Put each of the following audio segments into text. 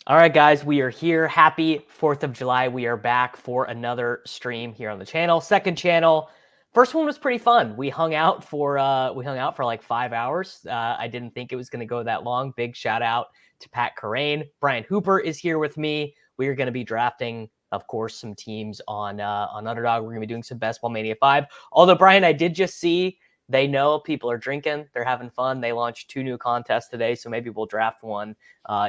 All right, guys, we are here. Happy 4th of July. We are back for another stream here on the channel. Second channel. First one was pretty fun. We hung out for like 5 hours. I didn't think it was going to go that long. Big shout out to Pat Corain. Brian Hooper is here with me. We are going to be drafting, of course, some teams on UnderDog. We're going to be doing some Best Ball Mania 5. Although, Brian, I did just see they know people are drinking. They're having fun. They launched 2 new contests today, so maybe we'll draft one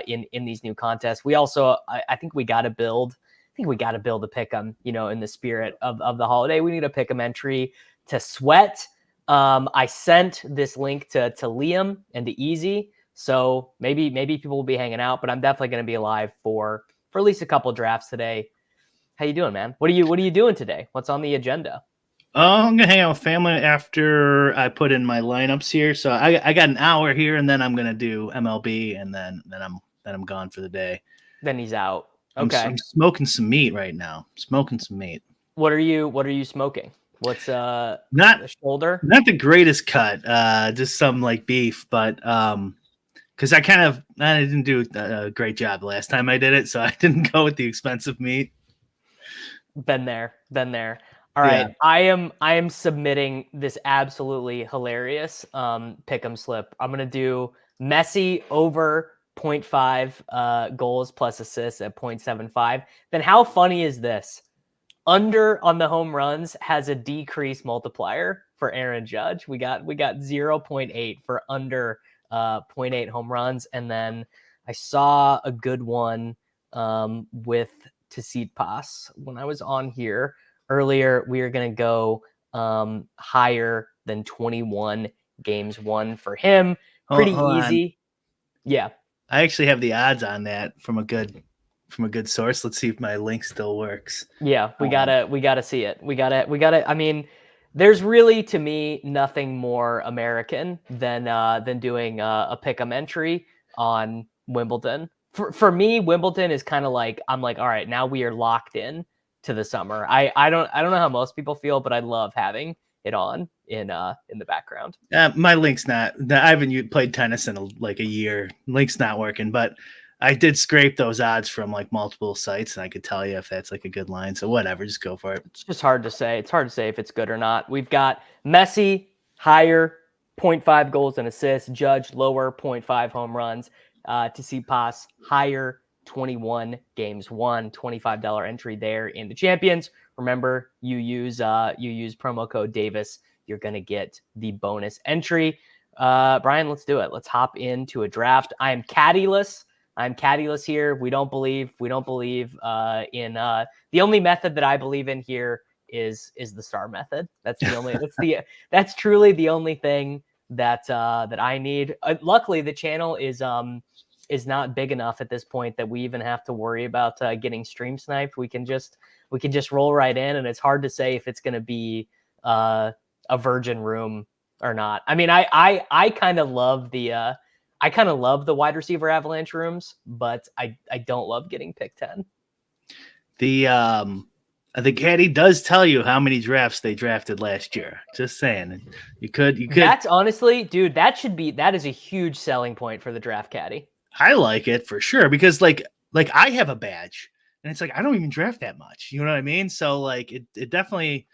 in these new contests. We also, I think we got to build. I think we got to build a pick'em, in the spirit of the holiday. We need a pick'em entry to sweat. I sent this link to Liam and to Easy, so maybe people will be hanging out. But I'm definitely going to be alive for at least a couple drafts today. How you doing, man? What are you doing today? What's on the agenda? I'm gonna hang out with family after I put in my lineups here. So I got an hour here, and then I'm gonna do MLB, and then I'm gone for the day. Then he's out. I'm Okay. smoking some meat right now. Smoking some meat. What are you smoking? What's Not the shoulder? not the greatest cut. Just some like beef, but because I didn't do a great job the last time I did it, so I didn't go with the expensive meat. Been there. All right. Yeah. I am submitting this absolutely hilarious pick'em slip. I'm gonna do Messi over 0.5 goals plus assists at 0.75. Then how funny is this? Under on the home runs has a decrease multiplier for Aaron Judge. We got 0.8 for under 0.8 home runs. And then I saw a good one with Tsitsipas when I was on here earlier. We are going to go higher than 21 games won for him. Pretty Hold easy. on. Yeah. I actually have the odds on that from a good source. Let's see if my link still works. Yeah, we gotta see it. We gotta. I mean, there's really, to me, nothing more American than doing a pick'em entry on Wimbledon. For me, Wimbledon is kind of like, I'm like, all right, now we are locked in to the summer. I don't know how most people feel, but I love having it on in the background. My link's not. I haven't played tennis in like a year. Link's not working, but I did scrape those odds from like multiple sites, and I could tell you if that's like a good line. So whatever, just go for it. It's just hard to say. It's hard to say if it's good or not. We've got Messi higher, 0.5 goals and assists. Judge lower, 0.5 home runs. Tsitsipas higher, 21 games won. $25 entry there in the champions. Remember, you use promo code Davis. You're gonna get the bonus entry. Brian, let's do it. Let's hop into a draft. I am caddyless. I'm caddyless here. We don't believe in the only method that I believe in here is the star method. That's the only that's truly the only thing that I need. Luckily, the channel is not big enough at this point that we even have to worry about getting stream sniped. We can just roll right in, and it's hard to say if it's going to be a virgin room or not. I mean, I kind of love the wide receiver avalanche rooms, but I don't love getting pick 10. The caddy does tell you how many drafts they drafted last year. Just saying, you could. That's honestly, dude, that is a huge selling point for the draft caddy. I like it for sure because like I have a badge, and it's like I don't even draft that much. You know what I mean? So like it definitely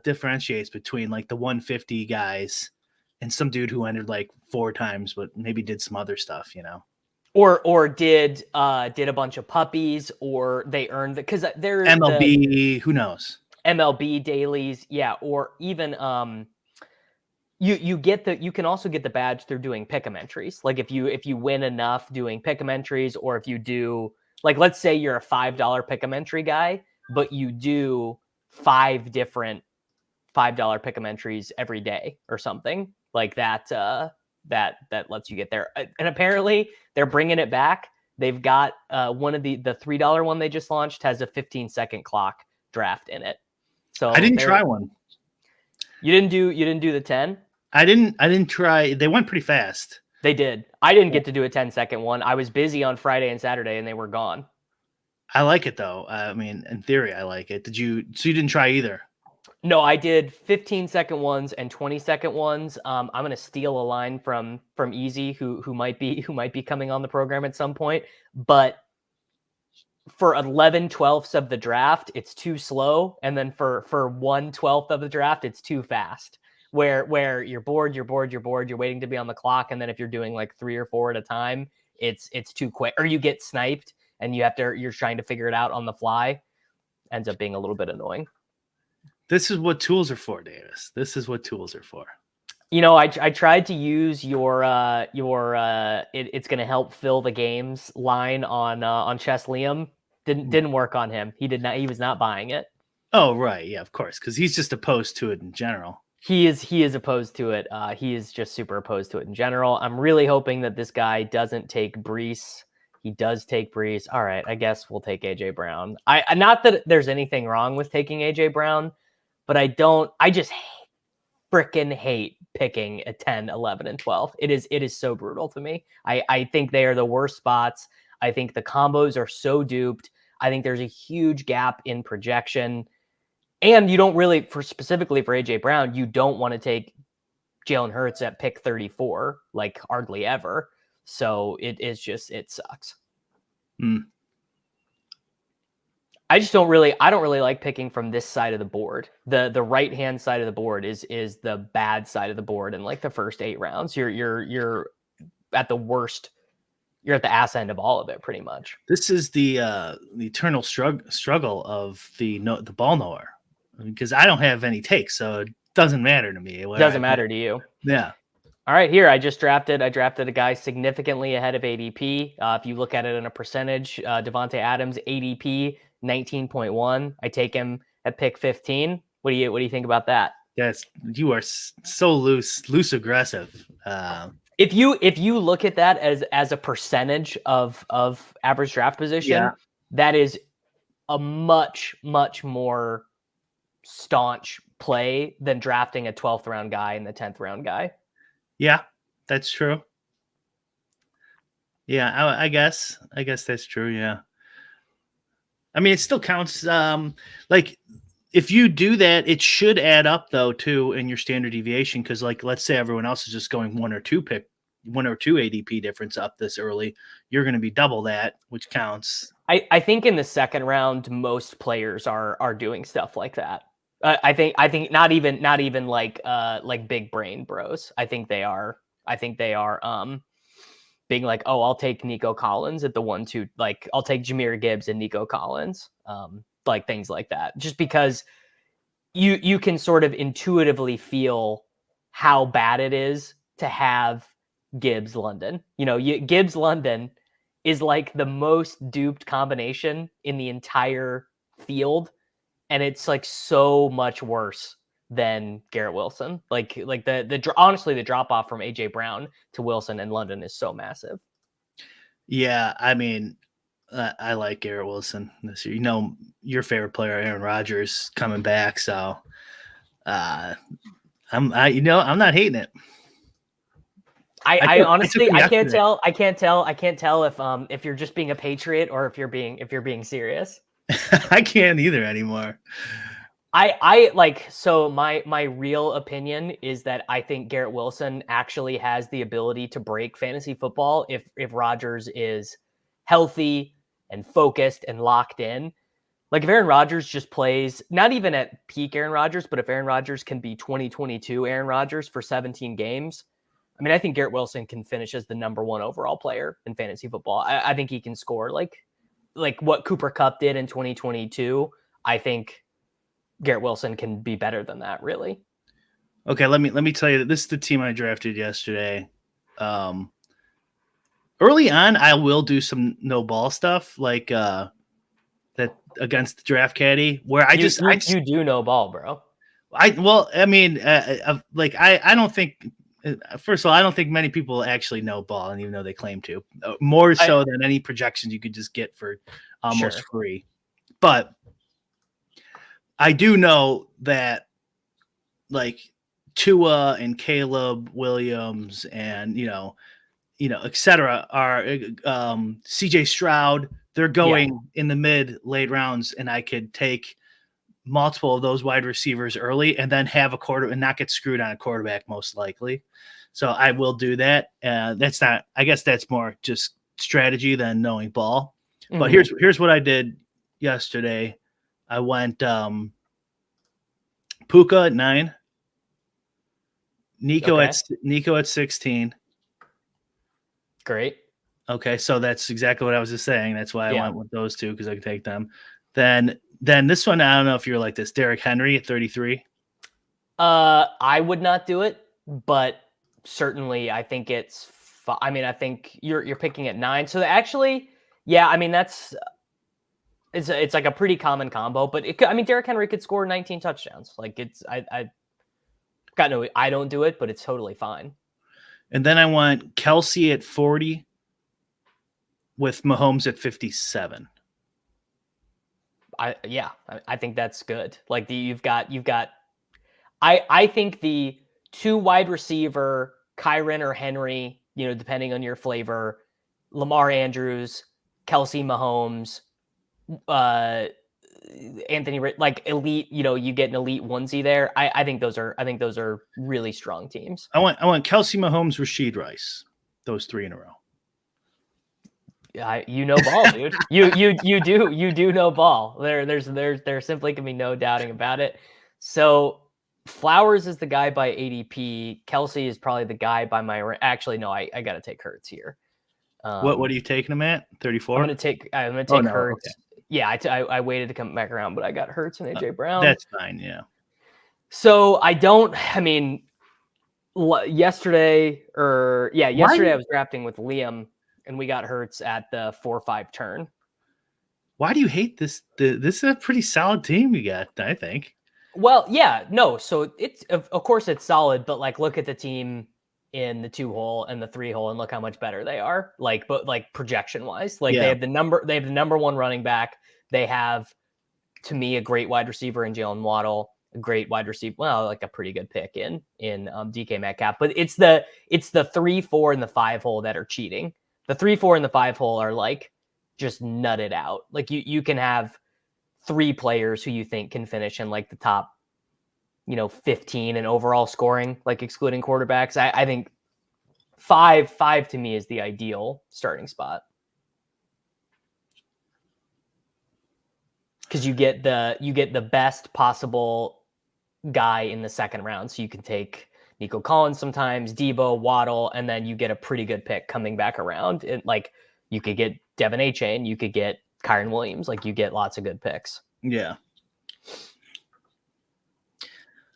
differentiates between like the 150 guys and some dude who entered like 4 times, but maybe did some other stuff, or did a bunch of puppies, or they earned because they're MLB. Who knows? MLB dailies, yeah, or even you can also get the badge through doing pick'em entries. Like if you win enough doing pick'em entries, or if you do, like, let's say you're a $5 pick'em entry guy, but you do 5 different $5 pick'em entries every day or something like that. That lets you get there. And apparently they're bringing it back. They've got one of the $3 one they just launched has a 15-second clock draft in it. So I didn't try one. You didn't do the 10? I didn't try. They went pretty fast. They did. I didn't get to do a 10-second one. I was busy on Friday and Saturday, and they were gone. I like it though. I mean, in theory, I like it. So you didn't try either? No, I did 15-second ones and 20-second ones. I'm going to steal a line from Easy, who might be coming on the program at some point. But for 11/12ths of the draft, it's too slow, and then for 1/12 of the draft, it's too fast. Where you're bored, you're waiting to be on the clock, and then if you're doing like 3 or 4 at a time, it's too quick, or you get sniped and you're trying to figure it out on the fly. Ends up being a little bit annoying. This is what tools are for, Davis. This is what tools are for. You know, I tried to use your it's going to help fill the games line on Chess Liam. Didn't work on him. He was not buying it. Oh, right. Yeah, of course. Because he's just opposed to it in general. He is opposed to it. He is just super opposed to it in general. I'm really hoping that this guy doesn't take Brees. He does take Brees. All right, I guess we'll take AJ Brown. I not that there's anything wrong with taking AJ Brown, but I just freaking hate picking at 10, 11, and 12. It is so brutal to me. I think they are the worst spots. I think the combos are so duped. I think there's a huge gap in projection. And you don't really, specifically for AJ Brown, you don't want to take Jalen Hurts at pick 34, like hardly ever. So it sucks. I don't really like picking from this side of the board. The right hand side of the board is the bad side of the board in like the first 8 rounds. You're at the worst. You're at the ass end of all of it, pretty much. This is the eternal struggle of the ball knower, because I don't have any takes, so it doesn't matter to me. It doesn't matter to you. Yeah. All right, here I drafted a guy significantly ahead of ADP. If you look at it in a percentage, Devontae Adams ADP 19.1. I take him at pick 15. What do you think about that? Yes, you are so loose aggressive. If you look at that as a percentage of average draft position, that is a much more staunch play than drafting a 12th round guy and the 10th round guy. Yeah, that's true. Yeah, I guess that's true. Yeah. I mean, it still counts. Like if you do that, it should add up though too in your standard deviation. Cause like, let's say everyone else is just going 1 or 2 ADP difference up this early. You're going to be double that, which counts. I think in the second round, most players are doing stuff like that. I think not even like big brain bros. I think they are being like, oh, I'll take Nico Collins at the 1-2. Like I'll take Jahmyr Gibbs and Nico Collins. Like things like that, just because you can sort of intuitively feel how bad it is to have Gibbs London. You know, Gibbs London is like the most duped combination in the entire field. And it's like so much worse than Garrett Wilson. Like honestly, the drop off from AJ Brown to Wilson and London is so massive. Yeah, I mean, I like Garrett Wilson this year. You know, your favorite player, Aaron Rodgers, coming back. So, I'm not hating it. I honestly I can't tell if you're just being a patriot or if you're being serious. I can't either anymore. I like, so my real opinion is that I think Garrett Wilson actually has the ability to break fantasy football if Rodgers is healthy and focused and locked in. Like if Aaron Rodgers just plays, not even at peak Aaron Rodgers, but if Aaron Rodgers can be 2022 Aaron Rodgers for 17 games, I mean, I think Garrett Wilson can finish as the number 1 overall player in fantasy football. I think he can score like what Cooper Kupp did in 2022. I think Garrett Wilson can be better than that, really. Okay, let me tell you that this is the team I drafted yesterday. Early on, I will do some no ball stuff like that against the draft caddy, where you do no ball, bro. I don't think. First of all, I don't think many people actually know ball, and even though they claim to, more so than any projections you could just get for almost free. But I do know that like Tua and Caleb Williams and etc. are CJ Stroud. They're going in the late rounds, and I could take multiple of those wide receivers early and then have a quarter and not get screwed on a quarterback most likely. So I will do that. That's not, I guess that's more just strategy than knowing ball. But here's what I did yesterday. I went Puka at 9, Nico at 16. Great. Okay, so that's exactly what I was just saying. That's why I went with those two, because I could take them. Then this one, I don't know if you're like this. Derrick Henry at 33. I would not do it, but certainly I think it's. I mean, I think you're picking at 9. So actually, yeah. I mean, it's like a pretty common combo. But I mean, Derrick Henry could score 19 touchdowns. Like I don't do it, but it's totally fine. And then I want Kelsey at 40 with Mahomes at 57. I think that's good. Like you've got. I think the 2 wide receiver, Kyren or Henry, depending on your flavor, Lamar Andrews, Kelsey Mahomes, Anthony, like elite, you get an elite onesie there. I think those are really strong teams. I want Kelsey Mahomes, Rashid Rice, those 3 in a row. Ball, dude. you do know ball. There simply can be no doubting about it. So Flowers is the guy by ADP. Kelsey is probably the guy by my. Actually, no, I got to take Hurts here. What are you taking him at? 34. I'm gonna take Hurts. Okay. Yeah, I waited to come back around, but I got Hurts and AJ Brown. That's fine. Yeah. So I mean, yesterday I was drafting with Liam, and we got Hurts at the 4-5 turn. Why do you hate this? This is a pretty solid team you got, I think. Well, yeah, no. So it's of course it's solid, but like look at the team in the 2-hole and the 3-hole, and look how much better they are. Like, but like projection wise, like they have the number 1 running back. They have, to me, a great wide receiver in Jalen Waddle, a great wide receiver. Well, like a pretty good pick in DK Metcalf. But it's the 3, 4, and the 5-hole that are cheating. The 3, 4, and the 5-hole are like just nutted out. Like you can have 3 players who you think can finish in like the top, 15 in overall scoring, like excluding quarterbacks. I think 5 to me is the ideal starting spot. Because you get the best possible guy in the second round. So you can take Nico Collins sometimes, Debo, Waddle, and then you get a pretty good pick coming back around. And like you could get Devin A-Chain, you could get Kyren Williams, like you get lots of good picks. Yeah.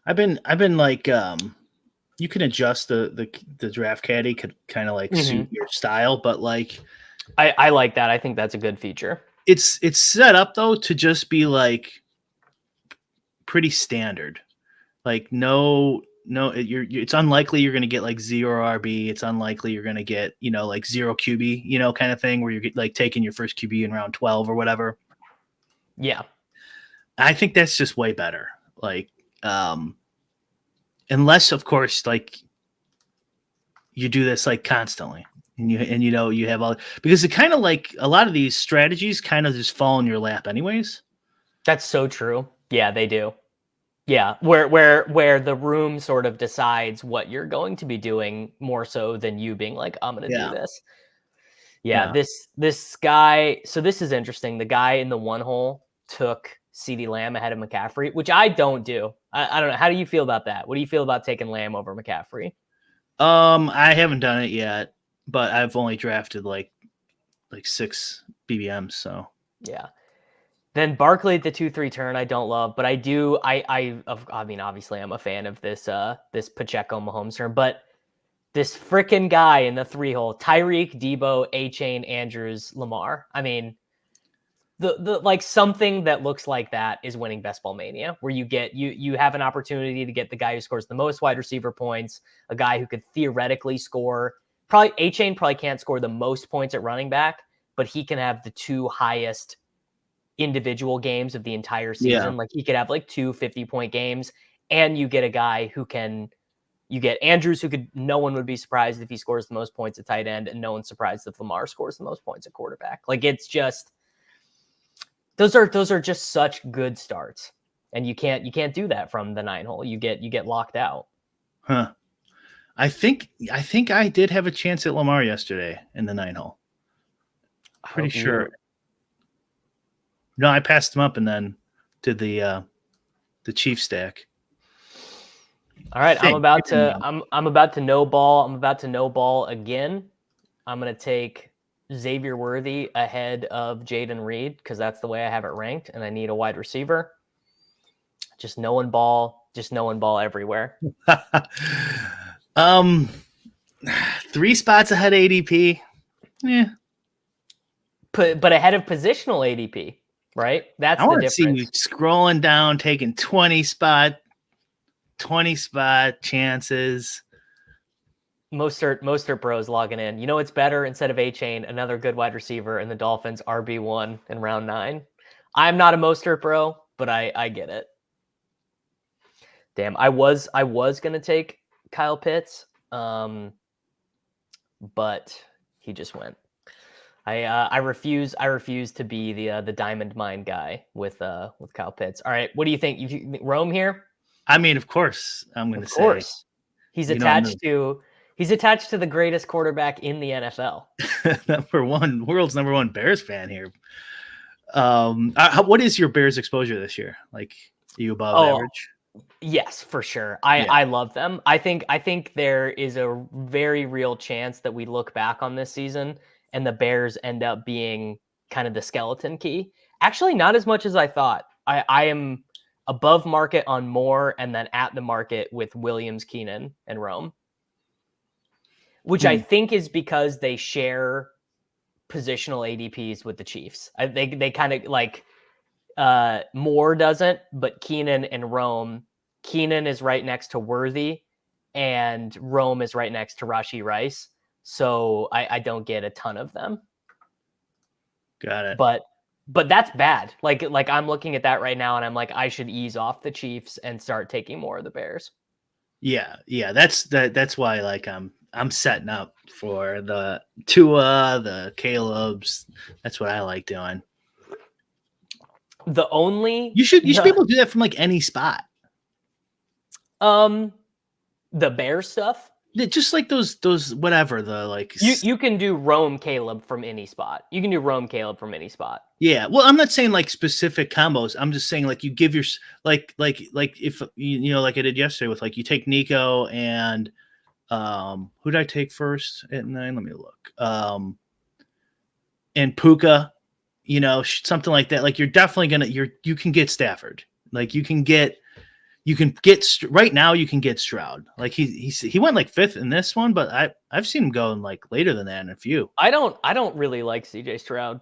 I've been like you can adjust the draft caddy could kind of like suit your style, but like I like that. I think that's a good feature. It's set up though to just be like pretty standard. Like it's unlikely you're going to get like 0 RB. It's unlikely you're going to get, like 0 QB, kind of thing where you're like taking your first QB in round 12 or whatever. Yeah. I think that's just way better. Like, unless of course, like you do this like constantly and you have all, because it kind of like a lot of these strategies kind of just fall in your lap anyways. That's so true. Yeah, they do. Yeah, where the room sort of decides what you're going to be doing more so than you being like, I'm going to do this. Yeah, this guy. So this is interesting. The guy in the 1-hole took CeeDee Lamb ahead of McCaffrey, which I don't do. I don't know. How do you feel about that? What do you feel about taking Lamb over McCaffrey? I haven't done it yet, but I've only drafted like 6 BBMs. So yeah. Then Barkley at the 2-3 turn, I don't love, but I do. I mean, obviously, I'm a fan of this Pacheco Mahomes turn, but this freaking guy in the 3-hole, Tyreek, Debo, A-Chain, Andrews, Lamar. I mean, the like something that looks like that is winning Best Ball Mania, where you have an opportunity to get the guy who scores the most wide receiver points, a guy who could theoretically score. Probably A-Chain probably can't score the most points at running back, but he can have the 2 highest individual games of the entire season. Yeah. Like he could have like 2 50-point games, and you get a guy who can. You get Andrews, who no one would be surprised if he scores the most points at tight end, and no one's surprised if Lamar scores the most points at quarterback. Like it's just those are just such good starts. and you can't do that from the 9 hole. You get locked out. Huh. I think I did have a chance at Lamar yesterday in the 9 hole. Pretty sure. No, I passed him up and then did the Chief stack. All right, I'm about to no ball. I'm about to no ball again. I'm gonna take Xavier Worthy ahead of Jaden Reed because that's the way I have it ranked, and I need a wide receiver. Just no one ball everywhere. 3 spots ahead of ADP. Yeah. But ahead of positional ADP, right? That's the difference. I want to see you scrolling down, taking 20 spot chances. Mostert Bros logging in. You know it's better instead of A-Chain, another good wide receiver, and the Dolphins RB1 in round 9. I'm not a Mostert bro, but I get it. Damn, I was gonna take Kyle Pitts, but he just went. I refuse to be the diamond mine guy with Kyle Pitts. All right, what do you think? You Rome here? I mean, of course, I'm going to say. Of course, he's attached to the greatest quarterback in the NFL. World's number one Bears fan here. What is your Bears exposure this year? Like, are you above average? Yes, for sure. I love them. I think there is a very real chance that we look back on this season and the Bears end up being kind of the skeleton key. Actually, not as much as I thought. I am above market on Moore and then at the market with Williams, Keenan, and Rome, which I think is because they share positional ADPs with the Chiefs. They kind of like Moore doesn't, but Keenan and Rome. Keenan is right next to Worthy, and Rome is right next to Rashee Rice. So I don't get a ton of them. Got it. But that's bad. Like I'm looking at that right now, and I'm like, I should ease off the Chiefs and start taking more of the Bears. Yeah. That's why like I'm setting up for the Tua, the Caleb's. That's what I like doing. You should be able to do that from like any spot. The Bears stuff. Just like those whatever the like. You can do Rome Caleb from any spot. You can do Rome Caleb from any spot. Yeah, well, I'm not saying like specific combos. I'm just saying like you give your like if you know like I did yesterday with like you take Nico and who did I take first at 9? Let me look. And Puka, you know, something like that. Like you're definitely gonna you can get Stafford. Like you can get right now. You can get Stroud. Like he went like 5th in this one, but I've seen him going like later than that in a few. I don't really like CJ Stroud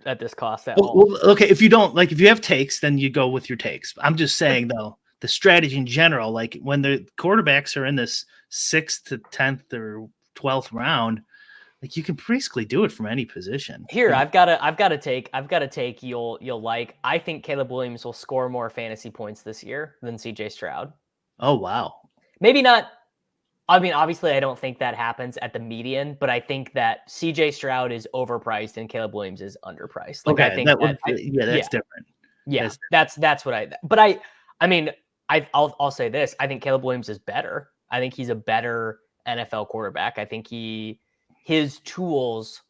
at this cost at all. Well, okay, if you have takes, then you go with your takes. I'm just saying though, the strategy in general, like when the quarterbacks are in this 6th to 10th or 12th round, like you can basically do it from any position. Here, I've got a take you'll like. I think Caleb Williams will score more fantasy points this year than CJ Stroud. Oh wow. Maybe not. I mean, obviously I don't think that happens at the median, but I think that CJ Stroud is overpriced and Caleb Williams is underpriced. Like okay, I think that's different. Yeah, that's what I mean, I'll say this. I think Caleb Williams is better. I think he's a better NFL quarterback. I think his tools,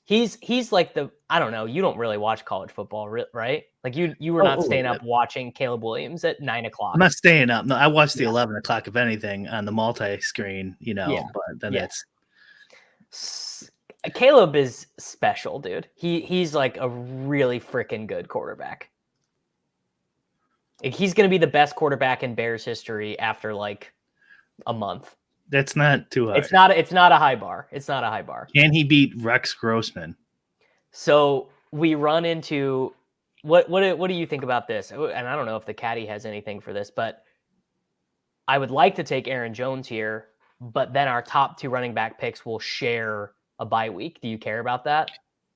he's like I don't know. You don't really watch college football, right? Like you were not staying up watching Caleb Williams at 9 o'clock. I'm not staying up. No, I watched the 11 o'clock, if anything, on the multi-screen, you know, but then Caleb is special, dude. He's like a really freaking good quarterback. Like, he's going to be the best quarterback in Bears history after like a month. That's not too high. It's not a high bar. It's not a high bar. Can he beat Rex Grossman? So we run into what do you think about this? And I don't know if the caddy has anything for this, but I would like to take Aaron Jones here, but then our top 2 running back picks will share a bye week. Do you care about that?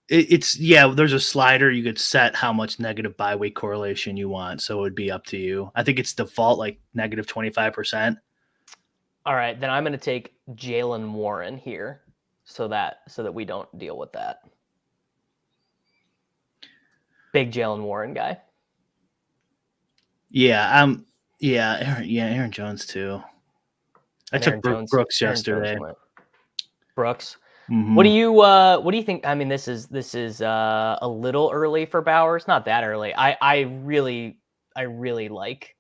There's a slider. You could set how much negative bye week correlation you want. So it would be up to you. I think it's default like negative 25%. All right, then I'm going to take Jaylen Warren here so that we don't deal with that. Big Jaylen Warren guy. Yeah, Aaron Jones too. I And took Brooks Aaron Jones yesterday. went. Brooks. Mm-hmm. What do you think? I mean, this is a little early for Bowers. Not that early. I really like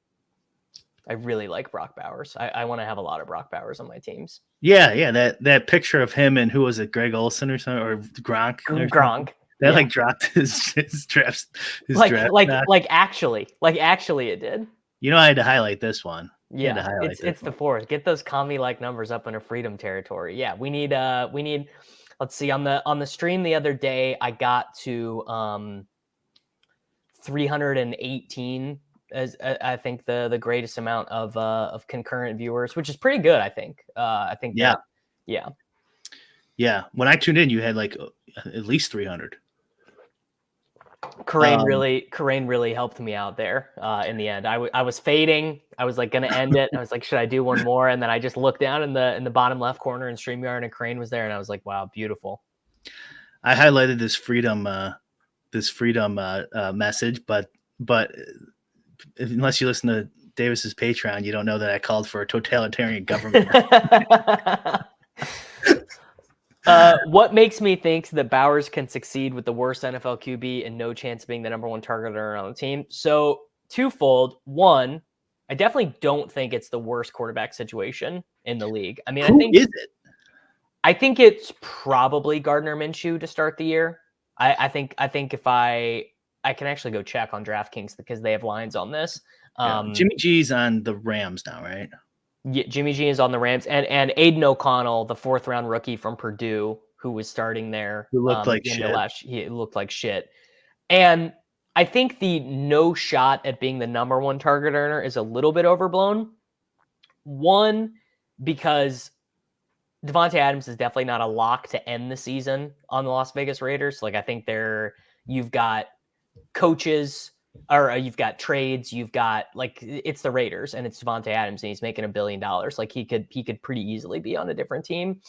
Brock Bowers. I want to have a lot of Brock Bowers on my teams. Yeah. That picture of him and who was it, Greg Olson or something, or Gronk or something? Gronk. That like dropped his draft. Actually it did. You know, I had to highlight this one. Yeah, it's the fourth. Get those commie like numbers up into freedom territory. Yeah, we need. Let's see, on the stream the other day, I got to 318 as I think the greatest amount of concurrent viewers, which is pretty good. I think. Yeah. Yeah. When I tuned in, you had like at least 300. Karain really helped me out there in the end. I was fading. I was like going to end it. I was like, should I do one more? And then I just looked down in the bottom left corner in StreamYard, and Karain was there, and I was like, wow, beautiful. I highlighted this freedom message, but unless you listen to Davis's Patreon, you don't know that I called for a totalitarian government. What makes me think that Bowers can succeed with the worst NFL QB and no chance of being the number one targeter on the team? So twofold. One, I definitely don't think it's the worst quarterback situation in the league. I mean, is it? I think it's probably Gardner Minshew to start the year. I think if I can actually go check on DraftKings because they have lines on this. Jimmy G's on the Rams now, right? Yeah, Jimmy G is on the Rams, and Aiden O'Connell, the 4th round rookie from Purdue, who was starting there, who looked like shit. He looked like shit. And I think the no shot at being the number one target earner is a little bit overblown. One, because Devontae Adams is definitely not a lock to end the season on the Las Vegas Raiders. Like, I think you've got coaches, or you've got trades, you've got, like, it's the Raiders and it's Devontae Adams and he's making $1 billion. Like, he could pretty easily be on a different team.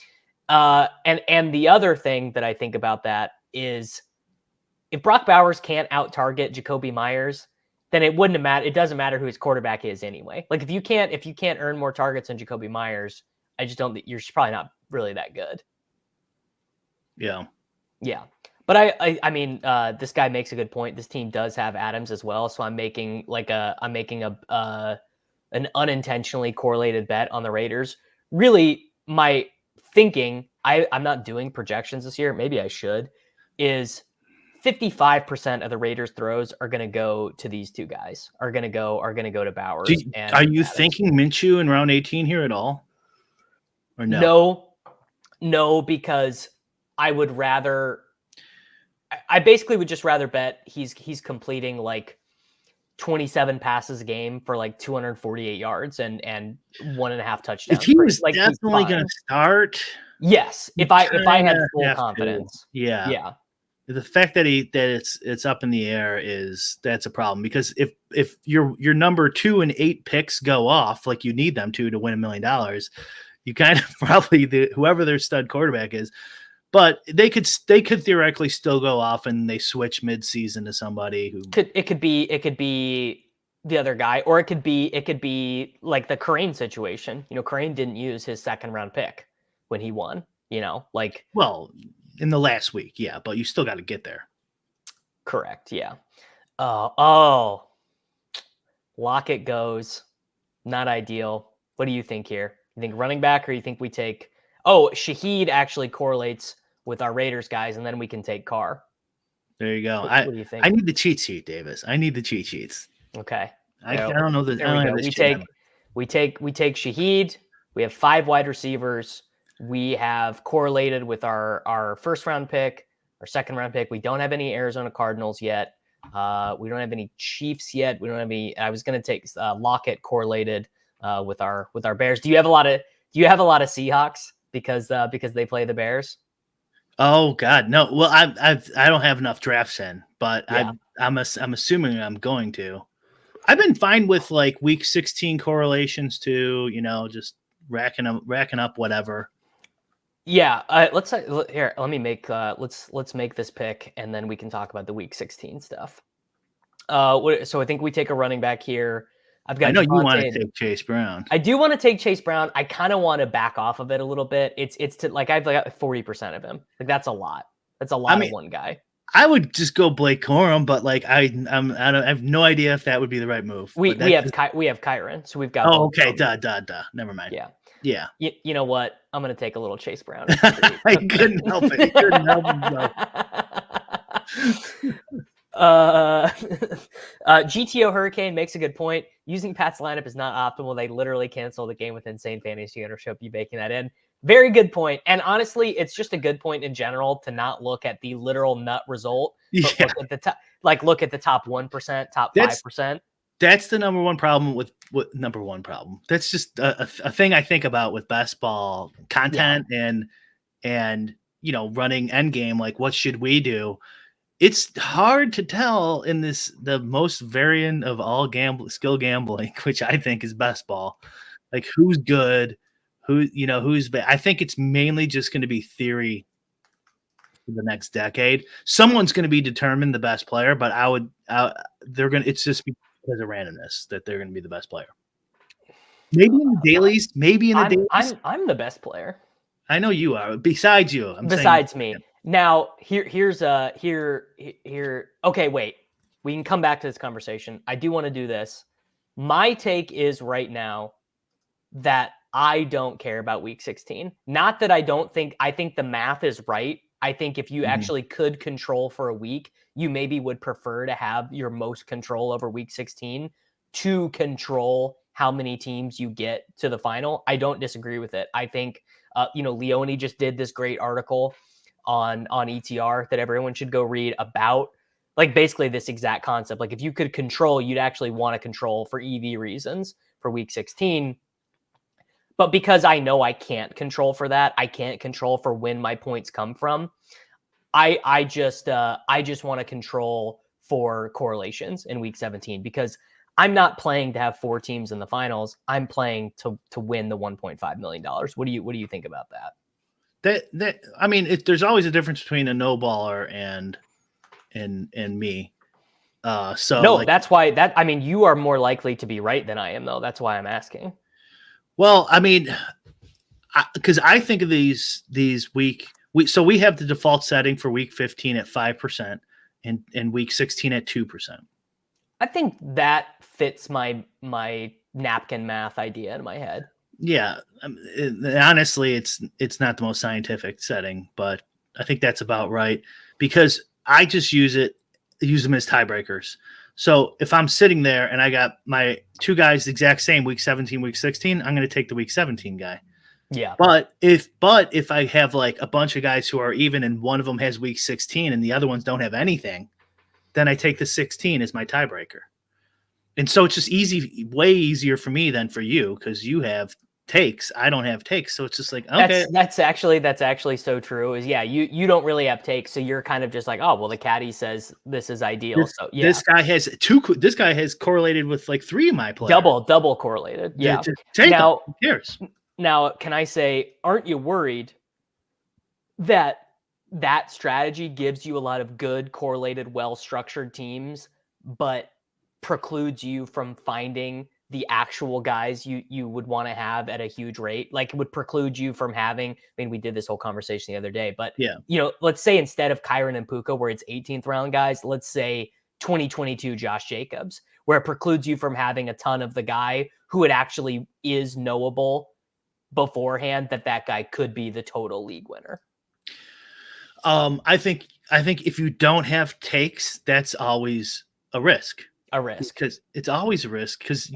And the other thing that I think about that is if Brock Bowers can't out target Jacoby Myers, then it wouldn't matter. It doesn't matter who his quarterback is anyway. Like, if you can't earn more targets than Jacoby Myers, I just don't think you're probably not really that good. Yeah. But I mean, this guy makes a good point. This team does have Adams as well, so I'm making an unintentionally correlated bet on the Raiders. Really, my thinking, I'm not doing projections this year. Maybe I should. Is 55% of the Raiders' throws are going to go to these two guys. Are going to go to Bowers. Are you thinking Minshew in round 18 here at all? Or No, because I would rather. I basically would just rather bet he's completing like 27 passes a game for like 248 yards and 1.5 touchdowns. If he was like definitely going to start, yes. If I had full confidence, yeah. The fact that it's up in the air that's a problem, because if your number 2 and 8 picks go off like you need them to win $1 million, you kind of probably whoever their stud quarterback is. But they could theoretically still go off and they switch mid-season to somebody who it could be the other guy, or it could be like the Karain situation. You know, Karain didn't use his 2nd round pick when he won. You know, like, well, in the last week, yeah, but you still got to get there. Correct, yeah. Lockett goes, not ideal. What do you think here? You think running back, or you think we take? Oh, Shaheed actually correlates with our Raiders guys, and then we can take Carr. There you go. What do you think? I need the cheat sheet, Davis. I need the cheat sheets. Okay. I don't know that. We take Shaheed. We have 5 wide receivers. We have correlated with our 1st round pick, our 2nd round pick. We don't have any Arizona Cardinals yet. We don't have any Chiefs yet. We don't have any. I was going to take Lockett correlated with our Bears. Do you have a lot of Seahawks because they play the Bears? Oh God, no. Well, I don't have enough drafts in, but yeah. I'm assuming I'm going to. I've been fine with like week 16 correlations too. You know, just racking up whatever. Yeah. Let's make this pick, and then we can talk about the week 16 stuff. So I think we take a running back here. I've got I know you want Javonte. to take Chase Brown. I do want to take Chase Brown. I kind of want to back off of it a little bit. It's to like I've got 40% of him. Like that's a lot. That's a lot of one guy. I would just go Blake Corum, but like I have no idea if that would be the right move. We have Kyron, so we've got. Oh, okay. Duh. Never mind. Yeah. You know what? I'm gonna take a little Chase Brown. I couldn't help it. He couldn't help himself. GTO Hurricane makes a good point. Using Pat's lineup is not optimal. They literally cancel the game with insane fantasy ownership. You baking that in. Very good point. And honestly, it's just a good point in general to not look at the literal nut result, but look at the top, look at the top 1%, top 5%. That's the number one problem with number one problem. That's just a thing I think about with best ball content and running endgame. Like, what should we do? It's hard to tell in the most variant of all skill gambling, which I think is best ball. Like, who's good, who's bad. I think it's mainly just going to be theory for the next decade. Someone's going to be determined the best player, but it's just because of randomness that they're going to be the best player. Maybe in the dailies, I'm the best player. I know you are. Besides you, besides me. Now, here's okay, wait. We can come back to this conversation. I do want to do this. My take is right now that I don't care about week 16. Not that I think the math is right. I think if you actually could control for a week, you maybe would prefer to have your most control over week 16 to control how many teams you get to the final. I don't disagree with it. I think, Leone just did this great article on ETR that everyone should go read about, like, basically this exact concept. Like, if you could control, you'd actually want to control for EV reasons for week 16. But because I know I can't control for that, I can't control for when my points come from. I just want to control for correlations in week 17 because I'm not playing to have 4 teams in the finals. I'm playing to win the $1.5 million. What do you think about that? I mean, there's always a difference between a no baller and me. That's why you are more likely to be right than I am, though. That's why I'm asking. Well, I mean, because I think of these so we have the default setting for week 15 at 5% and week 16 at 2%. I think that fits my napkin math idea in my head. Yeah, honestly, it's not the most scientific setting, but I think that's about right because I just use them as tiebreakers. So if I'm sitting there and I got my 2 guys the exact same week 17, week 16, I'm going to take the week 17 guy. Yeah. But if I have like a bunch of guys who are even and one of them has week 16 and the other ones don't have anything, then I take the 16 as my tiebreaker. And so it's just way easier for me than for you because you have takes. I don't have takes. So it's just like, okay. That's actually so true. Is you don't really have takes. So you're kind of just like, oh, well, the caddy says this is ideal. So yeah. This guy has correlated with like 3 of my players. Double correlated. Yeah. Now, who cares? Now, can I say, aren't you worried that strategy gives you a lot of good correlated, well-structured teams, but precludes you from finding the actual guys you would want to have at a huge rate? Like, it would preclude you from having, we did this whole conversation the other day, but let's say instead of Kyron and Puka, where it's 18th round guys, let's say 2022 Josh Jacobs, where it precludes you from having a ton of the guy who it actually is knowable beforehand that guy could be the total league winner. I think if you don't have takes, that's always a risk. Because it's always a risk because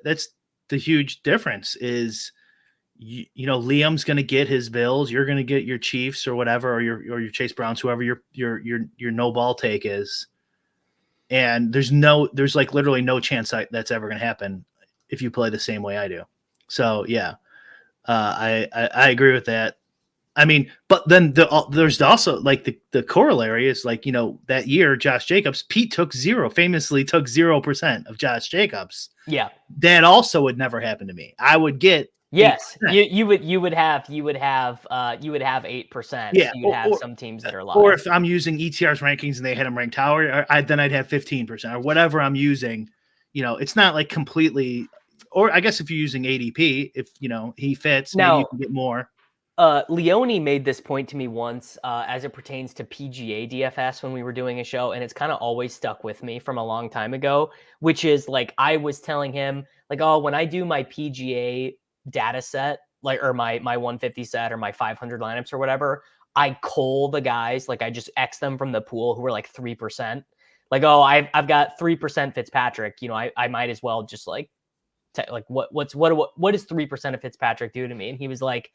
that's the huge difference is Liam's going to get his Bills, you're going to get your Chiefs or whatever, or your Chase Browns, whoever your no ball take is, and there's like literally no chance that's ever going to happen if you play the same way I do. So yeah, I agree with that. I mean, but then there's also like the corollary is like, that year, Josh Jacobs, Pete famously took 0% of Josh Jacobs. Yeah. That also would never happen to me. I would get, yes, you would have 8%. Yeah. So you'd have some teams that are live. Or if I'm using ETR's rankings and they had him ranked higher, then I'd have 15% or whatever I'm using. it's not like completely. Or I guess if you're using ADP, if he fits, maybe Now, you can get more. Leone made this point to me once as it pertains to PGA DFS when we were doing a show, and it's kind of always stuck with me from a long time ago, which is like I was telling him, like, oh, when I do my PGA data set, like, or my 150 set or my 500 lineups or whatever, I cull the guys, like I just X them from the pool who are like 3%. Like, oh, I've got 3% Fitzpatrick. I might as well just like what does 3% of Fitzpatrick do to me? And he was like,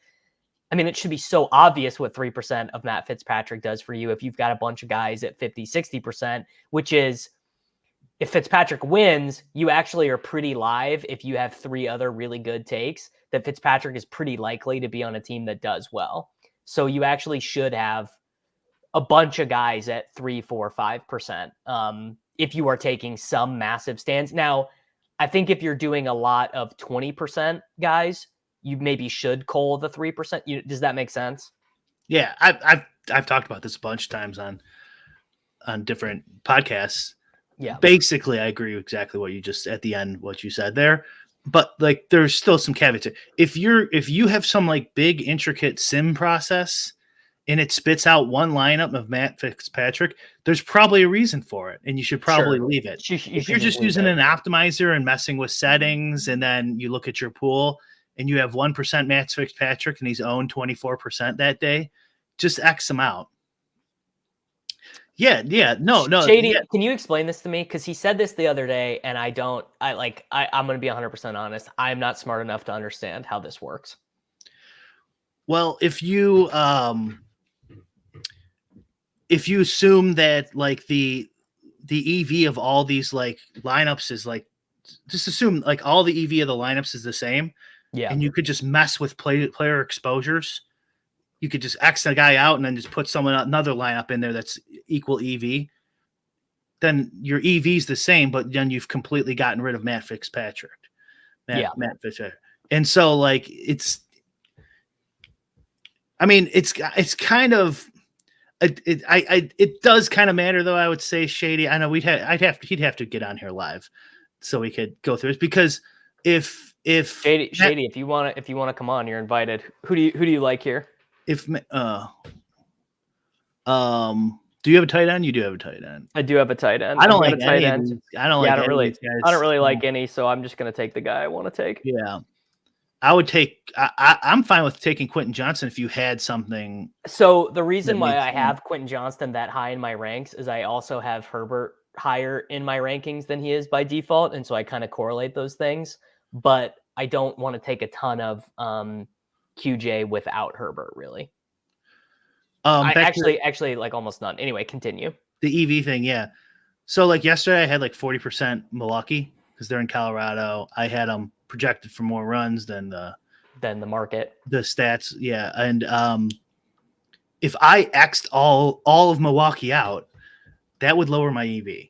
I mean, it should be so obvious what 3% of Matt Fitzpatrick does for you if you've got a bunch of guys at 50, 60%, which is if Fitzpatrick wins, you actually are pretty live if you have 3 other really good takes that Fitzpatrick is pretty likely to be on a team that does well. So you actually should have a bunch of guys at 3, 4, 5% if you are taking some massive stands. Now, I think if you're doing a lot of 20% guys, you maybe should cull the 3%. Does that make sense? Yeah, I've talked about this a bunch of times on different podcasts. Yeah. Basically, I agree with exactly what you just at the end what you said there. But like, there's still some caveats. If you have some like big intricate sim process and it spits out one lineup of Matt Fitzpatrick, there's probably a reason for it, and you should probably leave it. If you're just using an optimizer and messing with settings, and then you look at your pool and you have 1% Matt Fitzpatrick and he's owned 24% that day, just X him out. Yeah. No. Shady, yeah. Can you explain this to me? Because he said this the other day, and I'm going to be 100% honest. I'm not smart enough to understand how this works. Well, if you assume that like the EV of all these like lineups is like, just assume like all the EV of the lineups is the same. Yeah. And you could just mess with player exposures. You could just X a guy out and then just put another lineup in there that's equal EV. Then your EV is the same, but then you've completely gotten rid of Matt Fitzpatrick. Matt Fitzpatrick. And so like it's kind of it does kind of matter though. I would say, Shady. I know he'd have to get on here live so we could go through this, because if Shady, if you want to come on, you're invited. Who do you like here? Do you have a tight end? You do have a tight end. I do have a tight end. I don't like tight end. I don't really like any, so I'm just going to take the guy I want to take. Yeah. I would take. I'm fine with taking Quentin Johnson if you had something. So the reason why I have Quentin Johnson that high in my ranks is I also have Herbert higher in my rankings than he is by default, and so I kind of correlate those things. But I don't want to take a ton of QJ without Herbert, really. Actually, like almost none. Anyway, continue. The EV thing, yeah. So like yesterday, I had like 40% Milwaukee because they're in Colorado. I had them projected for more runs than the market, the stats, yeah. And if I X'd all of Milwaukee out, that would lower my EV.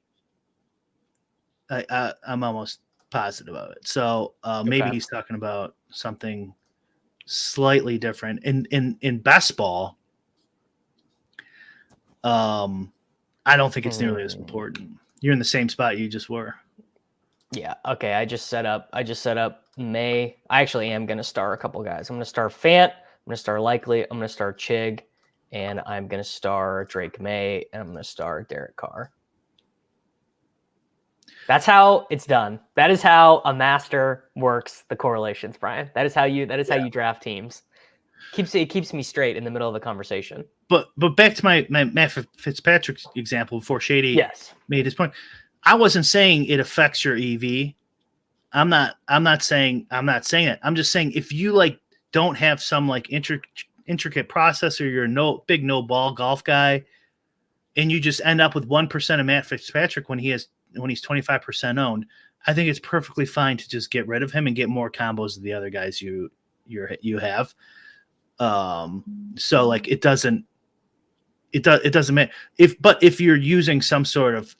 I'm almost positive of it. So maybe he's talking about something slightly different. In best ball, I don't think it's nearly as important. You're in the same spot you just were. Yeah. Okay. I just set up May. I actually am going to star a couple guys. I'm going to star Fant. I'm going to star Likely. I'm going to star Chig, and I'm going to star Drake May, and I'm going to star Derek Carr. That's how it's done. That is how a master works the correlations, Brian. That is how you draft teams. It keeps me straight in the middle of the conversation. But back to my Matt Fitzpatrick example before Shady made his point. I wasn't saying it affects your EV. I'm not saying that. I'm just saying if you like don't have some like intricate processor, you're big no ball golf guy, and you just end up with 1% of Matt Fitzpatrick when he's 25% owned, I think it's perfectly fine to just get rid of him and get more combos of the other guys you have. So like it doesn't matter if you're using some sort of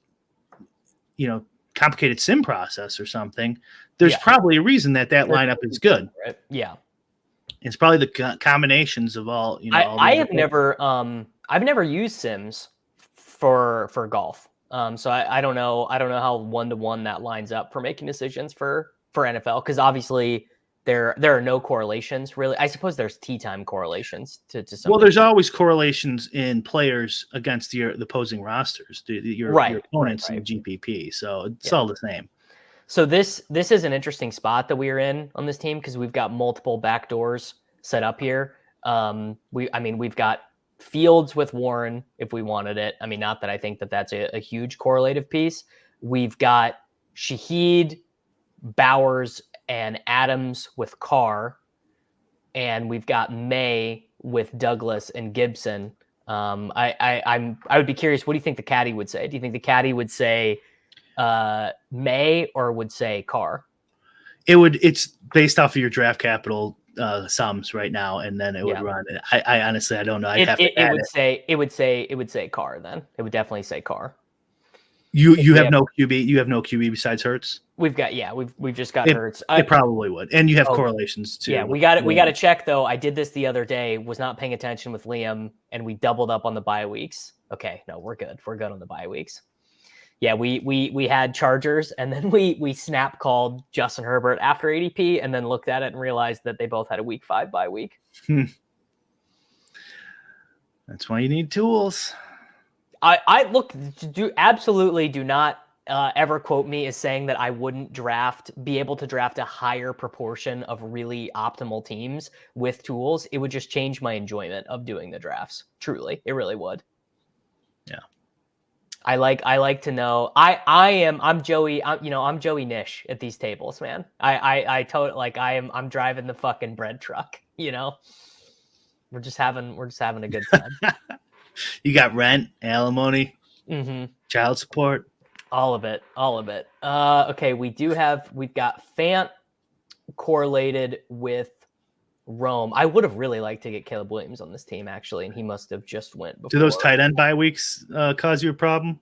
complicated sim process or something, there's probably a reason that lineup is good. Yeah. It's probably the combinations of all, I've never used sims for golf. So I don't know. I don't know how 1-to-1 that lines up for making decisions for NFL, because obviously there are no correlations really. I suppose there's tea time correlations to some. Well, there's always correlations in players against the opposing rosters, your opponents in the GPP. So it's all the same. So this is an interesting spot that we are in on this team, because we've got multiple back doors set up here. We've got Fields with Warren if we wanted it. I mean, not that I think that that's a huge correlative piece. We've got Shaheed, Bowers, and Adams with Carr, and we've got May with Douglas and Gibson. I would be curious. What do you think the caddy would say? Do you think the caddy would say May or would say Carr? It's based off of your draft capital sums right now, and then it would run. I honestly, I don't know. It would say Carr. Then it would definitely say Carr. You have no QB. You have no QB besides Hurts. We've just got Hurts. It probably would, and you have correlations too. Yeah, we got it. We got to check though. I did this the other day. Was not paying attention with Liam, and we doubled up on the bye weeks. Okay, no, we're good. We're good on the bye weeks. Yeah, we had Chargers, and then we snap called Justin Herbert after ADP, and then looked at it and realized that they both had a week 5 bye week. That's why you need tools. I look, absolutely do not ever quote me as saying that I wouldn't be able to draft a higher proportion of really optimal teams with tools. It would just change my enjoyment of doing the drafts. Truly, it really would. Yeah. I like to know. I'm Joey. I'm Joey Nish at these tables, man. I'm driving the fucking bread truck. We're just having a good time. You got rent, alimony, child support, all of it. Okay, we've got Fant correlated with Rome. I would have really liked to get Caleb Williams on this team, actually, and he must have just went before. Do those tight end bye weeks cause you a problem?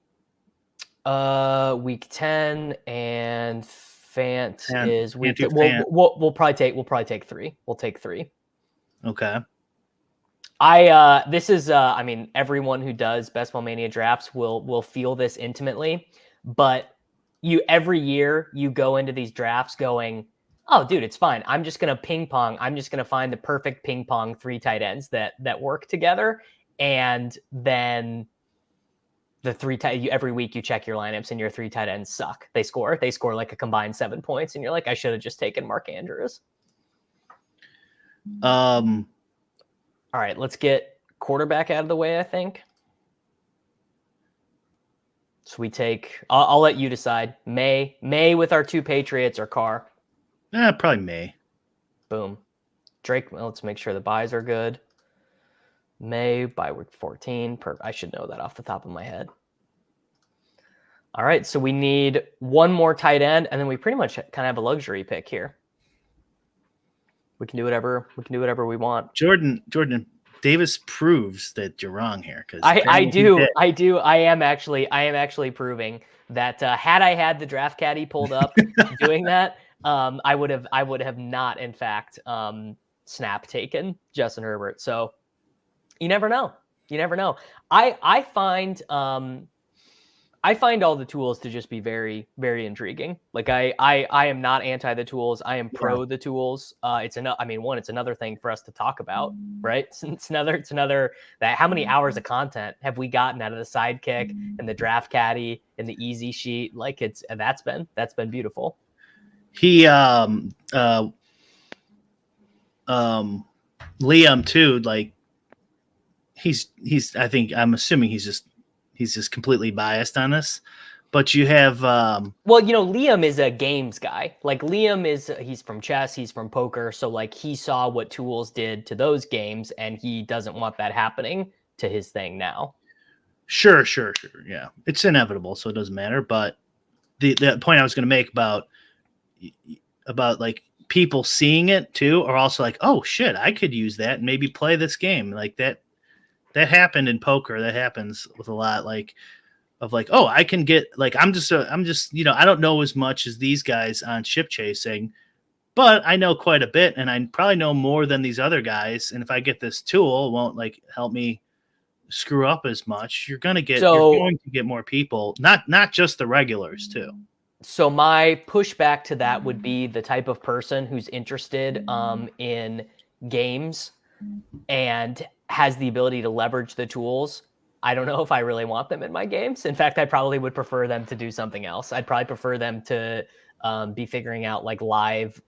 Week 10 and Fant is week. We'll probably take 3. We'll take 3. Okay. Everyone who does Best Ball Mania drafts will feel this intimately, but every year you go into these drafts going, oh, dude, it's fine. I'm just going to ping pong. I'm just going to find the perfect ping pong 3 tight ends that work together. And then every week you check your lineups and your 3 tight ends suck. They score like a combined 7 points. And you're like, I should have just taken Mark Andrews. All right, let's get quarterback out of the way, I think. So we take, I'll let you decide. May with our 2 Patriots or Carr? Probably May. Boom. Drake, let's make sure the buys are good. May, bye week 14. I should know that off the top of my head. All right, so we need 1 more tight end, and then we pretty much kind of have a luxury pick here. We can do whatever we want. Jordan Davis proves that you're wrong here, because I am actually proving that had I had the draft caddy pulled up doing that, I would have not in fact snap taken Justin Herbert. So you never know. I find all the tools to just be very, very intriguing. Like I am not anti the tools. I am pro the tools. It's another thing for us to talk about, right? It's another that how many hours of content have we gotten out of the sidekick and the draft caddy and the easy sheet? Like that's been beautiful. He Liam too, like he's I'm assuming he's just completely biased on this, but you have Liam is a games guy. Like he's from chess, he's from poker, so like he saw what tools did to those games and he doesn't want that happening to his thing now. Sure. Yeah, it's inevitable, so it doesn't matter. But the point I was going to make about like people seeing it too are also like, oh shit, I could use that and maybe play this game like that. That happened in poker. That happens with a lot of oh, I can get like, I'm just, I don't know as much as these guys on ship chasing, but I know quite a bit and I probably know more than these other guys. And if I get this tool, it won't like help me screw up as much, you're going to get more people, not just the regulars too. So my pushback to that would be the type of person who's interested in games and has the ability to leverage the tools. I don't know if I really want them in my games. In fact, I probably would prefer them to do something else. I'd probably prefer them to be figuring out like live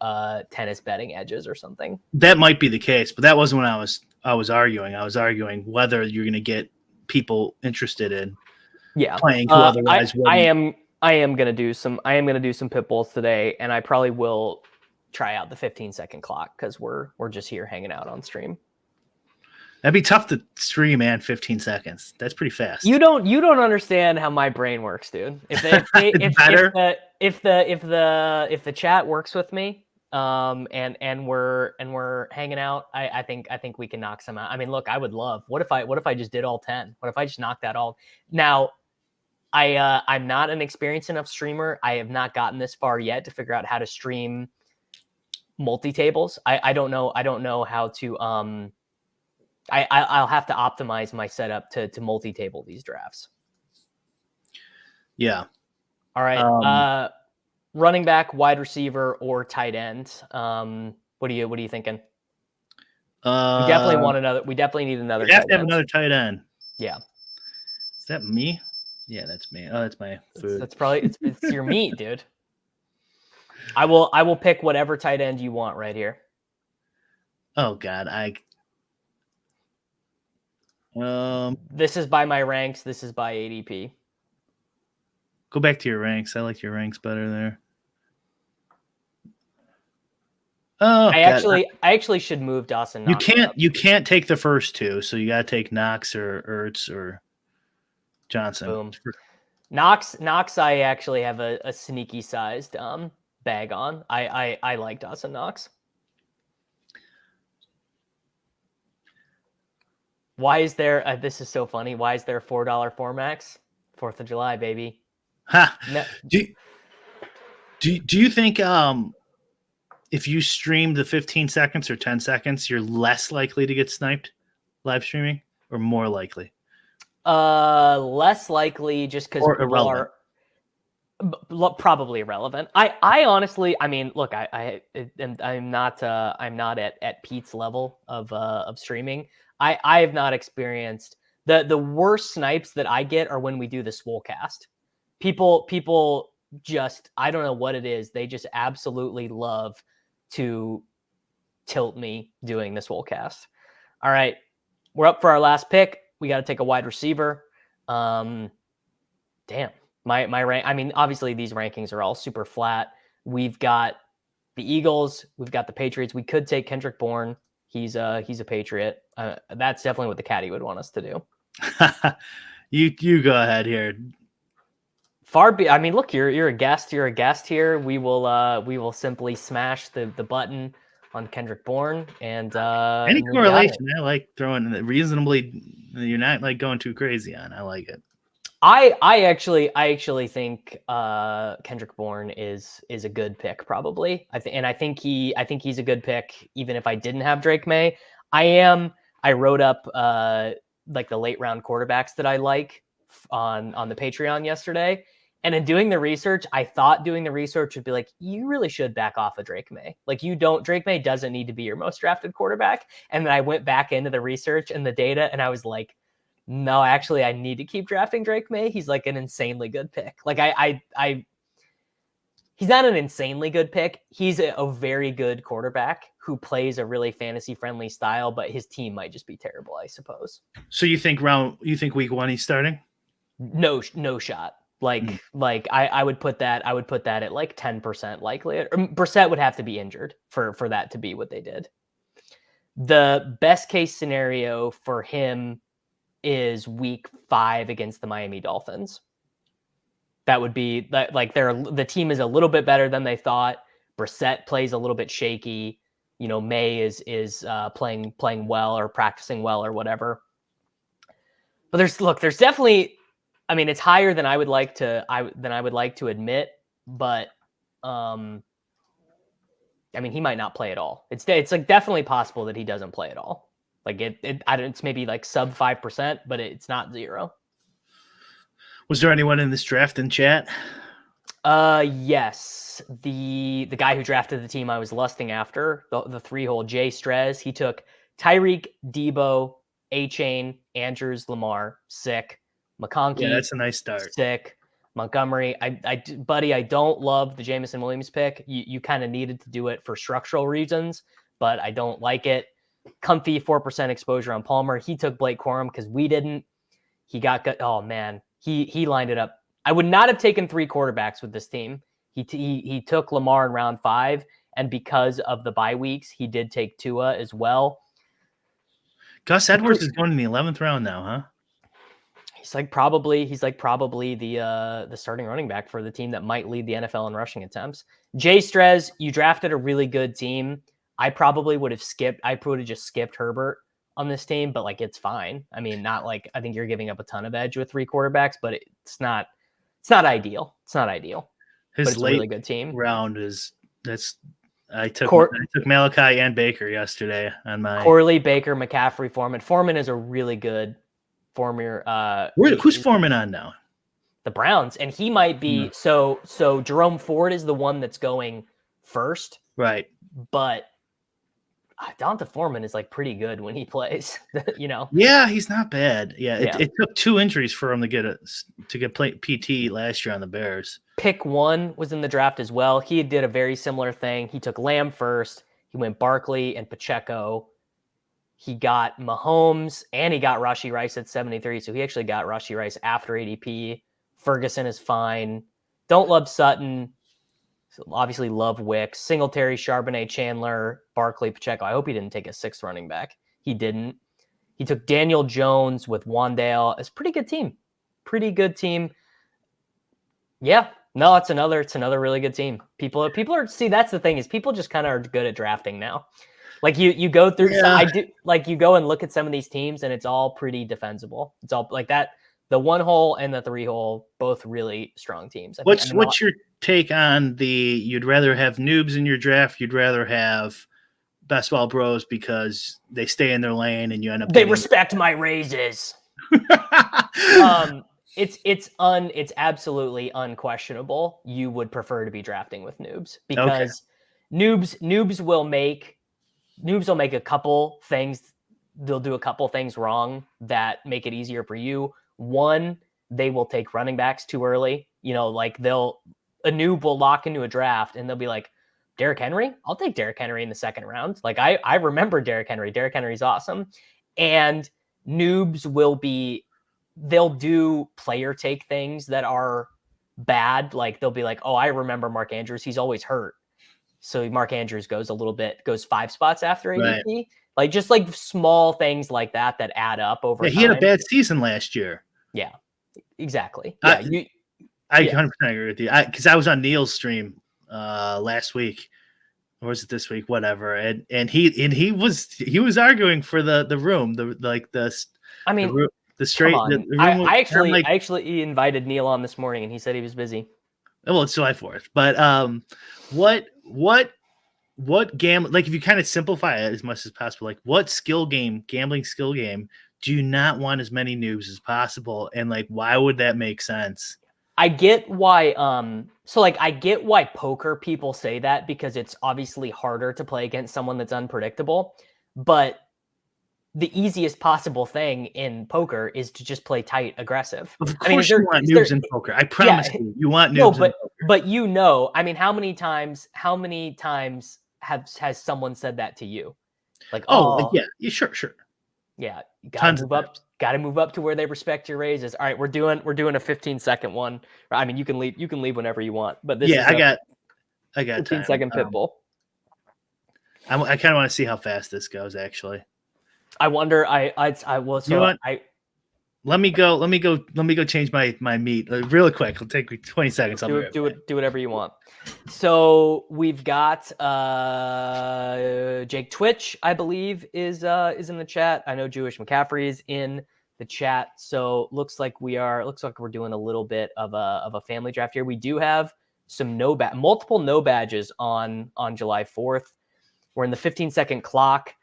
tennis betting edges or something. That might be the case, but that wasn't what I was arguing. I was arguing whether you're going to get people interested in playing who otherwise wouldn't. I am gonna do some pit bulls today, and I probably will try out the 15-second clock because we're just here hanging out on stream. That'd be tough to stream, man. 15 seconds. That's pretty fast. You don't understand how my brain works, dude. If the chat works with me, and we're hanging out, I think we can knock some out. I mean, look, I would love. What if I just did all 10? What if I just knocked that all? Now, I'm not an experienced enough streamer. I have not gotten this far yet to figure out how to stream multi-tables. I don't know how to I'll have to optimize my setup to multi-table these drafts. Yeah. All right. Running back, wide receiver, or tight end. What are you thinking? We definitely need another. We have to have another tight end. Yeah. Is that me? Yeah, that's me. Oh, that's my food. That's probably it's your meat, dude. I will pick whatever tight end you want right here. Oh God, this is by my ranks. This is by ADP. Go back to your ranks. I like your ranks better there. Oh, I actually should move Dawson. You can't take the first two, so you got to take Knox or Ertz or Johnson. Boom. Knox. I actually have a sneaky sized bag on. I like Dawson Knox. Why is there? This is so funny. Why is there a $4 Formax? 4th of July, baby. Ha. No. Do you think if you stream the 15 seconds or 10 seconds, you're less likely to get sniped live streaming, or more likely? Less likely, just because people are probably irrelevant. I honestly, I mean, look, I'm not at Pete's level of streaming. I have not experienced the worst snipes that I get are when we do the Swolecast. People just, I don't know what it is. They just absolutely love to tilt me doing this Swolecast. All right, we're up for our last pick. We got to take a wide receiver. Damn, my rank. I mean, obviously these rankings are all super flat. We've got the Eagles. We've got the Patriots. We could take Kendrick Bourne. He's a Patriot. That's definitely what the caddy would want us to do. You go ahead here. I mean, look, you're a guest. You're a guest here. We will simply smash the button on Kendrick Bourne and any correlation. I like throwing it reasonably. You're not like going too crazy on. I like it. I actually think Kendrick Bourne is a good pick probably. I think he's a good pick even if I didn't have Drake May. I wrote up like the late round quarterbacks that I like on the Patreon yesterday. And in doing the research, I thought doing the research would be like, you really should back off of Drake May. Like Drake May doesn't need to be your most drafted quarterback. And then I went back into the research and the data and I was like, no, actually I need to keep drafting Drake May. He's like an insanely good pick. Like he's not an insanely good pick. He's a very good quarterback who plays a really fantasy friendly style, but his team might just be terrible, I suppose. So you think week 1 he's starting? No shot. Like I would put that at like 10% likely. Brissett would have to be injured for that to be what they did. The best case scenario for him is week 5 against the Miami Dolphins. That would be that, like the team is a little bit better than they thought. Brissett plays a little bit shaky. You know, May is playing well or practicing well or whatever. But there's definitely, I mean, it's higher than I would like to admit, but I mean, he might not play at all. It's like definitely possible that he doesn't play at all. Like it's maybe like sub 5%, but it's not 0. Was there anyone in this draft in chat? Yes. The guy who drafted the team I was lusting after, the 3-hole Jay Strez, he took Tyreek, Debo, A-Chain, Andrews, Lamar, sick. McConkey, Yeah, that's a nice start. sick. Montgomery, buddy, I don't love the Jameson Williams pick. You kind of needed to do it for structural reasons, but I don't like it. Comfy 4% exposure on Palmer. He took Blake Corum because we didn't. He got good. Oh man, he lined it up. I would not have taken 3 quarterbacks with this team. He took Lamar in round 5, and because of the bye weeks, he did take Tua as well. Gus Edwards is going in the 11th round now, huh? He's like probably the starting running back for the team that might lead the NFL in rushing attempts. Jay Strez, you drafted a really good team. I probably would have just skipped Herbert on this team, but like it's fine. I mean, not like I think you're giving up a ton of edge with 3 quarterbacks, but it's not ideal. It's not ideal. His but it's late a really good team. Round I took Malachi and Baker yesterday on my Corley, Baker, McCaffrey, Foreman. Foreman is a really good former. Who's Foreman on now? The Browns, and he might be so Jerome Ford is the one that's going first, right? But Donta Foreman is like pretty good when he plays, you know. Yeah, he's not bad. Yeah, it took 2 injuries for him to get PT last year on the Bears. Pick 1 was in the draft as well. He did a very similar thing. He took Lamb first. He went Barkley and Pacheco. He got Mahomes and he got Rashee Rice at 73. So he actually got Rashee Rice after ADP. Ferguson is fine. Don't love Sutton. Obviously love Wicks. Singletary, Charbonnet, Chandler, Barkley, Pacheco. I hope he didn't take a 6th running back. He didn't. He took Daniel Jones with Wandale. It's a pretty good team. Pretty good team. Yeah. No, it's another really good team. People are see, that's the thing is people just kind of are good at drafting now. Like you go through you go and look at some of these teams and it's all pretty defensible. It's all like that. The 1-hole and the 3-hole, both really strong teams. What's your take on you'd rather have noobs in your draft? You'd rather have best ball bros because they stay in their lane and you end up. They respect my raises. It's absolutely unquestionable. You would prefer to be drafting with noobs because noobs will make a couple things. They'll do a couple things wrong that make it easier for you. One, they will take running backs too early. You know, like a noob will lock into a draft and they'll be like, Derrick Henry? I'll take Derrick Henry in the 2nd round. Like I remember Derrick Henry. Derrick Henry's awesome. And noobs they'll do player take things that are bad. Like they'll be like, oh, I remember Mark Andrews. He's always hurt. So Mark Andrews goes 5 spots after ADP. Right. Like just like small things like that add up over time. He had a bad season last year. Yeah, exactly. Yeah, I 100% agree with you. Because I was on Neil's stream last week, or was it this week? Whatever. And he was arguing for the room, the straight. The room I actually invited Neil on this morning, and he said he was busy. Well, it's July 4th, but what gambling, like if you kind of simplify it as much as possible, like what gambling skill game do you not want as many noobs as possible? And like, why would that make sense? I get why, I get why poker people say that because it's obviously harder to play against someone that's unpredictable, but the easiest possible thing in poker is to just play tight, aggressive. Of course, you want noobs in poker. I promise you want noobs in poker. But you know, I mean, how many times has someone said that to you? Like, sure. Yeah, gotta move up to where they respect your raises. All right, we're doing a 15-second one. I mean, you can leave whenever you want. But this I got 15-second pit bull. I kind of want to see how fast this goes. Actually, I wonder. I will. So you know let me go change my meat really quick. It'll take me 20 seconds. Do whatever you want. So we've got Jake Twitch, I believe, is in the chat. I know Jewish McCaffrey is in the chat. So looks like we're doing a little bit of a family draft here. We do have some multiple no badges on July 4th. We're in the 15-second clock.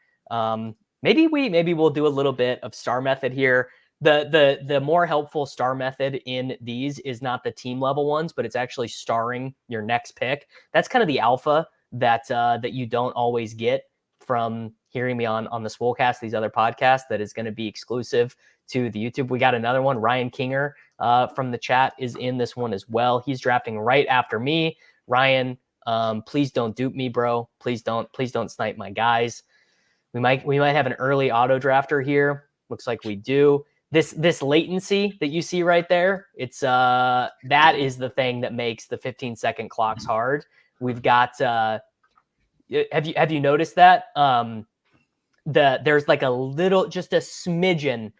Maybe we'll do a little bit of star method here. The more helpful star method in these is not the team level ones, but it's actually starring your next pick. That's kind of the alpha that you don't always get from hearing me on the Swolecast, these other podcasts, that is going to be exclusive to the YouTube. We got another one. Ryan Kinger from the chat is in this one as well. He's drafting right after me. Ryan, please don't dupe me, bro. Please don't snipe my guys. We might have an early auto drafter here. Looks like we do. This latency that you see right there, it's that is the thing that makes the 15-second clocks hard. We've got have you noticed that? There's like just a smidgen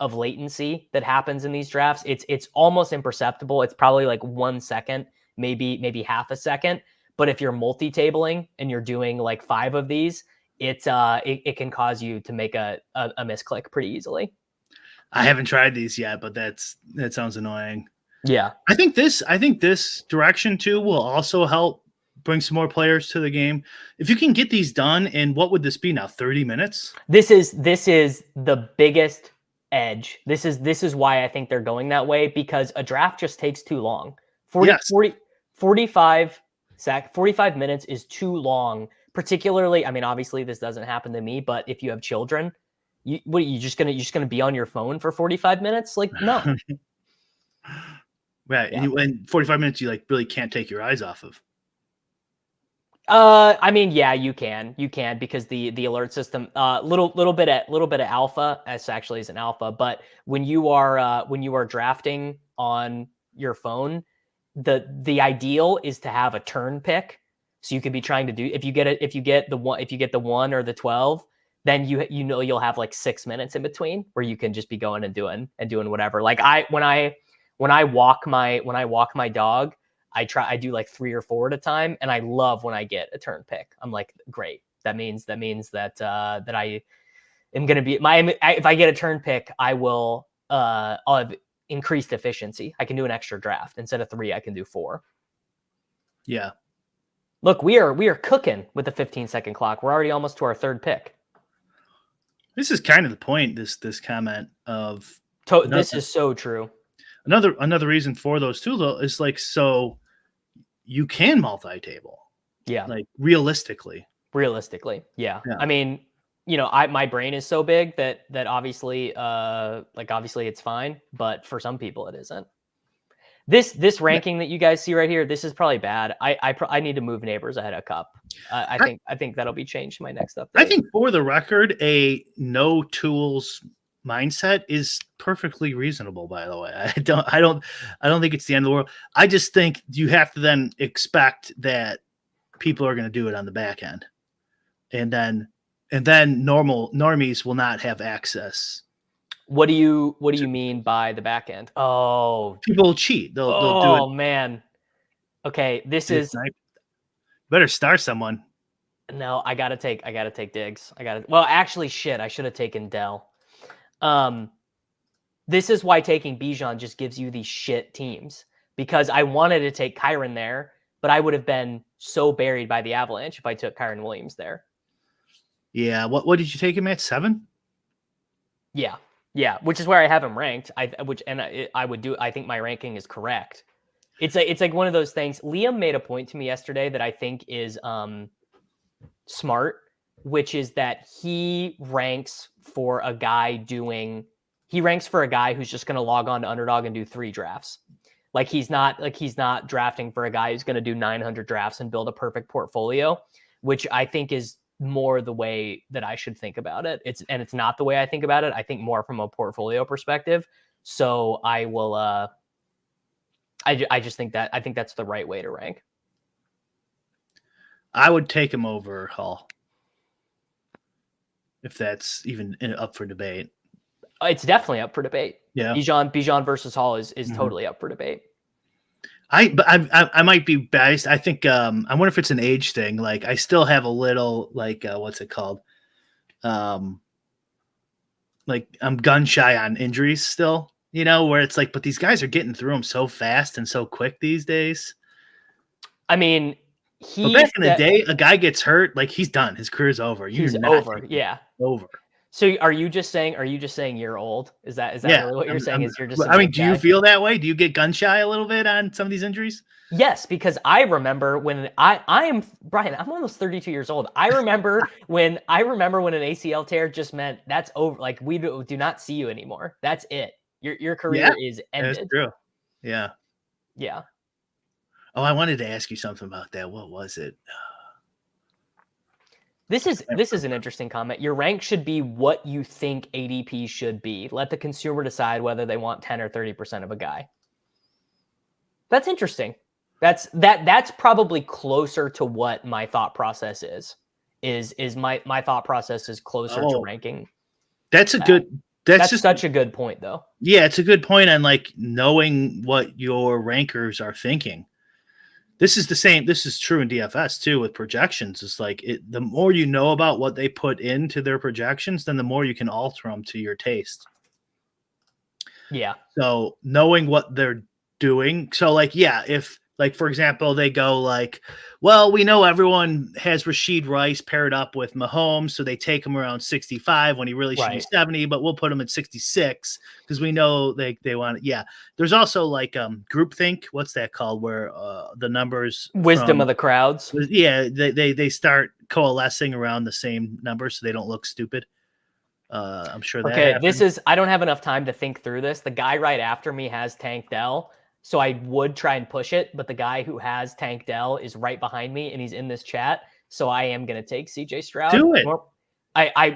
of latency that happens in these drafts. It's almost imperceptible. It's probably like 1 second, maybe half a second. But if you're multi-tabling and you're doing like 5 of these, it can cause you to make a misclick pretty easily. I haven't tried these yet, but that sounds annoying. Yeah. I think this direction too will also help bring some more players to the game. If you can get these done in, what would this be now? 30 minutes? This is the biggest edge. This is why I think they're going that way, because a draft just takes too long. 45 minutes is too long. Particularly, I mean, obviously this doesn't happen to me, but if you have children, you're just gonna be on your phone for 45 minutes? Like, no. Right. Yeah. And 45 minutes you like really can't take your eyes off of. I mean, yeah, you can because the alert system, little bit of alpha. This actually is an alpha, but when you are drafting on your phone, the ideal is to have a turn pick. So you could be trying to do, if you get the 1 or the 12, then you'll have like 6 minutes in between where you can just be going and doing whatever. Like when I walk my dog, I do like 3 or 4 at a time, and I love when I get a turn pick. I'm like, great. That means that I am going to be if I get a turn pick, I'll have increased efficiency. I can do an extra draft. Instead of 3, I can do 4. Yeah. Look, we are cooking with the 15-second clock. We're already almost to our 3rd pick. This is kind of the point, this comment of this is so true. Another reason for those too, though, is like, so you can multi-table. Yeah. Like realistically. Yeah. I mean, my brain is so big that obviously it's fine, but for some people it isn't. This ranking that you guys see right here, this is probably bad. I need to move neighbors ahead of Cup. I think that'll be changed in my next update. I think, for the record, a no tools mindset is perfectly reasonable, by the way. I don't think it's the end of the world. I just think you have to then expect that people are going to do it on the back end. And then normies will not have access. What do you mean by the back end? Oh, people will cheat. They'll do it. Oh man. Okay, this is better start someone. No, I gotta take Diggs. Well, actually, shit, I should have taken Dell. This is why taking Bijan just gives you these shit teams, because I wanted to take Kyron there, but I would have been so buried by the Avalanche if I took Kyron Williams there. Yeah. What did you take him at? 7? Yeah, which is where I have him ranked. I think my ranking is correct. It's like one of those things. Liam made a point to me yesterday that I think is smart, which is that he ranks for a guy who's just going to log on to UnderDog and do 3 drafts. He's not drafting for a guy who's going to do 900 drafts and build a perfect portfolio, which I think is more the way that I should think about it. It's not the way I think about it. I think more from a portfolio perspective. So I will, I just think that's the right way to rank. I would take him over Hall, if that's even up for debate. It's definitely up for debate. Yeah. Bijan versus Hall is totally up for debate. I might be biased. I think I wonder if it's an age thing. Like, I still have a little what's it called? Like, I'm gun shy on injuries still. Where it's like, but these guys are getting through them so fast and so quick these days. I mean, back in the day, a guy gets hurt, like, he's done. His career's over. He's over. Yeah. Over. So are you just saying you're old? Is that Yeah, really what you're saying? Is you're just an I mean, old do you guy? feel that way? Do you get gun shy a little bit on some of these injuries? Yes, because I remember when I am Brian, I'm almost 32 years old. I remember when an ACL tear just meant that's over. Like we do not see you anymore. That's it. Your Yeah, career is that's ended. true. Yeah. Yeah. Oh, I wanted to ask you something about that. What was it? This is an interesting comment. Your rank should be what you think ADP should be. Let the consumer decide whether they want 10 or 30% of a guy. That's interesting. That's probably closer to what my thought process is. Is my thought process is closer to ranking. That's a good. That's just such a good point, though. Yeah, it's a good point on like knowing what your rankers are thinking. This is the same. This is true in DFS too with projections. It's like the more you know about what they put into their projections, then the more you can alter them to your taste. Yeah. So knowing what they're doing. So like, yeah, if like, for example, they go like, well, we know everyone has Rashid Rice paired up with Mahomes, so they take him around 65 when he really should be 70, but we'll put him at 66 because we know they want it. Yeah. There's also like groupthink. What's that called? Where the numbers Wisdom of the crowds. Yeah, they start coalescing around the same numbers so they don't look stupid. I'm sure that happens. I don't have enough time to think through this. The guy right after me has Tank Dell. So I would try and push it, but the guy who has Tank Dell is right behind me and he's in this chat. So I am going to take CJ Stroud. Do it. I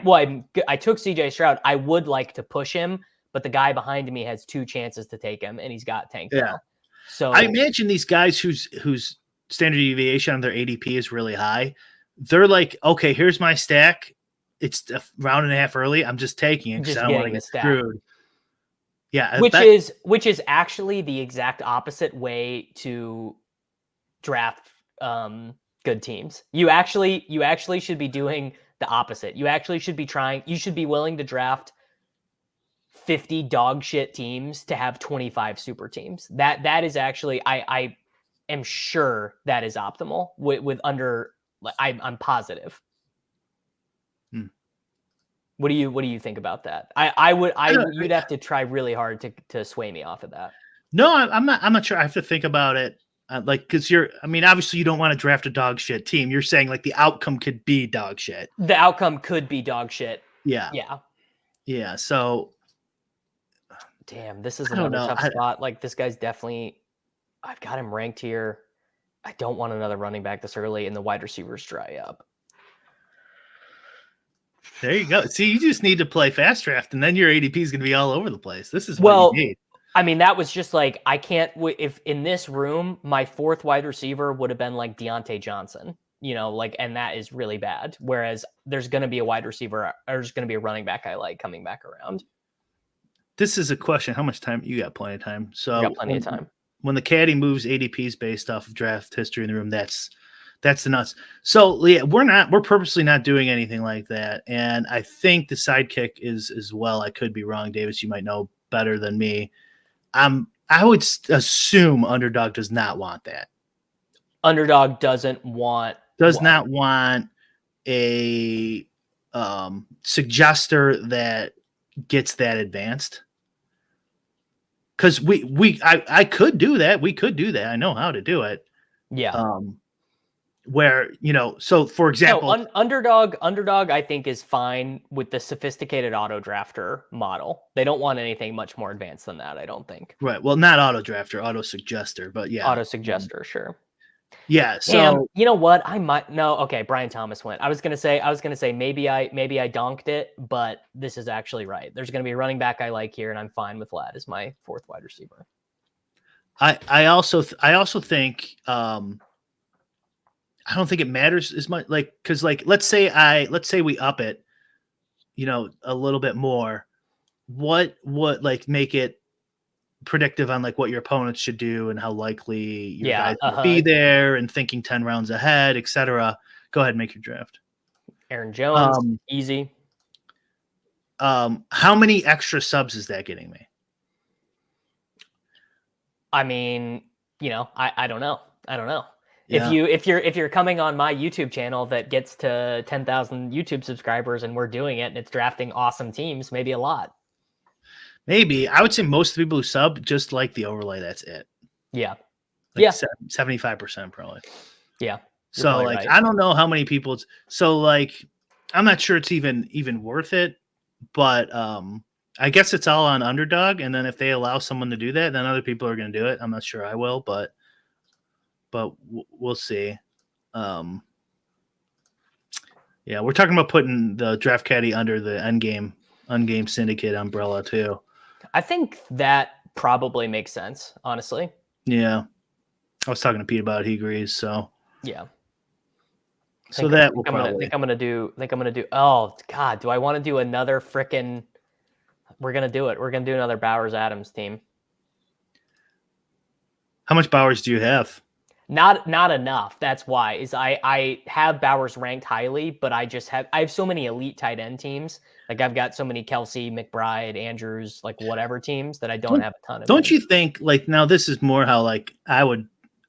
took CJ Stroud. I would like to push him, but the guy behind me has 2 chances to take him and he's got Tank Dell. So I imagine these guys whose standard deviation on their ADP is really high. They're like, okay, here's my stack. It's a round and a half early. I'm just taking it because I don't want to get screwed. Yeah, which is actually the exact opposite way to draft good teams. You actually should be doing the opposite. You actually should be you should be willing to draft 50 dog shit teams to have 25 super teams. That is actually I am sure that is optimal with under I'm positive. What do you think about that? You'd have to try really hard to sway me off of that. No, I'm not sure. I have to think about it. Because obviously you don't want to draft a dog shit team. You're saying like the outcome could be dog shit. The outcome could be dog shit. Yeah. Yeah. So, damn, this is another tough spot. Like this guy's definitely, I've got him ranked here. I don't want another running back this early, and the wide receivers dry up. There you go. See, you just need to play fast draft, and then your ADP is going to be all over the place. This is what you need. I mean, that was just like, I can't, if in this room, my 4th wide receiver would have been like Deontay Johnson, and that is really bad. Whereas there's going to be a wide receiver, or there's going to be a running back I like coming back around. This is a question. How much time? You got plenty of time. So you got plenty of time. When the caddy moves ADPs based off of draft history in the room, that's the nuts. So yeah, we're purposely not doing anything like that. And I think the sidekick is as well. I could be wrong, Davis. You might know better than me. I would assume UnderDog does not want that. UnderDog does not want a suggester that gets that advanced. Because I could do that. We could do that. I know how to do it. Yeah. Where, so for example, UnderDog, I think is fine with the sophisticated auto drafter model. They don't want anything much more advanced than that, I don't think. Right. Well, not auto drafter, auto suggester, but yeah. Auto suggester, sure. Yeah. So damn, you know what? Okay, Brian Thomas went. I was gonna say maybe I donked it, but this is actually right. There's gonna be a running back I like here, and I'm fine with Vlad as my 4th wide receiver. I also think I don't think it matters as much, because let's say we up it, a little bit more. What make it predictive on what your opponents should do and how likely your guys will be there and thinking 10 rounds ahead, etc. Go ahead and make your draft. Aaron Jones, easy. How many extra subs is that getting me? I mean, I don't know. If you're coming on my YouTube channel that gets to 10,000 YouTube subscribers and we're doing it and it's drafting awesome teams, maybe a lot. Maybe. I would say most of the people who sub just like the overlay. That's it. Yeah. Like yeah. 75% probably. Yeah. So like, right. I don't know how many people. So like, I'm not sure it's even worth it, but I guess it's all on UnderDog. And then if they allow someone to do that, then other people are going to do it. I'm not sure I will, but we'll see. Yeah, we're talking about putting the Draft Caddy under the Endgame Syndicate umbrella too. I think that probably makes sense, honestly. Yeah, I was talking to Pete about it. He agrees. So yeah. So that will probably. I think I'm gonna do. Oh God, do I want to do another frickin'? We're gonna do it. We're gonna do another Bowers Adams team. How much Bowers do you have? Not enough. That's why is I have Bowers ranked highly, but I have so many elite tight end teams. Like I've got so many Kelsey, McBride, Andrews, like whatever teams that I don't have a ton of. Don't you think like now this is more how like I would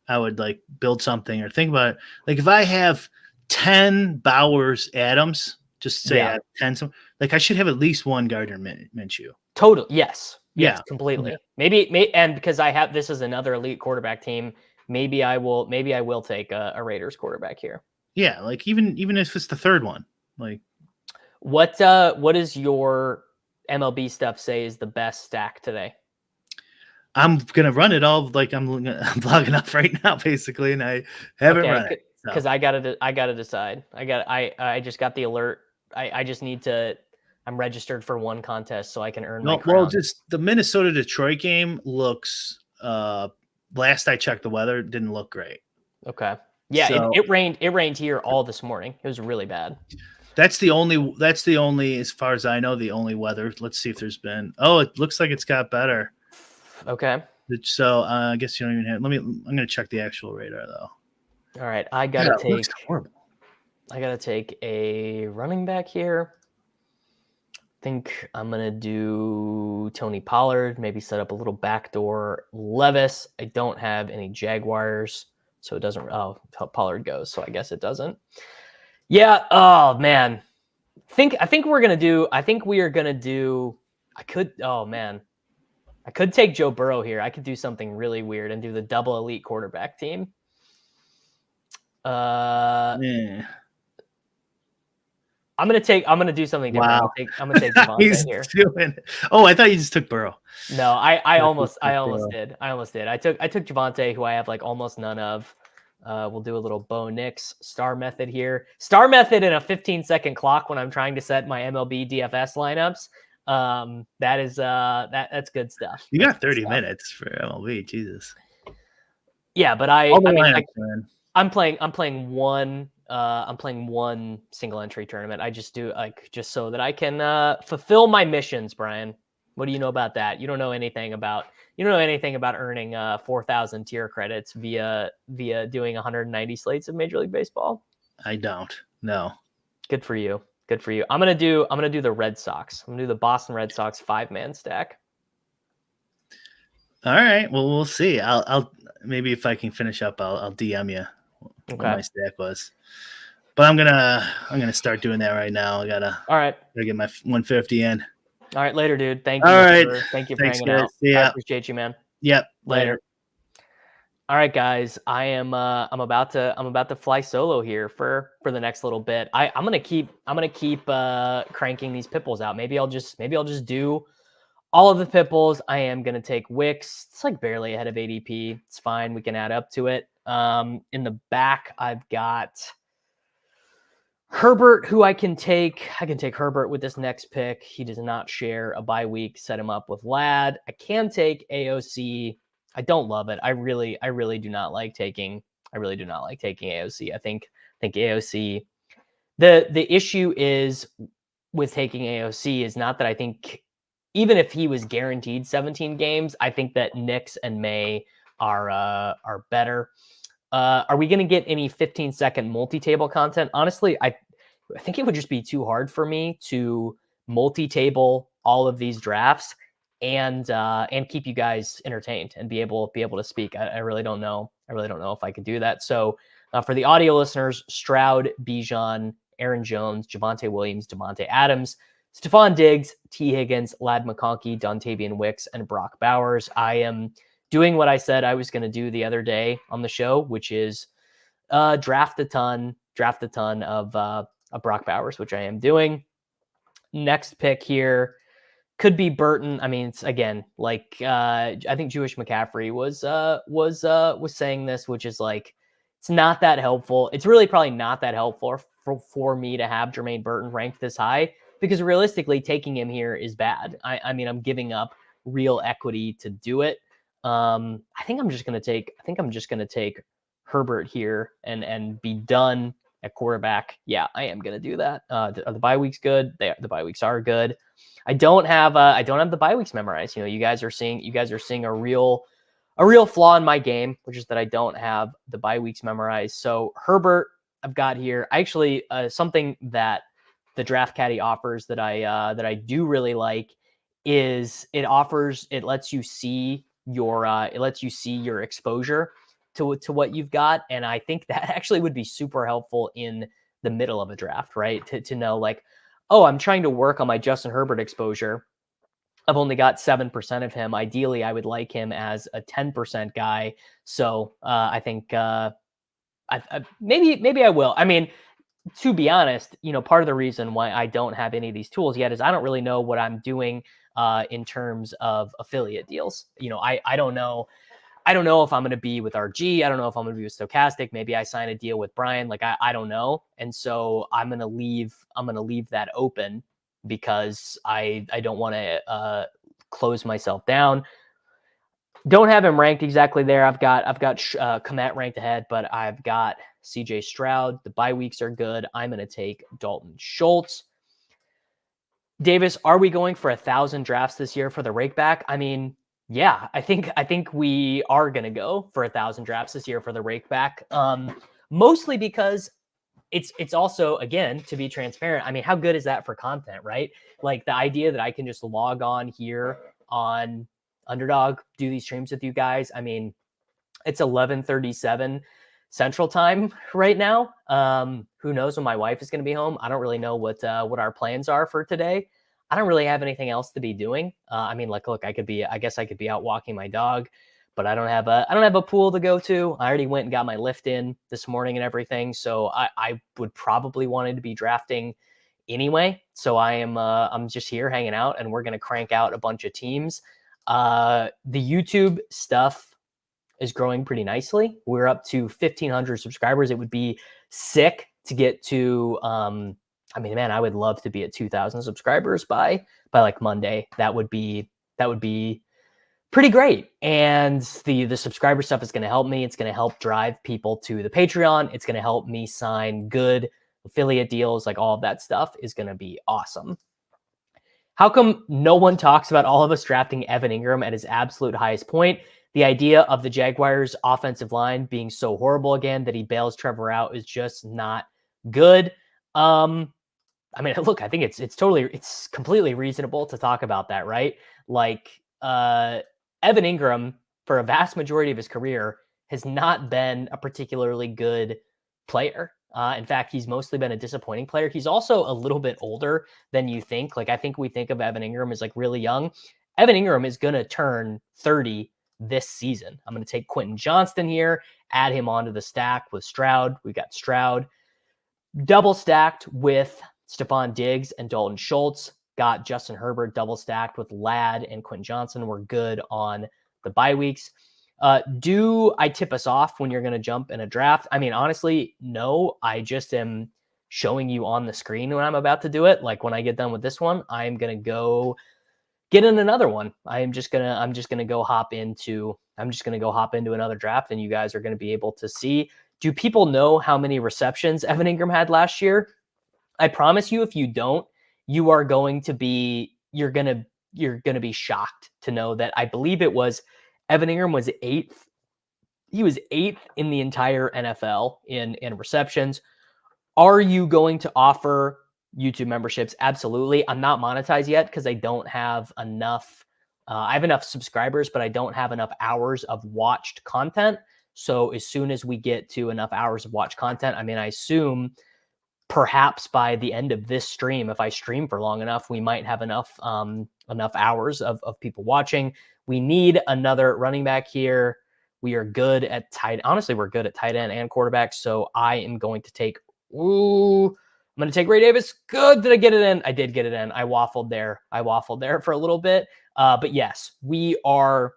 like build something or think about it. Like if I have 10 Bowers Adams, just say I have 10, like I should have at least one Gardner Minshew. Total. Yes. Yeah. Completely. Yeah. Maybe, and because this is another elite quarterback team. Maybe I will take a Raiders quarterback here. Yeah, like even if it's the third one, like what does your MLB stuff say is the best stack today? I'm gonna run it all like I'm logging up right now, basically, and I haven't run it because I gotta decide. I just got the alert. I just need to. I'm registered for one contest so I can earn my crown. Well, just the Minnesota Detroit game looks. Last I checked, the weather didn't look great. Okay. Yeah, so, it rained. It rained here all this morning. It was really bad. That's the only, as far as I know, the only weather. Let's see if there's been. Oh, it looks like it's got better. Okay. So I guess you don't even have. I'm gonna check the actual radar though. All right, I gotta take a running back here. I think I'm going to do Tony Pollard, maybe set up a little backdoor Levis. I don't have any Jaguars, so it doesn't. Oh, Pollard goes, so I guess it doesn't. Yeah. Oh, man. I think we are going to do. I could take Joe Burrow here. I could do something really weird and do the double elite quarterback team. Yeah. I'm gonna do something different. Wow. I'm gonna take Javonte here. Oh, I thought you just took Burrow. No, I almost did. I took Javonte, who I have like almost none of. We'll do a little Bo Nix star method here. Star method in a 15-second clock when I'm trying to set my MLB DFS lineups. That's good stuff. You got 30 minutes for MLB, Jesus. Yeah, but I'm playing one. I'm playing one single entry tournament. I just do just so that I can fulfill my missions, Brian. What do you know about that? You don't know anything about earning 4,000 tier credits via doing 190 slates of Major League Baseball. I don't. No. Good for you. I'm gonna do the Red Sox. I'm gonna do the Boston Red Sox 5-man stack. All right. Well, we'll see. I'll maybe if I can finish up, I'll DM you. Okay. What my stack was, but I'm gonna start doing that right now. I gotta get my 150 in. All right, later, dude. Thank you. All right, thank you for hanging out. Yeah, I appreciate you, man. Yep. Later. All right, guys. I'm about to fly solo here for the next little bit. I'm gonna keep cranking these pipples out. Maybe I'll just do all of the pipples. I am gonna take Wicks. It's like barely ahead of ADP. It's fine. We can add up to it. In the back, I've got Herbert, who I can take. I can take Herbert with this next pick. He does not share a bye week. Set him up with Ladd. I can take AOC. I don't love it. I really do not like taking AOC. I think AOC. The issue is with taking AOC is not that I think even if he was guaranteed 17 games, I think that Nix and May are better. Are we going to get any 15-second multi-table content? Honestly, I think it would just be too hard for me to multi-table all of these drafts and keep you guys entertained and be able to speak. I really don't know I really don't know if I could do that. So for the audio listeners, Stroud, Bijan, Aaron Jones, Javonte Williams, Devontae Adams, Stephon Diggs, T. Higgins, Ladd McConkey, Dontavian Wicks, and Brock Bowers. I am doing what I said I was going to do the other day on the show, which is draft a ton of Brock Bowers, which I am doing. Next pick here could be Burton. I mean, it's again like I think Jewish McCaffrey was saying this, which is like it's not that helpful. It's really probably not that helpful for me to have Jermaine Burton ranked this high because realistically, taking him here is bad. I mean, I'm giving up real equity to do it. I think I'm just gonna take Herbert here and be done at quarterback. Yeah, I am gonna do that. The bye week's good. The bye weeks are good. I don't have the bye weeks memorized. You guys are seeing a real flaw in my game, which is that I don't have the bye weeks memorized. So Herbert, I've got here. Actually, something that the Draft Caddy offers that I do really like is it lets you see your exposure to what you've got, and I think that actually would be super helpful in the middle of a draft, right? To know like, oh, I'm trying to work on my Justin Herbert exposure. I've only got 7% of him. Ideally, I would like him as a 10% guy. So I think maybe I will. I mean, to be honest, part of the reason why I don't have any of these tools yet is I don't really know what I'm doing in terms of affiliate deals. I don't know. I don't know if I'm going to be with RG. I don't know if I'm going to be with Stochastic. Maybe I sign a deal with Brian. Like I don't know. And so I'm going to leave that open because I don't want to close myself down. Don't have him ranked exactly there. I've got Komet ranked ahead, but I've got CJ Stroud. The bye weeks are good. I'm going to take Dalton Schultz. Davis, are we going for 1,000 drafts this year for the rakeback? I mean, yeah, I think we are going to go for 1,000 drafts this year for the rakeback. Mostly because it's also, again, to be transparent. I mean, how good is that for content, right? Like the idea that I can just log on here on UnderDog, do these streams with you guys. I mean, it's 11:37 Central Time right now. Who knows when my wife is going to be home? I don't really know what our plans are for today. I don't really have anything else to be doing. I mean, like, look, I guess I could be out walking my dog, but I don't have a pool to go to. I already went and got my lift in this morning and everything. So I would probably wanted to be drafting anyway. So I'm just here hanging out and we're going to crank out a bunch of teams. The YouTube stuff is growing pretty nicely. We're up to 1,500 subscribers. It would be sick to get to, I mean, man, I would love to be at 2,000 subscribers by like Monday. That would be pretty great. And the subscriber stuff is going to help me. It's going to help drive people to the Patreon. It's going to help me sign good affiliate deals. Like all of that stuff is going to be awesome. How come no one talks about all of us drafting Evan Ingram at his absolute highest point? The idea of the Jaguars' offensive line being so horrible again that he bails Trevor out is just not good. I mean, look, I think it's completely reasonable to talk about that, right? Like, Evan Ingram, for a vast majority of his career, has not been a particularly good player. In fact, he's mostly been a disappointing player. He's also a little bit older than you think. Like, I think we think of Evan Ingram as like really young. Evan Ingram is going to turn 30 this season. I'm going to take Quentin Johnston here, add him onto the stack with Stroud. We got Stroud double stacked with Stephon Diggs and Dalton Schultz. Got Justin Herbert double stacked with Ladd and Quentin Johnson. We're good on the bye weeks. Do I tip us off when you're going to jump in a draft? I mean, honestly, no. I just am showing you on the screen when I'm about to do it. Like when I get done with this one, I'm going to go get in another one. I'm just going to go hop into another draft and you guys are going to be able to see. Do people know how many receptions Evan Ingram had last year? I promise you, if you don't, you are going to be, you're going to be shocked to know that I believe it was Evan Ingram was 8th. He was 8th in the entire NFL in receptions. Are you going to offer YouTube memberships? Absolutely. I'm not monetized yet because I don't have enough. I have enough subscribers, but I don't have enough hours of watched content. So as soon as we get to enough hours of watch content, I mean, I assume perhaps by the end of this stream, if I stream for long enough, we might have enough hours of people watching. We need another running back here. We are good at honestly, we're good at tight end and quarterback. So I am going to take, I'm going to take Ray Davis. Good. Did I get it in? I did get it in. I waffled there for a little bit. But yes, we are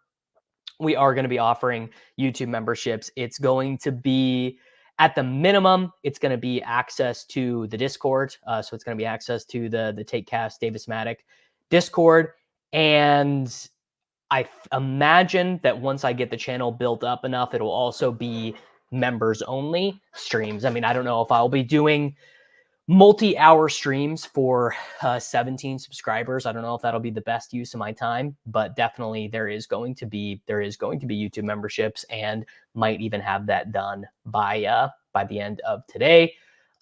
going to be offering YouTube memberships. It's going to be, at the minimum, it's going to be access to the Discord. So it's going to be access to the TakeCast Davis Mattek Discord. And I imagine that once I get the channel built up enough, it'll also be members only streams. I mean, I don't know if I'll be doing multi-hour streams for 17 subscribers. I don't know if that'll be the best use of my time, but definitely there is going to be YouTube memberships, and might even have that done by the end of today.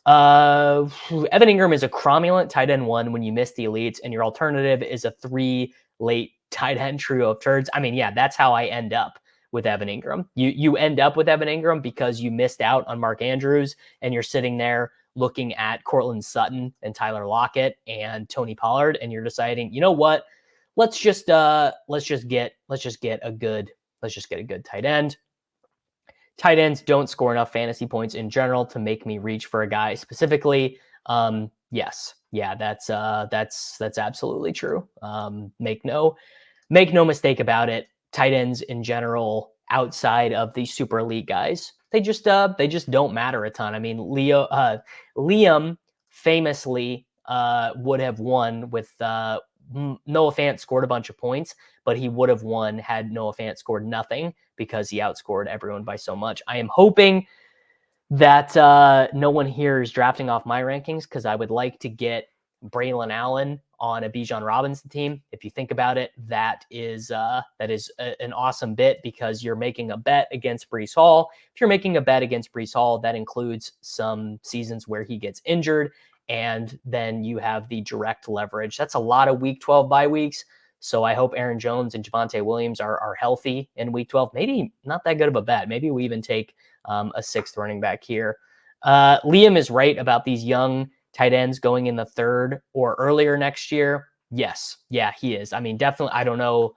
Evan Ingram is a cromulent tight end 1 when you miss the elites, and your alternative is a 3 late tight end trio of turds. I mean, yeah, that's how I end up with Evan Ingram. You end up with Evan Ingram because you missed out on Mark Andrews, and you're sitting there looking at Cortland Sutton and Tyler Lockett and Tony Pollard, and you're deciding, you know what? Let's just get a good tight end. Tight ends don't score enough fantasy points in general to make me reach for a guy specifically. Yes. Yeah, that's absolutely true. Make no mistake about it. Tight ends in general, outside of the super elite guys, they just don't matter a ton. I mean, Liam famously would have won with Noah Fant scored a bunch of points, but he would have won had Noah Fant scored nothing, because he outscored everyone by so much. I am hoping that no one here is drafting off my rankings, because I would like to get Braylon Allen on a Bijan Robinson team. If you think about it, that is an awesome bit, because you're making a bet against Breece Hall. If you're making a bet against Breece Hall, that includes some seasons where he gets injured, and then you have the direct leverage. That's a lot of week 12 bye weeks. So I hope Aaron Jones and Javonte Williams are healthy in week 12. Maybe not that good of a bet. Maybe we even take a 6th running back here. Liam is right about these young tight ends going in the 3rd or earlier next year. Yes. Yeah, he is. I mean, definitely. I don't know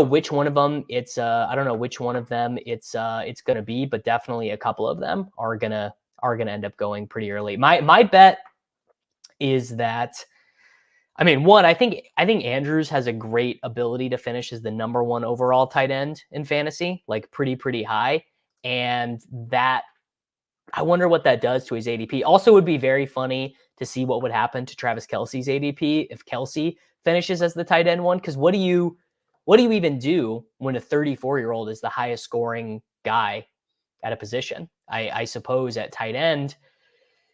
which one of them it's going to be, but definitely a couple of them are going to end up going pretty early. My bet is that, I mean, one, I think Andrews has a great ability to finish as the number 1 overall tight end in fantasy, like pretty high. And that, I wonder what that does to his ADP. Also, would be very funny to see what would happen to Travis Kelce's ADP if Kelce finishes as the tight end 1. Because what do you even do when a 34-year-old is the highest scoring guy at a position? I suppose at tight end,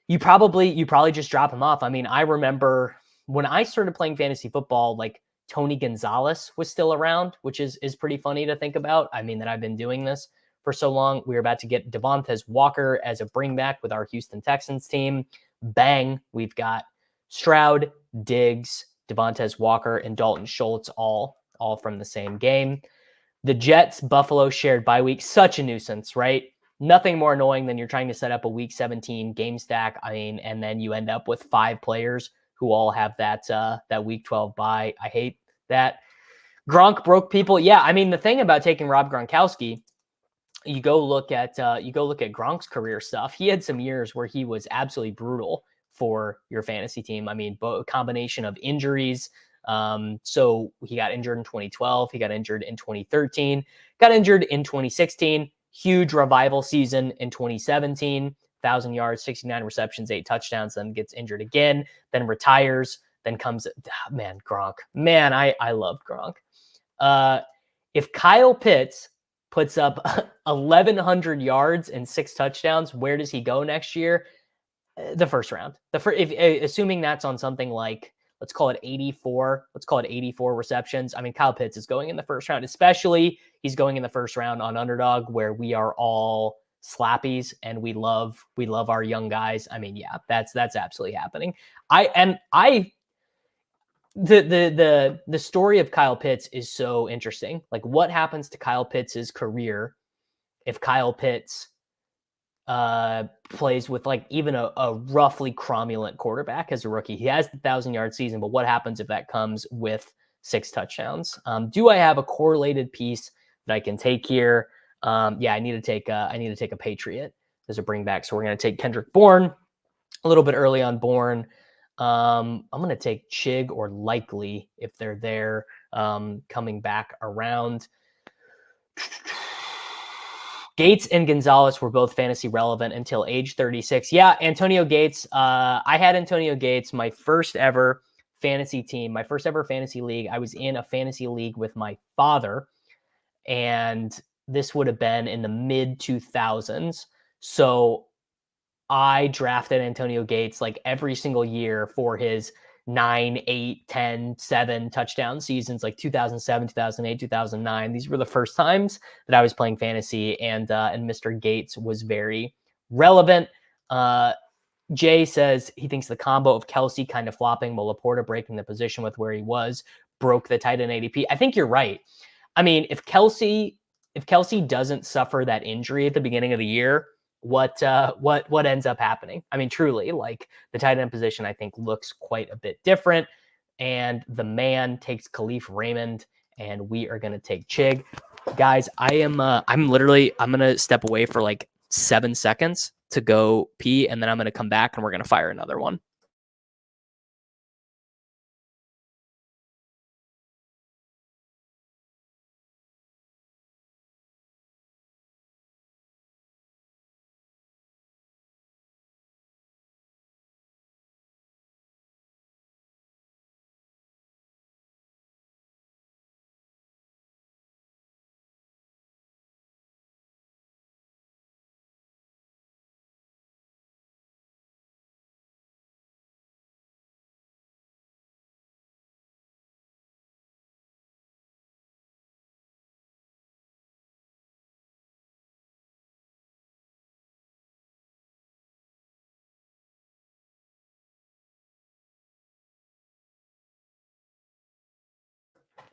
you probably just drop him off. I mean, I remember when I started playing fantasy football, like Tony Gonzalez was still around, which is pretty funny to think about. I mean, that I've been doing this for so long. We were about to get Devontae Walker as a bringback with our Houston Texans team. Bang, we've got Stroud, Diggs, Devontae Walker, and Dalton Schultz all from the same game. The Jets, Buffalo shared bye week. Such a nuisance, right? Nothing more annoying than you're trying to set up a week 17 game stack. I mean, and then you end up with 5 players who all have that week 12 bye. I hate that. Gronk broke people. Yeah, I mean, the thing about taking Rob Gronkowski, you go look at Gronk's career stuff. He had some years where he was absolutely brutal for your fantasy team. I mean, a combination of injuries. So he got injured in 2012. He got injured in 2013. Got injured in 2016. Huge revival season in 2017. 1,000 yards, 69 receptions, 8 touchdowns. Then gets injured again. Then retires. Then comes, Gronk. Man, I love Gronk. If Kyle Pitts puts up 1,100 yards and 6 touchdowns, where does he go next year? The first round. Assuming that's on something like, let's call it 84 receptions. I mean, Kyle Pitts is going in the first round, especially he's going in the first round on UnderDog, where we are all slappies and we love our young guys. I mean, yeah, that's absolutely happening. The story of Kyle Pitts is so interesting. Like, what happens to Kyle Pitts's career if Kyle Pitts plays with like even a roughly cromulent quarterback as a rookie. He has the 1,000-yard season, but what happens if that comes with 6 touchdowns? Do I have a correlated piece that I can take here? Yeah, I need to take a Patriot as a bring back. So we're going to take Kendrick Bourne a little bit early on Bourne. I'm going to take Chig or Likely if they're there coming back around. Gates and Gonzalez were both fantasy relevant until age 36. Yeah, Antonio Gates. I had Antonio Gates, my first ever fantasy team, my first ever fantasy league. I was in a fantasy league with my father, and this would have been in the mid 2000s. So I drafted Antonio Gates like every single year for his 9, 8, 10, 7 touchdown seasons, like 2007, 2008, 2009. These were the first times that I was playing fantasy, and Mr. Gates was very relevant. Jay says he thinks the combo of Kelsey kind of flopping while Laporta breaking the position with where he was broke the tight end ADP. I think you're right. I mean, if Kelsey doesn't suffer that injury at the beginning of the year, what ends up happening? I mean, truly, like the tight end position, I think looks quite a bit different. And the man takes Khalif Raymond, and we are going to take Chig. Guys, I'm going to step away for like 7 seconds to go pee, and then I'm going to come back and we're going to fire another one.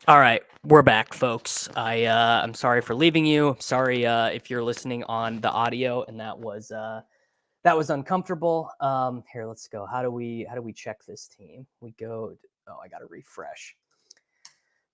All right, we're back, folks. I'm sorry for leaving you. Sorry if you're listening on the audio and that was uncomfortable. Here, let's go. How do we check this team? We go. Oh, I got to refresh.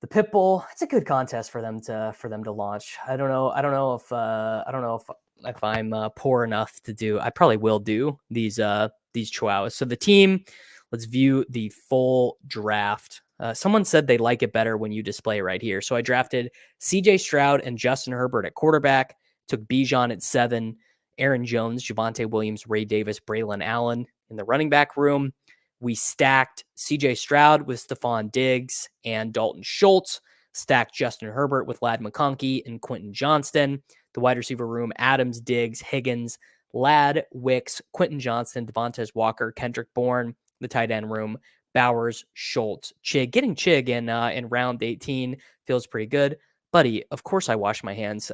The Pitbull. It's a good contest for them to launch. I don't know if I'm poor enough to do. I probably will do these chihuahuas. So the team. Let's view the full draft. Someone said they like it better when you display right here. So I drafted CJ Stroud and Justin Herbert at quarterback, took Bijan at 7, Aaron Jones, Javonte Williams, Ray Davis, Braylon Allen in the running back room. We stacked CJ Stroud with Stephon Diggs and Dalton Schultz, stacked Justin Herbert with Ladd McConkey and Quentin Johnston. The wide receiver room, Adams, Diggs, Higgins, Ladd, Wicks, Quentin Johnston, Devontae Walker, Kendrick Bourne. The tight end room, Bowers, Schultz, Chig. Getting Chig in round 18 feels pretty good. Buddy, of course I wash my hands.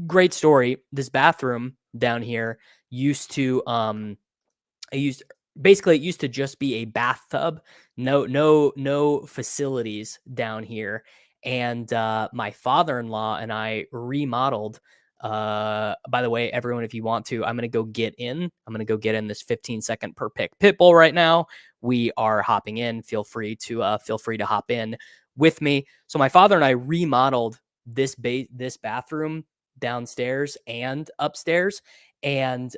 Great story. This bathroom down here used to it used to just be a bathtub. No facilities down here. And my father-in-law and I remodeled. By the way, everyone, if you want to, I'm going to go get in this 15-second per pick pit bull right now. We are hopping in. Feel free to hop in with me. So my father and I remodeled this bathroom downstairs and upstairs, and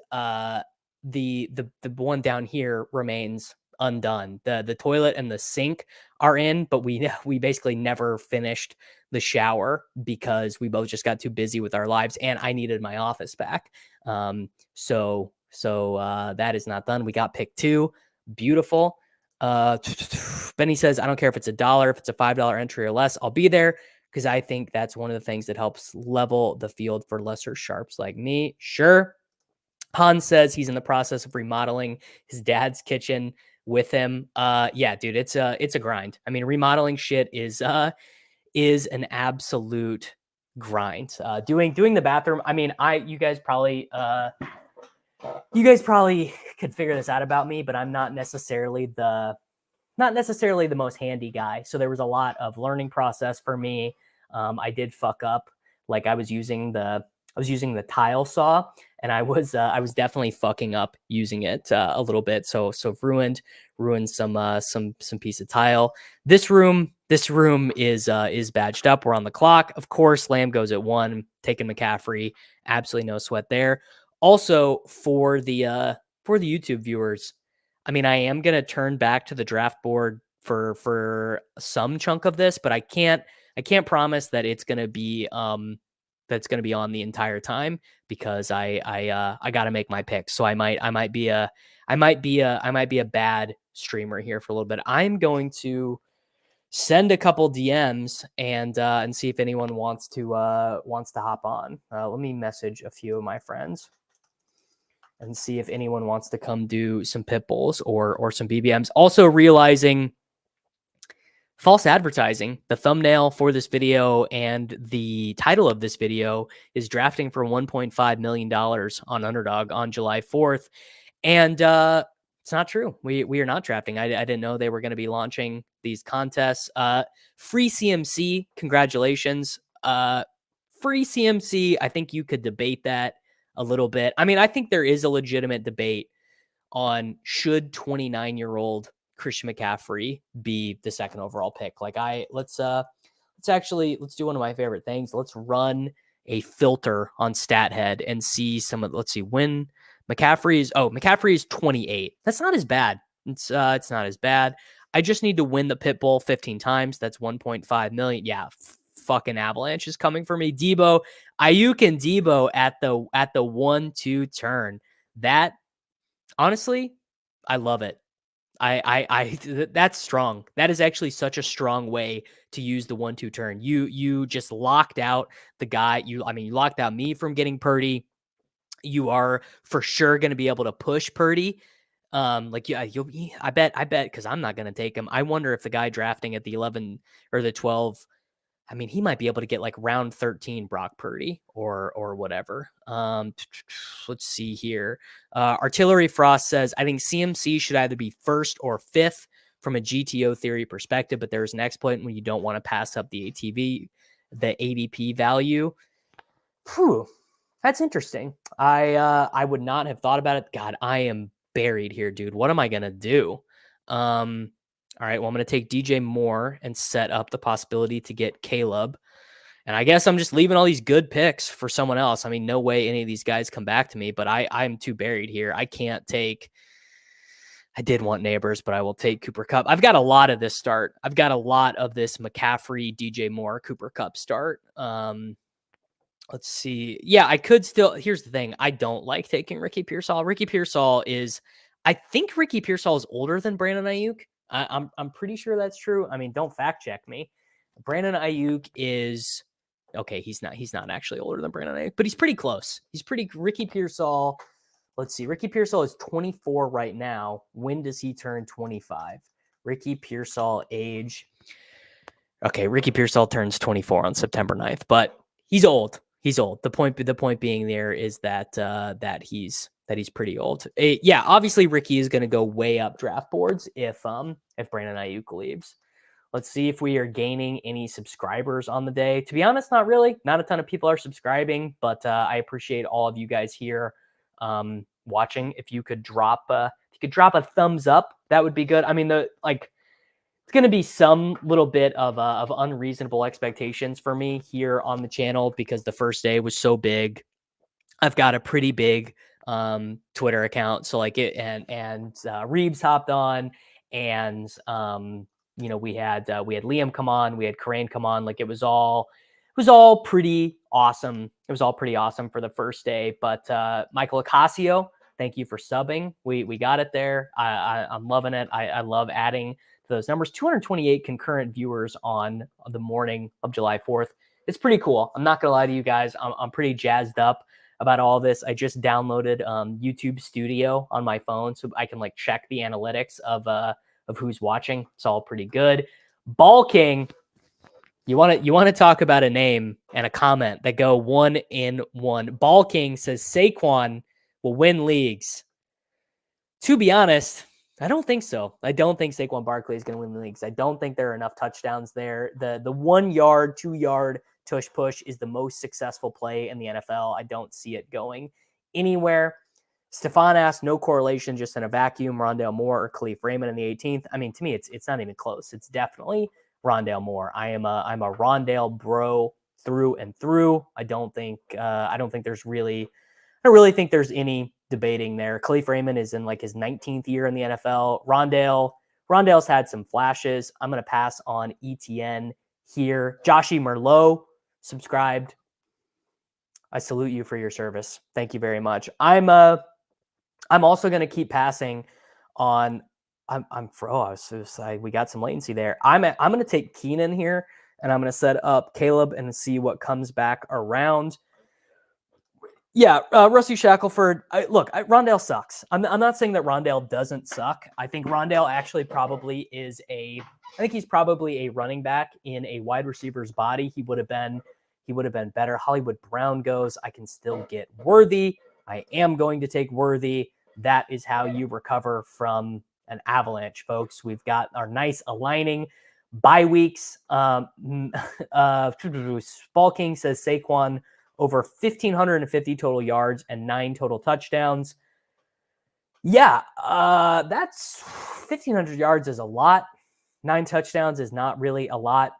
the one down here remains undone. The toilet and the sink are in, but we basically never finished the shower because we both just got too busy with our lives, and I needed my office back. So that is not done. We got pick 2. Beautiful. Benny says, I don't care if it's $1, if it's a $5 entry or less, I'll be there because I think that's one of the things that helps level the field for lesser sharps like me. Sure. Hans says he's in the process of remodeling his dad's kitchen with him. Yeah, dude, it's a grind. I mean, remodeling shit is an absolute grind. Doing the bathroom. I mean, you guys probably could figure this out about me, but I'm not necessarily the most handy guy. So there was a lot of learning process for me. I did fuck up. Like I was using the using the tile saw, and I was definitely fucking up using it a little bit. So ruined some piece of tile. This room is badged up. We're on the clock. Of course, Lamb goes at 1, taking McCaffrey. Absolutely no sweat there. Also for the YouTube viewers, I mean, I am gonna turn back to the draft board for some chunk of this, but I can't promise that it's gonna be that's gonna be on the entire time, because I got to make my picks. So I might be a bad streamer here for a little bit. I'm going to send a couple DMs and see if anyone wants to hop on. Let me message a few of my friends and see if anyone wants to come do some pit bulls or some BBMs. Also realizing false advertising. The thumbnail for this video and the title of this video is drafting for $1.5 million on Underdog on July 4th. And it's not true. We are not drafting. I didn't know they were going to be launching these contests. Free CMC, congratulations. Free CMC, I think you could debate that a little bit. I mean, I think there is a legitimate debate on should 29-year-old Christian McCaffrey be the 2nd overall pick. Like let's do one of my favorite things. Let's run a filter on StatHead and see let's see when McCaffrey is 28. That's not as bad. It's not as bad. I just need to win the pit bull 15 times. That's 1.5 million. Yeah. Fucking Avalanche is coming for me. Debo, Ayuk and Debo at the 1-2 turn. That, honestly, I love it. That's strong. That is actually such a strong way to use the 1-2 turn. You just locked out the guy. You locked out me from getting Purdy. You are for sure going to be able to push Purdy. I bet, because I'm not going to take him. I wonder if the guy drafting at the 11 or the 12, I mean, he might be able to get like round 13 Brock Purdy or whatever. Let's see here. Artillery Frost says, I think CMC should either be 1st or 5th from a GTO theory perspective, but there's an exploit when you don't want to pass up the ADP value. Whew, that's interesting. I would not have thought about it. God, I am buried here, dude. What am I going to do? All right, well, I'm going to take DJ Moore and set up the possibility to get Caleb. And I guess I'm just leaving all these good picks for someone else. I mean, no way any of these guys come back to me, but I'm too buried here. I can't take – I did want Neighbors, but I will take Cooper Kupp. I've got a lot of this start. I've got a lot of this McCaffrey, DJ Moore, Cooper Kupp start. Let's see. Yeah, I could still – here's the thing. I don't like taking Ricky Pearsall. Ricky Pearsall is – I think Ricky Pearsall is older than Brandon Ayuk. I'm pretty sure that's true. I mean, don't fact check me. Brandon Ayuk is okay. He's not actually older than Brandon Ayuk, but he's pretty close. Ricky Pearsall. Let's see. Ricky Pearsall is 24 right now. When does he turn 25? Ricky Pearsall age. Okay. Ricky Pearsall turns 24 on September 9th, but he's old. He's old. The point being there is that he's pretty old. Yeah, obviously Ricky is going to go way up draft boards if Brandon Ayuk leaves. Let's see if we are gaining any subscribers on the day. To be honest, not really. Not a ton of people are subscribing, but I appreciate all of you guys here watching. If you could drop a thumbs up, that would be good. I mean, it's going to be some little bit of unreasonable expectations for me here on the channel because the first day was so big. I've got a pretty big Twitter account. So like it and Reeves hopped on and we had Liam come on, we had Karain come on. Like it was all pretty awesome. It was all pretty awesome for the first day. But Michael Ocasio, thank you for subbing. We got it there. I'm loving it. I love adding to those numbers. 228 concurrent viewers on the morning of July 4th. It's pretty cool. I'm not gonna lie to you guys. I'm pretty jazzed up about all this. I just downloaded YouTube Studio on my phone so I can like check the analytics of who's watching. It's all pretty good. Ball King, you want to talk about a name and a comment that go 1-in-1. Ball King says Saquon will win leagues. To be honest, I don't think so. I don't think Saquon Barkley is going to win the leagues. I don't think there are enough touchdowns there. The 1 yard, 2 yard tush push is the most successful play in the NFL. I don't see it going anywhere. Stefan asked, no correlation, just in a vacuum, Rondale Moore or Khalif Raymond in the 18th. I mean, to me, it's not even close. It's definitely Rondale Moore. I'm a Rondale bro through and through. I don't think there's any debating there. Khalif Raymond is in like his 19th year in the NFL. Rondale's had some flashes. I'm going to pass on ETN here. Joshy Merlot subscribed. I salute you for your service. Thank you very much. I'm also going to keep passing on. We got some latency there. I'm going to take Keenan here, and I'm going to set up Caleb and see what comes back around. Yeah, Rusty Shackelford. Rondale sucks. I'm not saying that Rondale doesn't suck. I think Rondale actually probably is I think he's probably a running back in a wide receiver's body. He would have been better. Hollywood Brown goes. I can still get Worthy. I am going to take Worthy. That is how you recover from an avalanche, folks. We've got our nice aligning bye weeks. Ball King says Saquon over 1,550 total yards and 9 total touchdowns. Yeah, that's 1,500 yards is a lot. 9 touchdowns is not really a lot,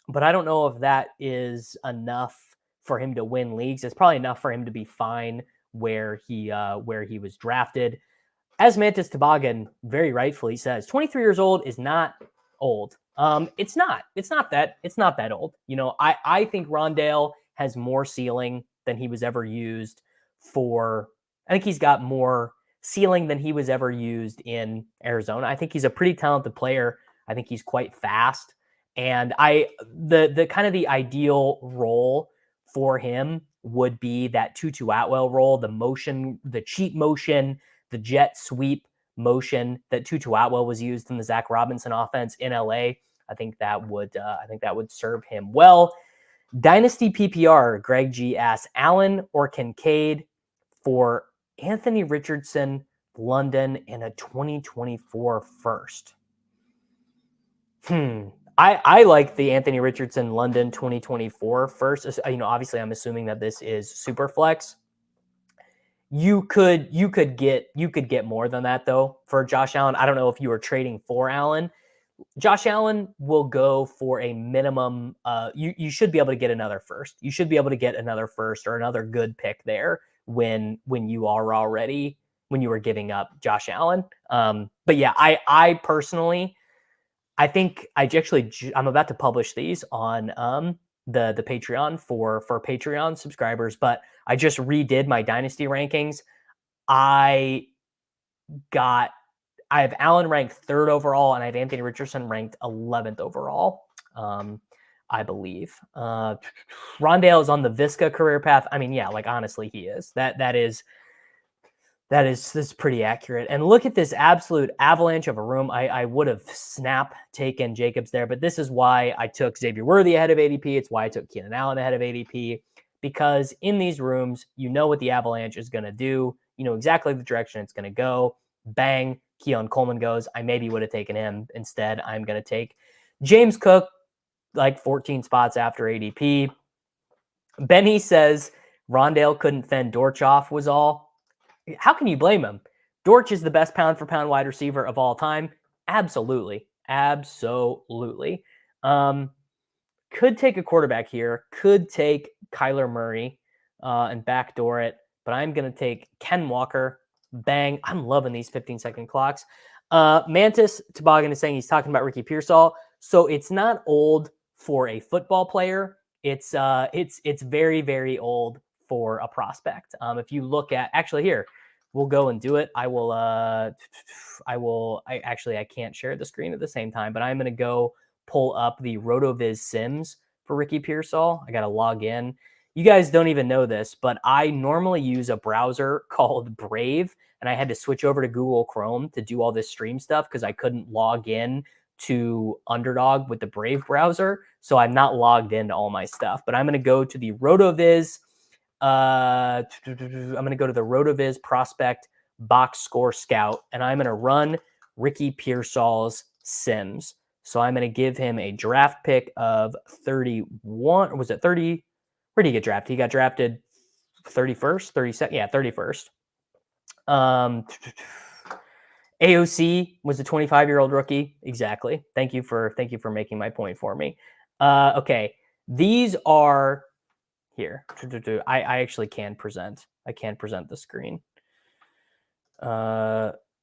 but I don't know if that is enough for him to win leagues. It's probably enough for him to be fine where he was drafted. As Mantis Toboggan very rightfully says, 23 years old is not old. It's not that old. You know, I think Rondale has more ceiling than he was ever used for. I think he's got more ceiling than he was ever used in Arizona. I think he's a pretty talented player. I think he's quite fast. And the kind of the ideal role for him would be that Tutu Atwell role, the motion, the cheat motion, the jet sweep motion that Tutu Atwell was used in the Zach Robinson offense in LA. I think that would serve him well. Dynasty PPR, Greg G asks, Allen or Kincaid for Anthony Richardson, London, in a 2024 first. I like the Anthony Richardson London 2024 first. You know, obviously I'm assuming that this is super flex. You could get more than that though for Josh Allen. I don't know if you were trading for Allen. Josh Allen will go for a minimum. You should be able to get another first. You should be able to get another first or another good pick there when you were giving up Josh Allen. But yeah, I personally, I think I'm about to publish these on the Patreon for Patreon subscribers, but I just redid my dynasty rankings. I have Allen ranked 3rd overall, and I have Anthony Richardson ranked 11th overall, I believe. Rondale is on the Visca career path. I mean, yeah, like honestly, he is. That's pretty accurate. And look at this absolute avalanche of a room. I would have taken Jacobs there, but this is why I took Xavier Worthy ahead of ADP. It's why I took Keenan Allen ahead of ADP, because in these rooms, you know what the avalanche is going to do. You know exactly the direction it's going to go. Bang, Keon Coleman goes. I maybe would have taken him. Instead, I'm going to take James Cook, like 14 spots after ADP. Benny says Rondale couldn't fend Dortch off was all. How can you blame him? Dortch is the best pound-for-pound wide receiver of all time. Absolutely. Could take a quarterback here. Could take Kyler Murray and backdoor it. But I'm going to take Ken Walker. Bang. I'm loving these 15-second clocks. Mantis Toboggan is saying he's talking about Ricky Pearsall. So it's not old for a football player. It's very, very old for a prospect. If you look at, actually here, we'll go and do it. I can't share the screen at the same time, but I'm going to go pull up the RotoViz Sims for Ricky Pearsall. I got to log in. You guys don't even know this, but I normally use a browser called Brave, and I had to switch over to Google Chrome to do all this stream stuff because I couldn't log in to UnderDog with the Brave browser. So I'm not logged into all my stuff, but I'm going to go to the RotoViz. I'm going to go to the RotoViz Prospect Box Score Scout, and I'm going to run Ricky Pearsall's Sims. So I'm going to give him a draft pick of 31. Or was it 30? Where did he get drafted? He got drafted 31st, 32nd. Yeah, 31st. AOC was a 25-year-old rookie. Exactly. Thank you for making my point for me. Okay. These are here. I actually can present. I can present the screen.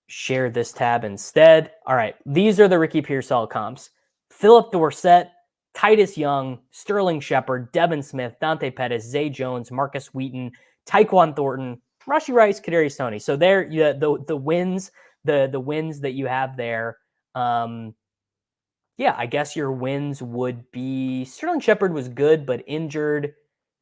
Share this tab instead. All right. These are the Ricky Pearsall comps. Philip Dorsett, Titus Young, Sterling Shepard, Devin Smith, Dante Pettis, Zay Jones, Marcus Wheaton, Tyquan Thornton, Rashee Rice, Kadarius Toney. So there, the wins, the wins that you have there. Yeah, I guess your wins would be Sterling Shepard was good, but injured.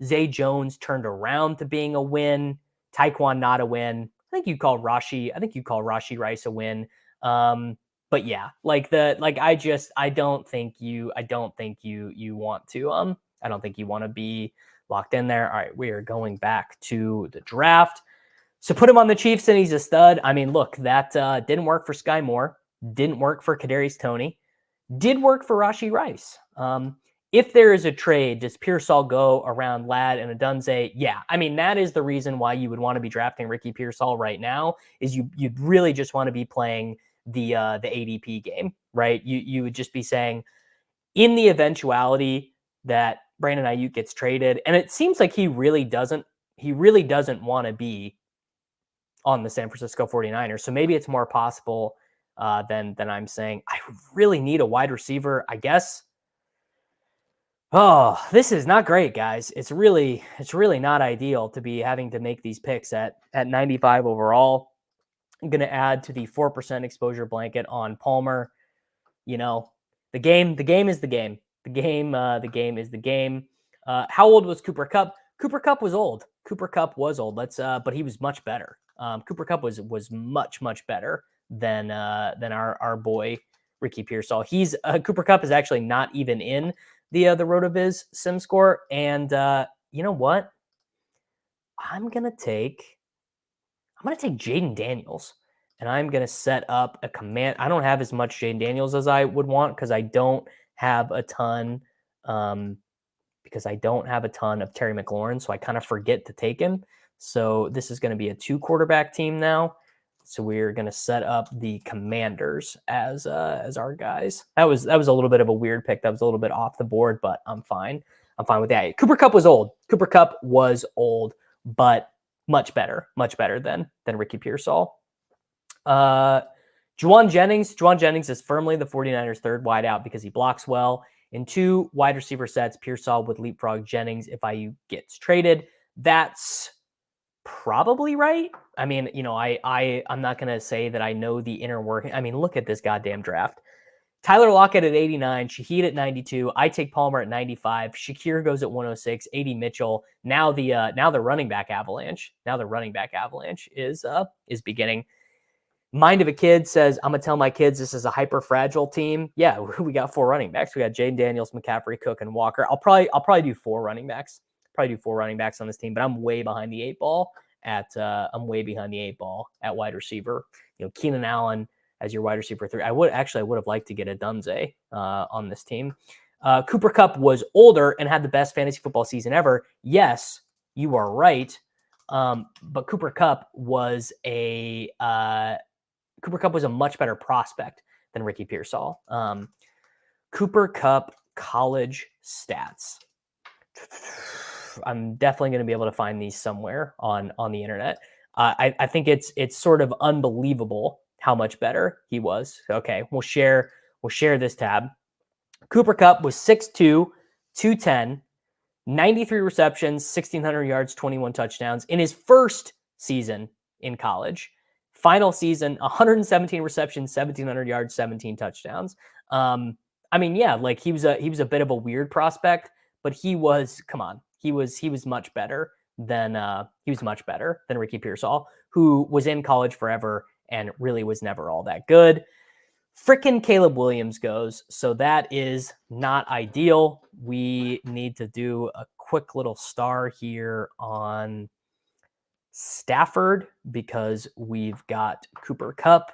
Zay Jones turned around to being a win. Tyquan not a win. I think you call Rashee Rice a win. But yeah, I don't think you want to I don't think you want to be locked in there. All right, we are going back to the draft. So put him on the Chiefs and he's a stud. I mean, look, that didn't work for Sky Moore, didn't work for Kadarius Toney, did work for Rashee Rice. If there is a trade, does Pearsall go around Ladd and Adunze? Yeah, I mean, that is the reason why you would want to be drafting Ricky Pearsall right now, is you'd really just want to be playing the ADP game, right? You would just be saying, in the eventuality that Brandon Ayuk gets traded, and it seems like he really doesn't want to be on the San Francisco 49ers. So maybe it's more possible than I'm saying. I really need a wide receiver, I guess. Oh, this is not great, guys. It's really not ideal to be having to make these picks at 95 overall. I'm going to add to the 4% exposure blanket on Palmer. You know, the game is the game. The game is the game. How old was Cooper Kupp? Cooper Kupp was old. But he was much better. Cooper Kupp was much better than our boy Ricky Pearsall. He's Cooper Kupp is actually not even in the RotoViz sim score. And you know what? I'm gonna take Jaden Daniels, and I'm gonna set up a command. I don't have as much Jaden Daniels as I would want because I don't have a ton. Because I don't have a ton of Terry McLaurin, so I kind of forget to take him. So this is going to be a 2-quarterback team now. So we're going to set up the Commanders as our guys. That was a little bit of a weird pick. That was a little bit off the board, but I'm fine. I'm fine with that. Cooper Kupp was old, but much better than Ricky Pearsall. Juwan Jennings is firmly the 49ers' third wideout because he blocks well. In 2 wide receiver sets, Pearsall would leapfrog Jennings if IU gets traded. That's probably right. I mean, you know, I'm not going to say that I know the inner working. I mean, look at this goddamn draft. Tyler Lockett at 89, Shaheed at 92. I take Palmer at 95. Shakir goes at 106. AD Mitchell. Now the running back avalanche. Is beginning. Mind of a Kid says, I'm going to tell my kids this is a hyper fragile team. Yeah, we got 4 running backs. We got Jaden Daniels, McCaffrey, Cook, and Walker. I'll probably do 4 running backs. On this team, but I'm way behind the 8 ball at wide receiver. You know, Keenan Allen as your wide receiver 3. I would have liked to get a Dunze on this team. Cooper Kupp was older and had the best fantasy football season ever. Yes, you are right. But Cooper Kupp was a much better prospect than Ricky Pearsall. Cooper Kupp college stats. I'm definitely going to be able to find these somewhere on the internet. I think it's sort of unbelievable how much better he was. Okay, we'll share this tab. Cooper Kupp was 6'2", 210, 93 receptions, 1,600 yards, 21 touchdowns in his first season in college. Final season, 117 receptions, 1,700 yards, 17 touchdowns. I mean, yeah, like he was a bit of a weird prospect, but he was much better than Ricky Pearsall, who was in college forever and really was never all that good. Frickin' Caleb Williams goes, so that is not ideal. We need to do a quick little star here on Stafford because we've got Cooper Kupp,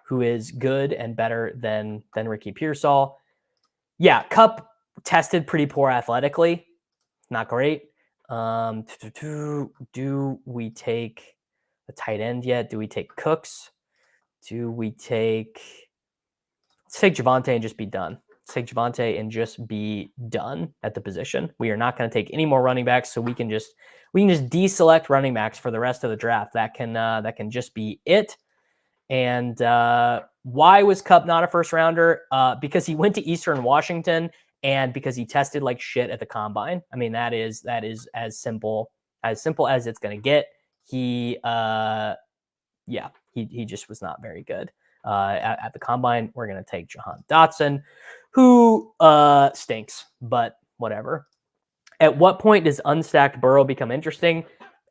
who is good and better than Ricky Pearsall. Yeah, Cup tested pretty poor athletically. Not great. Do we take the tight end yet? Do we take Cooks? Do we take... Let's take Javonte and just be done. Let's take Javonte and just be done at the position. We are not going to take any more running backs, so we can just deselect running backs for the rest of the draft. That can just be it. And why was Cup not a first rounder? Because he went to Eastern Washington and because he tested like shit at the combine. I mean, that is as simple as it's going to get. He just was not very good at the combine. We're going to take Jahan Dotson, who stinks, but whatever. At what point does unstacked Burrow become interesting?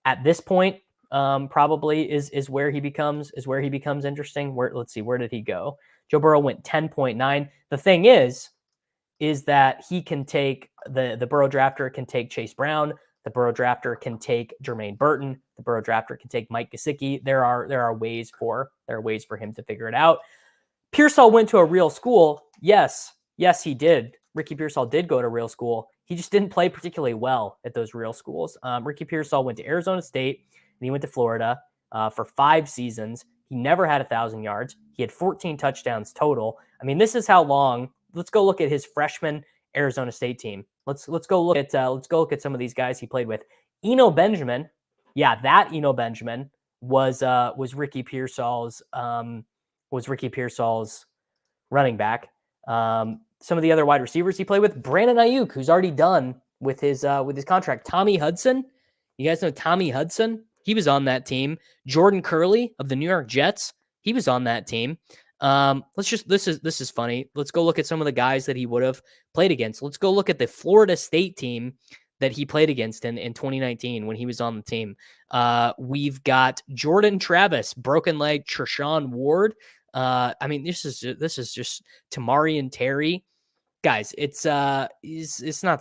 At this point, probably is where he becomes interesting. Let's see, where did he go? Joe Burrow went 10.9. The thing is that he can take the Burrow drafter can take Chase Brown. The Burrow drafter can take Jermaine Burton. The Burrow drafter can take Mike Gesicki. There are ways for him to figure it out. Pearsall went to a real school. Yes, he did. Ricky Pearsall did go to real school. He just didn't play particularly well at those real schools. Ricky Pearsall went to Arizona State and he went to Florida for 5 seasons. He never had 1,000 yards. He had 14 touchdowns total. I mean, this is how long. Let's go look at his freshman Arizona State team. Let's go look at some of these guys he played with. Eno Benjamin, yeah, that Eno Benjamin was Ricky Pearsall's running back. Some of the other wide receivers he played with, Brandon Ayuk, who's already done with his contract. Tommy Hudson, you guys know Tommy Hudson? He was on that team. Jordan Curley of the New York Jets, he was on that team. This is funny. Let's go look at some of the guys that he would have played against. Let's go look at the Florida State team that he played against in 2019 when he was on the team. We've got Jordan Travis, broken leg, Treshaun Ward. I mean, this is just Tamari and Terry. Guys, it's not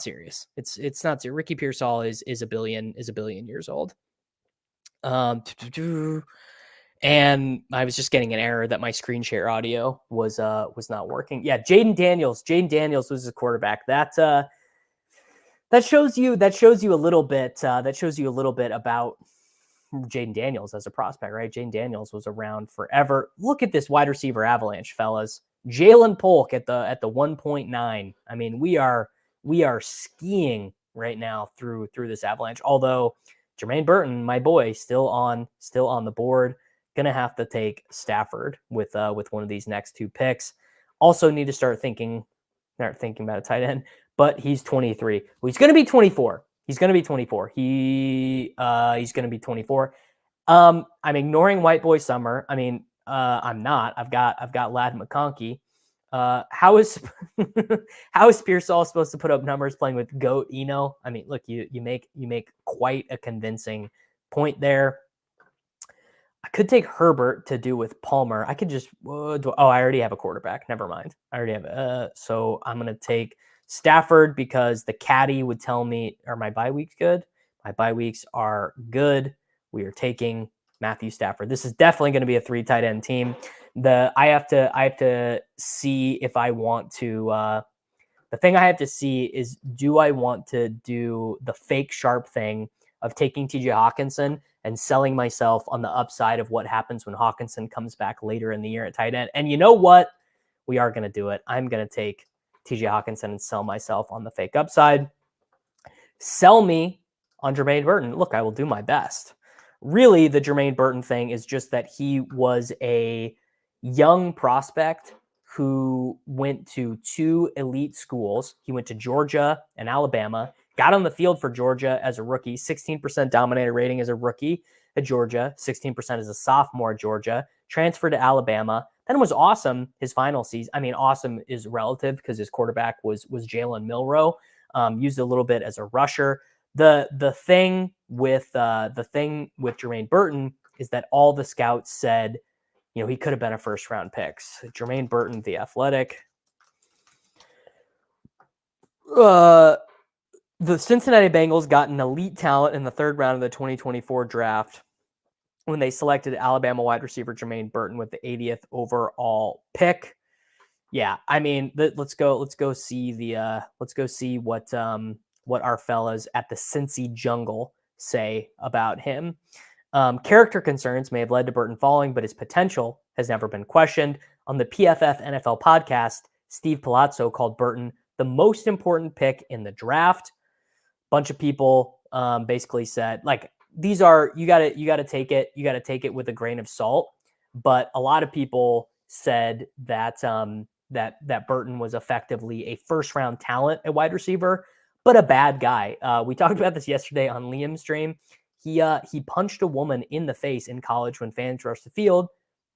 serious. It's not serious. Ricky Pearsall is a billion years old. And I was just getting an error that my screen share audio was not working. Yeah, Jaden Daniels. Jaden Daniels was his quarterback. That shows you a little bit. That shows you a little bit about Jaden Daniels as a prospect, right? Jaden Daniels was around forever. Look at this wide receiver avalanche, fellas. Jalen Polk at the 1.9. I mean, we are skiing right now through this avalanche. Although Jermaine Burton, my boy, still on the board. Gonna have to take Stafford with one of these next 2 picks. Also need to start thinking about a tight end, but he's 23. Well, he's gonna be 24. He's gonna be 24. He's gonna be 24. I'm ignoring White Boy Summer. I mean, I'm not. I've got Lad McConkey. How is Pearsall supposed to put up numbers playing with Goat Eno? I mean, look, you make quite a convincing point there. I could take Herbert to do with Palmer. I could just I already have a quarterback. Never mind. I already have so I'm gonna take Stafford because the caddy would tell me, are my bye weeks good? My bye weeks are good. We are taking Matthew Stafford. This is definitely going to be a 3 tight end team. I have to see if I want to. The thing I have to see is, do I want to do the fake sharp thing of taking TJ Hawkinson and selling myself on the upside of what happens when Hawkinson comes back later in the year at tight end? And you know what? We are going to do it. I'm going to take TJ Hawkinson and sell myself on the fake upside. Sell me on Jermaine Burton. Look, I will do my best. Really, the Jermaine Burton thing is just that he was a young prospect who went to 2 elite schools. He went to Georgia and Alabama, got on the field for Georgia as a rookie, 16% dominator rating as a rookie at Georgia, 16% as a sophomore at Georgia, transferred to Alabama, then was awesome his final season. I mean, awesome is relative because his quarterback was Jalen Milroe, used a little bit as a rusher. The thing with Jermaine Burton is that all the scouts said, you know, he could have been a first round pick. Jermaine Burton, the Athletic. The Cincinnati Bengals got an elite talent in the 3rd round of the 2024 draft when they selected Alabama wide receiver Jermaine Burton with the 80th overall pick. Yeah, I mean, let's go see what our fellas at the Cincy Jungle say about him. Character concerns may have led to Burton falling, but his potential has never been questioned. On the PFF NFL podcast, Steve Palazzo called Burton the most important pick in the draft. Bunch of people basically said, like, these are, you gotta take it with a grain of salt. But a lot of people said that that Burton was effectively a first round talent at wide receiver, but a bad guy. We talked about this yesterday on Liam's stream. He punched a woman in the face in college when fans rushed the field.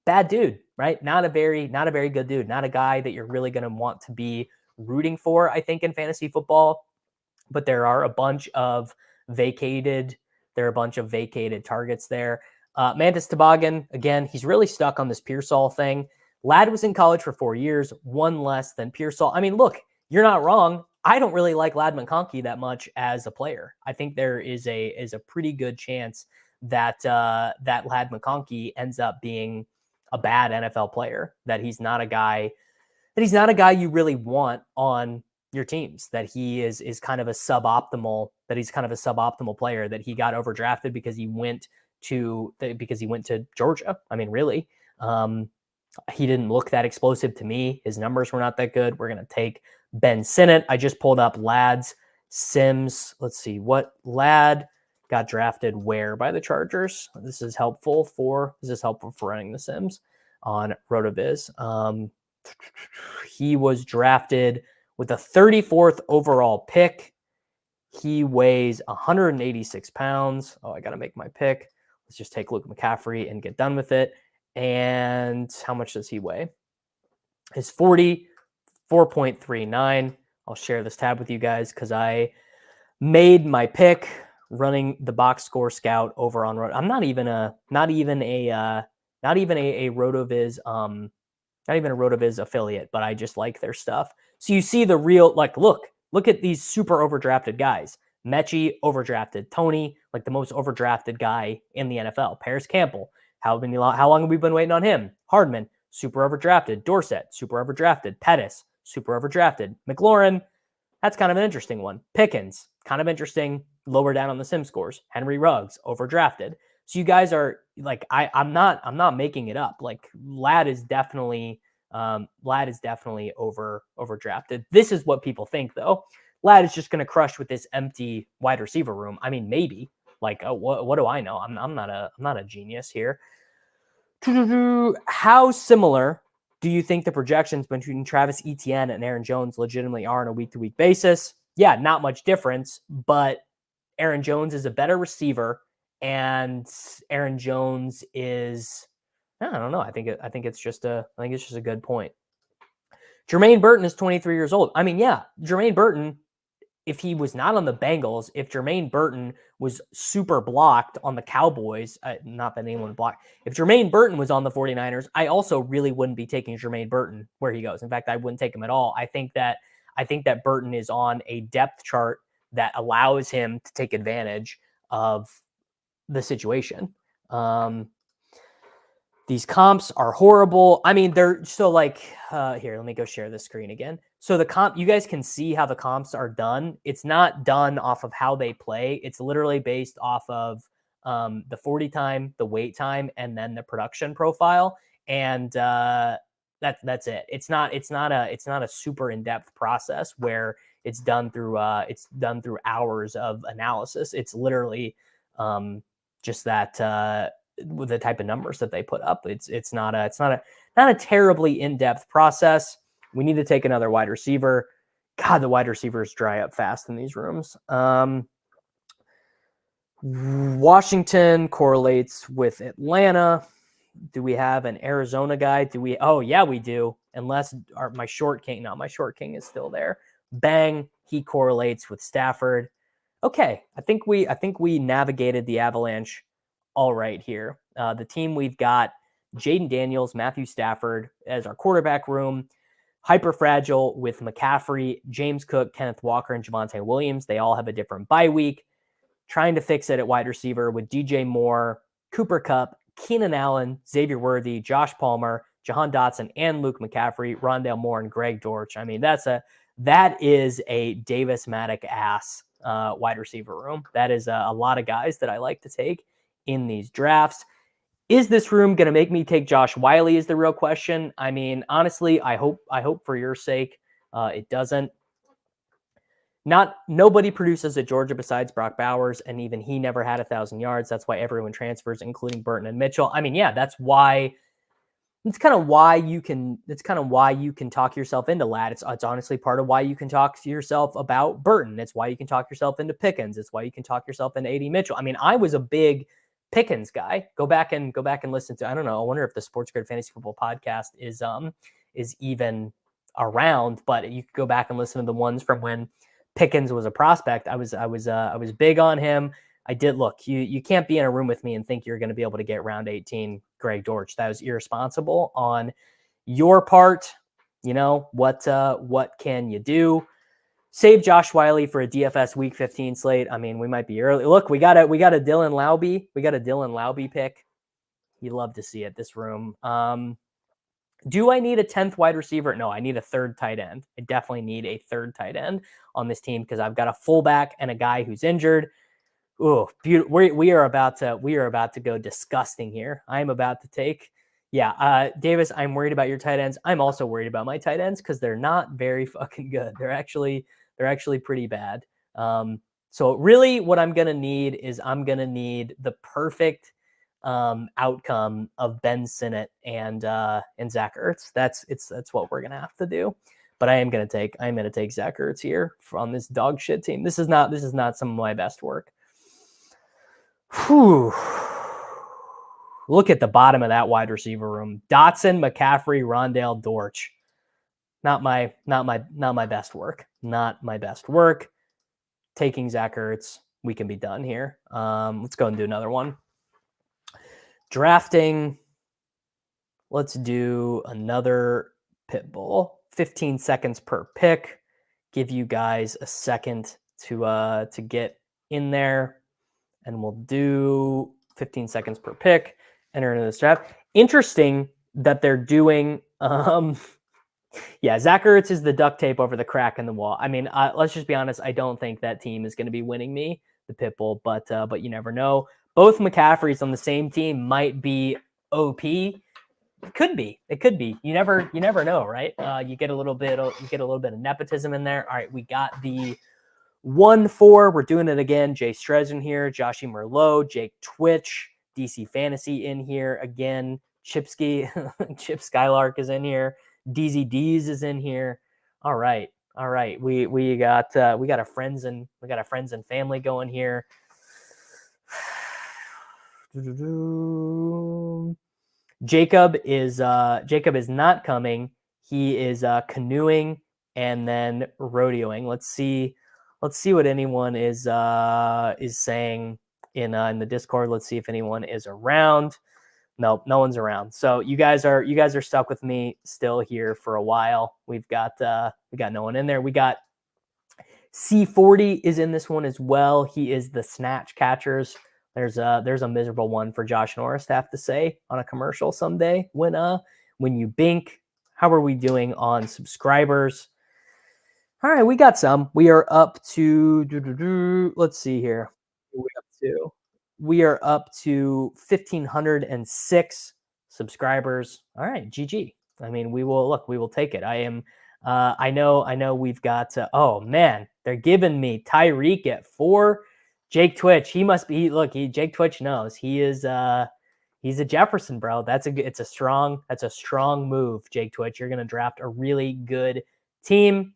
Bad dude, right? Not a very good dude. Not a guy that you're really going to want to be rooting for, I think, in fantasy football. But there are a bunch of vacated targets there. Mantis Toboggan, again, he's really stuck on this Pearsall thing. Ladd was in college for 4 years, one less than Pearsall. I mean, look, you're not wrong. I don't really like Ladd McConkey that much as a player. I think there is a pretty good chance that that Ladd McConkey ends up being a bad NFL player. That he's not a guy you really want on your teams. That he is kind of a suboptimal. That he's kind of a suboptimal player. That he got overdrafted because he went to Georgia. I mean, really. He didn't look that explosive to me. His numbers were not that good. We're going to take Ben Sinnott. I just pulled up Ladd's Sims. Let's see what Ladd got drafted where by the Chargers. This is helpful for running the Sims on RotoViz. He was drafted with a 34th overall pick. He weighs 186 pounds. Oh, I got to make my pick. Let's just take Luke McCaffrey and get done with it. And how much does he weigh? It's 44.39. I'll share this tab with you guys because I made my pick running the box score scout over on I'm not even a RotoViz affiliate, but I just like their stuff. So you see the real, like, look at these super overdrafted guys. Mechie, overdrafted. Tony, like the most overdrafted guy in the NFL. Paris Campbell, how long have we been waiting on him? Hardman, super overdrafted. Dorsett, super overdrafted. Pettis, super overdrafted. McLaurin, that's kind of an interesting one. Pickens, kind of interesting, lower down on the sim scores. Henry Ruggs, overdrafted. So you guys are like, I'm not making it up. Like Ladd is definitely overdrafted. This is what people think though. Ladd is just going to crush with this empty wide receiver room. I mean, maybe. Like, what do I know? I'm not a genius here. How similar do you think the projections between Travis Etienne and Aaron Jones legitimately are on a week-to-week basis? Yeah, not much difference, but Aaron Jones is a better receiver, and Aaron Jones is, I don't know. I think it's just a good point. Jermaine Burton is 23 years old. I mean, yeah, Jermaine Burton, if he was not on the Bengals, if Jermaine Burton was super blocked on the Cowboys, not that anyone blocked, if Jermaine Burton was on the 49ers, I also really wouldn't be taking Jermaine Burton where he goes. In fact, I wouldn't take him at all. I think that Burton is on a depth chart that allows him to take advantage of the situation. These comps are horrible. I mean, they're so like, here, let me go share the screen again. So the comp, you guys can see how the comps are done. It's not done off of how they play. It's literally based off of the 40 time, the wait time, and then the production profile. And that's it. It's not a super in-depth process where it's done through hours of analysis. It's literally just that with the type of numbers that they put up. It's not a terribly in-depth process. We need to take another wide receiver. God, the wide receivers dry up fast in these rooms. Washington correlates with Atlanta. Do we have an Arizona guy? Oh yeah, we do. Unless my short king is still there. Bang, he correlates with Stafford. Okay, I think we navigated the Avalanche all right here. The team we've got Jaden Daniels, Matthew Stafford as our quarterback room. Hyper fragile with McCaffrey, James Cook, Kenneth Walker, and Javonte Williams. They all have a different bye week. Trying to fix it at wide receiver with DJ Moore, Cooper Kupp, Keenan Allen, Xavier Worthy, Josh Palmer, Jahan Dotson and Luke McCaffrey, Rondale Moore and Greg Dortch. I mean, that is a Davis Mattek ass wide receiver room. That is a lot of guys that I like to take in these drafts. Is this room going to make me take Josh Wiley is the real question. I mean, honestly, I hope for your sake it doesn't. Nobody produces at Georgia besides Brock Bowers, and even he never had 1,000 yards. That's why everyone transfers, including Burton and Mitchell. I mean, yeah, that's why. It's kind of why you can talk yourself into Ladd. It's honestly part of why you can talk to yourself about Burton. It's why you can talk yourself into Pickens. It's why you can talk yourself into AD Mitchell. I mean, I was a big Pickens guy. Go back and listen to. I don't know. I wonder if the Sports Grid Fantasy Football podcast is even around. But you could go back and listen to the ones from when Pickens was a prospect. I was big on him. I did look. You can't be in a room with me and think you're going to be able to get round 18 Greg Dortch. That was irresponsible on your part. You know what can you do? Save Josh Wiley for a DFS Week 15 slate. I mean, we might be early. Look, we got a Dylan Laube. We got a Dylan Laube pick. You love to see it. This room. Do I need a 10th wide receiver? No, I need a third tight end. I definitely need a third tight end on this team because I've got a fullback and a guy who's injured. Oh, beautiful. We are about to go disgusting here. I'm about to take, Davis, I'm worried about your tight ends. I'm also worried about my tight ends because they're not very fucking good. They're actually pretty bad. So really what I'm going to need is the perfect outcome of Ben Sinnott and Zach Ertz. That's what we're going to have to do. But I'm going to take Zach Ertz here on this dog shit team. This is not some of my best work. Whew. Look at the bottom of that wide receiver room. Dotson, McCaffrey, Rondale, Dortch. Not my best work. Not my best work. Taking Zach Ertz. We can be done here. Let's go and do another one. Drafting. Let's do another pit bull. 15 seconds per pick. Give you guys a second to get in there. And we'll do 15 seconds per pick, enter into this draft. Interesting that they're doing, Zach Ertz is the duct tape over the crack in the wall. I mean, let's just be honest. I don't think that team is going to be winning me the pit bull, but you never know. Both McCaffreys on the same team might be OP. It could be. You never know, right? You get a little bit of nepotism in there. All right, we got the 1-4. We're doing it again. Jay Strez in here. Joshy Merlot. Jake Twitch. DC Fantasy in here again. Chip Skylark is in here. DZDs is in here. All right. We got a friends and family going here. Jacob is not coming. He is canoeing and then rodeoing. Let's see what anyone is saying in the Discord. Let's see if anyone is around. Nope, no one's around. So you guys are stuck with me still here for a while. We got no one in there. We got C40 is in this one as well. He is the snatch catchers. There's a miserable one for Josh Norris to have to say on a commercial someday when you bink. How are we doing on subscribers? All right, we got some. We are up to let's see here. We are up to 1,506 subscribers. All right, GG. I mean, we will take it. I know we've got oh man, they're giving me Tyreek at 4. Jake Twitch, he must be Jake Twitch knows. He's a Jefferson, bro. It's a strong move, Jake Twitch. You're going to draft a really good team.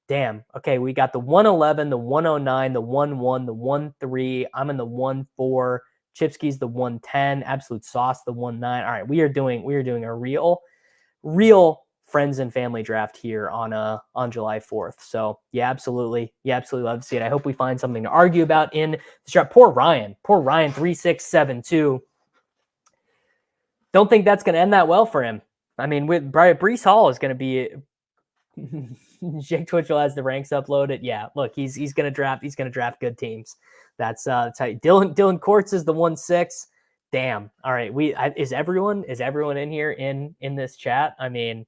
Damn. Okay, we got the 111, the 109, the 11, the 13. I'm in the 14. Chipsky's the 110. Absolute Sauce the 19. All right, we are doing a real friends and family draft here on July 4th. So absolutely love to see it. I hope we find something to argue about in this draft. Poor Ryan 3672. Don't think that's going to end that well for him. I mean, with Breece Hall is going to be. Jake Twitchell has the ranks uploaded. Yeah, look, he's going to draft good teams. That's how Dylan Courts is the 1-6. Damn. All right. Is everyone in here in this chat? I mean,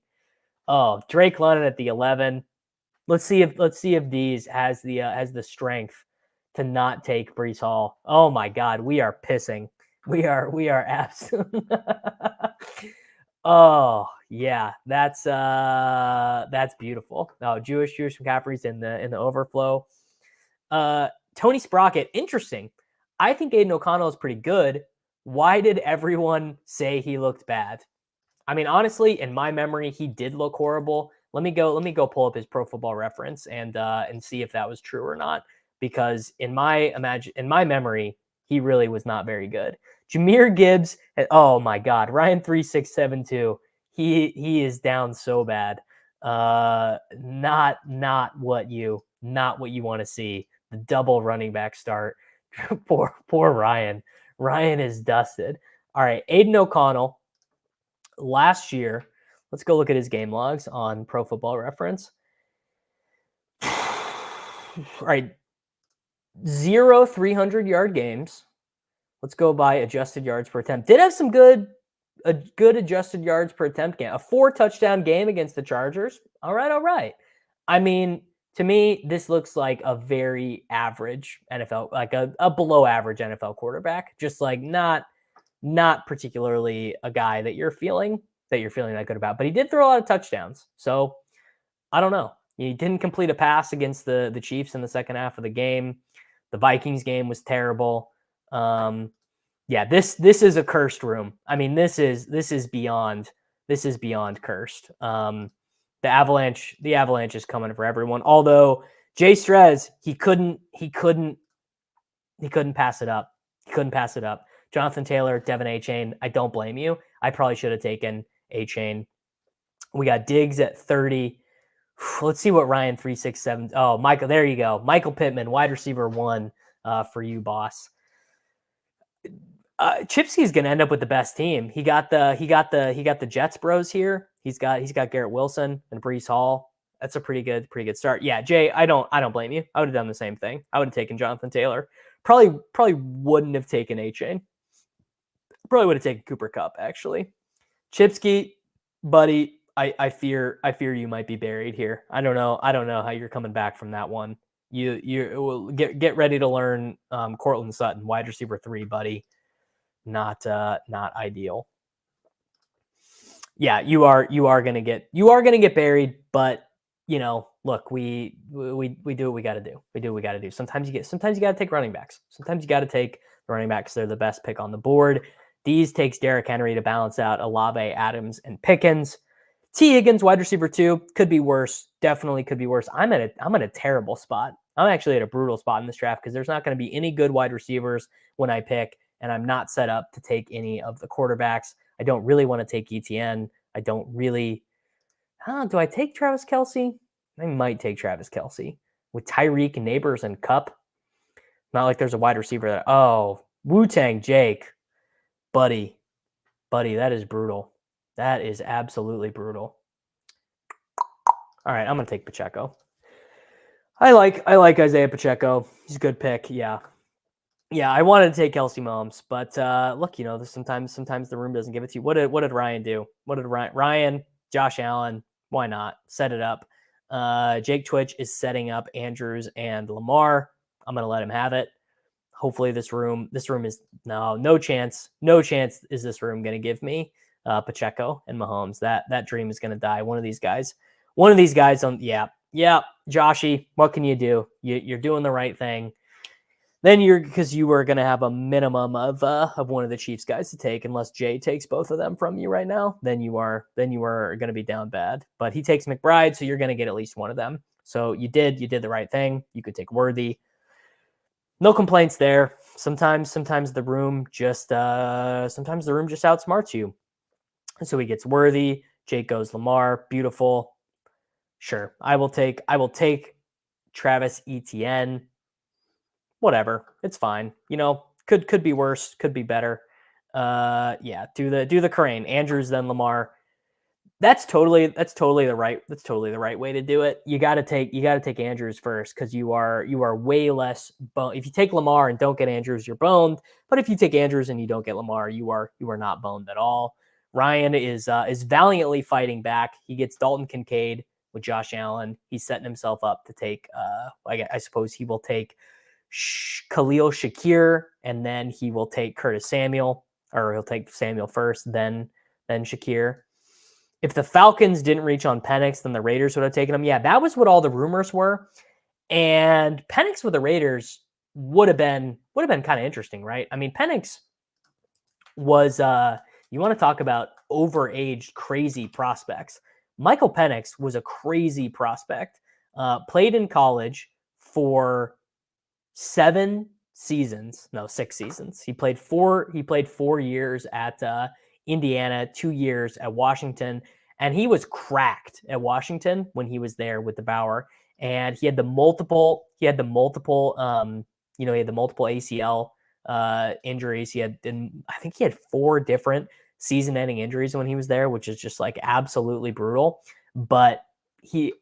oh, Drake London at the 11. Let's see if D's has the strength to not take Brees Hall. Oh my God, we are pissing. We are absolutely. Oh yeah, that's beautiful. Oh, Jewish McCaffrey's in the overflow. Tony Sprocket, interesting. I think Aiden O'Connell is pretty good. Why did everyone say he looked bad? I mean, honestly, in my memory, he did look horrible. Let me go pull up his Pro Football Reference and see if that was true or not. Because in my memory, he really was not very good. Jahmyr Gibbs, oh my God, Ryan 3672, he is down so bad. Not what you want to see. The double running back start. poor Ryan. Ryan is dusted. All right, Aiden O'Connell. Last year, let's go look at his game logs on Pro Football Reference. All right, 0 300-yard games. Let's go by adjusted yards per attempt. Did have some good adjusted yards per attempt game. A 4-touchdown game against the Chargers. All right. I mean, to me, this looks like a very average NFL, like a below average NFL quarterback. Just like not particularly a guy that you're feeling that good about. But he did throw a lot of touchdowns. So I don't know. He didn't complete a pass against the Chiefs in the second half of the game. The Vikings game was terrible. Yeah, this is a cursed room. I mean, this is beyond cursed. The Avalanche is coming for everyone. Although Jay Strez, he couldn't pass it up. Jonathan Taylor, Devin A-Chain, I don't blame you. I probably should have taken A-Chain. We got Diggs at 30. Let's see what Ryan 367. Oh, Michael, there you go. Michael Pittman, wide receiver 1 for you, boss. Chipsky's going to end up with the best team. He got the Jets bros here. He's got Garrett Wilson and Brees Hall. That's a pretty good start. Yeah, Jay, I don't blame you. I would have done the same thing. I would have taken Jonathan Taylor. Probably wouldn't have taken A-Chain. Probably would have taken Cooper Kupp, actually. Chipsky, buddy, I fear you might be buried here. I don't know how you're coming back from that one. You get ready to learn Cortland Sutton, wide receiver 3, buddy. Not ideal. Yeah, you are gonna get buried, but look, we do what we got to do. We do what we got to do. Sometimes you got to take running backs. Sometimes you got to take the running backs. They're the best pick on the board. These takes Derrick Henry to balance out Olave, Adams, and Pickens. T. Higgins, wide receiver 2, could be worse. Definitely could be worse. I'm at a terrible spot. I'm actually at a brutal spot in this draft because there's not going to be any good wide receivers when I pick, and I'm not set up to take any of the quarterbacks. I don't really want to take ETN. I don't really. Do I take Travis Kelce? I might take Travis Kelce with Tyreek, Neighbors, and Cup. Not like there's a wide receiver that. Oh, Wu-Tang Jake, buddy, that is brutal. That is absolutely brutal. All right, I'm gonna take Pacheco. I like Isaiah Pacheco. He's a good pick. Yeah. I wanted to take Kelsey Mahomes, but look, sometimes the room doesn't give it to you. What did Ryan do? What did Ryan, Josh Allen? Why not set it up? Jake Twitch is setting up Andrews and Lamar. I'm gonna let him have it. Hopefully, this room is no chance is this room gonna give me Pacheco and Mahomes. That dream is gonna die. One of these guys on Joshy, what can you do? You're doing the right thing. Then because you were going to have a minimum of one of the Chiefs guys to take, unless Jay takes both of them from you right now. Then you are going to be down bad. But he takes McBride, so you're going to get at least one of them. So you did the right thing. You could take Worthy. No complaints there. Sometimes the room just outsmarts you. So he gets Worthy. Jake goes Lamar. Beautiful. Sure, I will take Travis Etienne. Whatever, it's fine. Could be worse, could be better. Do the Crane, Andrews, then Lamar. That's totally the right way to do it. You got to take Andrews first because you are way less boned. If you take Lamar and don't get Andrews, you're boned. But if you take Andrews and you don't get Lamar, you are not boned at all. Ryan is valiantly fighting back. He gets Dalton Kincaid with Josh Allen. He's setting himself up to take. I suppose he will take Khalil Shakir, and then he will take Curtis Samuel, or he'll take Samuel first, then Shakir. If the Falcons didn't reach on Penix, then the Raiders would have taken him. Yeah, that was what all the rumors were. And Penix with the Raiders would have been kind of interesting, right? I mean, Penix was you want to talk about overaged, crazy prospects. Michael Penix was a crazy prospect. Played in college for 6 seasons. He played 4 years at Indiana, 2 years at Washington, and he was cracked at Washington when he was there with the Bauer. And he had the multiple ACL injuries. I think he had 4 different season-ending injuries when he was there, which is just like absolutely brutal. But he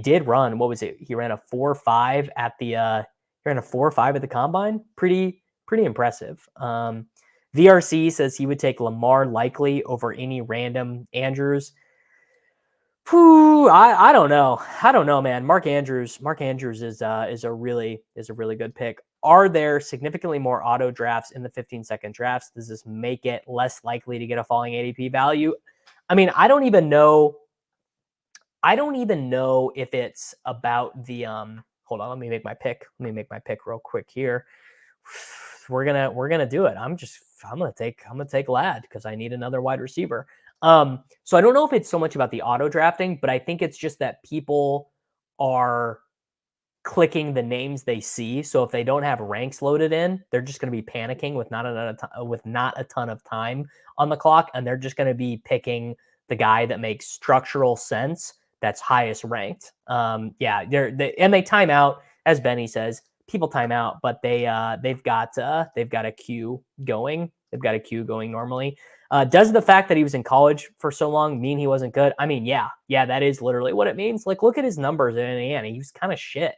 did run. What was it? He ran a 4.5 at the combine. Pretty impressive. VRC says he would take Lamar likely over any random Andrews. I don't know, man. Mark Andrews is a really good pick. Are there significantly more auto drafts in the 15-second drafts? Does this make it less likely to get a falling ADP value? I mean, I don't even know if it's about the hold on, let me make my pick real quick here. We're gonna do it. I'm gonna take Ladd because I need another wide receiver. So I don't know if it's so much about the auto drafting, but I think it's just that people are clicking the names they see. So if they don't have ranks loaded in, they're just going to be panicking with not a ton of time on the clock, and they're just going to be picking the guy that makes structural sense, that's highest ranked. They time out, as Benny says. People time out, but they've got a queue going. They've got a queue going normally. Does the fact that he was in college for so long mean he wasn't good? I mean, yeah, that is literally what it means. Like, look at his numbers in Indiana. He was kind of shit.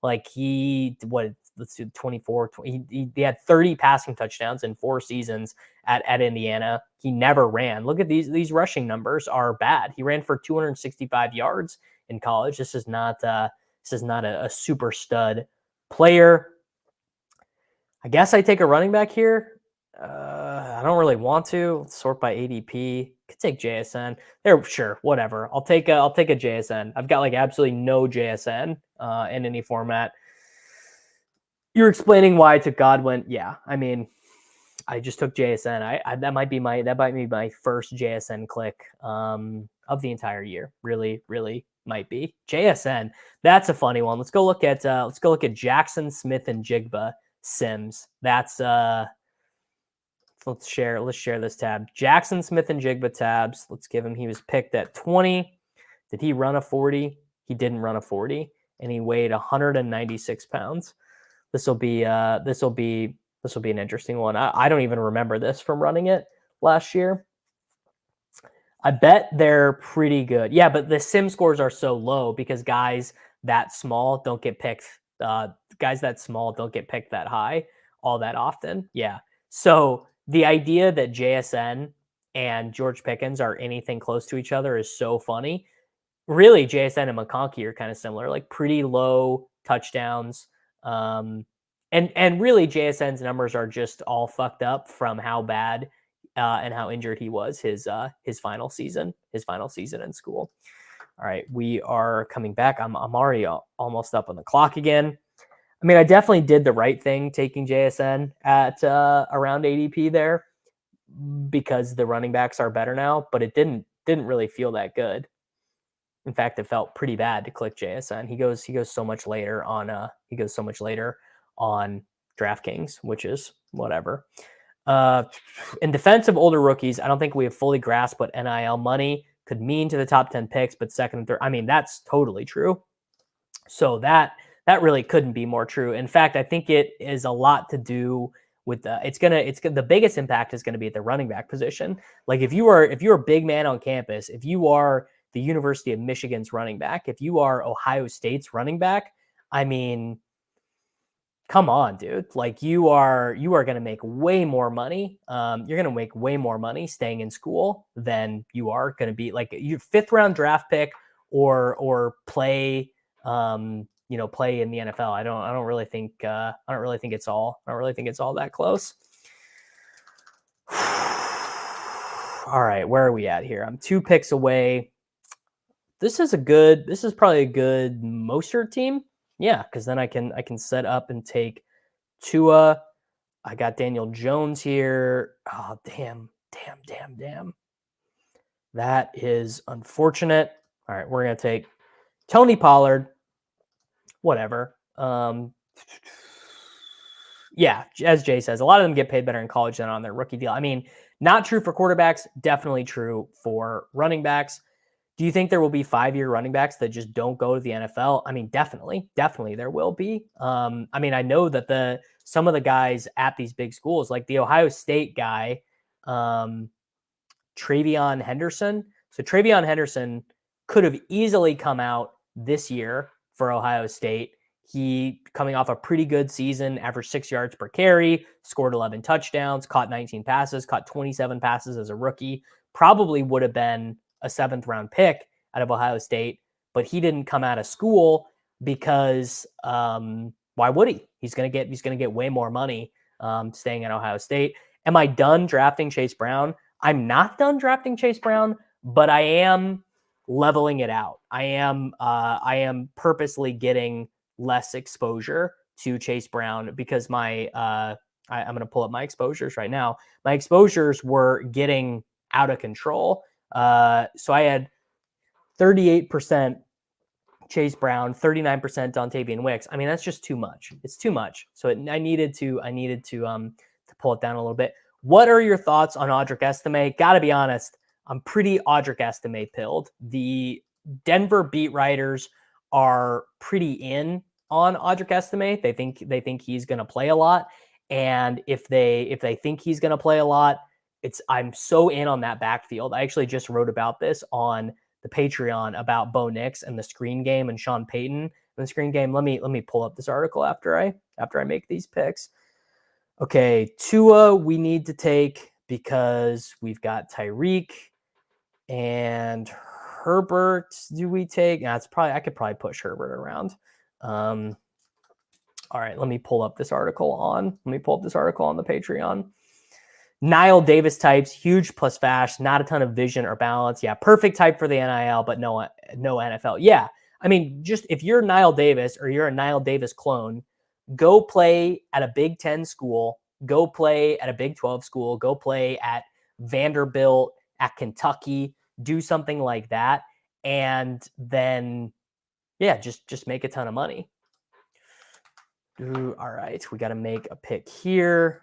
Like let's do 24. He had 30 passing touchdowns in 4 seasons at Indiana. He never ran. Look at these rushing numbers are bad. He ran for 265 yards in college. This is not a super stud player. I guess I take a running back here. I don't really want to. Let's sort by ADP. Could take JSN. There, sure, whatever. I'll take a JSN. I've got like absolutely no JSN in any format. You're explaining why I took Godwin. Yeah, I mean, I just took JSN. That might be my first JSN click of the entire year. Really might be JSN. That's a funny one. Let's go look at Jackson Smith and Jigba Sims. That's let's share this tab. Jackson Smith and Jigba tabs. Let's give him. He was picked at 20. Did he run a 40? He didn't run a 40, and he weighed 196 pounds. This will be an interesting one. I don't even remember this from running it last year. I bet they're pretty good. Yeah, but the sim scores are so low because guys that small don't get picked. Guys that small don't get picked that high all that often. Yeah. So the idea that JSN and George Pickens are anything close to each other is so funny. Really, JSN and McConkey are kind of similar, like pretty low touchdowns. And really, JSN's numbers are just all fucked up from how bad and how injured he was his final season in school. All right, we are coming back. I'm already almost up on the clock again. I mean, I definitely did the right thing taking JSN at around ADP there because the running backs are better now, but it didn't really feel that good. In fact, it felt pretty bad to click JSN. He goes so much later on DraftKings, which is whatever. In defense of older rookies, I don't think we have fully grasped what NIL money could mean to the top 10 picks, but second and third, I mean, that's totally true. So that really couldn't be more true. In fact, I think it is a lot to do with the biggest impact is going to be at the running back position. Like if you're a big man on campus, if you are the University of Michigan's running back, if you are Ohio State's running back, I mean, come on, dude. Like you are going to make way more money. You're going to make way more money staying in school than you are going to be like your 5th round draft pick or play, play in the NFL. I don't really think it's all that close. All right, where are we at here? I'm 2 picks away. This is probably a good Mostert team. Yeah, because then I can set up and take Tua. I got Daniel Jones here. Oh, damn. That is unfortunate. All right, we're going to take Tony Pollard. Whatever. Yeah, as Jay says, a lot of them get paid better in college than on their rookie deal. I mean, not true for quarterbacks, definitely true for running backs. Do you think there will be 5-year running backs that just don't go to the NFL? I mean, definitely there will be. I mean, I know that some of the guys at these big schools, like the Ohio State guy, Travion Henderson. So Travion Henderson could have easily come out this year for Ohio State. He, coming off a pretty good season, averaged 6 yards per carry, scored 11 touchdowns, caught 19 passes, caught 27 passes as a rookie. Probably would have been a 7th round pick out of Ohio State, but he didn't come out of school because why would he? He's going to get way more money staying at Ohio State. Am I done drafting Chase Brown? I'm not done drafting Chase Brown, but I am leveling it out. I am purposely getting less exposure to Chase Brown because I'm going to pull up my exposures right now. My exposures were getting out of control. So I had 38% Chase Brown, 39% Dontavian Wicks. I mean, that's just too much. It's too much. So I needed to pull it down a little bit. What are your thoughts on Audric Estime? Gotta be honest, I'm pretty Audric Estime pilled. The Denver beat writers are pretty in on Audric Estime. They think he's going to play a lot, and if they think he's going to play a lot, I'm so in on that backfield. I actually just wrote about this on the Patreon about Bo Nix and the screen game and Sean Payton and the screen game. Let me pull up this article after I make these picks. Okay, Tua we need to take because we've got Tyreek and Herbert. Do we take? I could probably push Herbert around. All right, let me pull up this article on the Patreon. Nile Davis types, huge plus fast, not a ton of vision or balance. Yeah, perfect type for the NIL, but no NFL. Yeah, I mean, just if you're Nile Davis or you're a Nile Davis clone, go play at a Big 10 school, go play at a Big 12 school, go play at Vanderbilt, at Kentucky, do something like that. And then, yeah, just make a ton of money. All right, we got to make a pick here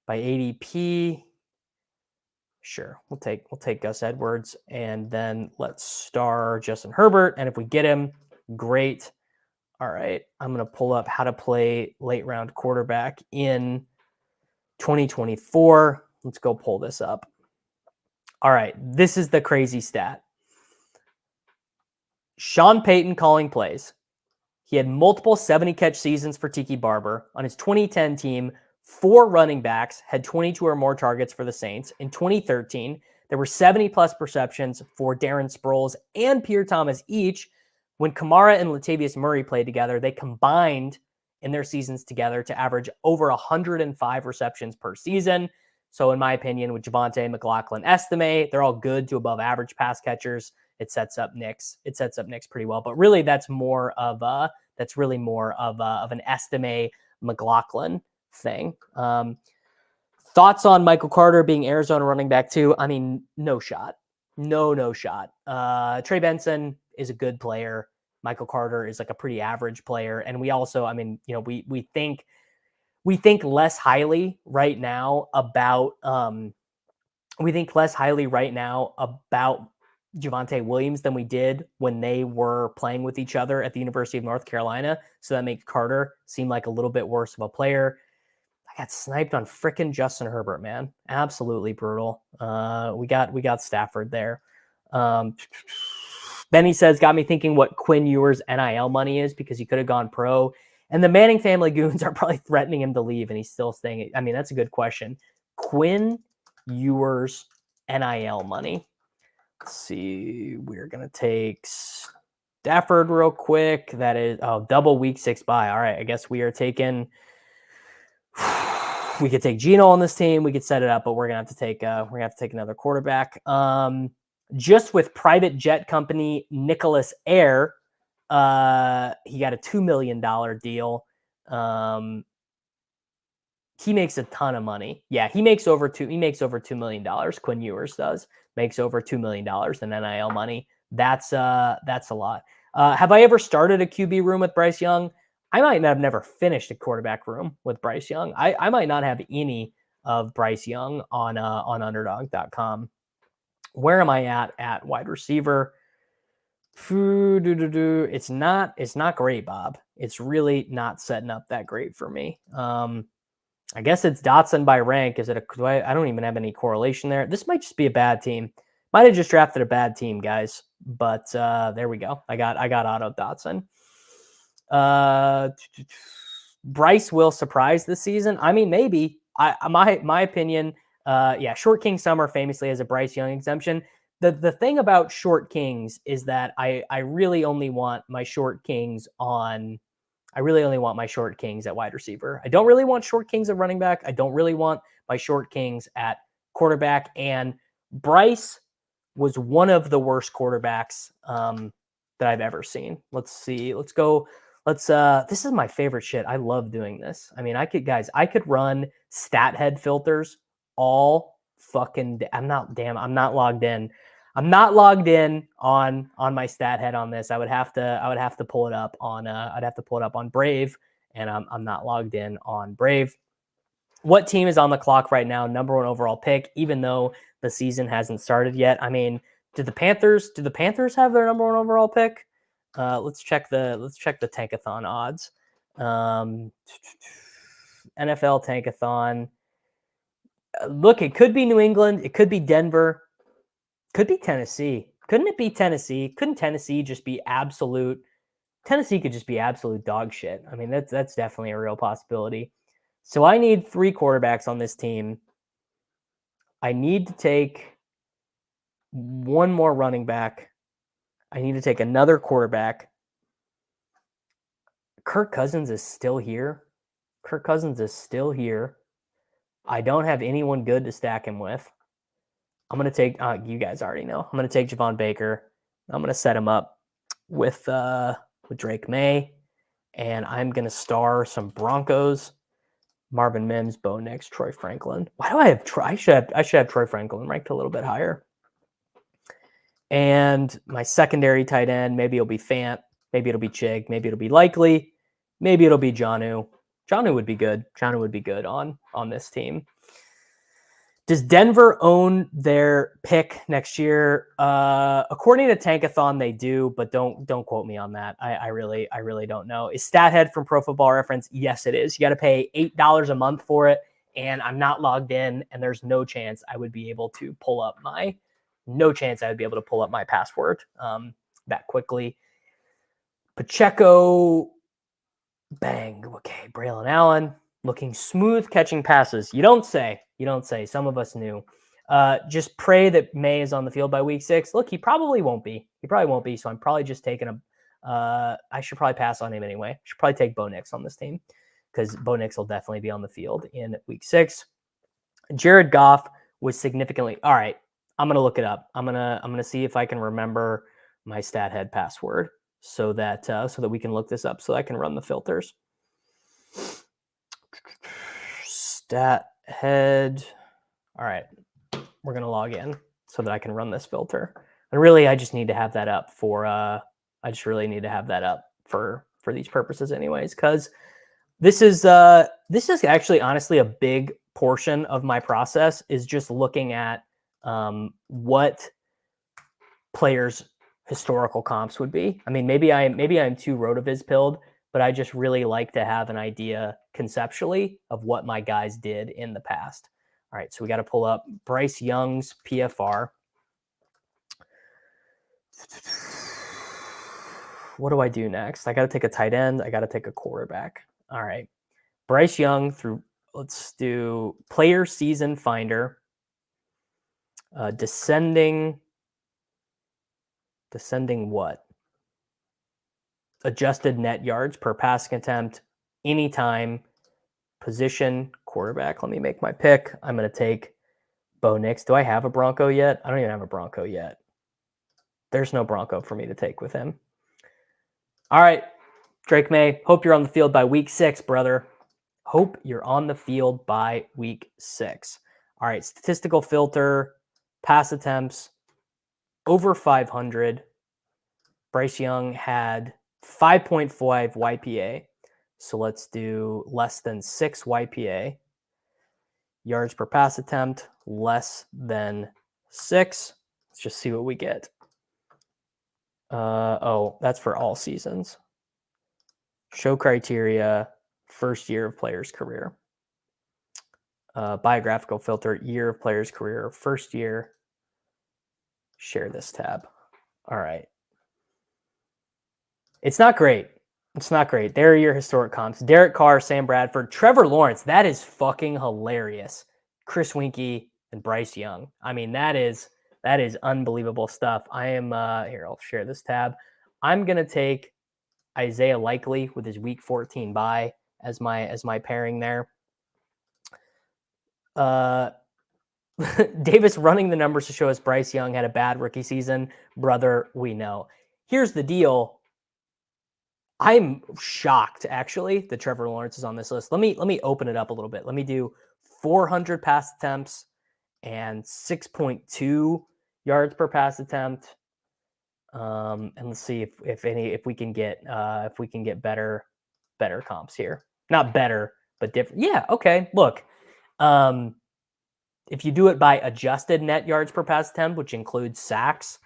by ADP. Sure, we'll take Gus Edwards, and then let's star Justin Herbert. And if we get him, great. All right, I'm going to pull up how to play late round quarterback in 2024. Let's go pull this up. All right, this is the crazy stat. Sean Payton calling plays. He had multiple 70-catch seasons for Tiki Barber. On his 2010 team, 4 running backs had 22 or more targets for the Saints. In 2013, there were 70-plus receptions for Darren Sproles and Pierre Thomas each. When Kamara and Latavius Murray played together, they combined in their seasons together to average over 105 receptions per season. So in my opinion, with Javonte, McLaughlin, Estime, they're all good to above average pass catchers. It sets up Nix pretty well. But really, that's really more of an Estime McLaughlin thing. Thoughts on Michael Carter being Arizona running back too? I mean, no shot. No shot. Trey Benson is a good player. Michael Carter is like a pretty average player. And we also, I mean, you know, we think less highly right now about Javonte Williams than we did when they were playing with each other at the University of North Carolina. So that makes Carter seem like a little bit worse of a player. I I got sniped on frickin' Justin Herbert, man. Absolutely brutal. We got Stafford there. Benny says, got me thinking what Quinn Ewers NIL money is because he could have gone pro. And the Manning family goons are probably threatening him to leave, and he's still staying. I mean, that's a good question. Quinn Ewers NIL money. Let's see. We're going to take Stafford real quick. That is, double week 6 bye. All right. I guess we are taking, we could take Geno on this team. We could set it up, but we're going to have to take another quarterback. Just with private jet company Nicholas Air, he got a $2 million deal. He makes a ton of money. Yeah, he makes over $2 million. Quinn Ewers makes over $2 million in NIL money. That's a lot. Have I ever started a QB room with Bryce Young? I might have never finished a quarterback room with Bryce Young. I might not have any of Bryce Young on UnderDog.com. Where am I at wide receiver? It's not great, Bob. It's really not setting up that great for me. I guess it's Dotson by rank. Is it I don't even have any correlation there. This might just be a bad team. Might have just drafted a bad team, guys. But there we go. I got Otto Dotson. Bryce will surprise this season. I mean, maybe. My opinion. Short King Summer famously has a Bryce Young exemption. The thing about Short Kings is that I really only want my Short Kings at wide receiver. I don't really want Short Kings at running back. I don't really want my Short Kings at quarterback. And Bryce was one of the worst quarterbacks that I've ever seen. Let's see. Let's go. This is my favorite shit. I love doing this. I mean, I could run stat head filters all fucking day. I'm not logged in. I'm not logged in on my stat head on this. I would have to pull it up on Brave, and I'm not logged in on Brave. What team is on the clock right now? Number 1 overall pick, even though the season hasn't started yet. I mean, do the Panthers have their number 1 overall pick? Let's check the Tankathon odds. NFL Tankathon. Look, it could be New England. It could be Denver. Could be Tennessee. Couldn't it be Tennessee? Couldn't Tennessee just be absolute? Tennessee could just be absolute dog shit. I mean, that's definitely a real possibility. So I need 3 quarterbacks on this team. I need to take 1 more running back. I need to take another quarterback. Kirk Cousins is still here. I don't have anyone good to stack him with. I'm going to take, you guys already know, I'm going to take Javon Baker. I'm going to set him up with Drake May, and I'm going to star some Broncos, Marvin Mims, Bo Nix, Troy Franklin. Why do I have I should have Troy Franklin ranked a little bit higher. And my secondary tight end, maybe it'll be Fant, maybe it'll be Chig, maybe it'll be Likely, maybe it'll be Jonnu. Jonnu would be good. Jonnu would be good on this team. Does Denver own their pick next year? According to Tankathon, they do, but don't quote me on that. I really don't know. Is StatHead from Pro Football Reference? Yes, it is. You got to pay $8 a month for it, and I'm not logged in, and there's no chance I would be able to pull up my password that quickly. Pacheco, bang. Okay, Braylon Allen looking smooth catching passes. You don't say. Some of us knew. Just pray that May is on the field by week 6. Look, he probably won't be. So I'm probably just taking I should probably pass on him anyway. I should probably take Bo Nix on this team because Bo Nix will definitely be on the field in week 6. Jared Goff was significantly. All right, I'm gonna look it up. I'm gonna see if I can remember my StatHead password so that we can look this up so I can run the filters. StatHead. All right, we're gonna log in so that I can run this filter. And really, I just need to have that up for for these purposes, anyways, because this is actually honestly a big portion of my process is just looking at what players' historical comps would be. I mean, maybe I'm too rotoviz pilled, but I just really like to have an idea conceptually of what my guys did in the past. All right, so we got to pull up Bryce Young's PFR. What do I do next? I got to take a tight end. I got to take a quarterback. All right. Bryce Young through, let's do player season finder. Descending what? Adjusted net yards per passing attempt, anytime, position, quarterback. Let me make my pick. I'm going to take Bo Nix. Do I have a Bronco yet? I don't even have a Bronco yet. There's no Bronco for me to take with him. All right, Drake May, hope you're on the field by week 6, brother. Hope you're on the field by week 6. All right, statistical filter, pass attempts, over 500. Bryce Young had 5.5 YPA. So let's do less than 6 YPA. Yards per pass attempt, less than 6. Let's just see what we get. Oh, that's for all seasons. Show criteria, first year of player's career. Biographical filter, year of player's career, first year. Share this tab. All right. It's not great. It's not great. There are your historic comps. Derek Carr, Sam Bradford, Trevor Lawrence. That is fucking hilarious. Chris Winkie and Bryce Young. I mean, that is unbelievable stuff. I am here. I'll share this tab. I'm gonna take Isaiah Likely with his Week 14 bye as my pairing there. Davis running the numbers to show us Bryce Young had a bad rookie season. Brother, we know. Here's the deal. I'm shocked, actually, that Trevor Lawrence is on this list. Let me open it up a little bit. Let me do 400 pass attempts and 6.2 yards per pass attempt. And let's see if we can get better comps here. Not better, but different. Yeah, okay. Look, if you do it by adjusted net yards per pass attempt, which includes sacks,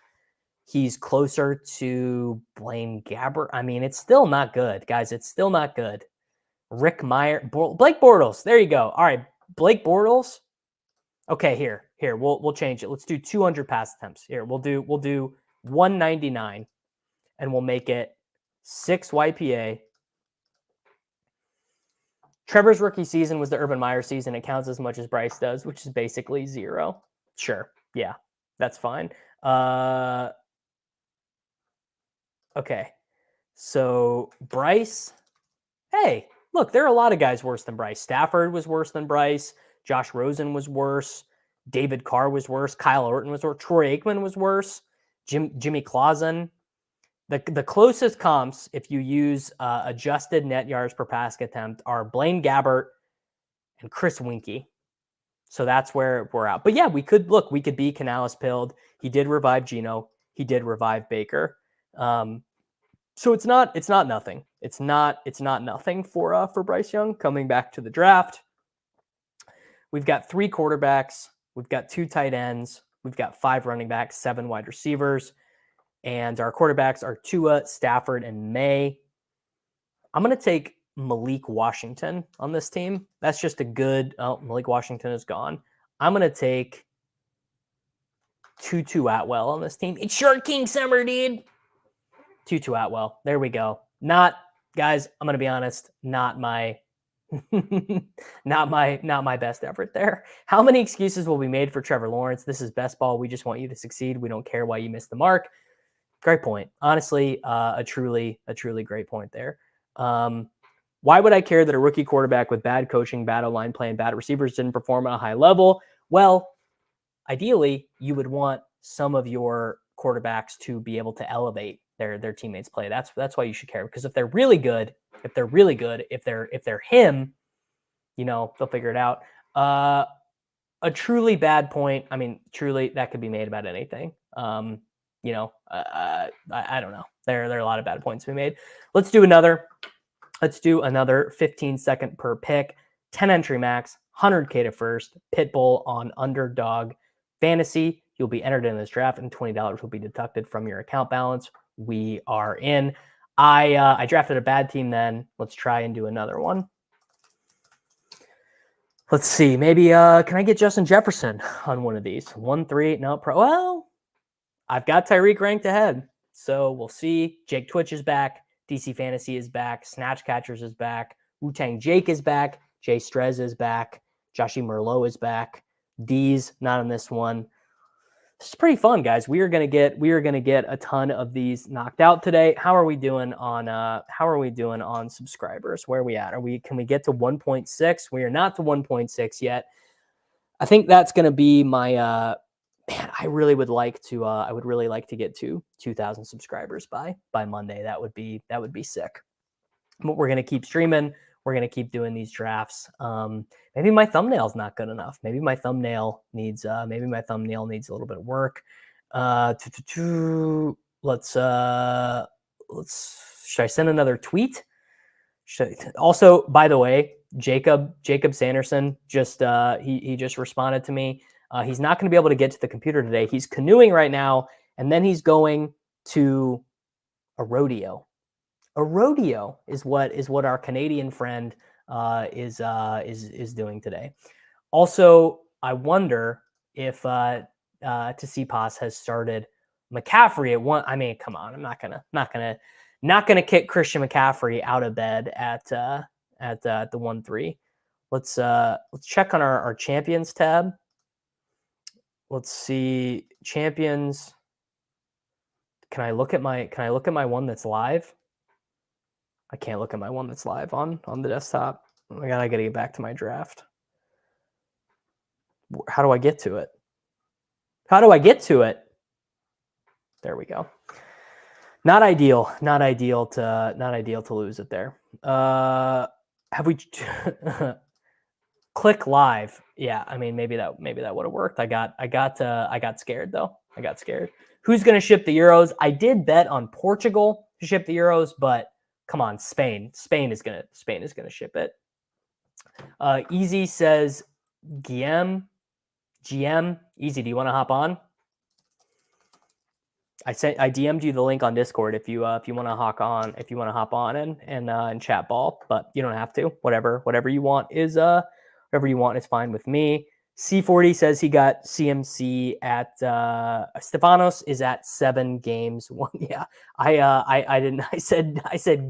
he's closer to Blaine Gabbert. I mean, it's still not good, guys. It's still not good. Rick Meyer, Blake Bortles. There you go. All right, Blake Bortles. Okay, here. We'll change it. Let's do 200 pass attempts. Here, we'll do 199, and we'll make it 6 YPA. Trevor's rookie season was the Urban Meyer season. It counts as much as Bryce does, which is basically 0. Sure. Yeah, that's fine. Okay. So Bryce, hey, look, there are a lot of guys worse than Bryce. Stafford was worse than Bryce. Josh Rosen was worse. David Carr was worse. Kyle Orton was worse. Troy Aikman was worse. Jimmy Clausen. The closest comps, if you use adjusted net yards per pass attempt, are Blaine Gabbert and Chris Winkie. So that's where we're at. But yeah, we could be Canales Pilled. He did revive Geno. He did revive Baker. So it's not nothing. It's not nothing for Bryce Young coming back to the draft. We've got 3 quarterbacks. We've got 2 tight ends. We've got 5 running backs, 7 wide receivers. And our quarterbacks are Tua, Stafford, and May. I'm going to take Malik Washington on this team. That's just a good... Oh, Malik Washington is gone. I'm going to take Tutu Atwell on this team. It's Shark King Summer, dude. Tutu Atwell. There we go. Guys, I'm going to be honest, not my best effort there. How many excuses will be made for Trevor Lawrence? This is best ball. We just want you to succeed. We don't care why you missed the mark. Great point. Honestly, a truly great point there. Why would I care that a rookie quarterback with bad coaching, bad O-line play, and bad receivers didn't perform at a high level? Well, ideally, you would want some of your quarterbacks to be able to elevate their teammates' play. That's why you should care, because if they're really good, if they're him, they'll figure it out. A truly bad point. I mean, truly, that could be made about anything. I don't know. There are a lot of bad points to be made. Let's do another 15-second per pick, 10 entry max, 100K to first, Pitbull on UnderDog Fantasy. You'll be entered in this draft, and $20 will be deducted from your account balance. We are in. I drafted a bad team then. Let's try and do another one. Let's see. Maybe can I get Justin Jefferson on one of these? 1-3. No, well, I've got Tyreek ranked ahead. So we'll see. Jake Twitch is back. DC Fantasy is back. Snatch Catchers is back. Wu-Tang Jake is back. Jay Strez is back. Joshy Merlot is back. D's not on this one. This is pretty fun, guys. We are gonna get a ton of these knocked out today. How are we doing on subscribers? Where are we at? Can we get to 1.6? We are not to 1.6 yet. I think that's gonna be my man. I would really like to get to 2,000 subscribers by Monday. That would be sick. But we're gonna keep streaming. We're going to keep doing these drafts. Maybe my thumbnail's not good enough. Maybe my thumbnail needs a little bit of work. Let's should I send another tweet? Also, by the way, Jacob Sanderson just he just responded to me. He's not going to be able to get to the computer today. He's canoeing right now, and then he's going to a rodeo. A rodeo is what our Canadian friend is doing today. Also, I wonder if Tsitsipas has started McCaffrey at one. I mean, come on, I'm not gonna kick Christian McCaffrey out of bed at the 1-3. Let's check on our champions tab. Let's see champions. Can I look at my one that's live? I can't look at my one that's live on the desktop. I gotta get back to my draft. How do I get to it? There we go. Not ideal to lose it there. Have we click live? Yeah, I mean maybe that would have worked. I got scared though. I got scared. Who's gonna ship the Euros? I did bet on Portugal to ship the Euros, but come on, Spain. Spain is gonna ship it. Easy says GM. Easy, do you want to hop on? I DM'd you the link on Discord if you want to hop on and chat ball, but you don't have to. Whatever you want is fine with me. C40 says he got CMC at Stefanos is at 7 games. One, yeah. I didn't. I said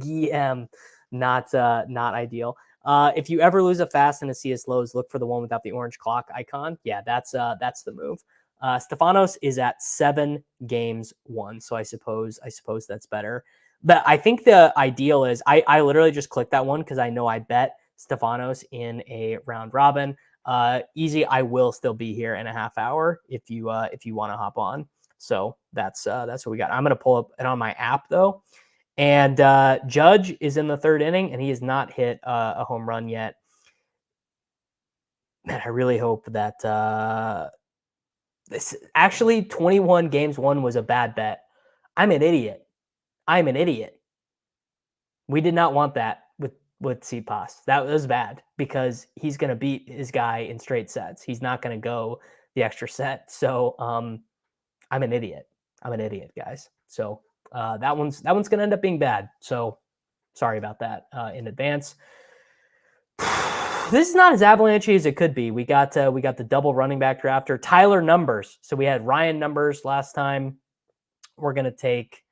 GM, not ideal. If you ever lose a fast and a CS lows, look for the one without the orange clock icon. Yeah, that's the move. Stefanos is at 7 games won, so I suppose that's better. But I think the ideal is I literally just clicked that one because I know I bet Stefanos in a round robin. Easy, I will still be here in a half hour if you want to hop on. So that's what we got. I'm gonna pull up it on my app though, and Judge is in the 3rd inning and he has not hit a home run yet. Man, I really hope that this actually 21 games won was a bad bet. I'm an idiot. We did not want that with Tsitsipas. That was bad because he's going to beat his guy in straight sets. He's not going to go the extra set. So I'm an idiot. Guys. So that one's going to end up being bad. So sorry about that in advance. This is not as avalanche as it could be. We got the double running back drafter, Tyler Numbers. So we had Ryan Numbers last time. We're gonna take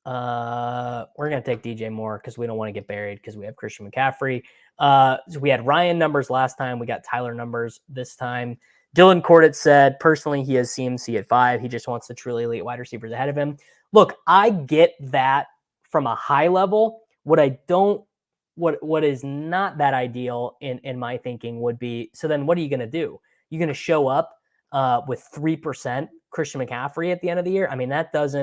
DJ Moore because we don't want to get buried because we have Christian McCaffrey. So we had Ryan Numbers last time. We got Tyler Numbers this time. Dylan Cordit said personally he has CMC at 5. He just wants the truly elite wide receivers ahead of him. Look, I get that from a high level. What is not that ideal in my thinking would be, so then what are you going to do? You're going to show up with 3% Christian McCaffrey at the end of the year? I mean, that does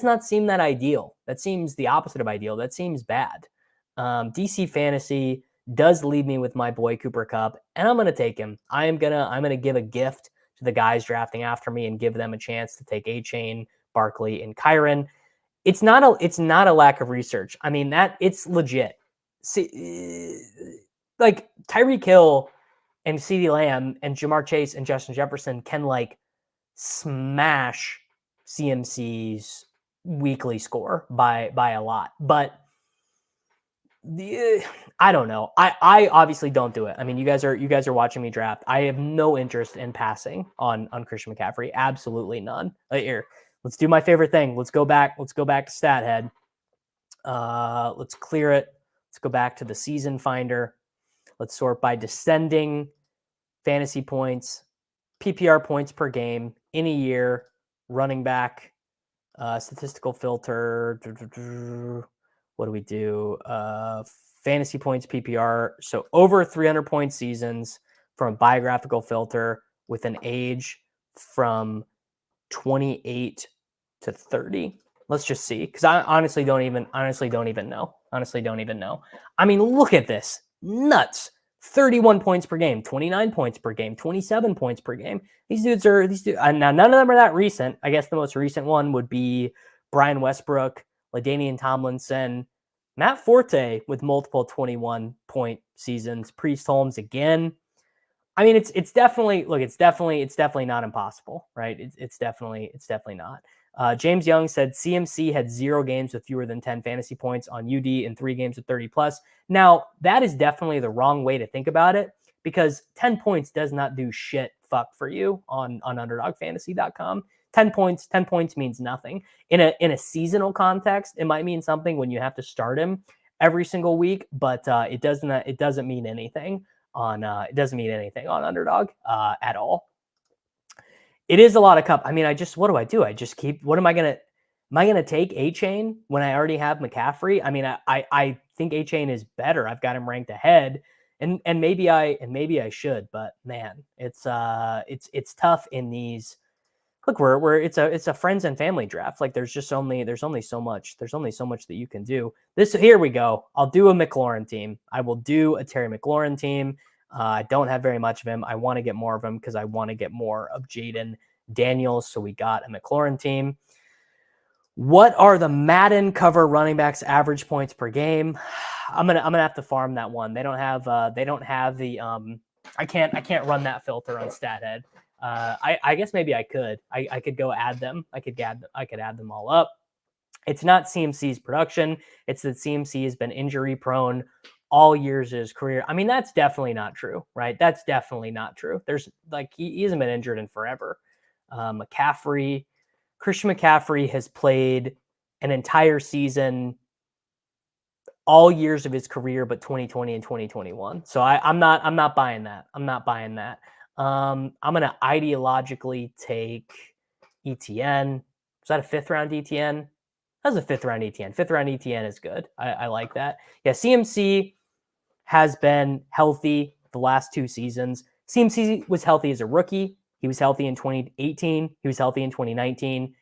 not seem that ideal. That seems the opposite of ideal. That seems bad. DC Fantasy does leave me with my boy Cooper Kupp, and I'm going to take him. I'm going to give a gift to the guys drafting after me and give them a chance to take A-Chain, Barkley, and Kyron. It's not a lack of research. I mean, that it's legit. See, like Tyreek Hill and CeeDee Lamb and Jamar Chase and Justin Jefferson can like smash CMC's weekly score by a lot. But I don't know. I obviously don't do it. I mean, you guys are watching me draft. I have no interest in passing on Christian McCaffrey. Absolutely none. Here, let's do my favorite thing. Let's go back to StatHead. Let's clear it. Let's go back to the season finder. Let's sort by descending fantasy points, PPR points per game in a year, running back, statistical filter. What do we do? Fantasy points PPR. So over 300 point seasons from a biographical filter with an age from 28 to 30. Let's just see, because I honestly don't even know. I mean, look at this. Nuts. 31 points per game, 29 points per game, 27 points per game. These dudes, now none of them are that recent. I guess the most recent one would be Brian Westbrook, LaDainian Tomlinson, Matt Forte with multiple 21-point seasons, Priest Holmes again. I mean, it's definitely not impossible, right? It's definitely not. James Young said CMC had 0 games with fewer than 10 fantasy points on UD and 3 games with 30 plus. Now, that is definitely the wrong way to think about it, because 10 points does not do shit fuck for you on UnderDogFantasy.com. 10 points means nothing. In a seasonal context, it might mean something when you have to start him every single week, but it doesn't mean anything on Underdog at all. It is a lot of cup. I mean, what do I do? I just keep, am I going to take A-Chain when I already have McCaffrey? I mean, I think A-Chain is better. I've got him ranked ahead, and maybe I should, but man, it's tough in these. Look, it's a friends and family draft. Like there's only so much that you can do. Here we go. I'll do a McLaurin team. I will do a Terry McLaurin team. I don't have very much of him. I want to get more of him because I want to get more of Jaden Daniels. So we got a McLaurin team. What are the Madden cover running backs average points per game? I'm gonna have to farm that one. They don't have the I can't run that filter on StatHead. I guess maybe I could. I could go add them. I could add them all up. It's not CMC's production. It's that CMC has been injury prone all years of his career. I mean, that's definitely not true, right? That's definitely not true. There's he hasn't been injured in forever. Christian McCaffrey has played an entire season all years of his career, but 2020 and 2021. So I'm not buying that. I'm going to ideologically take ETN. Was that a 5th round ETN? That was a 5th round ETN. 5th round ETN is good. I like that. Yeah, CMC has been healthy the last 2 seasons. CMC was healthy as a rookie. He was healthy in 2018. He was healthy in 2019.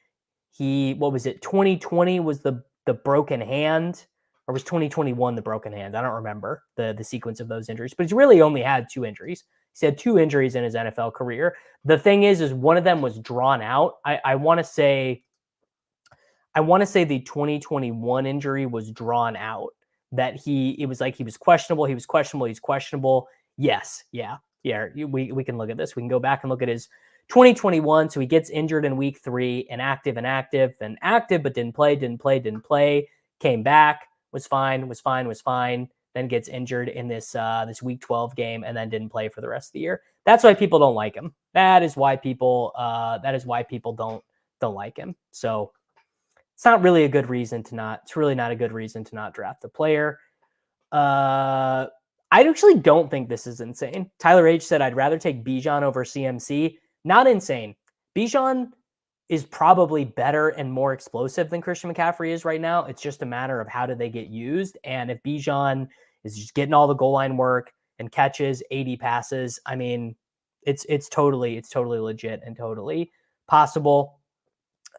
2020 was the broken hand, or was 2021 the broken hand? I don't remember the sequence of those injuries, but he's really only had 2 injuries. He's had 2 injuries in his NFL career. The thing is one of them was drawn out. I want to say the 2021 injury was drawn out. That it was questionable. He was questionable. He's questionable. Yes. Yeah. We can look at this. We can go back and look at his 2021. So he gets injured in week 3, inactive, then active, but didn't play, came back, was fine. Then gets injured in this week 12 game, and then didn't play for the rest of the year. That's why people don't like him. That is why people don't like him. So it's not really a good reason to not. It's really not a good reason to not draft the player. I actually don't think this is insane. Tyler H said, I'd rather take Bijan over CMC. Not insane. Bijan is probably better and more explosive than Christian McCaffrey is right now. It's just a matter of how do they get used. And if Bijan is just getting all the goal line work and catches 80 passes, I mean, it's totally legit and totally possible.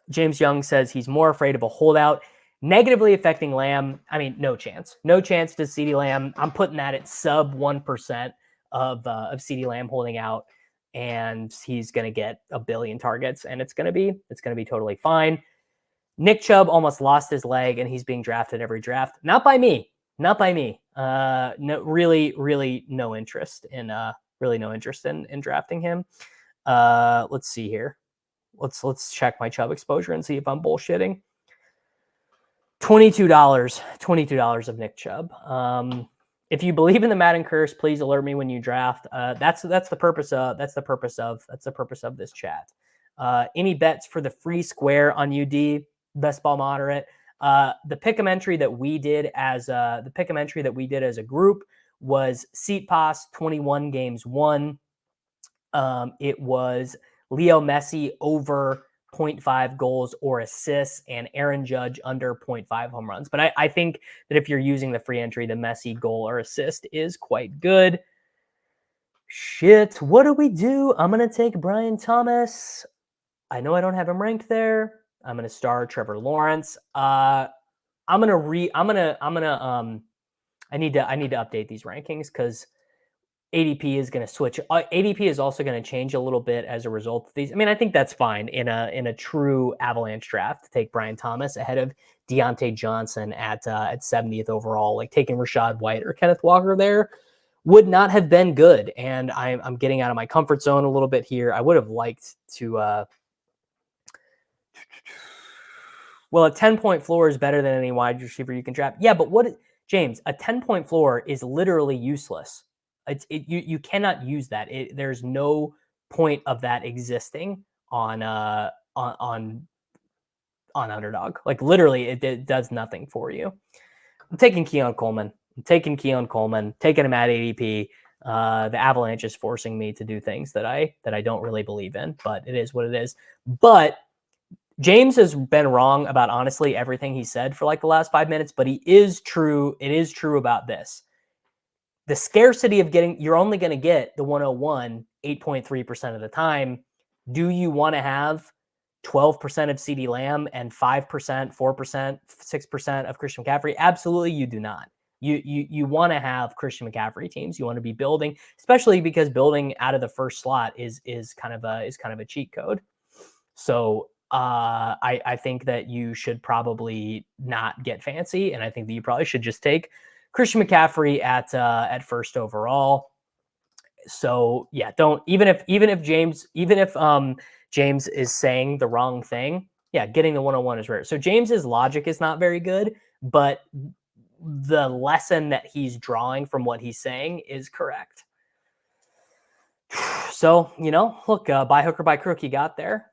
James Young says he's more afraid of a holdout negatively affecting Lamb. I mean, no chance to CeeDee Lamb. I'm putting that at sub 1% of CeeDee Lamb holding out, and he's going to get a billion targets, and it's going to be totally fine. Nick Chubb almost lost his leg, and he's being drafted every draft. Not by me. No, really no interest in drafting him. Let's see here. Let's check my Chubb exposure and see if I'm bullshitting. $22 of Nick Chubb. If you believe in the Madden curse, please alert me when you draft. That's the purpose of this chat. Any bets for the free square on UD best ball moderate? The pick'em entry that we did as a group was Seat Pass 21 games won. It was Leo Messi over 0.5 goals or assists and Aaron Judge under 0.5 home runs. But I think that if you're using the free entry, the Messi goal or assist is quite good. Shit, what do we do? I'm going to take Brian Thomas. I know I don't have him ranked there. I'm going to star Trevor Lawrence. I need to update these rankings because ADP is going to switch. ADP is also going to change a little bit as a result of these. I mean, I think that's fine in a true Avalanche draft to take Brian Thomas ahead of Deontay Johnson at 70th overall. Like taking Rashad White or Kenneth Walker there would not have been good. And I'm getting out of my comfort zone a little bit here. I would have liked to. Well, a 10-point floor is better than any wide receiver you can draft. Yeah, but James? A 10-point floor is literally useless. You cannot use that. There's no point of that existing on UnderDog. Like literally, it does nothing for you. I'm taking Keon Coleman. Taking him at ADP. The Avalanche is forcing me to do things that I don't really believe in, but it is what it is. But James has been wrong about honestly everything he said for like the last 5 minutes, but he is true. It is true about this. The scarcity of you're only going to get the 101 8.3% of the time. Do you want to have 12% of CD Lamb and 5%, 4%, 6% of Christian McCaffrey? Absolutely, you do not. You want to have Christian McCaffrey teams. You want to be building, especially because building out of the first slot is kind of a cheat code. So I think that you should probably not get fancy, and I think that you probably should just take Christian McCaffrey at first overall. So yeah, even if James is saying the wrong thing, yeah, getting the 101 is rare. So James's logic is not very good, but the lesson that he's drawing from what he's saying is correct. So, look, by hook or by crook, he got there.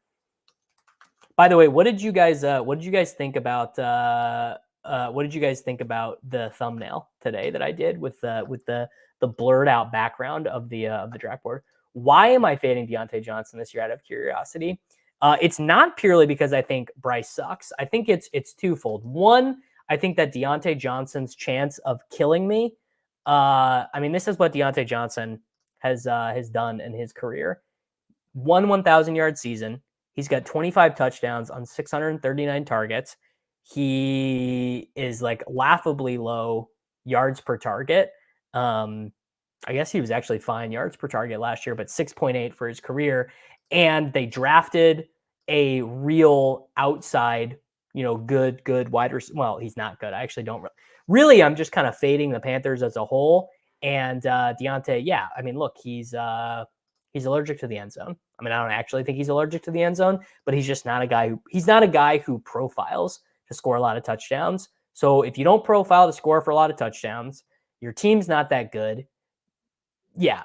By the way, what did you guys think about the thumbnail today that I did with the blurred out background of the draft board? Why am I fading Deontay Johnson this year out of curiosity? It's not purely because I think Bryce sucks. I think it's twofold. One, I think that Deontay Johnson's chance of killing me. This is what Deontay Johnson has done in his career. 1,000-yard season. He's got 25 touchdowns on 639 targets. He is like laughably low yards per target. I guess he was actually fine yards per target last year, but 6.8 for his career. And they drafted a real outside, good wide receiver. Well, he's not good. I actually don't really. I'm just kind of fading the Panthers as a whole. And Deontay, yeah, look, he's allergic to the end zone. I don't actually think he's allergic to the end zone, but he's just not a guy who profiles to score a lot of touchdowns. So if you don't profile to score for a lot of touchdowns, your team's not that good. Yeah,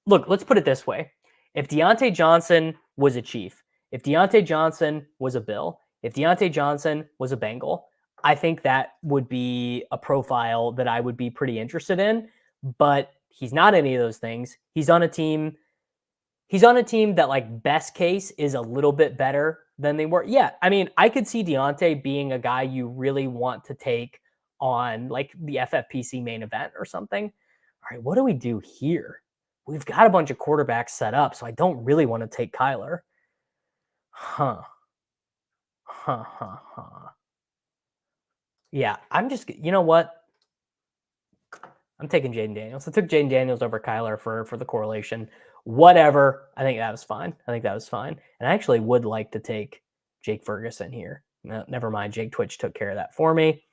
look, let's put it this way. If Deontay Johnson was a Chief, if Deontay Johnson was a Bill, if Deontay Johnson was a Bengal, I think that would be a profile that I would be pretty interested in. But he's not any of those things. He's on a team that, like, best case is a little bit better than they were. Yeah, I could see Deontay being a guy you really want to take on, like, the FFPC main event or something. All right, what do we do here? We've got a bunch of quarterbacks set up, so I don't really want to take Kyler. Yeah, you know what? I'm taking Jaden Daniels. I took Jaden Daniels over Kyler for the correlation. Whatever. I think that was fine. And I actually would like to take Jake Ferguson here. No, never mind. Jake Twitch took care of that for me.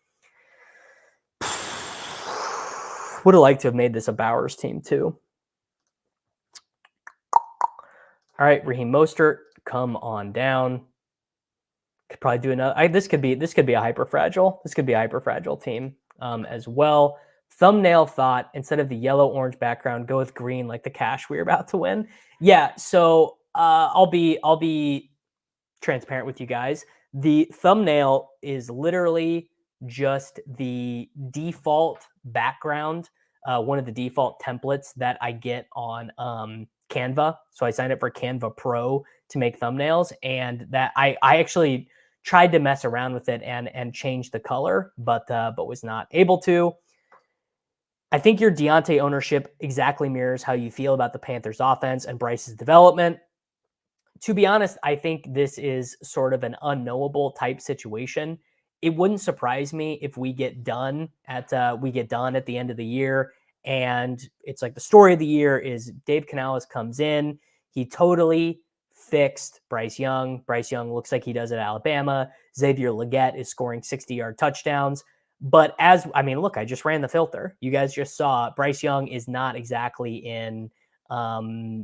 Would have liked to have made this a Bowers team too. All right, Raheem Mostert, come on down. Could probably do another. This could be a hyper fragile. This could be a hyper fragile team as well. Thumbnail thought, instead of the yellow orange background, go with green like the cash we were about to win. Yeah. So I'll be transparent with you guys. The thumbnail is literally just the default background, one of the default templates that I get on Canva. So I signed up for Canva Pro to make thumbnails, and that I actually tried to mess around with it and change the color, but was not able to. I think your Deontay ownership exactly mirrors how you feel about the Panthers offense and Bryce's development. To be honest, I think this is sort of an unknowable type situation. It wouldn't surprise me if we get done at the end of the year, and it's like the story of the year is Dave Canales comes in, he totally fixed Bryce Young. Bryce Young looks like he does at Alabama. Xavier Legette is scoring 60-yard touchdowns. But look, I just ran the filter. You guys just saw Bryce Young is not exactly in not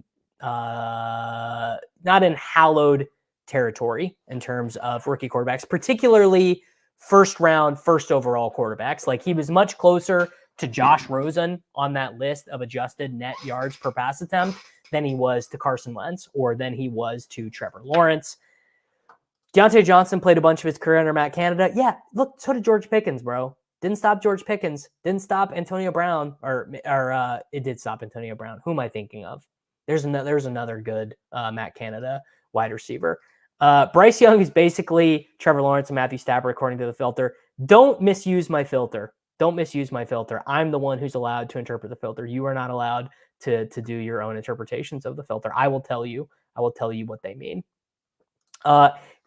in hallowed territory in terms of rookie quarterbacks, particularly first round, first overall quarterbacks. Like, he was much closer to Josh Rosen on that list of adjusted net yards per pass attempt than he was to Carson Wentz or than he was to Trevor Lawrence. Deontay Johnson played a bunch of his career under Matt Canada. Yeah, look, so did George Pickens, bro. Didn't stop George Pickens. Didn't stop Antonio Brown, or it did stop Antonio Brown. Who am I thinking of? There's another good Matt Canada wide receiver. Bryce Young is basically Trevor Lawrence and Matthew Stafford, according to the filter. Don't misuse my filter. Don't misuse my filter. I'm the one who's allowed to interpret the filter. You are not allowed to do your own interpretations of the filter. I will tell you what they mean.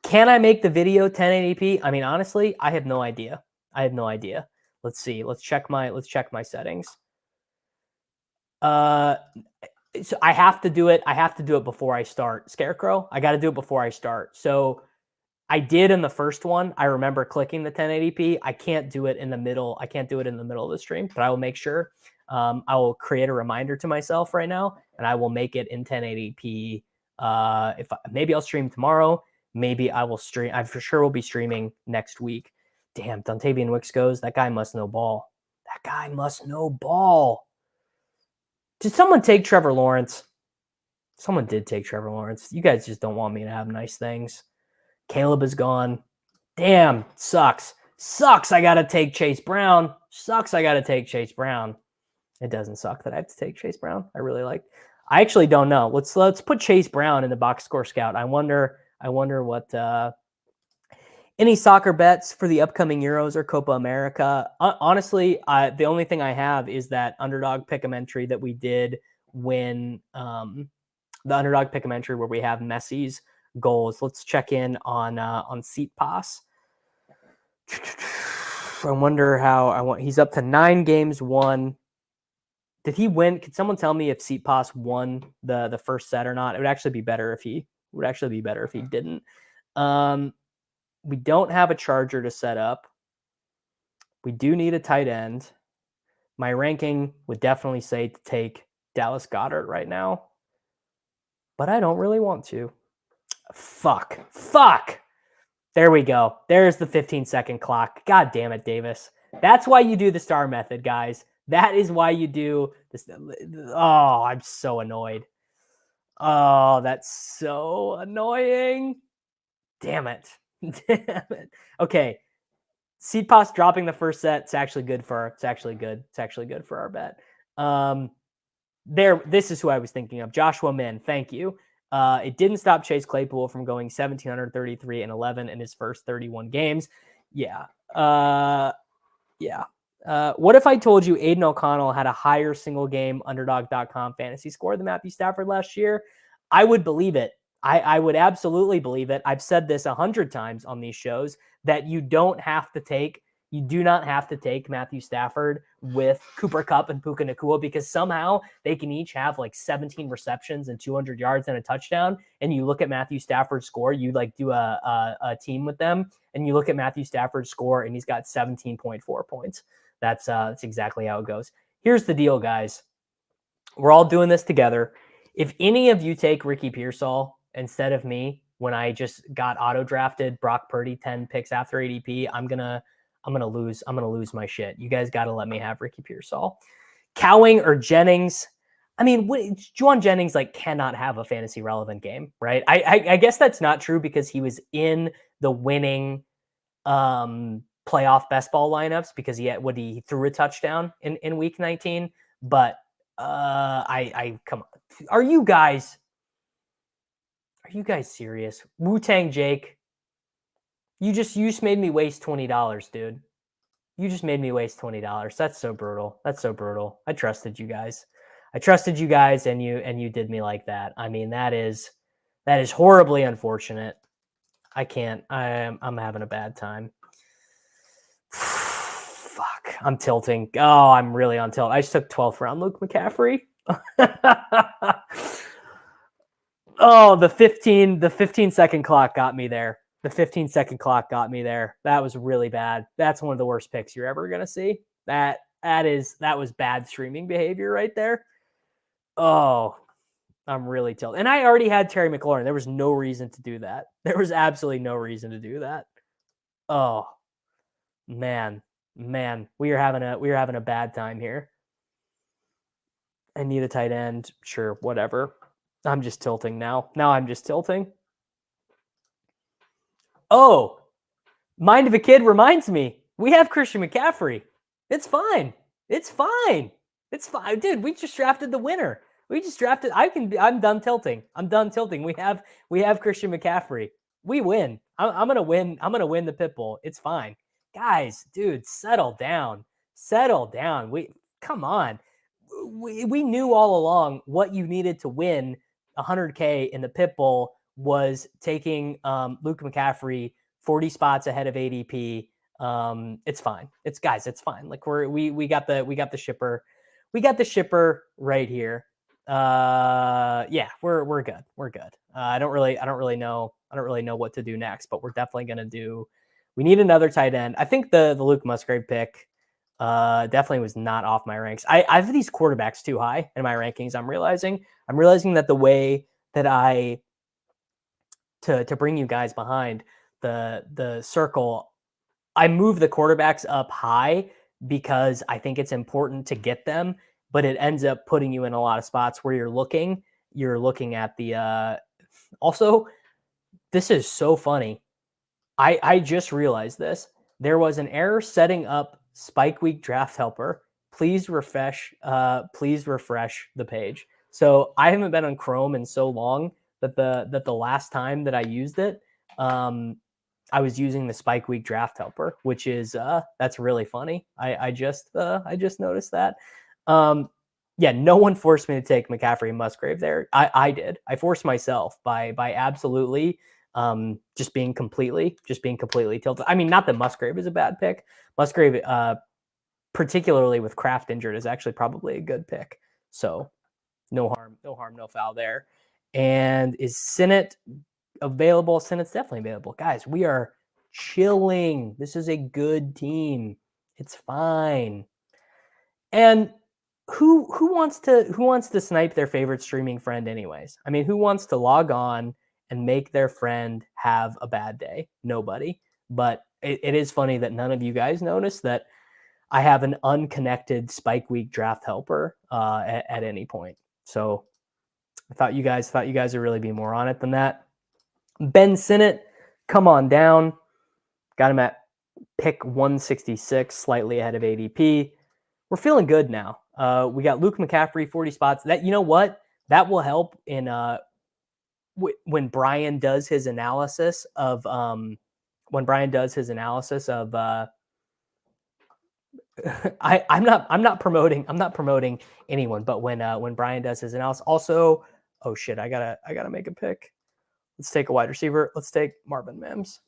Can I make the video 1080p? I mean, honestly, I have no idea. Let's see. Let's check my settings. So I have to do it. Before I start. Scarecrow, I got to do it before I start. So I did in the first one. I remember clicking the 1080p. I can't do it in the middle. of the stream, but I will make sure. I will create a reminder to myself right now, and I will make it in 1080p. Maybe I'll stream tomorrow. Maybe I will stream. I for sure will be streaming next week. Damn, Dontavian Wicks goes. That guy must know ball. Did someone take Trevor Lawrence? Someone did take Trevor Lawrence. You guys just don't want me to have nice things. Caleb is gone. Damn, sucks. I got to take Chase Brown. It doesn't suck that I have to take Chase Brown. I actually don't know. Let's put Chase Brown in the box score scout. I wonder what any soccer bets for the upcoming Euros or Copa America. Honestly, the only thing I have is that UnderDog Pick'em entry that we did when the UnderDog Pick'em entry where we have Messi's goals. Let's check in on Seat Pass. I wonder he's up to 9 games won. Did he win? Could someone tell me if Seat Pass won the first set or not? It would actually be better if he didn't. We don't have a charger to set up. We do need a tight end. My ranking would definitely say to take Dallas Goedert right now, but I don't really want to. Fuck. There we go. There's the 15-second clock. God damn it, Davis. That's why you do the star method, guys. That is why you do this. Oh, I'm so annoyed. Oh, that's so annoying. Damn it. Okay. Seed Pass dropping the first set. It's actually good for our bet. This is who I was thinking of. Joshua Min. Thank you. It didn't stop Chase Claypool from going 1,733 and 11 in his first 31 games. Yeah. What if I told you Aiden O'Connell had a higher single game UnderDog.com fantasy score than Matthew Stafford last year? I would believe it. I would absolutely believe it. I've said this 100 times on these shows that you do not have to take Matthew Stafford with Cooper Kupp and Puka Nacua, because somehow they can each have like 17 receptions and 200 yards and a touchdown. And you look at Matthew Stafford's score, you like do a team with them, and you look at Matthew Stafford's score and he's got 17.4 points. That's exactly how it goes. Here's the deal, guys. We're all doing this together. If any of you take Ricky Pearsall instead of me, when I just got auto drafted Brock Purdy 10 picks after ADP, I'm gonna lose my shit. You guys got to let me have Ricky Pearsall. Cowing or Jennings. I mean, Juwan Jennings like cannot have a fantasy relevant game, right? I guess that's not true because he was in the winning playoff best ball lineups because he threw a touchdown in week 19. But I come on, are you guys serious? Wu-Tang Jake, you just made me waste $20, dude. You just made me waste $20. That's so brutal. I trusted you guys. And you did me like that. I mean, that is horribly unfortunate. I'm having a bad time. Fuck. I'm tilting. Oh, I'm really on tilt. I just took 12th round Luke McCaffrey. Oh, the 15-second clock got me there. The 15-second clock got me there. That was really bad. That's one of the worst picks you're ever gonna see. That was bad streaming behavior right there. Oh, I'm really tilted. And I already had Terry McLaurin. There was no reason to do that. There was absolutely no reason to do that. Oh, man, we are having a bad time here. I need a tight end. Sure, whatever. I'm just tilting now. I'm just tilting. Oh, Mind of a Kid reminds me. We have Christian McCaffrey. It's fine. Dude, we just drafted the winner. I'm done tilting. We have Christian McCaffrey. We win. I'm gonna win. I'm gonna win the pit bull. It's fine. Guys, dude, settle down. Come on. We knew all along what you needed to win 100K in the pit bull was taking Luke McCaffrey 40 spots ahead of ADP. It's fine. It's fine. Like we got the shipper. We got the shipper right here. Yeah, we're good. I don't really know what to do next, but we're definitely we need another tight end. I think the Luke Musgrave pick definitely was not off my ranks. I have these quarterbacks too high in my rankings. I'm realizing that the way that to bring you guys behind the circle, I move the quarterbacks up high because I think it's important to get them, but it ends up putting you in a lot of spots where you're looking at the also, this is so funny. I just realized this. There was an error setting up Spike Week Draft Helper. Please refresh the page. So I haven't been on Chrome in so long that the last time that I used it, I was using the Spike Week Draft Helper, which is that's really funny. I just noticed that. Yeah, no one forced me to take McCaffrey and Musgrave there. I did. I forced myself by absolutely just being completely tilted. I mean, not that Musgrave is a bad pick. Musgrave, particularly with Kraft injured, is actually probably a good pick. So no harm, no foul there. And is Sinnott available? Sinnott's definitely available. Guys, we are chilling. This is a good team. It's fine. And who wants to snipe their favorite streaming friend anyways? I mean, who wants to log on and make their friend have a bad day? Nobody. But it is funny that none of you guys noticed that I have an unconnected Spike Week Draft Helper at any point. So I thought you guys would really be more on it than that. Ben Sinnott, come on down. Got him at pick 166, slightly ahead of ADP. We're feeling good now. We got Luke McCaffrey, 40 spots. That, you know what? That will help in when Brian does his analysis of I'm not promoting anyone, but when Brian does his analysis, also, oh shit, I gotta make a pick. Let's take a wide receiver. Let's take Marvin Mims.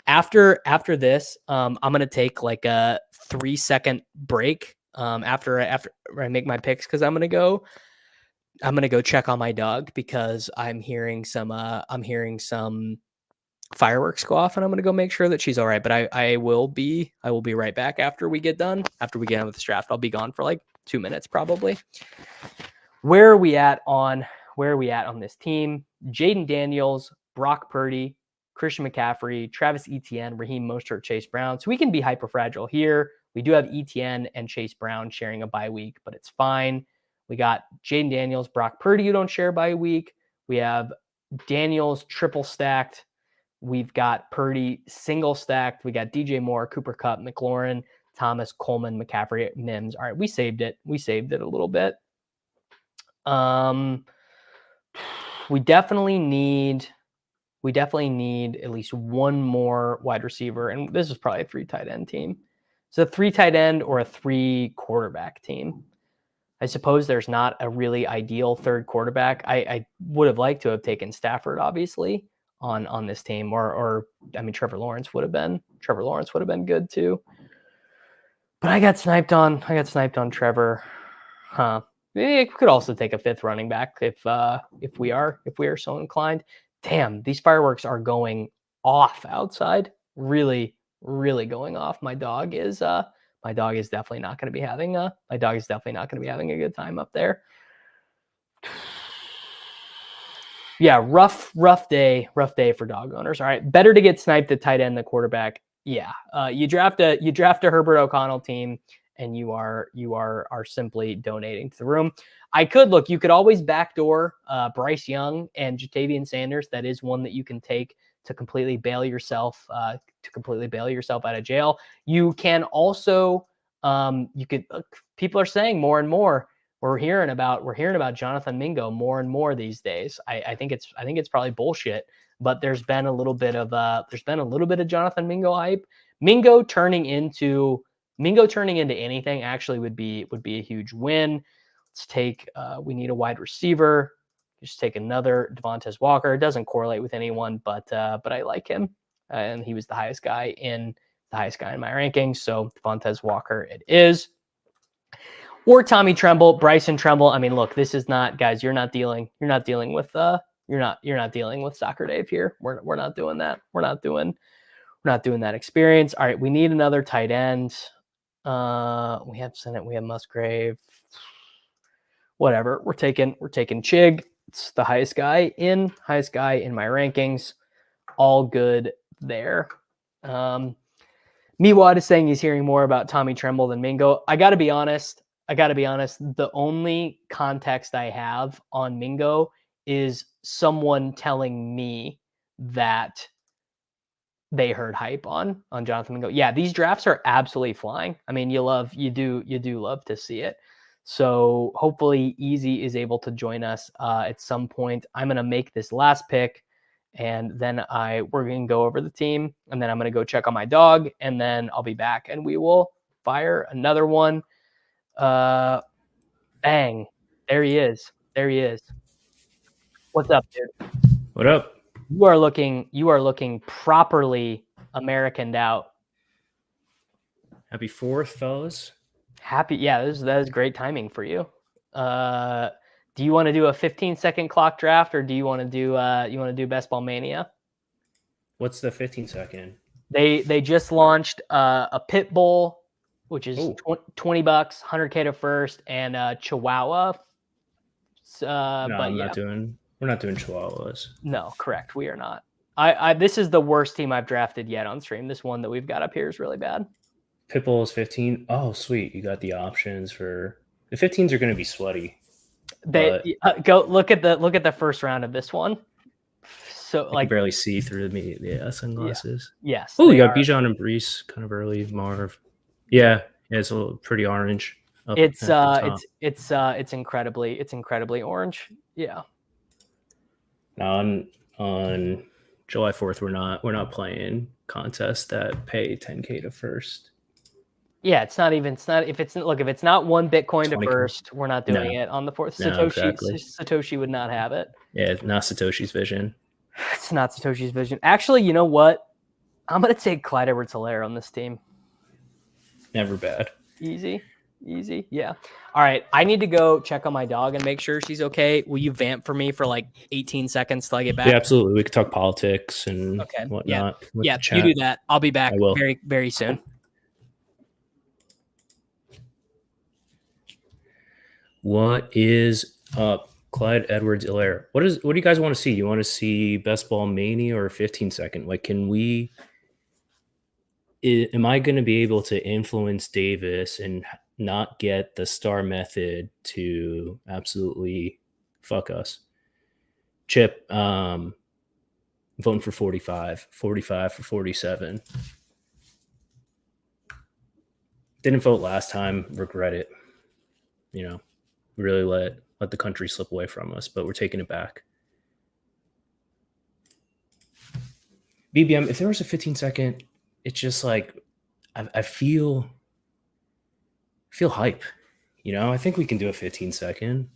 After this, I'm gonna take like a 3-second break. After I make my picks, because I'm gonna go check on my dog because I'm hearing some fireworks go off, and I'm gonna go make sure that she's all right. But I will be right back after we get done with this draft. I'll be gone for like 2 minutes probably. Where are we at on this team? Jaden Daniels, Brock Purdy, Christian McCaffrey, Travis Etienne, Raheem Mostert, Chase Brown. So we can be hyper fragile here. We do have Etienne and Chase Brown sharing a bye week, but it's fine. We got Jaden Daniels, Brock Purdy, you don't share a bye week. We have Daniels triple stacked. We've got Purdy single stacked. We got DJ Moore, Cooper Kupp, McLaurin, Thomas, Coleman, McCaffrey, Mims. All right, we saved it. We saved it a little bit. We definitely need at least one more wide receiver, and this is probably a 3 tight end team. So a 3 tight end or a 3 quarterback team. I suppose there's not a really ideal third quarterback. I would have liked to have taken Stafford, obviously, on this team, or I mean, Trevor Lawrence would have been good too. But I got sniped on Trevor. Maybe I could also take a 5th running back if we are so inclined. Damn, these fireworks are going off outside. Really, really going off. My dog is definitely not going to be having a good time up there. Yeah, rough day for dog owners. All right, better to get sniped at tight end than quarterback. Yeah, you draft a Herbert O'Connell team, and you are simply donating to the room. You could always backdoor Bryce Young and Jatavian Sanders. That is one that you can take to completely bail yourself out of jail. You can also people are saying more and more. We're hearing about Jonathan Mingo more and more these days. I think it's probably bullshit, but there's been a little bit of Jonathan Mingo hype. Mingo turning into anything actually would be a huge win. Let's take we need a wide receiver. Just take another Devontae Walker. It doesn't correlate with anyone, but I like him, and he was the highest guy in my rankings. So Devontae Walker it is. Or Tommy Tremble, Bryson Tremble. I mean, look, this is not, guys. You're not dealing with Soccer Dave here. We're not doing that. We're not doing that experience. All right, we need another tight end. We have Sennett, we have Musgrave. Whatever. We're taking Chig. It's the highest guy in my rankings. All good there. Miwad is saying he's hearing more about Tommy Tremble than Mingo. I gotta be honest. The only context I have on Mingo is someone telling me that they heard hype on Jonathan Mingo. Yeah, these drafts are absolutely flying. I mean, you do love to see it. So hopefully Easy is able to join us at some point. I'm going to make this last pick, and then we're going to go over the team, and then I'm going to go check on my dog, and then I'll be back, and we will fire another one. Bang. There he is. What's up, dude? What up? You are looking properly Americaned out. Happy 4th, fellas. Happy. Yeah, that is great timing for you. Do you want to do a 15-second clock draft, or do you want to do Best Ball Mania? What's the 15-second? They just launched a Pit Bull, which is $20, $100K to first, and Chihuahua. We're not doing Chihuahuas. No, correct. We are not. This is the worst team I've drafted yet on stream. This one that we've got up here is really bad. Pitbull is 15. Oh, sweet. You got the options for the 15s are going to be sweaty. Go look at the first round of this one. So I can barely see through the sunglasses. Yeah. Yes. Oh, you got Bijan and Brees kind of early. Marv. Yeah, it's a little pretty orange. It's incredibly orange. Yeah. On July 4th, we're not playing contests that pay 10K to first. Yeah, if it's not 1 Bitcoin to first, we're not doing it on the 4th. Satoshi would not have it. Yeah, it's not Satoshi's vision. It's not Satoshi's vision. Actually, you know what? I'm gonna take Clyde Edwards-Helaire on this team. Never bad. Easy. Yeah. All right. I need to go check on my dog and make sure she's okay. Will you vamp for me for like 18 seconds till I get back? Yeah, absolutely. We could talk politics and whatnot. Yeah, you do that. I'll be back very, very soon. What is up, Clyde Edwards-Helaire. What do you guys want to see? You want to see best ball mania or 15-second? Like, am I going to be able to influence Davis and not get the star method to absolutely fuck us? Chip, voting for 45 for 47. Didn't vote last time, regret it. Really let the country slip away from us, but we're taking it back. BBM, if there was a 15-second, it's just like I feel hype. I think we can do a 15-second.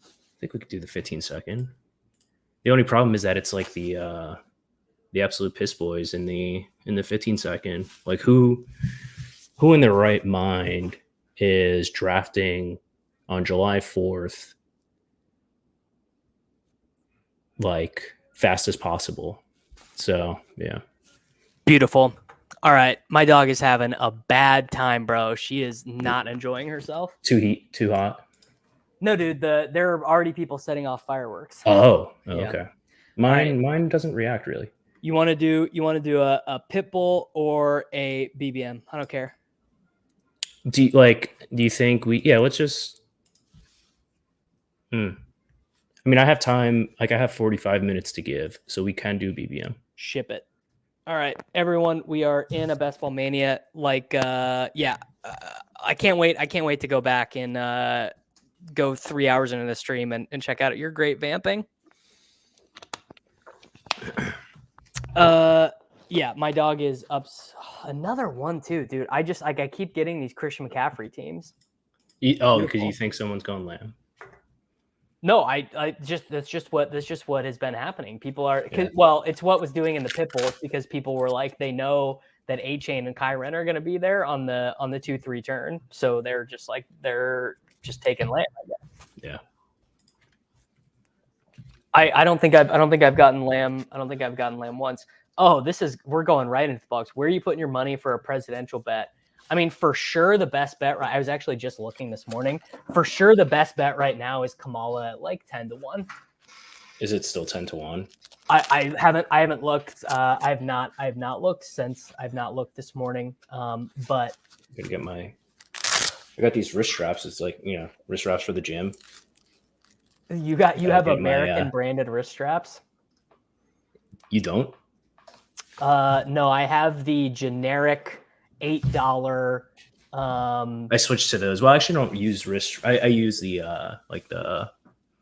I think we could do the 15-second. The only problem is that it's like the absolute piss boys in the 15-second. Like who in their right mind is drafting on July 4th like fast as possible. So yeah. Beautiful. All right. My dog is having a bad time, bro. She is not enjoying herself. Too hot. No, dude, there are already people setting off fireworks. Oh, Yeah. Okay. Mine doesn't react really. You want to do a pit bull or a BBM? I don't care. Do you think let's just I mean, I have time, like I have 45 minutes to give, so we can do BBM. Ship it. All right, everyone, we are in a best ball mania. I can't wait. I can't wait to go back and go 3 hours into the stream and check out your great vamping. Yeah, my dog is up. Another one too, dude. I keep getting these Christian McCaffrey teams. Because you think someone's going lamb. No, that's just what has been happening. People are it's what was doing in the pit bulls because people were like they know that A-Chain and Kyren are going to be there on the 2-3 turn, so they're just taking lamb. I guess. Yeah. I don't think I've gotten lamb. I don't think I've gotten lamb once. Oh, we're going right into the box. Where are you putting your money for a presidential bet? I mean, for sure, the best bet. Right, I was actually just looking this morning. For sure, the best bet right now is Kamala at like 10-1. Is it still 10-1? I haven't looked. I have not looked since I've not looked this morning. But I'm gonna get I got these wrist straps. It's like wrist straps for the gym. You have American branded wrist straps. You don't? No, I have the generic $8. I switched to those. Well, I actually don't use wrist. I use the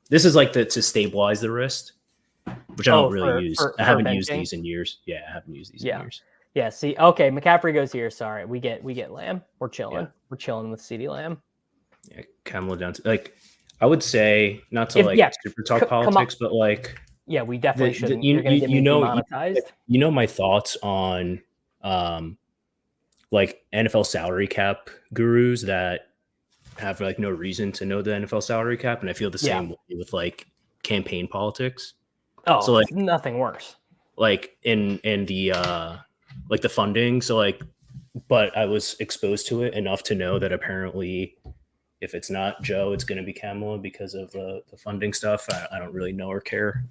this is like to stabilize the wrist, which I don't really use. I haven't used these in years. Yeah, I haven't used these in years. Yeah. See, okay, McCaffrey goes here. Sorry, we get Lamb. We're chilling. Yeah. We're chilling with CeeDee Lamb. Yeah, Kamala down to I would say not to super talk politics, but yeah, we definitely shouldn't. You're gonna get demonetized. My thoughts on NFL salary cap gurus that have no reason to know the NFL salary cap, and I feel the same way with campaign politics. Oh, so nothing worse. In the the funding, but I was exposed to it enough to know that apparently if it's not Joe, it's going to be Kamala because of the funding stuff. I don't really know or care.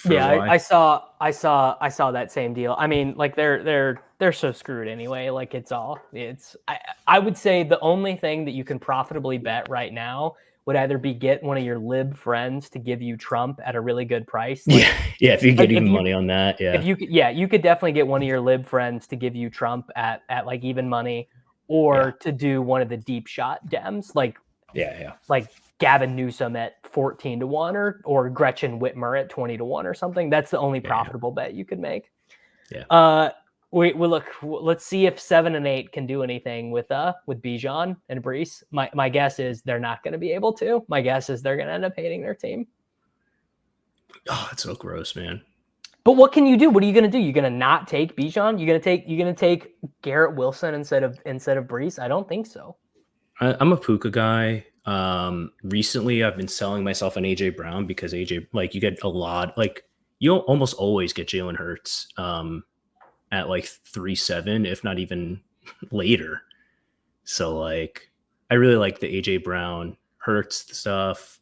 I saw that same deal. I mean, they're so screwed anyway. I would say the only thing that you can profitably bet right now would either be get one of your lib friends to give you Trump at a really good price. If you get even money on that, you could definitely get one of your lib friends to give you Trump at even money, or to do one of the deep shot Dems, like Gavin Newsom at 14-1 or Gretchen Whitmer at 20-1 or something. That's the only profitable bet you could make. Yeah. Let's see if 7 and 8 can do anything with Bijan and Brees. My guess is they're not going to be able to. My guess is they're going to end up hating their team. Oh, it's so gross, man. But what can you do? What are you going to do? You're going to not take Bijan? You're going to take Garrett Wilson instead of Brees? I don't think so. I'm a Puka guy. Recently I've been selling myself on AJ Brown because AJ, you get a lot, you almost always get Jalen Hurts at 3-7, if not even later. So I really like the AJ Brown Hurts stuff.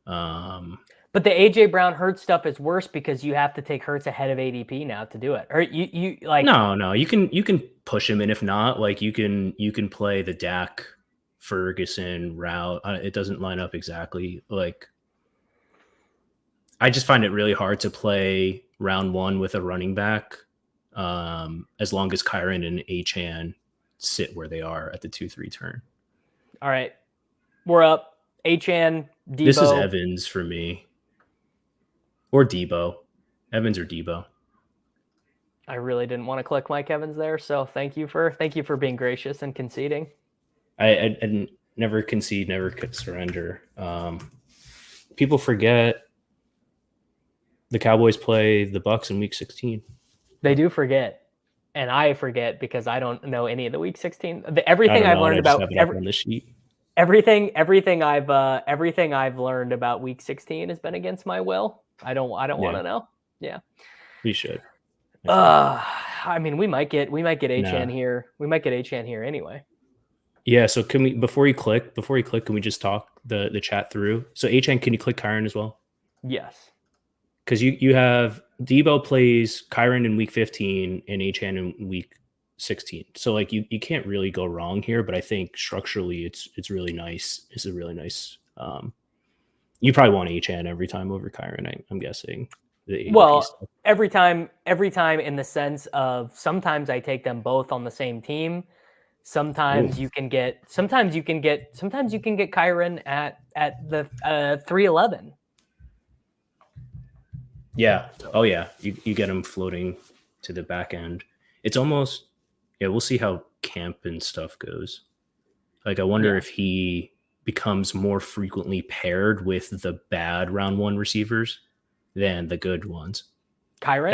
But the AJ Brown Hurts stuff is worse because you have to take Hurts ahead of ADP now to do it. Or you like no, you can push him, and if not, like you can play the Dak Ferguson route. It doesn't line up exactly. Like I just find it really hard to play round one with a running back, as long as Kyren and Achane sit where they are at the 2-3 turn. All right, we're up. Achane, Debo. This is Evans for me. Or Debo. Evans or Debo. I really didn't want to click Mike Evans there, so thank you for being gracious and conceding. I never concede, never surrender. People forget the Cowboys play the Bucs in Week 16. They do forget, and I forget because I don't know any of the Week 16. Everything I've learned about on the sheet. Everything I've learned about Week 16 has been against my will. I don't want to know. Yeah, we should. I mean, we might get Achane here. We might get Achane here anyway. Yeah. So can we before you click? Can we just talk the chat through? So Achane, can you click Kyren as well? Yes. Because you have Debo plays Kyren in Week 15 and Achane in Week 16. So like you can't really go wrong here. But I think structurally it's really nice. It's a really nice. You probably want Achane every time over Kyren, I'm guessing. Well, every time in the sense of sometimes I take them both on the same team. Sometimes you can get Kyren at the 311. Yeah. Oh yeah. You get him floating to the back end. It's almost we'll see how camp and stuff goes. Like I wonder if he becomes more frequently paired with the bad round one receivers than the good ones. Kyren?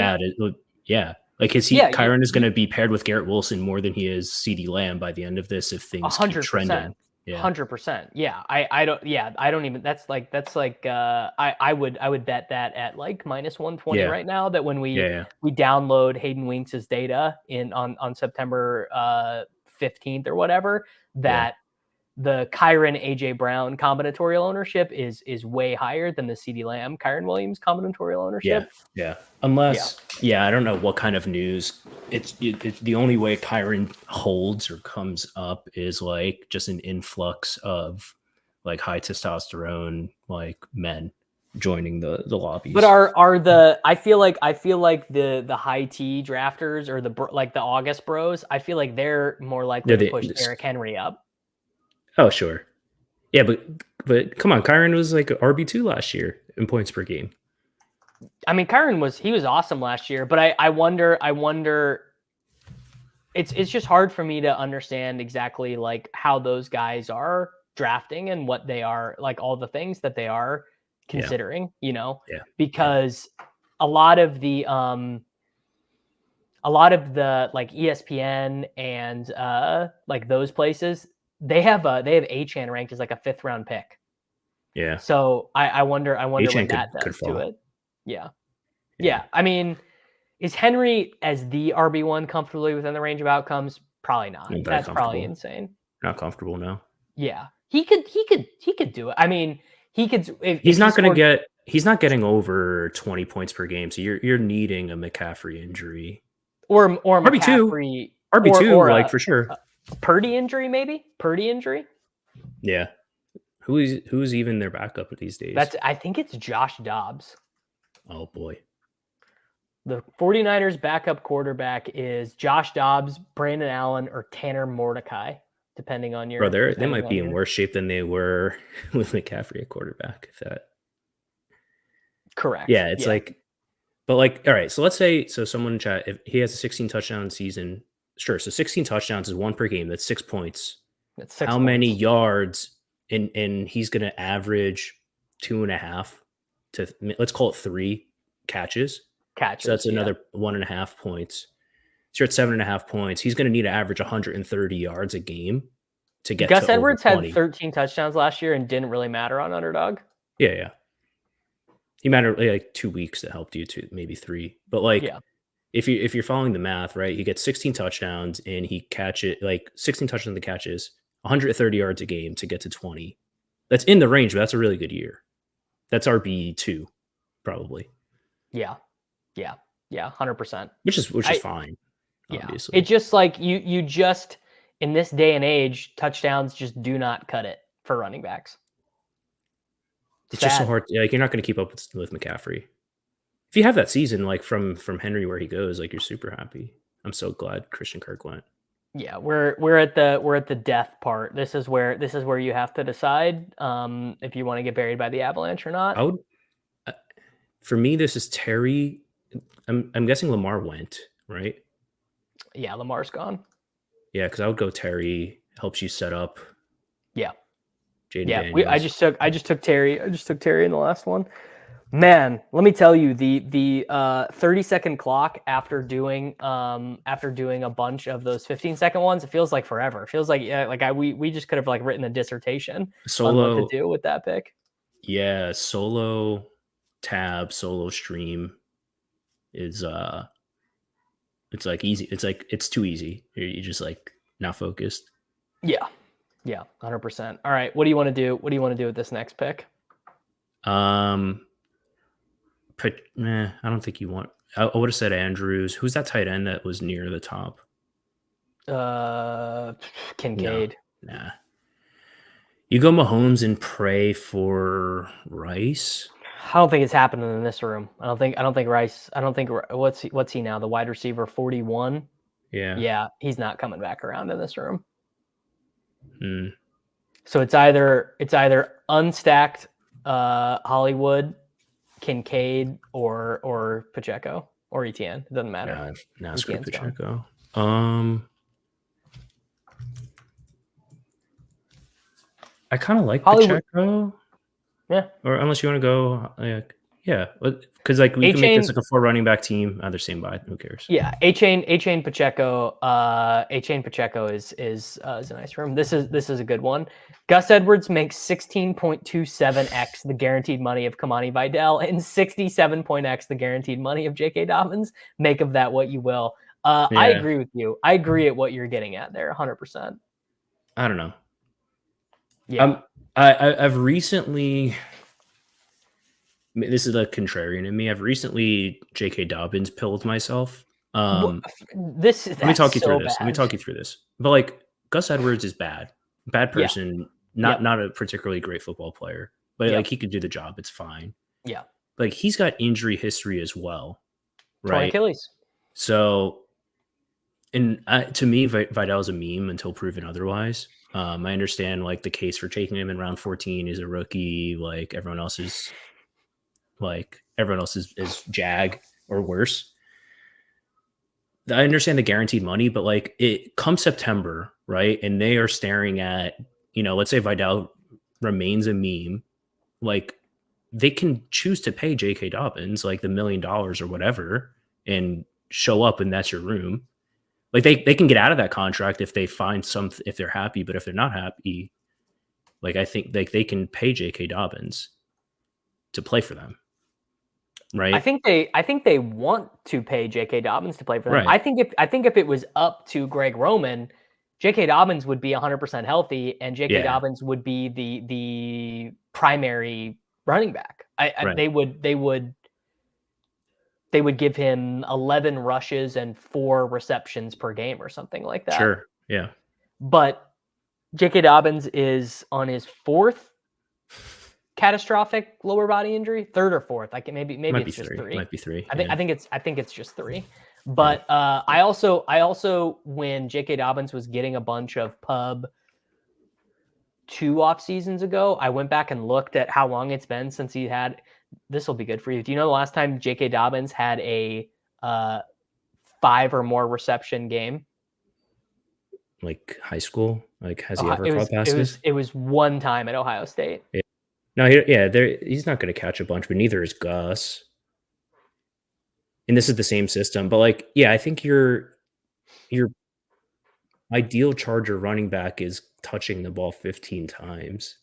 Like Kyren is going to be paired with Garrett Wilson more than he is CeeDee Lamb by the end of this if things keep trending. 100%. Yeah. I don't even that's like I would bet that at like minus 120 right now that when we download Hayden Winks' data on September 15th or whatever, that the Kyren AJ Brown combinatorial ownership is way higher than the CeeDee Lamb Kyren Williams combinatorial ownership. Yeah. Unless I don't know what kind of news. It's the only way Kyren holds or comes up is like just an influx of like high testosterone like men joining the lobbies. But are the I feel like the high T drafters or the August bros, I feel like they're more likely to push Derrick Henry up. Oh, sure. Yeah, but come on, Kyren was like RB2 last year in points per game. I mean, Kyren was awesome last year, but I wonder it's just hard for me to understand exactly like how those guys are drafting and what they are like all the things that they are considering, because a lot of the like ESPN and like those places, they have Achane ranked as like a 5th round pick. Yeah. So I wonder Achane what that does to it. Yeah. I mean, is Henry as the RB1 comfortably within the range of outcomes? Probably not. That's probably insane. Not comfortable now. Yeah. He could do it. I mean, he could. He's not getting over 20 points per game. So you're needing a McCaffrey injury or McCaffrey RB2 or like for sure. Purdy injury, maybe Purdy injury. Yeah. Who's even their backup these days? I think it's Josh Dobbs. Oh boy. The 49ers backup quarterback is Josh Dobbs, Brandon Allen, or Tanner Mordecai, depending on your. Bro, they might be in worse shape than they were with McCaffrey at quarterback. If that. Correct. Yeah, it's like, but like, all right. So let's say someone in chat, if he has a 16 touchdown season, sure. So 16 touchdowns is 1 per game. That's 6 points. That's 6 How many yards? And he's going to average 2.5 to let's call it 3 catches. So that's another 1.5 points. So you're at 7.5 points. He's going to need to average 130 yards a game to get. Gus Edwards had 13 touchdowns last year and didn't really matter on UnderDog. Yeah. He mattered like 2 weeks that helped you to maybe 3. But like, if you're following the math, right, he gets 16 touchdowns and he catches like 16 touchdowns and catches 130 yards a game to get to 20. That's in the range, but that's a really good year. That's RB2 probably. Yeah, 100%. Which is fine. Yeah, obviously. it's just like you just in this day and age, touchdowns just do not cut it for running backs. It's just so hard. Like, you're not going to keep up with McCaffrey. If you have that season, like from Henry where he goes, like, you're super happy. I'm so glad Christian Kirk went. Yeah, we're at the death part. This is where you have to decide if you want to get buried by the Avalanche or not. I would. For me, this is Terry. I'm guessing Lamar went, right? Yeah, Lamar's gone. Yeah, because I would go Terry. Helps you set up. Yeah. Jaden Yeah, Daniels. I just took Terry. I just took Terry in the last one. Man, let me tell you, the 30-second clock after doing a bunch of those 15-second ones, it feels like forever. It feels like we just could have like written a dissertation on what to do with that pick. Yeah, solo tab, solo stream is it's like easy. It's like it's too easy. You're just like not focused. Yeah, 100%. All right, what do you want to do? What do you want to do with this next pick? I don't think you want. I would have said Andrews. Who's that tight end that was near the top? Kincaid. No, nah. You go Mahomes and pray for Rice. I don't think it's happening in this room. I don't think Rice. I don't think what's he now? The wide receiver 41. Yeah, he's not coming back around in this room. So it's either unstacked Hollywood, Kincaid, or Pacheco or Etienne. It doesn't matter. Now screw Pacheco. I kind of like Hollywood. Pacheco. Yeah. Or unless you want to go, yeah, because like we can make this like a 4 running back team. They're same by. Who cares? Yeah, A-Chain Pacheco. A-Chain Pacheco is a nice room. This is a good one. Gus Edwards makes 16.27x the guaranteed money of Kamani Vidal and 67.x the guaranteed money of J.K. Dobbins. Make of that what you will. I agree with you. I agree at what you're getting at there, 100%. I don't know. Yeah. I've recently. This is the contrarian in me. I've recently J.K. Dobbins pilled myself. Let me talk you through this. But like Gus Edwards is bad person, not a particularly great football player, but like he could do the job. It's fine. Yeah, like he's got injury history as well, right? Achilles. So, and to me, Vidal is a meme until proven otherwise. I understand like the case for taking him in round 14 is a rookie. Like everyone else is Jag or worse. I understand the guaranteed money, but like it comes September, right? And they are staring at, let's say Vidal remains a meme. Like they can choose to pay J.K. Dobbins like the $1 million or whatever and show up and that's your room. Like they can get out of that contract if they find if they're happy, but if they're not happy, like I think like they can pay J.K. Dobbins to play for them. Right. I think they want to pay J.K. Dobbins to play for them. Right. I think if it was up to Greg Roman, J.K. Dobbins would be 100% healthy, and J.K. Dobbins would be the primary running back. They would give him 11 rushes and 4 receptions per game or something like that. Sure. Yeah. But J.K. Dobbins is on his 4th catastrophic lower body injury, 3rd or 4th. Maybe it's just 3. Might be 3. I think it's just 3. But I also when J.K. Dobbins was getting a bunch of pub 2 off seasons ago, I went back and looked at how long it's been since he had. This will be good for you. Do you know the last time J.K. Dobbins had a 5 or more reception game? Like high school? Like has he ever caught passes? It was one time at Ohio State. Yeah. No, he's not going to catch a bunch, but neither is Gus. And this is the same system, but like, yeah, I think your ideal Charger running back is touching the ball 15 times.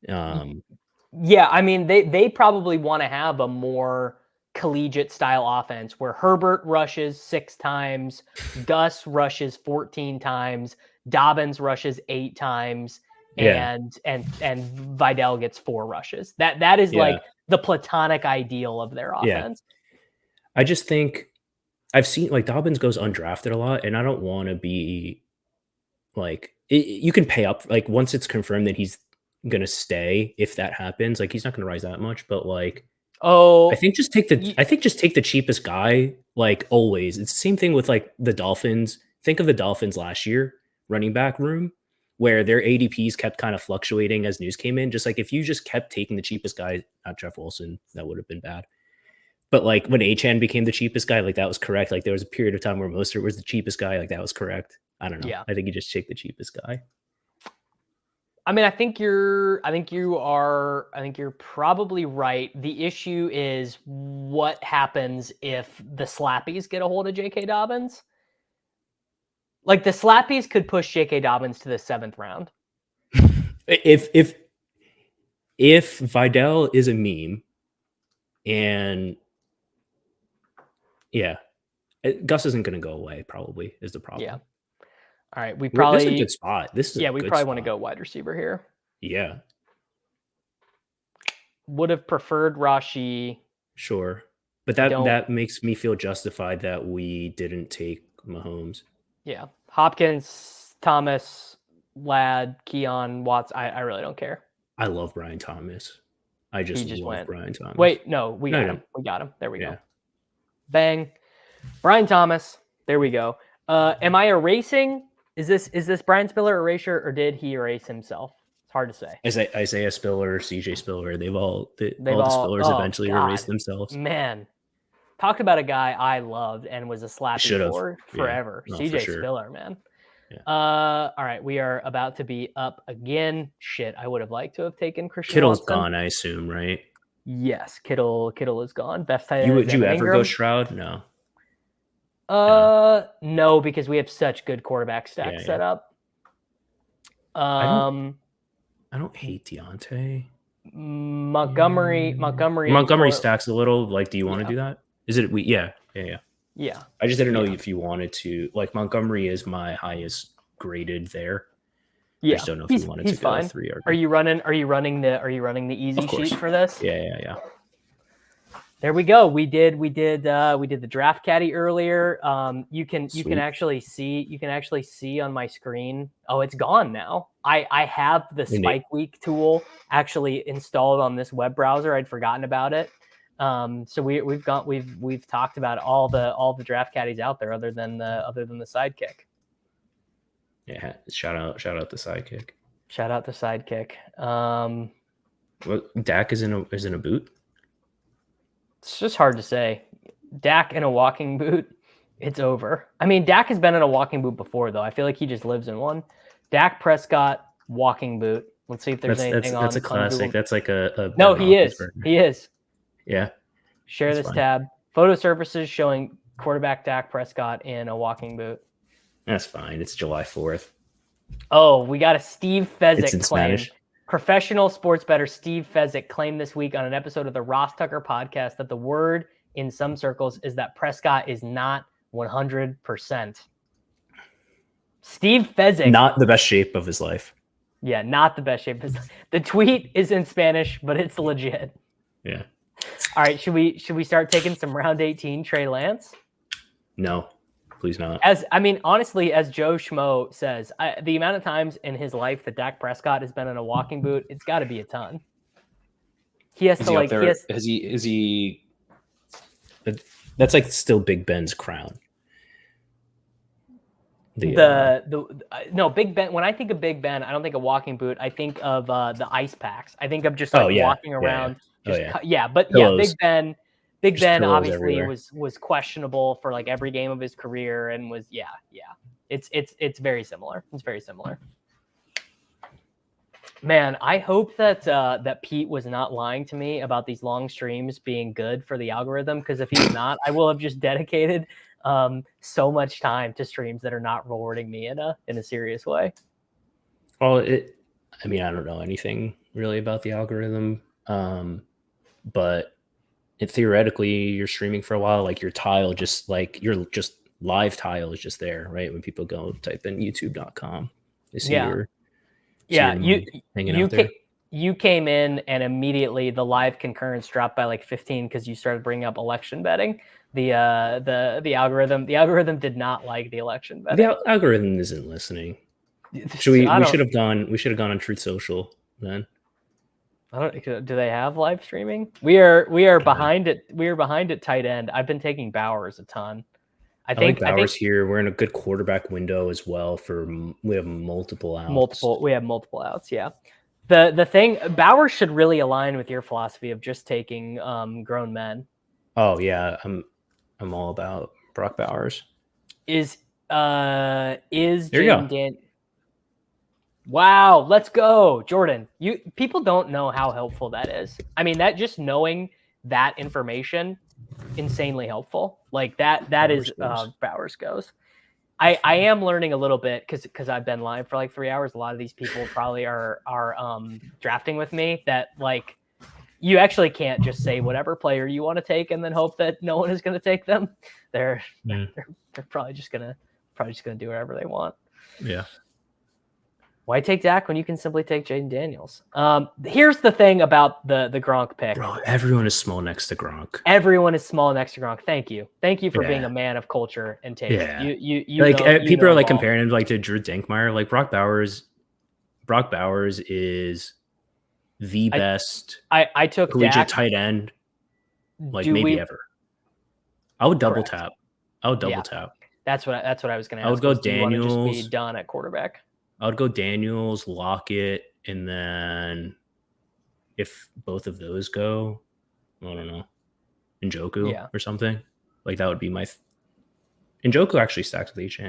Yeah, I mean, they probably want to have a more collegiate style offense where Herbert rushes 6 times, Gus rushes 14 times, Dobbins rushes 8 times, and Vidal gets 4 rushes. That is like the platonic ideal of their offense. I just think I've seen like Dobbins goes undrafted a lot, and I don't want to be like you can pay up like once it's confirmed that he's gonna stay. If that happens, like he's not gonna rise that much, but like I think just take the cheapest guy. Like always, it's the same thing with like the Dolphins. Think of the Dolphins last year running back room, where their ADPs kept kind of fluctuating as news came in. Just like if you just kept taking the cheapest guy, not Jeff Wilson, that would have been bad. But like when Achane became the cheapest guy, like that was correct. Like there was a period of time where Mostert was the cheapest guy, like that was correct. I don't know. Yeah. I think you just take the cheapest guy. I mean, I think you're probably right. The issue is what happens if the Slappies get a hold of J.K. Dobbins. Like the Slappies could push J.K. Dobbins to the 7th round. If Vidal is a meme, and Gus isn't going to go away. Probably is the problem. Yeah. All right, this is a good spot. We probably want to go wide receiver here. Yeah. Would have preferred Rashi. Sure. But that makes me feel justified that we didn't take Mahomes. Yeah. Hopkins, Thomas, Ladd, Keon, Watts. I really don't care. I love Brian Thomas. I just love Brian Thomas. Wait, no, we got him. We got him. There we go. Bang. Brian Thomas. There we go. Am I erasing? Is this Brian Spiller erasure, or did he erase himself? It's hard to say. Isaiah Spiller, CJ Spiller, all the Spillers eventually erased themselves. Man, talked about a guy I loved and was a slappy for forever. Yeah. No, CJ for sure. Spiller, man. Yeah. All right, we are about to be up again. Shit, I would have liked to have taken Christian Kittle's Watson. gone, I assume, right? Yes, Kittle is gone. Best tight end. Would you ever go Shroud? No. No, because we have such good quarterback stacks set up. I don't hate Deontay. Montgomery stacks a little. Like, do you want to do that? Is it Yeah. I just didn't know if you wanted to. Like, Montgomery is my highest graded there. Yeah, I just don't know if you wanted to go 3 or. Are you running the easy sheet for this? Yeah. There we go. We did the draft caddy earlier. You can actually see on my screen. Oh, it's gone now. I have the Spike Week tool actually installed on this web browser. I'd forgotten about it. So we've talked about all the draft caddies out there other than the sidekick. Yeah, shout out the sidekick. Shout out the sidekick. Dak is in a boot. It's just hard to say. Dak in a walking boot, it's over. I mean, Dak has been in a walking boot before, though. I feel like he just lives in one. Dak Prescott, walking boot. Let's see if there's anything on. That's a classic. That's like a no, he is. He is. Yeah. Share this tab. Photo services showing quarterback Dak Prescott in a walking boot. That's fine. It's July 4th. Oh, we got a Steve Fezzik It's in claim. Spanish. Professional sports bettor Steve Fezzik claimed this week on an episode of the Ross Tucker podcast that the word in some circles is that Prescott is not 100%. Steve Fezzik. Not the best shape of his life. Yeah, not the best shape. The tweet is in Spanish, but it's legit. Yeah. All right, should we start taking some round 18 Trey Lance? No, please not. Honestly, as Joe Schmo says, the amount of times in his life that Dak Prescott has been in a walking boot, it's got to be a ton. He has Is he? That's like still Big Ben's crown. Big Ben. When I think of Big Ben, I don't think of walking boot. I think of the ice packs. I think of just walking around. Big Ben. Big Ben obviously was questionable for like every game of his career and was It's very similar. It's very similar. Man, I hope that Pete was not lying to me about these long streams being good for the algorithm, because if he's not, I will have just dedicated so much time to streams that are not rewarding me in a serious way. Well, I don't know anything really about the algorithm, but theoretically, you're streaming for a while, like your tile, just like your just live tile is just there, right? When people go type in youtube.com, they see Yeah, hanging out there. You came in and immediately the live concurrence dropped by like 15 because you started bringing up election betting. The algorithm did not like the election betting. The algorithm isn't listening. We should have gone on Truth Social then. I don't. Do they have live streaming? We are behind it. We are behind at tight end. I've been taking Bowers a ton. I think Bowers here. We're in a good quarterback window as well. We have multiple outs. We have multiple outs. Yeah. The thing, Bowers should really align with your philosophy of just taking grown men. Oh yeah, I'm all about Brock Bowers. Is Jaden Dan? Wow, let's go, Jordan. People don't know how helpful that is. I mean, that just knowing that information, insanely helpful. Like that is Bowers goes. I am learning a little bit because I've been live for like 3 hours. A lot of these people probably are drafting with me. That like you actually can't just say whatever player you want to take and then hope that no one is going to take them. They're probably just gonna do whatever they want. Yeah. Why take Dak when you can simply take Jaden Daniels? Here's the thing about the Gronk pick. Bro, everyone is small next to Gronk. Everyone is small next to Gronk. Thank you for being a man of culture and taste. Yeah. You like people are like comparing him like to Drew Dankmeyer. Like Brock Bowers is the best. I took collegiate Dak. Tight end, like maybe ever. I would double tap. Tap. That's what I was going to ask. I would go Daniels. Just be done at quarterback. I would go Daniels, Lockett, and then if both of those go, I don't know, Njoku or something. Like that would be my. Njoku actually stacks with H&.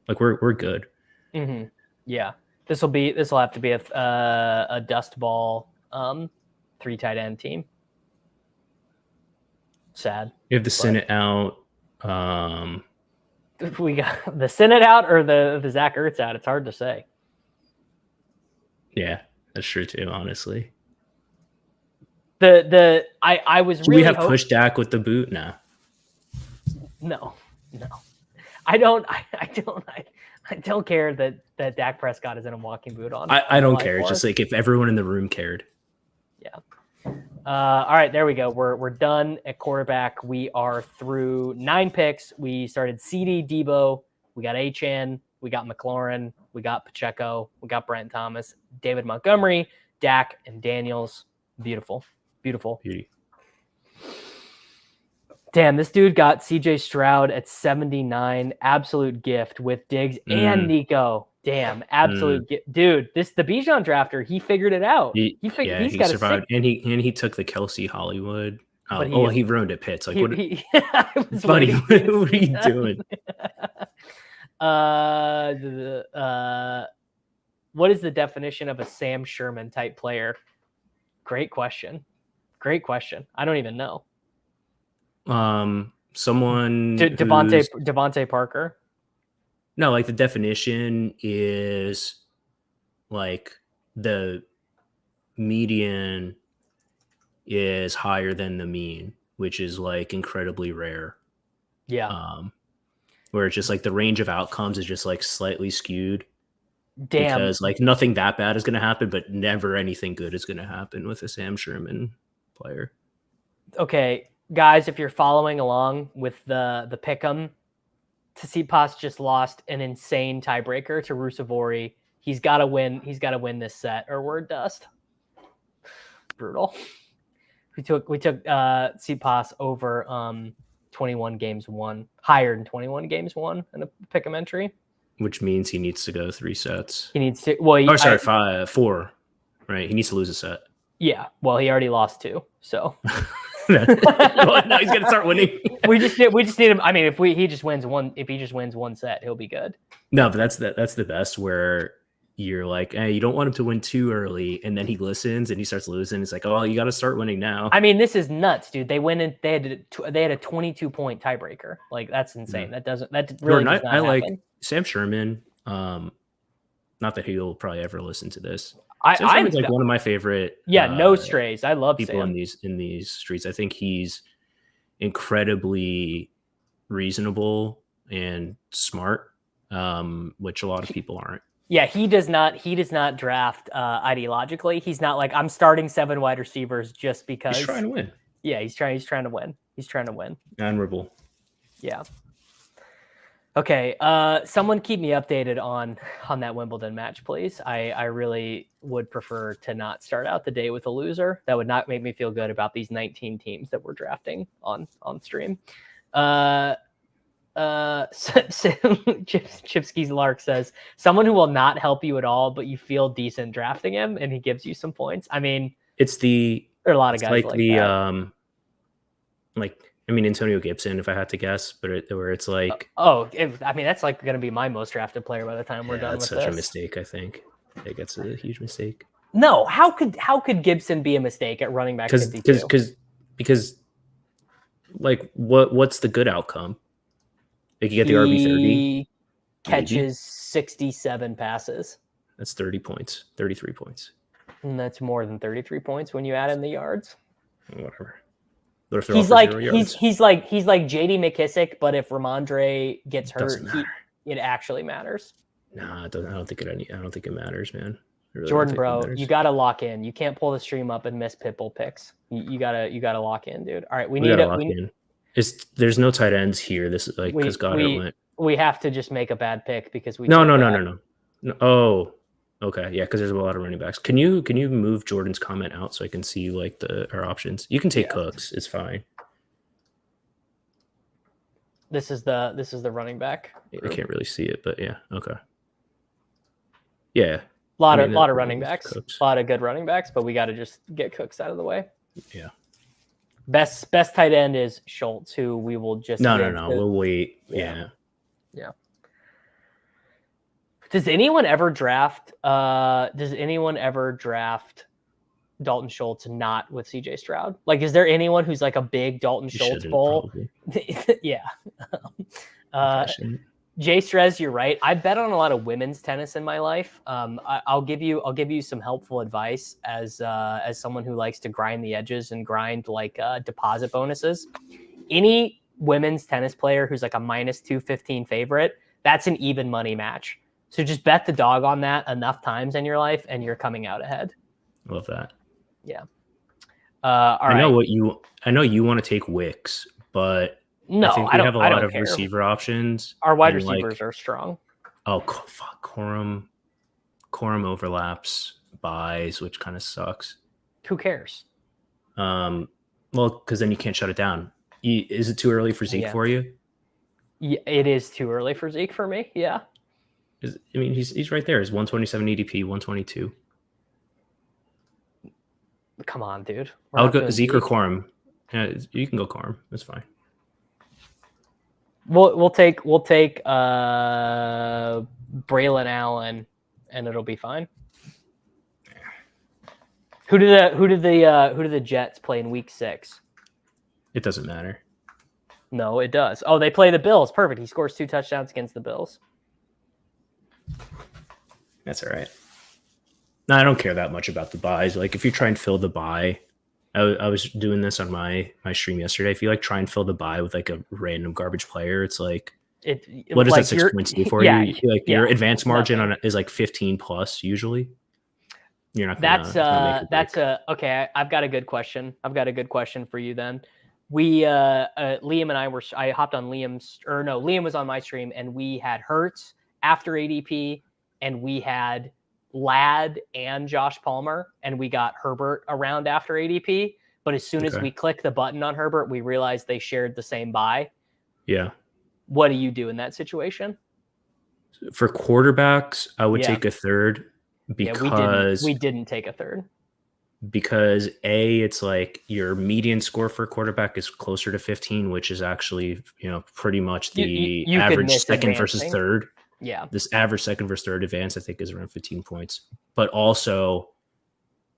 Like we're good. Mm-hmm. Yeah, this will have to be a dust ball 3 tight end team. Sad. You have the Senate out. We got the Senate out or the Zach Ertz out. It's hard to say. Yeah, that's true too. Honestly, I was really. We have pushed Dak with the boot now. No, I don't. I don't care that Dak Prescott is in a walking boot on. I don't care. It's just like if everyone in the room cared. Yeah. All right, there we go. We're done at quarterback. We are through 9 picks. We started CD, Debo. We got H&, we got McLaurin, we got Pacheco, we got Brent Thomas, David Montgomery, Dak, and Daniels. Beautiful. Beauty. Damn, this dude got CJ Stroud at 79. Absolute gift with Diggs and Nico. Damn, absolute dude. The Bijan drafter, he figured it out. He survived, and he took the Kelsey Hollywood. He ruined it. Pitts. Like what? Buddy, what are you doing? What is the definition of a Sam Sherman type player? Great question. I don't even know. Someone Devontae Parker. No, like the definition is like the median is higher than the mean, which is like incredibly rare. Yeah. Where it's just like the range of outcomes is just like slightly skewed. Damn. Because like nothing that bad is going to happen, but never anything good is going to happen with a Sam Sherman player. Okay, guys, if you're following along with the pick'em, Tsitsipas just lost an insane tiebreaker to Rusevori. He's got to win. He's got to win this set, or we're dust. Brutal. We took Tsitsipas over 21 games won, higher than 21 games won in the pick'em entry. Which means he needs to go 3 sets. He needs to. Well, 4. Right, he needs to lose a set. Yeah. Well, he already lost 2, so. Now he's gonna start winning. we just need him. I mean, if he just wins one set, he'll be good. No, but that's the best where you're like, hey, you don't want him to win too early, and then he listens and he starts losing. It's like, oh, you got to start winning now. I mean, this is nuts, dude. They went in. They had a 22-point tiebreaker. Like that's insane. Yeah. That really does not happen. like Sam Sherman. Not that he'll probably ever listen to this. I'm like one of my favorite. No strays. I love people Sam. in these streets. I think he's incredibly reasonable and smart, which a lot of people aren't. Yeah, he does not draft ideologically. He's not like, I'm starting 7 wide receivers just because. He's trying to win. Yeah, he's trying to win. He's trying to win. Admirable. Yeah. Okay. Someone keep me updated on that Wimbledon match, please. I really would prefer to not start out the day with a loser. That would not make me feel good about these 19 teams that we're drafting on stream. Chipsky's Lark says, someone who will not help you at all, but you feel decent drafting him and he gives you some points. I mean, there are a lot of guys like that. I mean, Antonio Gibson, if I had to guess, but it's like, I mean, that's like going to be my most drafted player by the time we're done with this. That's such a mistake. I think that's a huge mistake. No, how could Gibson be a mistake at running back? Because like what's the good outcome? Like you get the RB30, catches 67 passes. That's 30 points, 33 points. And that's more than 33 points when you add in the yards. Whatever. He's like JD McKissick, but if Ramondre gets hurt, it actually matters. Nah, I don't think it matters, man. Really Jordan, bro, you gotta lock in. You can't pull the stream up and miss Pitbull picks. You gotta lock in, dude. All right, we need to lock in. There's no tight ends here. This is like because Goddard went. We have to just make a bad pick because we. No. Oh, okay, yeah, because there's a lot of running backs. Can you move Jordan's comment out so I can see like our options? You can take Cooks. It's fine. This is the running back group. I can't really see it, but yeah, okay. Yeah, a lot of running backs, Cooks. A lot of good running backs, but we got to just get Cooks out of the way. Yeah. Best tight end is Schultz, who we will just no. We'll wait. Yeah. Does anyone ever draft Dalton Schultz not with CJ Stroud? Like, is there anyone who's like a big Dalton Schultz bull? Yeah. Jay Strez, you're right. I bet on a lot of women's tennis in my life. I'll give you some helpful advice as someone who likes to grind the edges and grind like deposit bonuses. Any women's tennis player who's like a minus 215 favorite, that's an even money match. So just bet the dog on that enough times in your life, and you're coming out ahead. Love that. Yeah. I know you want to take Wicks, but no, I think we have a lot of receiver options. Our wide receivers are strong. Oh, fuck. Corum overlaps, buys, which kind of sucks. Who cares? Well, because then you can't shut it down. Is it too early for Zeke for you? Yeah, it is too early for Zeke for me. Yeah. I mean, he's right there. He's 127 EDP, 122. Come on, dude. I'll go Zeke or Corum. Yeah, you can go Corum. That's fine. We'll take Braylon Allen, and it'll be fine. Who do the Jets play in Week 6? It doesn't matter. No, it does. Oh, they play the Bills. Perfect. He scores 2 touchdowns against the Bills. That's all right. No, I don't care that much about the buys. Like if you try and fill the buy, I was doing this on my stream yesterday. If you like try and fill the buy with like a random garbage player, it's like what does that 6 points do for you? Like your advanced margin is like 15 plus usually. You're not. Okay. I've got a good question. For you then. We Liam and I hopped on Liam was on my stream, and we had Hurts after ADP, and we had Ladd and Josh Palmer, and we got Herbert around after ADP. But as soon as we clicked the button on Herbert, we realized they shared the same buy. Yeah. What do you do in that situation? For quarterbacks, I would take a third because we didn't take a third. Because it's like your median score for quarterback is closer to 15, which is actually, pretty much the you average second versus third. Yeah. This average second versus third advance, I think, is around 15 points. But also,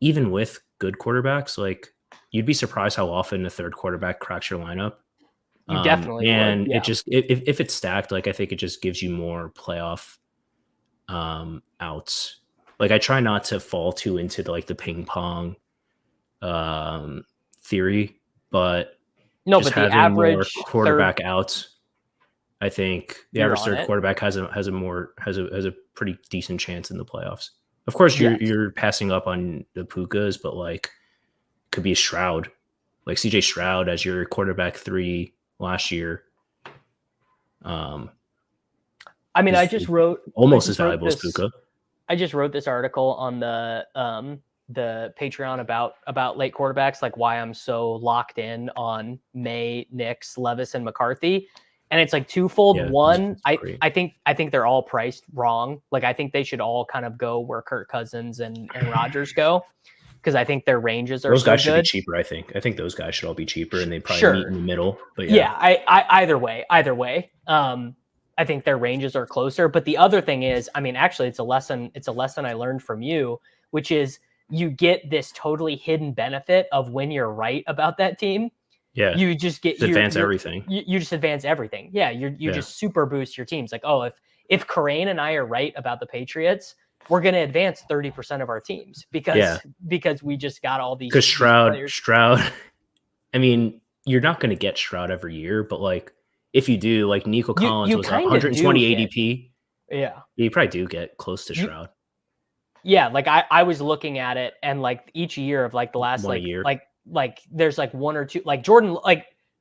even with good quarterbacks, like you'd be surprised how often a third quarterback cracks your lineup. You definitely and would. Yeah. It just if it's stacked, like I think it just gives you more playoff outs. Like I try not to fall too into the ping pong theory, but the average quarterback outs I think the average third quarterback has a pretty decent chance in the playoffs. Of course, you're passing up on the Pukas, but like could be a Stroud, like CJ Stroud as your quarterback 3 last year. I mean, I just wrote as valuable as Puka. I just wrote this article on the Patreon about late quarterbacks, like why I'm so locked in on May, Nix, Levis, and McCarthy. And it's like twofold. Yeah, One, I think they're all priced wrong. Like I think they should all kind of go where Kirk Cousins and Rodgers go, because I think their ranges are those guys so should good. be cheaper. I think those guys should all be cheaper, and they probably meet in the middle. But I either way. I think their ranges are closer. But the other thing is, I mean, actually, it's a lesson I learned from you, which is you get this totally hidden benefit of when you're right about that team. Yeah, you just get advance everything. You just advance everything. Yeah, you just super boost your teams. Like, oh, if Corain and I are right about the Patriots, we're going to advance 30% of our teams because we just got all these. Because Stroud. I mean, you're not going to get Stroud every year, but like if you do, like Nico Collins was 120 ADP. Yeah, you probably do get close to Stroud. Yeah, like I was looking at it, and like each year of like the last year. like there's like one or two, like Jordan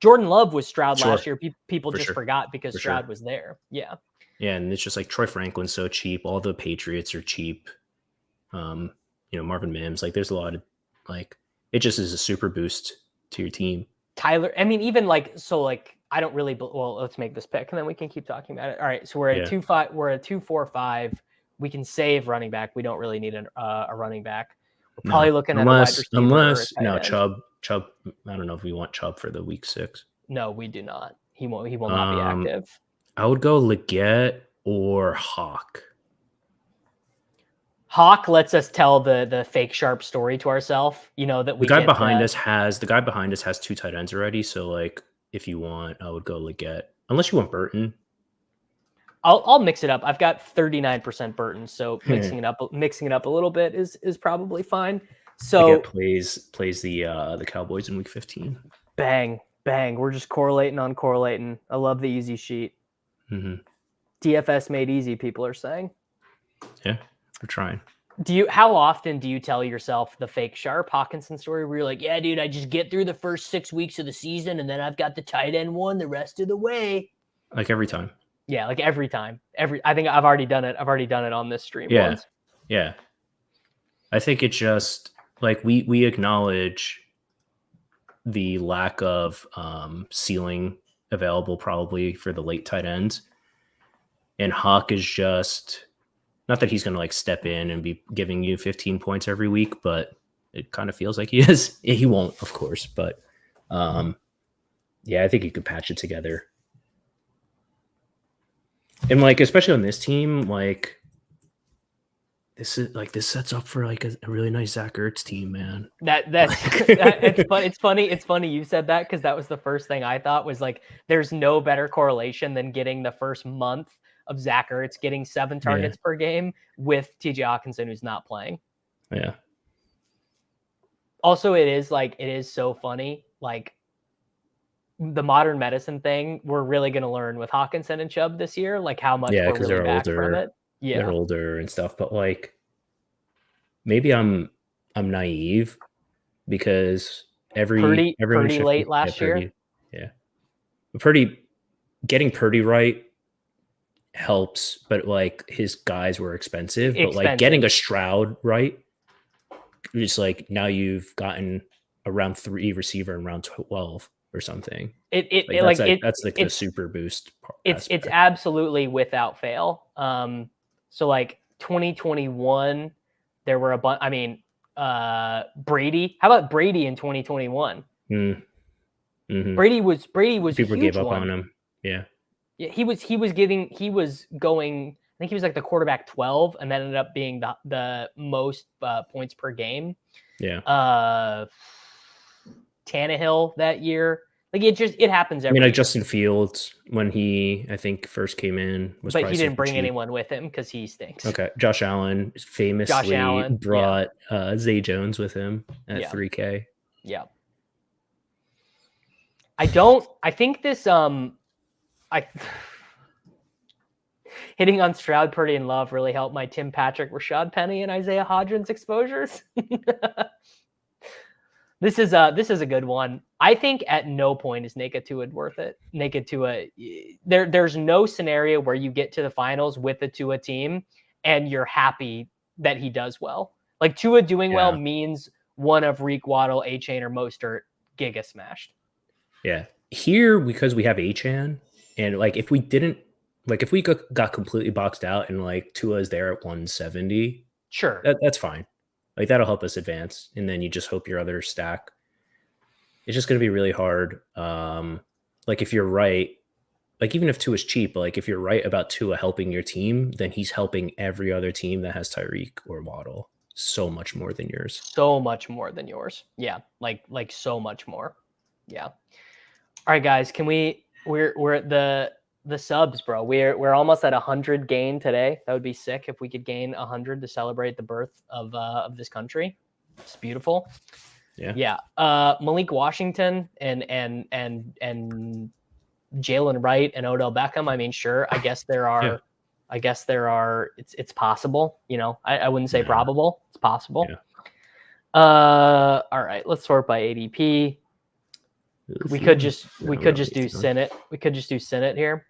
Love was Stroud last year. People just forgot because Stroud was there. Yeah. Yeah, and it's just like Troy Franklin's so cheap. All the Patriots are cheap. Marvin Mims. Like there's a lot of like it just is a super boost to your team. Tyler, I mean, even like so like I don't really let's make this pick and then we can keep talking about it. All right, so we're at 2-5, we're at 2-4-5. We can save running back. We don't really need a running back. We're probably looking at a wide receiver. Chubb. I don't know if we want Chubb for the week 6. No, we do not. He will not be active. I would go Leggett or Hawk. Hawk lets us tell the fake sharp story to ourselves. You know that the guy behind us has 2 tight ends already. So like, if you want, I would go Leggett. Unless you want Burton. I'll mix it up. I've got 39% Burton, so mixing it up a little bit is probably fine. So plays the Cowboys in week 15. Bang. We're just correlating. I love the easy sheet. Mm-hmm. DFS made easy, people are saying. Yeah, we're trying. How often do you tell yourself the fake sharp Hawkinson story where you're like, yeah, dude, I just get through the first 6 weeks of the season and then I've got the tight end one the rest of the way? Like every time. Yeah, like every time. I think I've already done it. On this stream once. Yeah. I think it's just like we acknowledge the lack of ceiling available probably for the late tight ends. And Hawk is just not that he's going to like step in and be giving you 15 points every week, but it kind of feels like he is. He won't, of course, but I think you could patch it together. And like, especially on this team, like this sets up for like a really nice Zach Ertz team, man. It's funny you said that because that was the first thing I thought was like, there's no better correlation than getting the first month of Zach Ertz getting 7 targets per game with TJ Hawkinson, who's not playing. Yeah. Also, it is so funny. Like the modern medicine thing, we're really going to learn with Hawkinson and Chubb this year, like how much we're really back from it. Yeah, they're older and stuff, but like maybe I'm naive because everyone Purdy late last year. Yeah, getting Purdy right helps, but like his guys were expensive. But like getting a Stroud right, it's like now you've gotten a round 3 receiver in round 12 or something. That's the super boost. It's absolutely without fail. So like 2021, there were a bunch. I mean, Brady. How about Brady in 2021? Mm-hmm. Brady was people gave up on him. Yeah, he was going. I think he was like the quarterback 12, and that ended up being the most points per game. Yeah. Tannehill that year. Like it happens every year. Like Justin Fields when he I think first came in but he didn't bring anyone with him because he stinks. Okay, Josh Allen famously brought Zay Jones with him at $3K. Yeah. I think this Hitting on Stroud, Purdy, and Love really helped my Tim Patrick, Rashad Penny, and Isaiah Hodgins exposures. This is a good one. I think at no point is Naked Tua worth it. Naked Tua, there's no scenario where you get to the finals with the Tua team and you're happy that he does well. Like Tua doing well means one of Reek, Waddle, A-Chain, or Mostert giga smashed. Yeah. Here, because we have A-Chan, and like if we got completely boxed out and like Tua is there at 170, sure, that's fine. Like that'll help us advance, and then you just hope your other stack. It's just going to be really hard. Like if you're right, like even if Tua is cheap, like if you're right about Tua helping your team, then he's helping every other team that has Tyreek or Waddle so much more than yours. So much more than yours. Yeah, like so much more. Yeah. All right, guys, we're at the subs, bro. We're almost at 100 gain today. That would be sick if we could gain 100 to celebrate the birth of this country. It's beautiful. Yeah. Malik Washington and Jalen Wright and Odell Beckham. I mean, sure. I guess there are. It's possible. You know, I wouldn't say probable. It's possible. Yeah. All right. Let's sort by ADP. We could just do Senate. We could just do Senate here.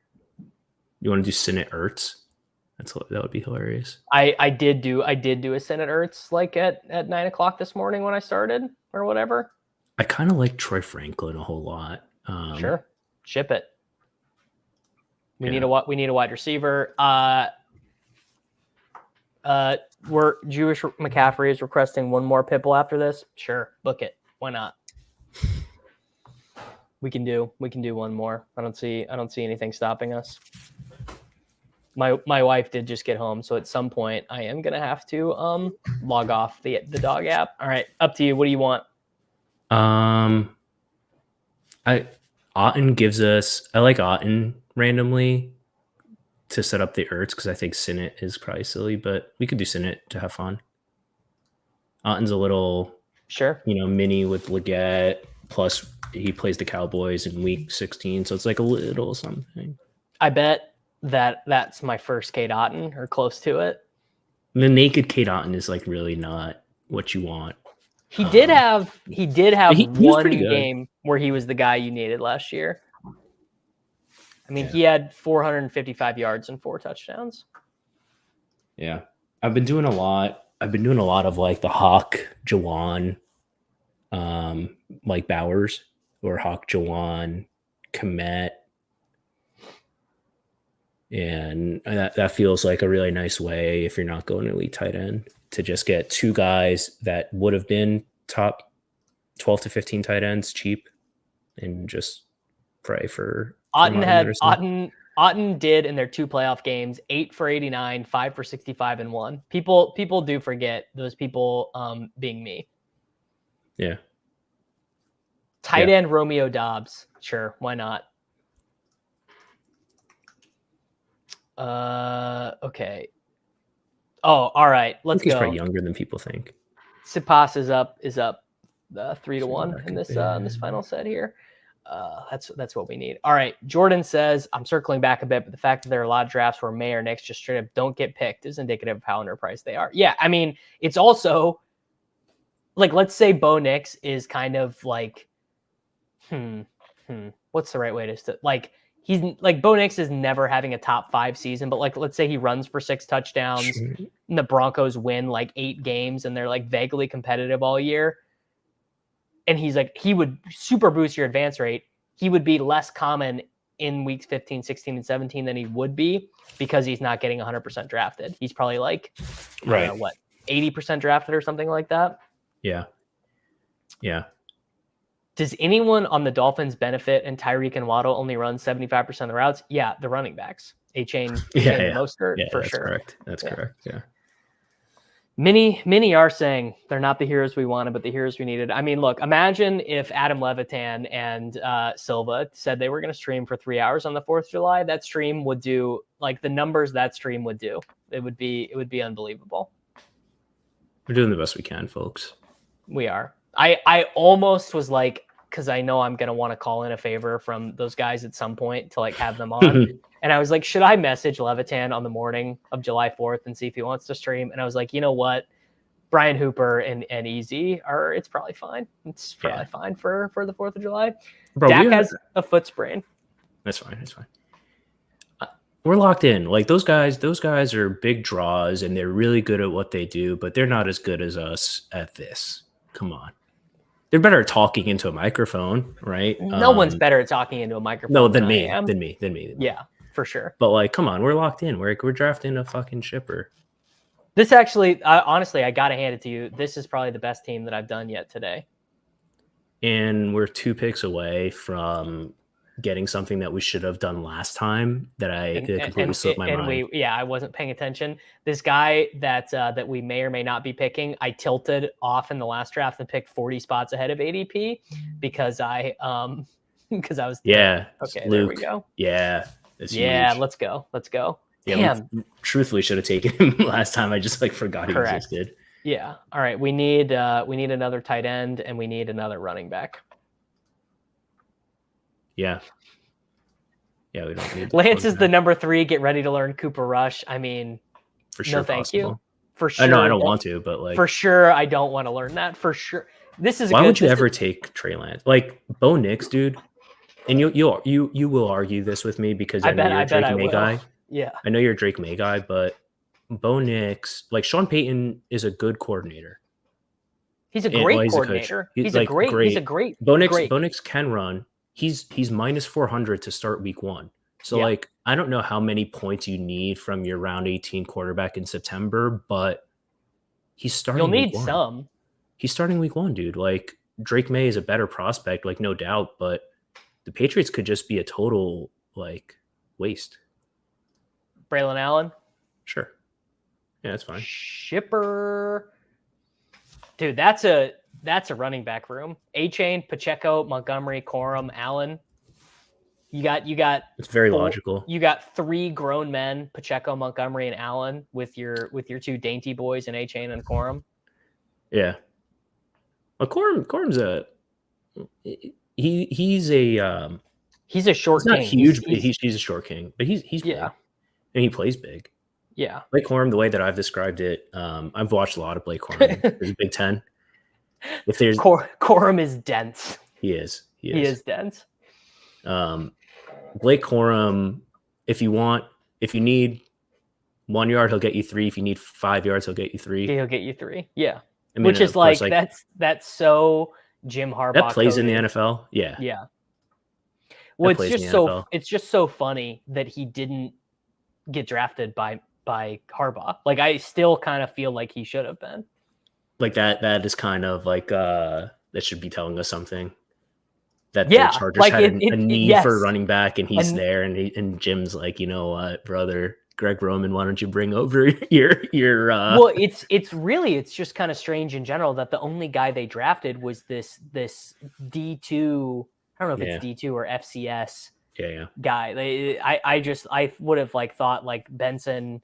You want to do Senate Ertz? That would be hilarious. I did do a Senate Ertz like at 9:00 this morning when I started or whatever. I kind of like Troy Franklin a whole lot. Sure, ship it. We need a wide receiver. We're Jewish McCaffrey is requesting one more Pipple after this. Sure, book it. Why not? We can do one more. I don't see anything stopping us. My wife did just get home, so at some point I am gonna have to log off the dog app. All right, up to you. What do you want? Otten gives us. I like Otten randomly to set up the Ertz because I think Senate is probably silly, but we could do Senate to have fun. Otten's a little mini with Leggett, plus he plays the Cowboys in week 16, so it's like a little something. I bet that's my first Kate Otten or close to it. The naked Kate Otten is like really not what you want. He did have one game where he was the guy you needed last year. I mean, he had 455 yards and 4 touchdowns. Yeah. I've been doing a lot of like the Hawk Jawan, like Bowers, or Hawk Jawan, Komet. And that feels like a really nice way, if you're not going elite tight end, to just get 2 guys that would have been top 12 to 15 tight ends cheap and just pray for Otten did in their 2 playoff games 8 for 89, 5 for 65, and 1. People do forget those people being me. Yeah. Tight end Romeo Dobbs. Sure, why not? Okay. Oh, all right. Let's go. He's probably younger than people think. Sipas is up 3-1 in this final set here. That's what we need. All right. Jordan says, I'm circling back a bit, but the fact that there are a lot of drafts where May or Knicks just straight up don't get picked is indicative of how underpriced they are. Yeah, I mean, it's also like, let's say Bo Nix is kind of like, what's the right way to like? He's like Bo Nix is never having a top 5 season, but like, let's say he runs for 6 touchdowns and the Broncos win like 8 games and they're like vaguely competitive all year. And he's like, he would super boost your advance rate. He would be less common in weeks 15, 16, and 17 than he would be because he's not getting 100% drafted. He's probably like, 80% drafted or something like that. Yeah. Yeah. Does anyone on the Dolphins benefit and Tyreek and Waddle only run 75% of the routes? Yeah, the running backs. A-Chain, Mostert, for sure. Correct. That's correct. Yeah. Many are saying they're not the heroes we wanted, but the heroes we needed. I mean, look, imagine if Adam Levitan and Silva said they were going to stream for 3 hours on the 4th of July. That stream would do like the numbers that stream would do. It would be unbelievable. We're doing the best we can, folks. We are. I almost was like, because I know I'm going to want to call in a favor from those guys at some point to like have them on. And I was like, should I message Levitan on the morning of July 4th and see if he wants to stream? And I was like, you know what? Brian Hooper and Easy it's probably fine. It's probably fine for the 4th of July. Bro, Dak has a foot sprain. That's fine. That's fine. We're locked in. Like those guys are big draws and they're really good at what they do, but they're not as good as us at this. Come on. They're better at talking into a microphone, right? No one's better at talking into a microphone. No, than me. Yeah, for sure. But like, come on, we're locked in. We're drafting a fucking shipper. This actually, honestly, I gotta hand it to you. This is probably the best team that I've done yet today. And we're 2 picks away from getting something that we should have done last time that completely slipped my mind. I wasn't paying attention. This guy that we may or may not be picking, I tilted off in the last draft and picked 40 spots ahead of ADP because I was okay. Luke, there we go. Yeah, huge. Let's go. Yeah, damn. We truthfully should have taken him last time. I just forgot he existed. Yeah. All right. We need another tight end and we need another running back. Yeah. Yeah, we don't need Lance is the number 3. Get ready to learn Cooper Rush. I mean, for sure. No, thank possible. you. For sure. No, I don't want to, but like for sure, I don't want to learn that. For sure. This is why would you ever take Trey Lance? Like Bo Nix, dude. And you will argue this with me because I know you're a Drake May guy. Yeah. I know you're a Drake May guy, but Bo Nix, like Sean Payton is a good coordinator. He's a great coordinator. He's a great. Bo Nix can run. He's minus 400 to start week 1. So like, I don't know how many points you need from your round 18 quarterback in September, but he's starting. You'll need some. He's starting week 1, dude. Like Drake May is a better prospect, like no doubt, but the Patriots could just be a total like waste. Braylon Allen. Sure. Yeah, that's fine. Shipper. Dude, that's a running back room. A-Chain, Pacheco, Montgomery, Corum, Allen. You got it's very logical. You got 3 grown men, Pacheco, Montgomery, and Allen with your 2 dainty boys in A-Chain and Corum. Yeah. Well, Corum's he's a short king. Not huge. He's a short king, but he's big. And he plays big. Yeah. Blake Corum, the way that I've described it, I've watched a lot of Blake Corum. There's Big Ten. If there's Corum is dense. He is dense. Blake Corum, if you need 1 yard, he'll get you 3. If you need 5 yards, he'll get you 3. He'll get you 3. Yeah. I mean, which is like that's so Jim Harbaugh. That plays in the NFL. Yeah. Yeah. Well, it's just so funny that he didn't get drafted by Harbaugh. Like I still kind of feel like he should have been. Like that is kind of like that should be telling us something. That the Chargers had a need for a running back and he's there and Jim's like, you know what, brother, Greg Roman, why don't you bring over your Well, it's just kind of strange in general that the only guy they drafted was this D2, I don't know if it's D2 or FCS guy. I would have thought like Benson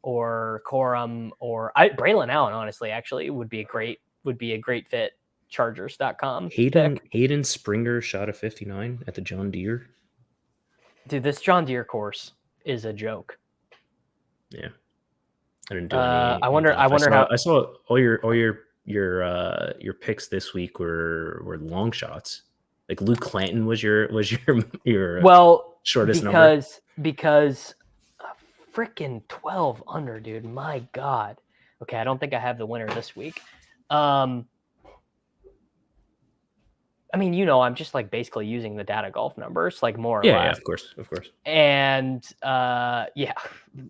or Corum or Braylon Allen, honestly, actually would be a great fit. Chargers.com. Hayden Springer shot a 59 at the John Deere. Dude, this John Deere course is a joke. Yeah. I didn't do any. I wonder how I saw all your picks this week were long shots. Like Luke Clanton was your shortest number. Because freaking 12 under, dude. My God. Okay, I don't think I have the winner this week. I mean, I'm just basically using the data golf numbers, more or less. Yeah, of course. And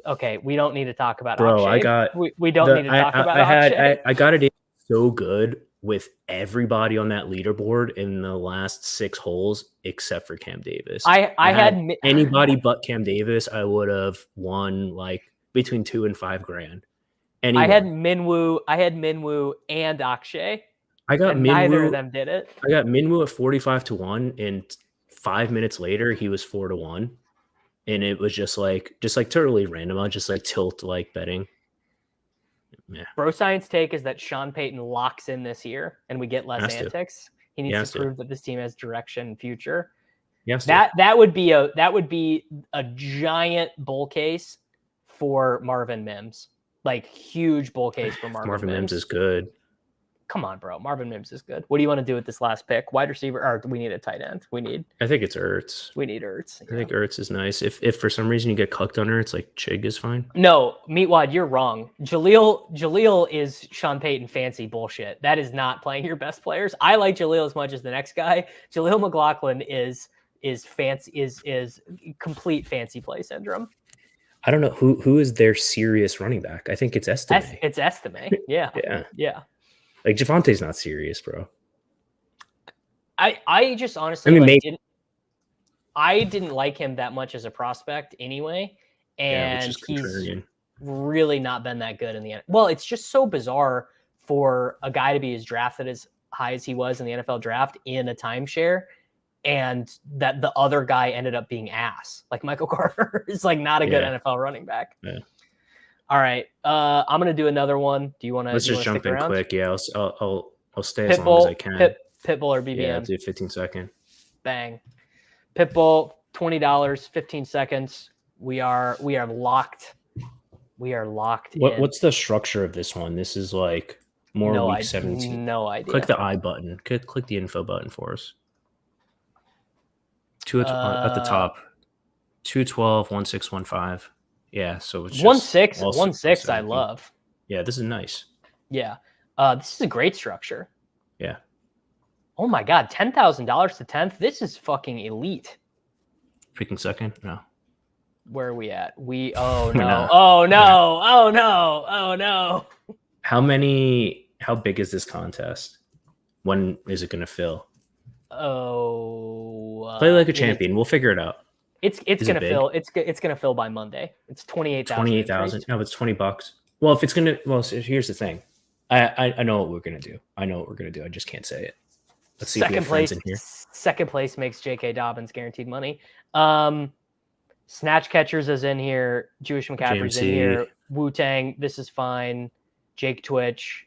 okay, we don't need to talk about Bro, Akshay. We don't need to talk about Akshay. I got it in so good with everybody on that leaderboard in the last 6 holes except for Cam Davis. I had anybody but Cam Davis, I would have won between $2,000 and $5,000. Anyone. I had Minwoo and Akshay. I got Minwoo, neither of them did it. I got Minwoo at 45-1, and 5 minutes later he was 4-1, and it was just totally random. I just tilt betting. Yeah. Bro Science take is that Sean Payton locks in this year, and we get less antics. He needs to prove that this team has direction and future. Yes, that would be a giant bull case for Marvin Mims. Like huge bull case for Marvin Mims. is good. Come on, bro. Marvin Mims is good. What do you want to do with this last pick? Wide receiver, or we need a tight end? I think it's Ertz. We need Ertz. I think Ertz is nice. If for some reason you get cucked on Ertz, like Chig is fine. No, Meatwad, you're wrong. Jaleel is Sean Payton fancy bullshit. That is not playing your best players. I like Jaleel as much as the next guy. Jaleel McLaughlin is fancy is complete fancy play syndrome. I don't know who is their serious running back. I think it's Estime. It's Estime. Yeah. Yeah. Like Javante's not serious, bro. I just honestly I didn't like him that much as a prospect anyway, and he's really not been that good in the end. Well, it's just so bizarre for a guy to be as drafted as high as he was in the NFL draft in a timeshare, and that the other guy ended up being ass. Like Michael Carter is like not a good NFL running back. Yeah. All right, I'm gonna do another one. Do you want to? Let's just jump in quick. Yeah, I'll stay Pitbull, as long as I can. Pitbull or BBM? Yeah, do 15 second. Bang. Pitbull, $20, 15 seconds. We are locked. We are locked. What's the structure of this one? This is like more week 17. No idea. Click the I button. Click the info button for us. At the top. 212, 1615. Yeah, so it's 16. I love. Yeah, this is nice. Yeah. This is a great structure. Yeah. Oh my God, $10,000 to 10th. This is fucking elite. Picking second? No. Where are we at? Oh no. How big is this contest? When is it gonna fill? Play like a champion. We'll figure it out. It's gonna fill. It's gonna fill by Monday. It's 28,000. 28,000. No, it's $20. Well, if it's gonna. Well, so here's the thing. I know what we're gonna do. I just can't say it. Let's see if we have friends in here. Second place makes J.K. Dobbins guaranteed money. Snatch Catchers is in here. Jewish McCaffrey's in here. Wu-Tang, this is fine. Jake Twitch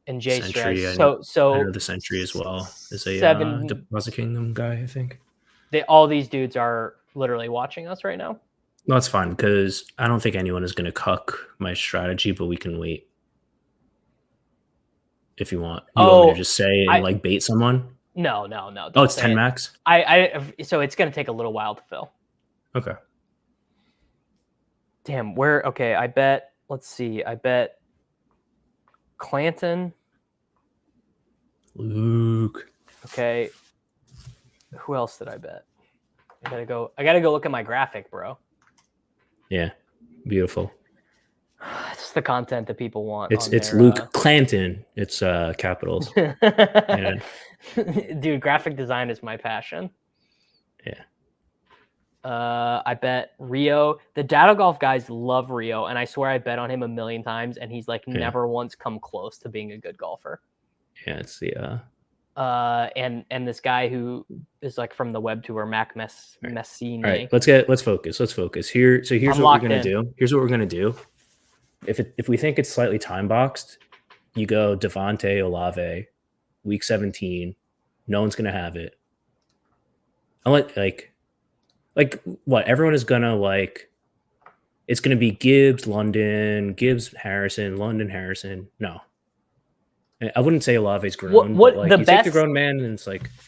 and Jay Stress. So I know the Sentry as well is a Deposit Kingdom guy, I think. All these dudes are literally watching us right now. No, it's fine because I don't think anyone is going to cuck my strategy, but we can wait. If you want. You want me to just say and bait someone? No. Oh, it's 10 max? So it's going to take a little while to fill. Okay. Damn, I bet, let's see. I bet Clanton. Luke. Okay. Who else did I bet? I gotta go look at my graphic, bro. Yeah. Beautiful. It's the content that people want. It's Luke Clanton. It's capitals. Yeah. Dude, graphic design is my passion. Yeah. I bet Rio. The Data Golf guys love Rio, and I swear I bet on him a million times, and he's never once come close to being a good golfer. Yeah, it's the and this guy who is from the web tour, Mac Messini. All right, let's focus here. So here's what we're gonna do. Here's what we're gonna do. If we think it's slightly time boxed, you go Devontae Olave, week 17. No one's gonna have it. Like what? Everyone is gonna it's gonna be Gibbs, London, Gibbs, Harrison, London, Harrison. No. I wouldn't say Olave's grown. Take the grown man and it's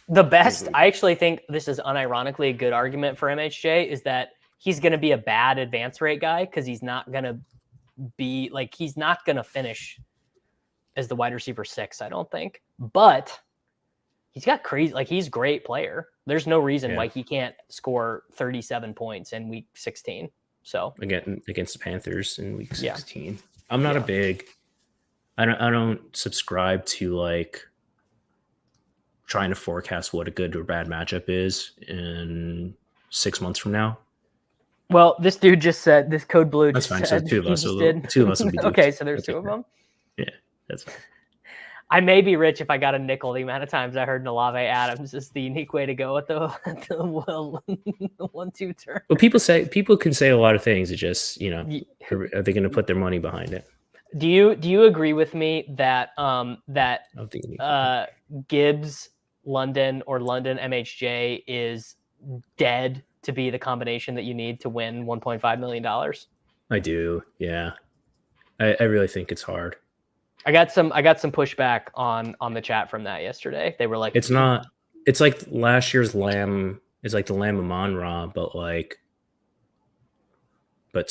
the best. I actually think this is unironically a good argument for MHJ is that he's going to be a bad advance rate guy because he's not going to be he's not going to finish as the wide receiver 6. I don't think, but he's got crazy. He's a great player. There's no reason why he can't score 37 points in week 16. So again against the Panthers in week 16, yeah. I'm not a big. I don't subscribe to trying to forecast what a good or bad matchup is in 6 months from now. Well, this dude just said this code blue. That's fine. So two of us will be okay. So there's two of them. Yeah, that's fine. I may be rich if I got a nickel. The amount of times I heard Nalave Adams is the unique way to go with the 1-2 turn. Well, people can say a lot of things. It just are they going to put their money behind it? Do you agree with me that Gibbs, London, or London MHJ is dead to be the combination that you need to win $1.5 million? I do. Yeah. I really think it's hard. I got some pushback on the chat from that yesterday. They were like, it's like last year's Lamb is like the Lamb Amon Ra, but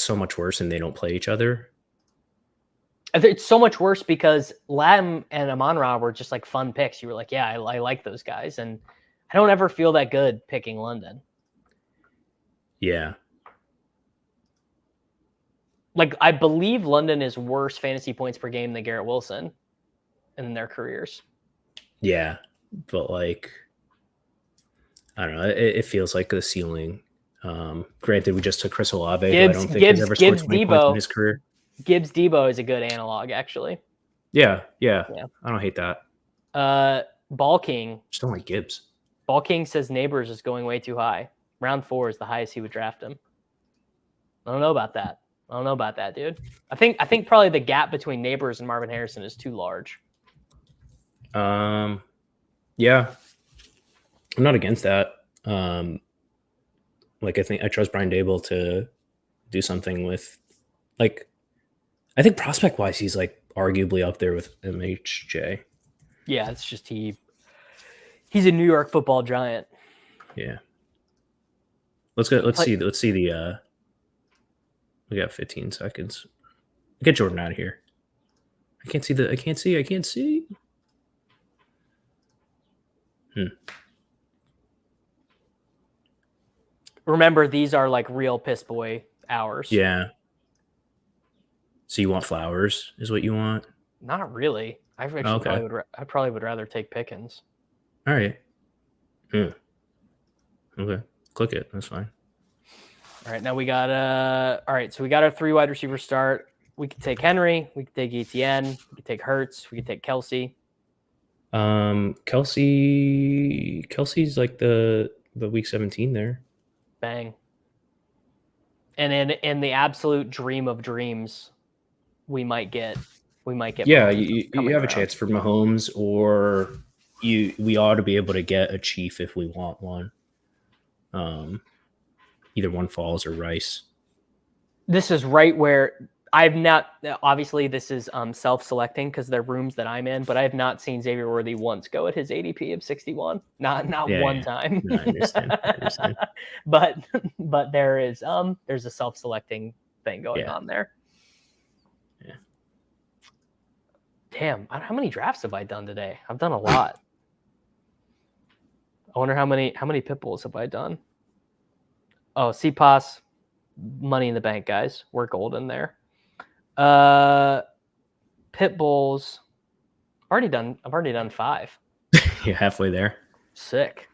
so much worse, and they don't play each other. It's so much worse because Lamb and Amon Ra were just like fun picks. You were like, yeah, I like those guys. And I don't ever feel that good picking London. Yeah. Like, I believe London is worse fantasy points per game than Garrett Wilson in their careers. Yeah. But like, I don't know. It feels like the ceiling. Granted, we just took Chris Olave, who I don't think has ever scored 20 points in his career. Gibbs Debo is a good analog, actually. Yeah. I don't hate that. Ball King. Just don't like Gibbs. Ball King says Neighbors is going way too high. Round 4 is the highest he would draft him. I don't know about that, dude. I think probably the gap between Neighbors and Marvin Harrison is too large. Yeah. I'm not against that. Like, I trust Brian Dable to do something with, like, I think prospect wise, he's like arguably up there with MHJ. Yeah, it's just he's a New York football giant. Yeah. Let's see the we got 15 seconds. Get Jordan out of here. I can't see. Remember, these are like real piss boy hours. Yeah. So you want Flowers is what you want? Not really. I probably would rather take Pickens. All right. Yeah. Okay. Click it. That's fine. All right. Now we got all right. So we got our 3 wide receiver start. We could take Henry. We could take Etienne. We could take Hurts. We could take Kelsey. Kelsey's like the week 17 there. Bang. And in the absolute dream of dreams, we might get. Yeah, you have a chance for Mahomes, or we ought to be able to get a Chief if we want one. Either one falls or Rice. This is right where I've not. Obviously, this is self-selecting because they're rooms that I'm in, but I have not seen Xavier Worthy once go at his ADP of 61. Not one time. No, I understand. But there's a self-selecting thing going on there. Yeah. Damn, how many drafts have I done today? I've done a lot. I wonder how many pit bulls have I done? Oh, CPOS, Money in the Bank, guys. We're golden there. Pit bulls. I've already done 5. You're halfway there. Sick.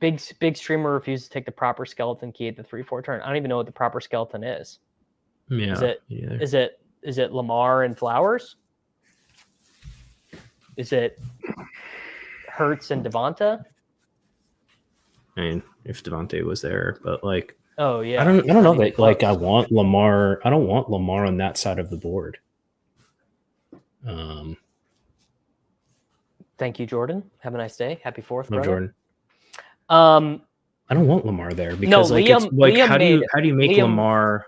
Big streamer refuses to take the proper skeleton key at the 3-4 turn. I don't even know what the proper skeleton is. Yeah. Is it Lamar and Flowers? Is it Hurts and Devonta? I mean, if Devontae was there, but like, oh yeah, I don't know that like I want Lamar. I don't want Lamar on that side of the board. Thank you, Jordan. Have a nice day. Happy 4th, No, brother. Jordan. I don't want Lamar there because how do you make Lamar?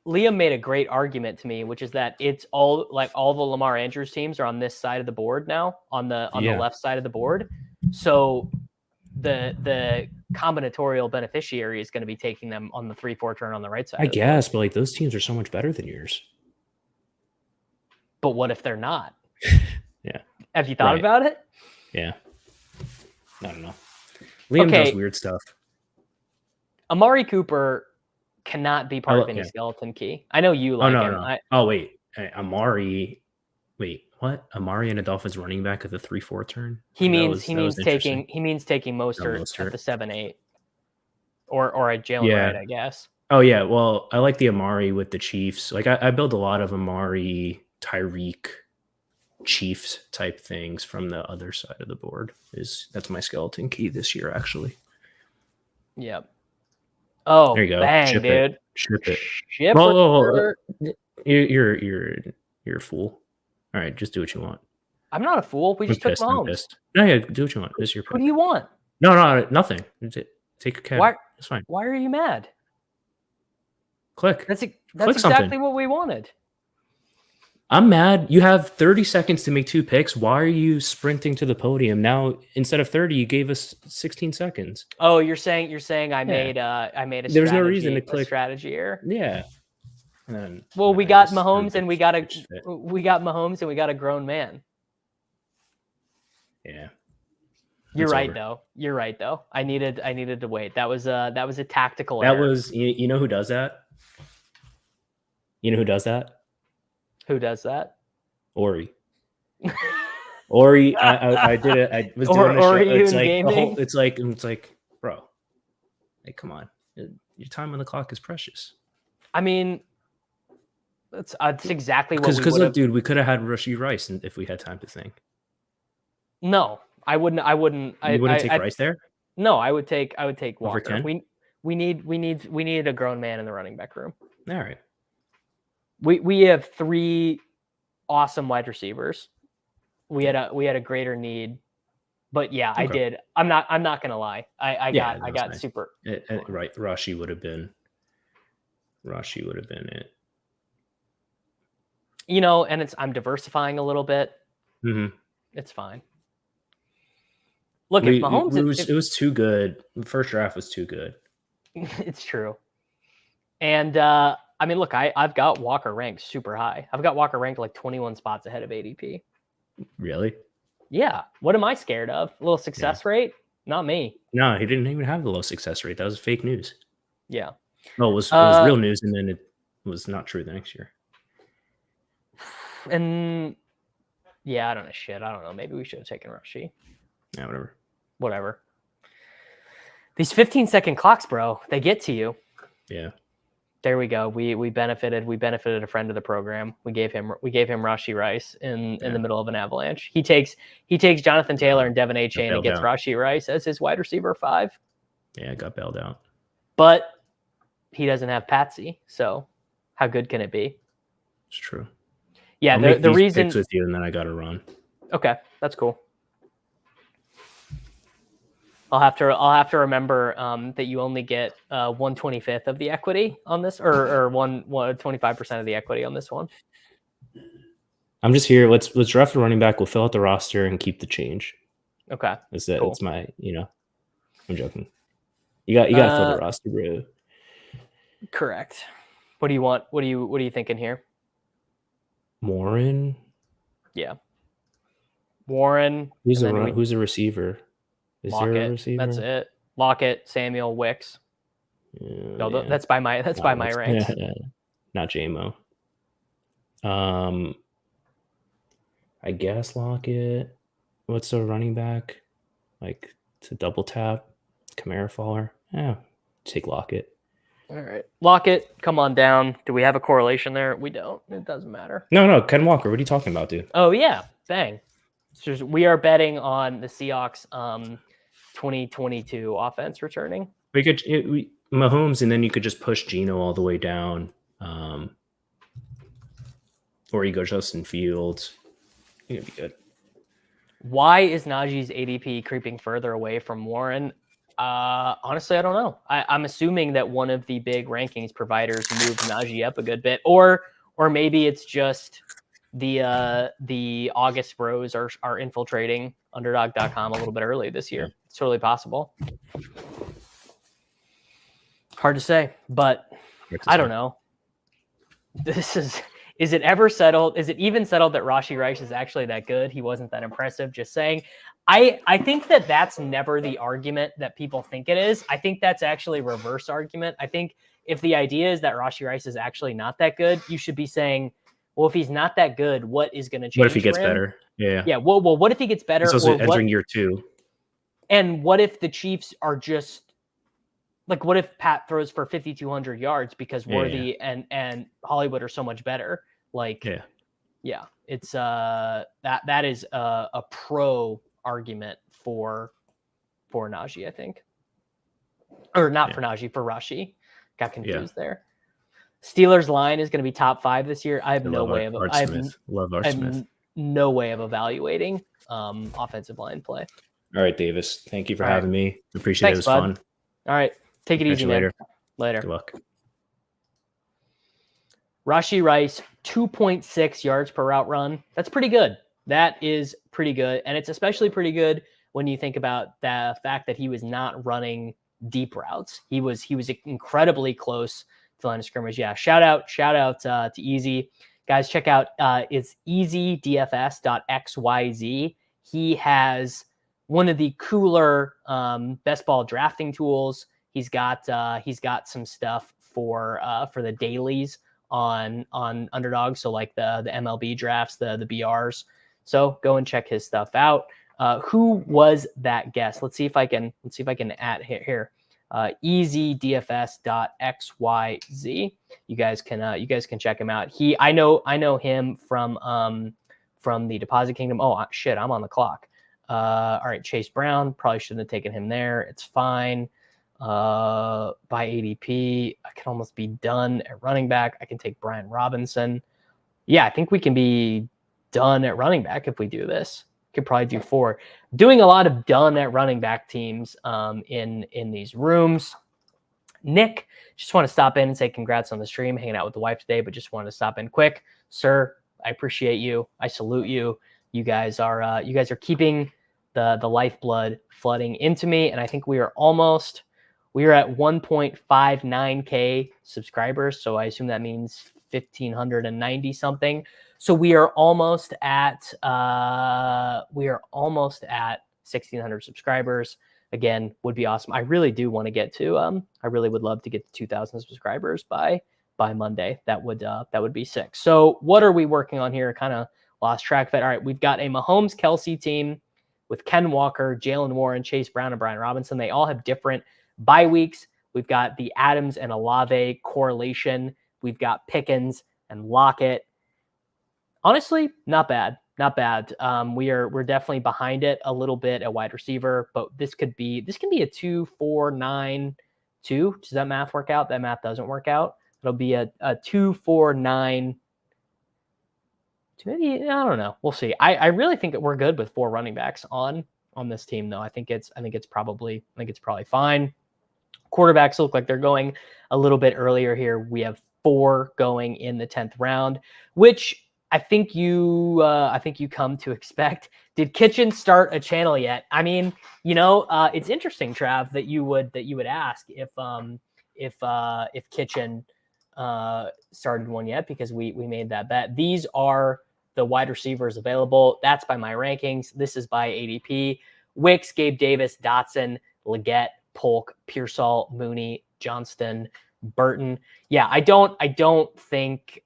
Liam made a great argument to me, which is that it's all the Lamar Andrews teams are on this side of the board now, on the left side of the board. So the combinatorial beneficiary is going to be taking them on the 3-4 turn on the right side. I guess, but like those teams are so much better than yours. But what if they're not? Yeah. Have you thought about it? Yeah. I don't know. Liam does weird stuff. Amari Cooper cannot be part of any skeleton key. I know you like him. No. Wait. Amari. Wait, what? Amari and a Dolphins running back at the 3-4 turn? He means taking Mostert at the 7-8. Or a Jalen Wright, I guess. Oh yeah. Well, I like the Amari with the Chiefs. Like I build a lot of Amari, Tyreek, Chiefs type things from the other side of the board. That's my skeleton key this year, actually. Yep. Oh, there you go. Bang, Ship dude. It. Ship it. You're a fool. All right, just do what you want. I'm not a fool. We just took Mahomes. No, yeah, do what you want. This is your pick. What do you want? No, nothing. Take a cab. Why? It's fine. Why are you mad? Click. That's Click exactly something. what we wanted. I'm mad. You have 30 seconds to make 2 picks. Why are you sprinting to the podium now? Instead of 30, you gave us 16 seconds. Oh, you're saying I Yeah. made a There was no reason to click. strategy error. Yeah. And then, Well, we I got just threw Mahomes the and we got pitch fit. a grown man. Yeah. You're It's right over. though. You're right though. I needed to wait. That was a tactical That error. was you know who does that? You know who does that? Who does that? Ori. Ori, I did it. I was doing the show. Ori It's in like gaming? it's like, bro, hey, come on. Your time on the clock is precious. I mean, that's exactly what we Because would look, have. dude, we could have had Rashee Rice if we had time to think. No, I wouldn't. You wouldn't take Rice there? No, I would take Walker. Over Ken? We need a grown man in the running back room. All right. We have 3 awesome wide receivers. We had a greater need, but yeah, I did. I'm not gonna lie. I got nice. Super right. Rashi would have been it. You know, and I'm diversifying a little bit. Mm-hmm. It's fine. Look, if Mahomes, it was too good. The first draft was too good. It's true. And I mean, look, I've got Walker ranked super high. I've got Walker ranked like 21 spots ahead of ADP. Really? Yeah. What am I scared of? A little success rate? Not me. No, he didn't even have the low success rate. That was fake news. Yeah. No, it was real news, and then it was not true the next year. And yeah, I don't know shit. I don't know. Maybe we should have taken Rashee. Yeah, Whatever. These 15-second clocks, bro, they get to you. Yeah. There we go. We benefited a friend of the program. We gave him Rashee Rice in the middle of an avalanche. He takes Jonathan Taylor and Devin A-Chain and gets Rashee Rice as his wide receiver 5. Yeah, got bailed out. But he doesn't have Patsy, so how good can it be? It's true. Yeah, the reason picks with you, and then I got to run. Okay, that's cool. I'll have to remember that you only get 1/25th of the equity on this, or 25% of the equity on this one. I'm just here. Let's draft a running back. We'll fill out the roster and keep the change. Okay, cool. It's my I'm joking. You got to fill the roster, bro. Correct. What do you want? What are you thinking here? Warren. Yeah. Warren. Who's a receiver? Is Lockett. there a receiver? That's it. Lockett, Samuel, Wicks. No, that's by my ranks. Not JMO. I guess Lockett. What's a running back? Like to double tap, Kamara Faller. Yeah, take Lockett. All right, Lockett, come on down. Do we have a correlation there? We don't. It doesn't matter. No, Ken Walker. What are you talking about, dude? Oh yeah, bang. So we are betting on the Seahawks 2022 offense returning. We could Mahomes, and then you could just push Geno all the way down, or you go Justin Fields. It'd be good. Why is Najee's ADP creeping further away from Warren? Honestly, I don't know. I'm assuming that one of the big rankings providers moved Najee up a good bit, or maybe it's just the August bros are infiltrating UnderDog.com a little bit early this year. It's totally possible. Hard to say, but I don't know. Is it ever settled? Is it even settled that Rashee Rice is actually that good? He wasn't that impressive. Just saying. I think that's never the argument that people think it is. I think that's actually a reverse argument. I think if the idea is that Rashee Rice is actually not that good, you should be saying, well, if he's not that good, what is going to change? What if he gets better? Yeah. Yeah. Well, what if he gets better? It's also entering year 2. And what if the Chiefs are just like, what if Pat throws for 5,200 yards because Worthy and Hollywood are so much better? Like, yeah, it's that is a pro argument for Najee, I think, or not for Najee, for Rashee. Got confused there. Steelers line is going to be top 5 this year. I have no way of evaluating offensive line play. All right, Davis. Thank you for All right. having me. Appreciate it. It Thanks, was bud. fun. All right. Take it Catch easy, you man. later. Later. Good luck. Rashi Rice, 2.6 yards per route run. That's pretty good. That is pretty good. And it's especially pretty good when you think about the fact that he was not running deep routes. He was incredibly close to the line of scrimmage. Yeah, shout out to Easy. Guys, check out it's easydfs.xyz. He has one of the cooler best ball drafting tools. He's got some stuff for the dailies on UnderDog, so like the MLB drafts, the BRs. So go and check his stuff out. Who was that guest? Let's see if I can add here. easydfs.xyz. You guys can check him out. I know him from the Deposit Kingdom. Oh shit, I'm on the clock. All right, Chase Brown, probably shouldn't have taken him there. It's fine. By ADP, I can almost be done at running back. I can take Brian Robinson. Yeah, I think we can be done at running back if we do this. Could probably do 4. Doing a lot of done at running back teams in these rooms. Nick, just want to stop in and say congrats on the stream, hanging out with the wife today, but just wanted to stop in quick. Sir, I appreciate you. I salute you. You guys are keeping the lifeblood flooding into me, and I think we are at 1.59K subscribers. So I assume that means 1,590 something. So we are almost at 1,600 subscribers. Again, would be awesome. I really do want to get to. I really would love to get to 2,000 subscribers by Monday. That would be sick. So what are we working on here? Kind of lost track of it. All right, we've got a Mahomes Kelsey team with Ken Walker, Jalen Warren, Chase Brown, and Brian Robinson. They all have different bye weeks. We've got the Adams and Olave correlation. We've got Pickens and Lockett. Honestly, not bad. Not bad. We're definitely behind it a little bit at wide receiver, but this can be a 2-4-9-2. Does that math work out? That math doesn't work out. It'll be a 2-4-9. Maybe, I don't know. We'll see. I really think that we're good with 4 running backs on this team, though. I think it's probably fine. Quarterbacks look like they're going a little bit earlier here. We have 4 going in the 10th round, which I think you come to expect. Did Kitchen start a channel yet? I mean, it's interesting, Trav, that you would ask if Kitchen started one yet, because we made that bet. These are the wide receivers available. That's by my rankings. This is by ADP. Wicks, Gabe Davis, Dotson, Leggett, Polk, Pearsall, Mooney, Johnston, Burton. Yeah, I don't think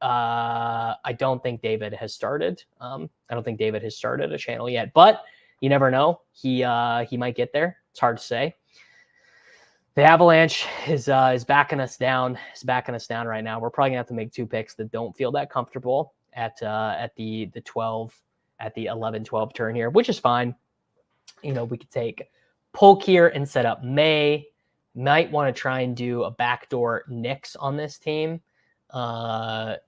David has started. I don't think David has started a channel yet, but you never know. He might get there. It's hard to say. The Avalanche is backing us down. Is backing us down right now. We're probably gonna have to make 2 picks that don't feel that comfortable at the 11-12 turn here, which is fine. We could take Polk here and set up May. Might want to try and do a backdoor Knicks on this team,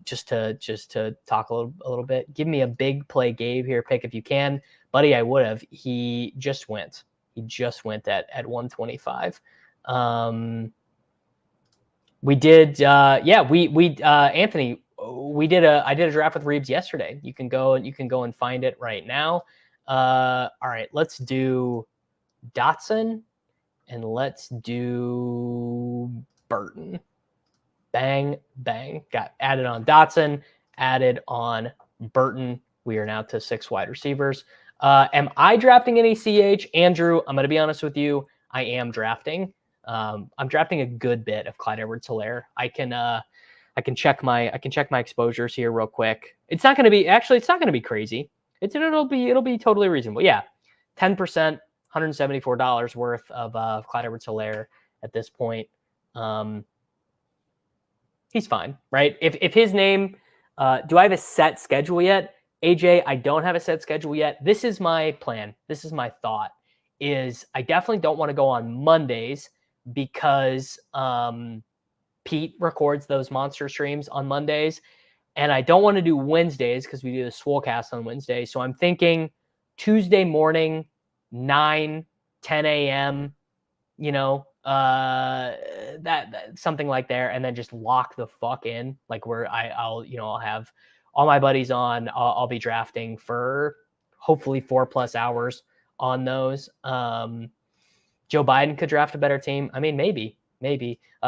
just to talk a little bit. Give me a big play Gabe here pick if you can, buddy. I would have. He just went at 125. We did. Anthony. I did a draft with Reeves yesterday. You can go and find it right now. All right, let's do Dotson. And let's do Burton. Bang, bang. Got added on Dotson, added on Burton. We are now to 6 wide receivers. Am I drafting any CH? Andrew, I'm going to be honest with you. I am drafting. I'm drafting a good bit of Clyde Edwards-Helaire. I can check my exposures here real quick. It's not going to be crazy. It'll be totally reasonable. Yeah. 10%. $174 worth of Clyde Edwards-Helaire at this point. He's fine, right? If his name, do I have a set schedule yet? AJ, I don't have a set schedule yet. This is my plan. This is my thought. Is I definitely don't want to go on Mondays because Pete records those monster streams on Mondays, and I don't want to do Wednesdays because we do the Swolecast on Wednesday. So I'm thinking Tuesday morning, 9, 10 a.m., you know, that something like there, and then just lock the fuck in. Like where I'll have all my buddies on. I'll be drafting for hopefully 4+ hours on those. Joe Biden could draft a better team. I mean, maybe.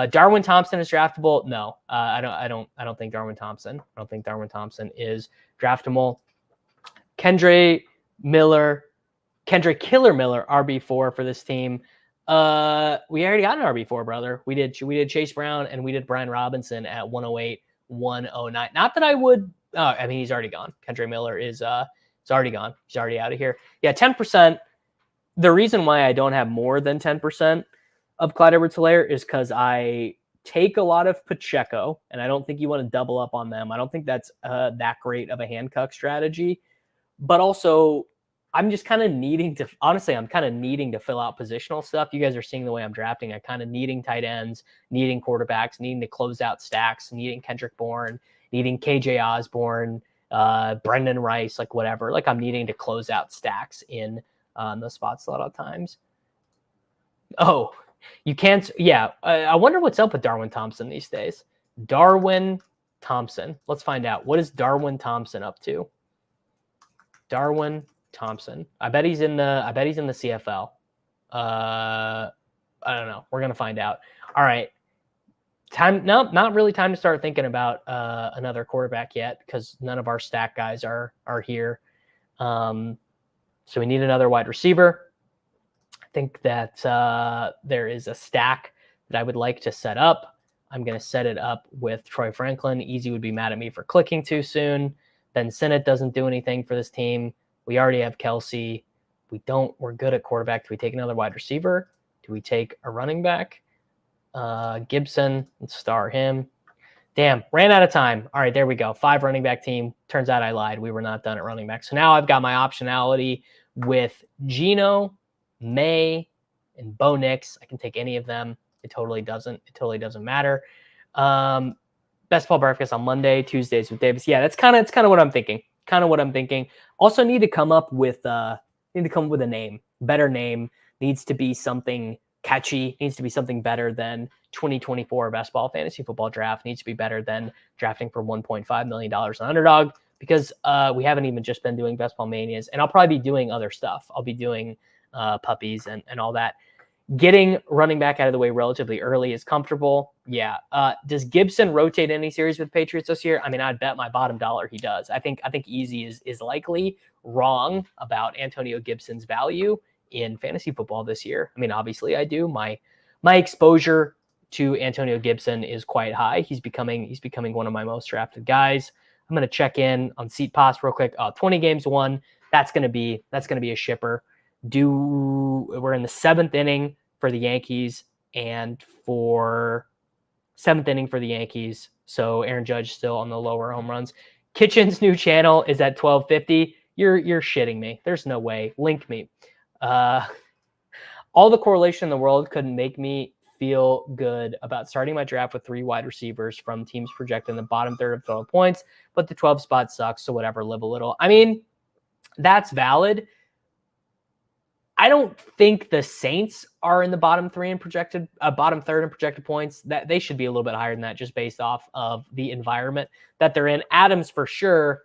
Darwin Thompson is draftable. No, I don't think Darwin Thompson. I don't think Darwin Thompson is draftable. Kendra Killer Miller, RB4 for this team. We already got an RB4, brother. We did Chase Brown and we did Brian Robinson at 108, 109. Not that I would. I mean, he's already gone. Kendra Miller is already gone. He's already out of here. Yeah, 10%. The reason why I don't have more than 10% of Clyde Edwards-Helaire is because I take a lot of Pacheco, and I don't think you want to double up on them. I don't think that's that great of a handcuff strategy. But also, I'm just kind of needing to – honestly, I'm kind of needing to fill out positional stuff. You guys are seeing the way I'm drafting. I'm kind of needing tight ends, needing quarterbacks, needing to close out stacks, needing Kendrick Bourne, needing KJ Osborne, Brendan Rice, like whatever. Like I'm needing to close out stacks in the spots a lot of times. Oh, you can't. Yeah. I wonder what's up with Darwin Thompson these days. Darwin Thompson. Let's find out. What is Darwin Thompson up to? Darwin Thompson. I bet he's in the CFL. I don't know. We're going to find out. All right. Not really time to start thinking about another quarterback yet because none of our stack guys are here. So we need another wide receiver. I think that there is a stack that I would like to set up. I'm going to set it up with Troy Franklin. Easy would be mad at me for clicking too soon. Ben Sinnott doesn't do anything for this team. We already have Kelsey. We're good at quarterback. Do we take another wide receiver? Do we take a running back? Gibson, let's star him. Damn, ran out of time. All right, there we go. 5 running back team. Turns out I lied. We were not done at running back. So now I've got my optionality with Geno, May, and Bo Nix. I can take any of them. It totally doesn't matter. Best ball breakfast on Monday, Tuesdays with Davis. Yeah, it's kind of what I'm thinking. Also need to come up with a name. Better name. Needs to be something catchy. Needs to be something better than 2024 best ball fantasy football draft. Needs to be better than drafting for $1.5 million on UnderDog because we haven't even just been doing best ball manias, and I'll probably be doing other stuff. I'll be doing puppies and all that. Getting running back out of the way relatively early is comfortable. Yeah. Does Gibson rotate any series with Patriots this year? I mean, I'd bet my bottom dollar he does. I think Easy is likely wrong about Antonio Gibson's value in fantasy football this year. I mean, obviously I do. My exposure to Antonio Gibson is quite high. He's becoming one of my most drafted guys. I'm going to check in on Seat Pass real quick. 20 games won. That's going to be a shipper. We're in the 7th inning for the Yankees So Aaron Judge still on the lower home runs. Kitchen's new channel is at 1250. You're shitting me. There's no way. Link me. All the correlation in the world couldn't make me feel good about starting my draft with 3 wide receivers from teams projected in the bottom third of 12 points, but the 12 spot sucks. So whatever, live a little. I mean, that's valid. I don't think the Saints are in the bottom third in projected points. That they should be a little bit higher than that, just based off of the environment that they're in. Adams for sure.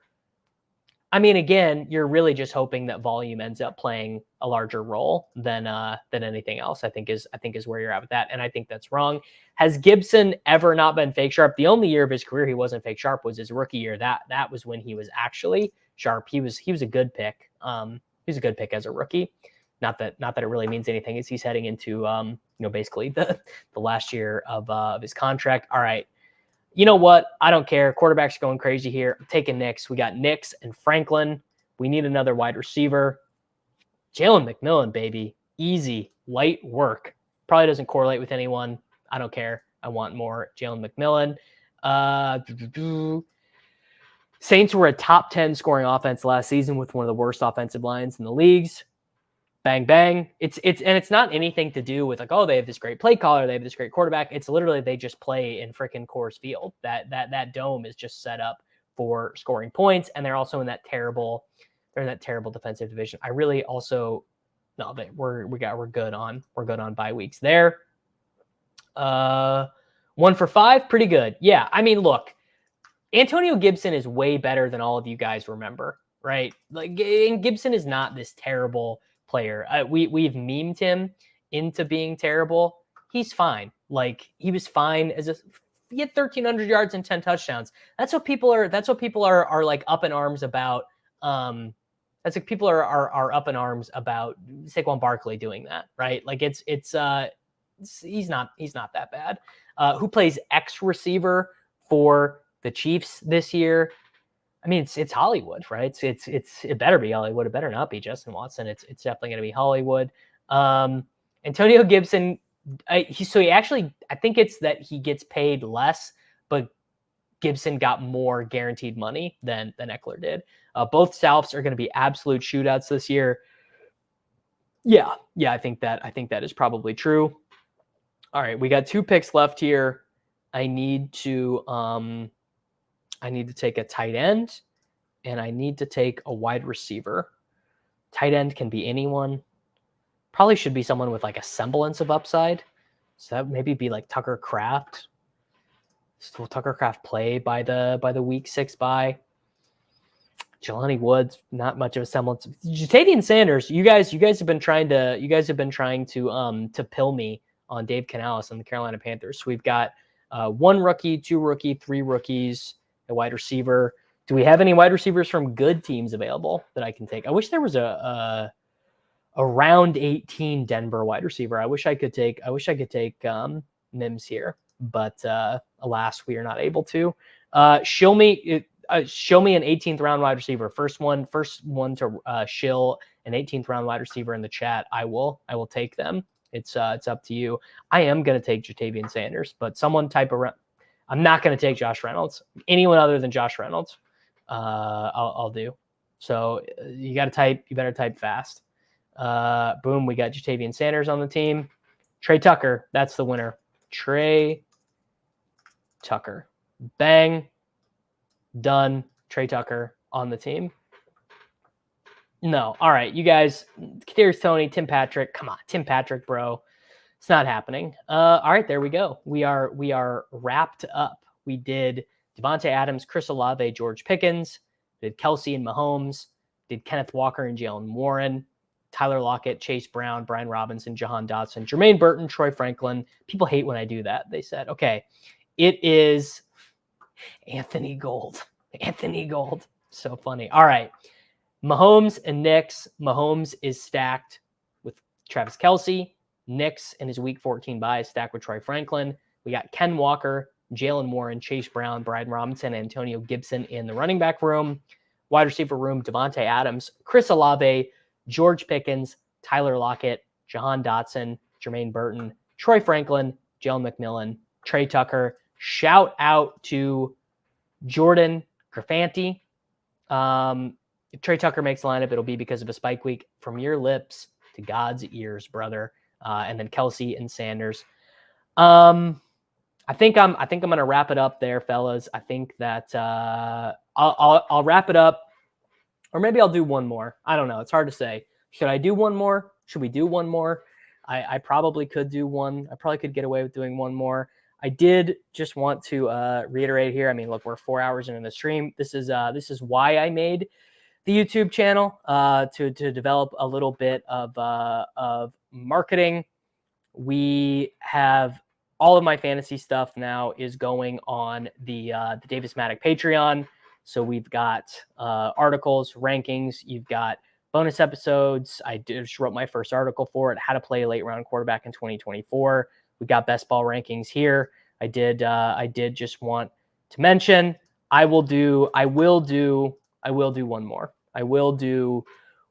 I mean, again, you're really just hoping that volume ends up playing a larger role than anything else. I think is where you're at with that, and I think that's wrong. Has Gibson ever not been fake sharp? The only year of his career he wasn't fake sharp was his rookie year. That was when he was actually sharp. He was a good pick. He was a good pick as a rookie. Not that it really means anything as he's heading into basically the last year of his contract. All right. You know what? I don't care. Quarterbacks are going crazy here. I'm taking Nix. We got Nix and Franklin. We need another wide receiver. Jalen McMillan, baby. Easy, light work. Probably doesn't correlate with anyone. I don't care. I want more Jalen McMillan. Saints were a top 10 scoring offense last season with one of the worst offensive lines in the leagues. Bang, bang. It's not anything to do with like, oh, they have this great play caller, they have this great quarterback. It's literally they just play in freaking Coors Field. That dome is just set up for scoring points, and they're also in that terrible defensive division. I really also No, we're good on bye weeks there. 1 for 5, pretty good. Yeah, I mean, look, Antonio Gibson is way better than all of you guys remember, right? Like, and Gibson is not this terrible player. We've memed him into being terrible. He's fine. Like, he was fine he had 1,300 yards and 10 touchdowns. That's what people are like up in arms about. That's like people are up in arms about Saquon Barkley doing that, right? Like he's not that bad. Who plays X receiver for the Chiefs this year? I mean, it's Hollywood, right? It better be Hollywood. It better not be Justin Watson. It's definitely going to be Hollywood. Antonio Gibson. I think it's that he gets paid less, but Gibson got more guaranteed money than Eckler did. Both Souths are going to be absolute shootouts this year. Yeah, I think that is probably true. All right, we got 2 picks left here. I need to take a tight end, and I need to take a wide receiver. Tight end can be anyone. Probably should be someone with like a semblance of upside. So that maybe be like Tucker Kraft. Will Tucker Kraft play by the week 6 bye? Jelani Woods, not much of a semblance. Jatavian Sanders, you guys have been trying to pill me on Dave Canales and the Carolina Panthers. So we've got 1 rookie, 2 rookie, 3 rookies, a wide receiver. Do we have any wide receivers from good teams available that I can take? I wish there was a round 18 Denver wide receiver. I wish I could take Mims here, but alas, we are not able to. Show me an 18th round wide receiver. First one to shill an 18th round wide receiver in the chat. I will take them. It's up to you. I am going to take Jatavian Sanders, but someone type around. I'm not going to take Josh Reynolds. Anyone other than Josh Reynolds, I'll do. So you better type fast. Boom, we got Jatavian Sanders on the team. Trey Tucker, that's the winner. Trey Tucker. Bang. Done. Trey Tucker on the team. No. All right, you guys. Kadarius Toney, Tim Patrick. Come on, Tim Patrick, bro. It's not happening. All right, there we go. We are wrapped up. We did Devontae Adams, Chris Olave, George Pickens. Did Kelsey and Mahomes. Did Kenneth Walker and Jalen Warren. Tyler Lockett, Chase Brown, Brian Robinson, Jahan Dotson, Jermaine Burton, Troy Franklin. People hate when I do that. They said, okay, it is Anthony Gold. Anthony Gold. So funny. All right. Mahomes and Knicks. Mahomes is stacked with Travis Kelce. Knicks in his week 14 bye is stacked with Troy Franklin. We got Ken Walker, Jalen Warren, Chase Brown, Brian Robinson, Antonio Gibson in the running back room. Wide receiver room, Devontae Adams, Chris Olave, George Pickens, Tyler Lockett, Jahan Dotson, Jermaine Burton, Troy Franklin, Jalen McMillan, Trey Tucker. Shout out to Jordan Grafanti. If Trey Tucker makes the lineup, it'll be because of a spike week. From your lips to God's ears, brother. And then Kelsey and Sanders. I think I'm going to wrap it up there, fellas. I think that I'll wrap it up. Or maybe I'll do one more. I don't know. It's hard to say. Should I do one more? Should we do one more? I probably could do one. I probably could get away with doing one more. I did just want to reiterate here. I mean, look, we're 4 hours into the stream. This is why I made the YouTube channel to develop a little bit of marketing. We have all of my fantasy stuff now is going on the Davis Mattek Patreon. So we've got articles, rankings. You've got bonus episodes. I just wrote my first article for it, how to play a late round quarterback in 2024. We got best ball rankings here. I did just want to mention I will do one more. I will do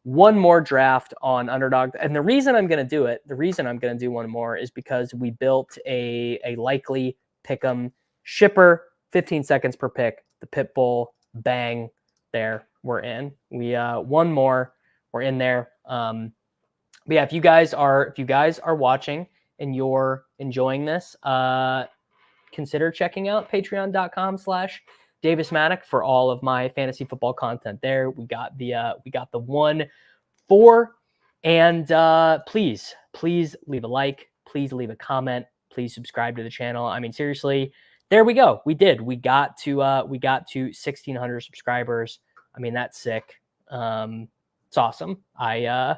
one more draft on UnderDog. And the reason I'm going to do one more is because we built a likely pick'em shipper, 15 seconds per pick, the Pitbull. Bang, there, we're in. We one more, we're in there. But yeah, if you guys are watching and you're enjoying this, consider checking out patreon.com/Davis Mattek for all of my fantasy football content there. We got the one for And please leave a like. Please leave a comment. Please subscribe to the channel. I mean, seriously, there we go. We did. We got to 1,600 subscribers. I mean, that's sick. It's awesome. I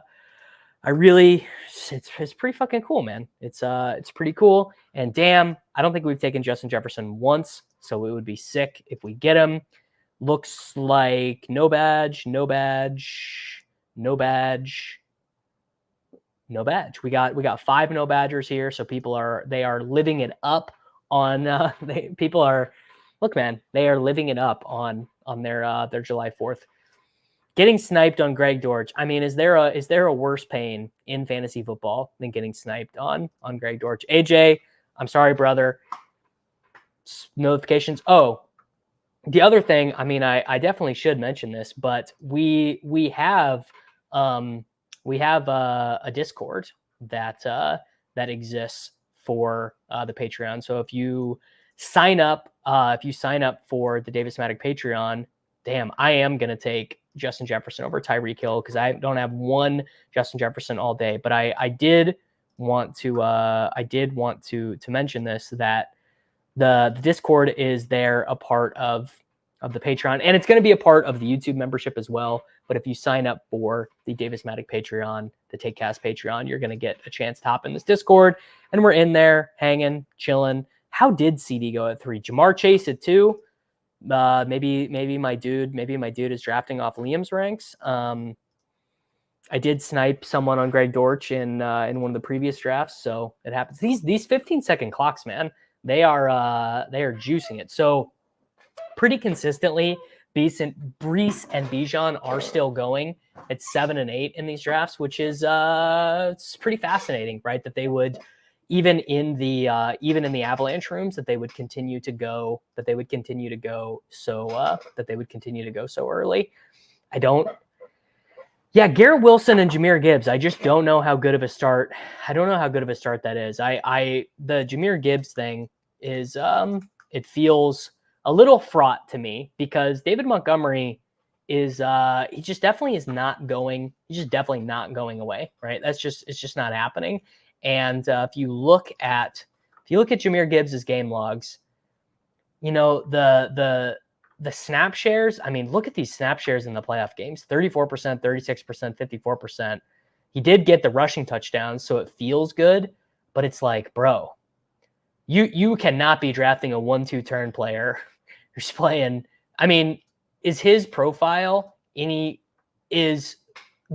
really, it's pretty fucking cool, man. It's pretty cool. And damn, I don't think we've taken Justin Jefferson once, so it would be sick if we get him. Looks like no badge. We got 5 no badgers here, so people are living it up on look, man, they are living it up on their July 4th. Getting sniped on Greg Dortch. I mean, is there a worse pain in fantasy football than getting sniped on Greg Dortch? AJ, I'm sorry, brother. Notifications. Oh, the other thing, I mean, I definitely should mention this, but we have a Discord that exists for the Patreon. So if you sign up for the Davis Mattek Patreon, damn, I am gonna take Justin Jefferson over Tyreek Hill because I don't have one Justin Jefferson all day. But I did want to mention this, that the Discord is there a part of the Patreon, and it's going to be a part of the YouTube membership as well. But if you sign up for the Davis Mattek Patreon, the TakeCast Patreon, you're going to get a chance to hop in this Discord, and we're in there hanging, chilling. How did CD go at 3? Jamar Chase at 2. Maybe my dude is drafting off Liam's ranks. I did snipe someone on Greg Dortch in one of the previous drafts, so it happens. These 15-second clocks, man, they are juicing it. So pretty consistently, Brees and Bijan are still going at 7 and 8 in these drafts, which is it's pretty fascinating, right? That they would, even in the Avalanche rooms, that they would continue to go so early. Garrett Wilson and Jahmyr Gibbs. I just don't know how good of a start. That is. The Jahmyr Gibbs thing is it feels a little fraught to me because David Montgomery is he just definitely is not going. He's just definitely not going away, right? It's just not happening. And if you look at Jahmyr Gibbs's game logs, you know, the snap shares. I mean, look at these snap shares in the playoff games: 34%, 36%, 54%. He did get the rushing touchdowns, so it feels good. But it's like, bro, you cannot be drafting a 1-2 turn player who's playing. I mean, is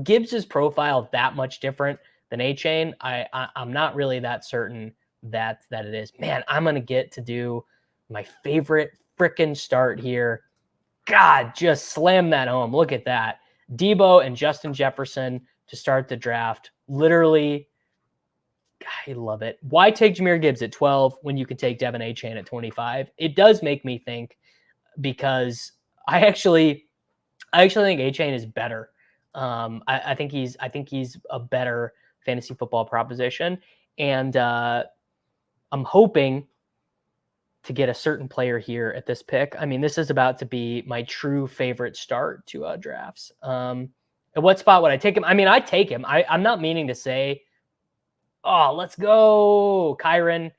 Gibbs's profile that much different than A-Chain? I'm not really that certain that it is. Man, I'm gonna get to do my favorite freaking start here. God, just slam that home. Look at that. Debo and Justin Jefferson to start the draft. Literally, I love it. Why take Jahmyr Gibbs at 12 when you can take Devin A-Chain at 25? It does make me think, because I actually think A-Chain is better. I think he's a better fantasy football proposition, and I'm hoping to get a certain player here at this pick. I mean, this is about to be my true favorite start to drafts. At what spot would I take him? I mean, I take him. I'm not meaning to say, oh, let's go Kyron,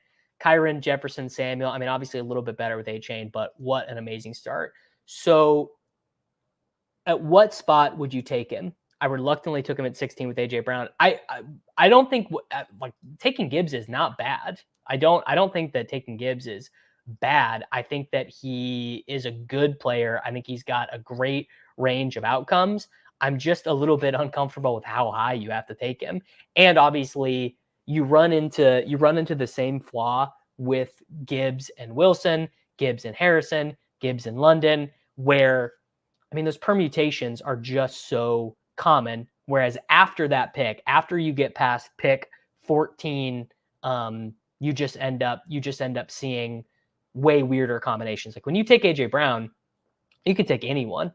Jefferson, Samuel. I mean, obviously a little bit better with A-Chain, but what an amazing start. So at what spot would you take him? I reluctantly took him at 16 with AJ Brown. I don't think like taking Gibbs is not bad. I don't think that taking Gibbs is bad. I think that he is a good player. I think he's got a great range of outcomes. I'm just a little bit uncomfortable with how high you have to take him. And obviously you run into the same flaw with Gibbs and Wilson, Gibbs and Harrison, Gibbs and London, where, I mean, those permutations are just so common. Whereas after that pick, after you get past pick 14, you just end up seeing way weirder combinations. Like when you take AJ Brown, you can take anyone.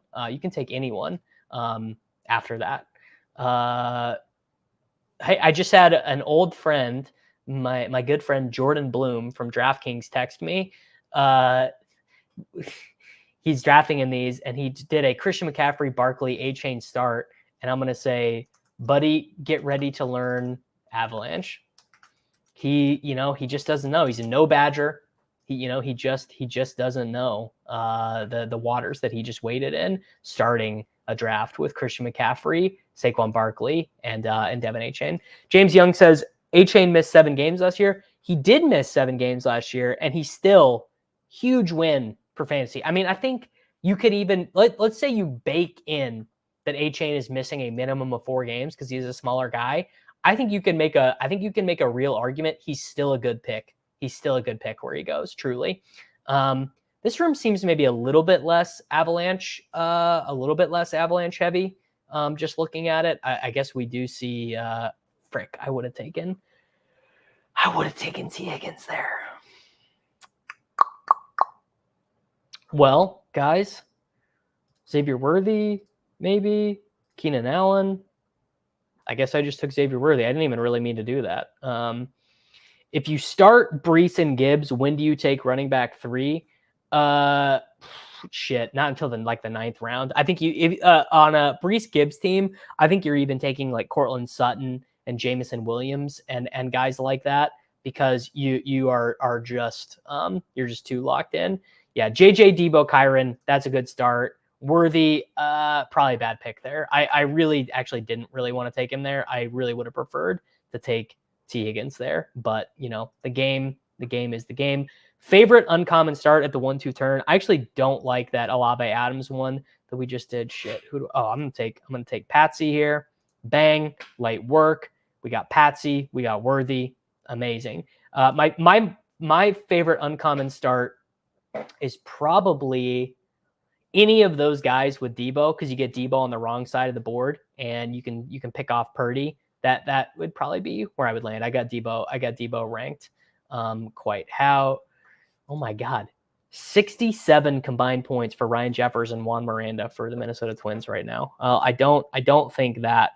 After that. I just had an old friend, my good friend Jordan Bloom from DraftKings, text me. He's drafting in these, and he did a Christian McCaffrey, Barkley, A-Chain start. And I'm going to say, buddy, get ready to learn Avalanche. He just doesn't know. He's a no Badger. He just doesn't know the waters that he just waded in, starting a draft with Christian McCaffrey, Saquon Barkley, and Devin Achane. James Young says Achane missed 7 games last year. He did miss 7 games last year, and he's still huge win for fantasy. I mean, I think you could even let's say you bake in that Achane is missing a minimum of 4 games because he's a smaller guy. I think you can make a real argument. He's still a good pick. He's still a good pick where he goes, truly. This room seems maybe a little bit less Avalanche heavy. Just looking at it, I guess we do see, frick, I would have taken T. Higgins there. Well, guys, Xavier Worthy, maybe, Keenan Allen. I guess I just took Xavier Worthy. I didn't even really mean to do that. If you start Breece and Gibbs, when do you take running back 3? Not until the 9th round. I think on a Breece Gibbs team, I think you're even taking like Cortland Sutton and Jamison Williams and guys like that, because you are just you're just too locked in. Yeah, JJ, Debo, Kyron, that's a good start. Worthy, probably a bad pick there. I really actually didn't really want to take him there. I really would have preferred to take T. Higgins there, but the game is the game. Favorite uncommon start at the 1-2 turn. I actually don't like that Olave Adams one that we just did. Shit. I'm gonna take Patsy here. Bang, light work. We got Patsy, we got Worthy. Amazing. My favorite uncommon start is probably any of those guys with Debo, because you get Debo on the wrong side of the board and you can pick off Purdy. That would probably be where I would land. I got Debo ranked quite how. Oh my God. 67 combined points for Ryan Jeffers and Juan Miranda for the Minnesota Twins right now. I don't think that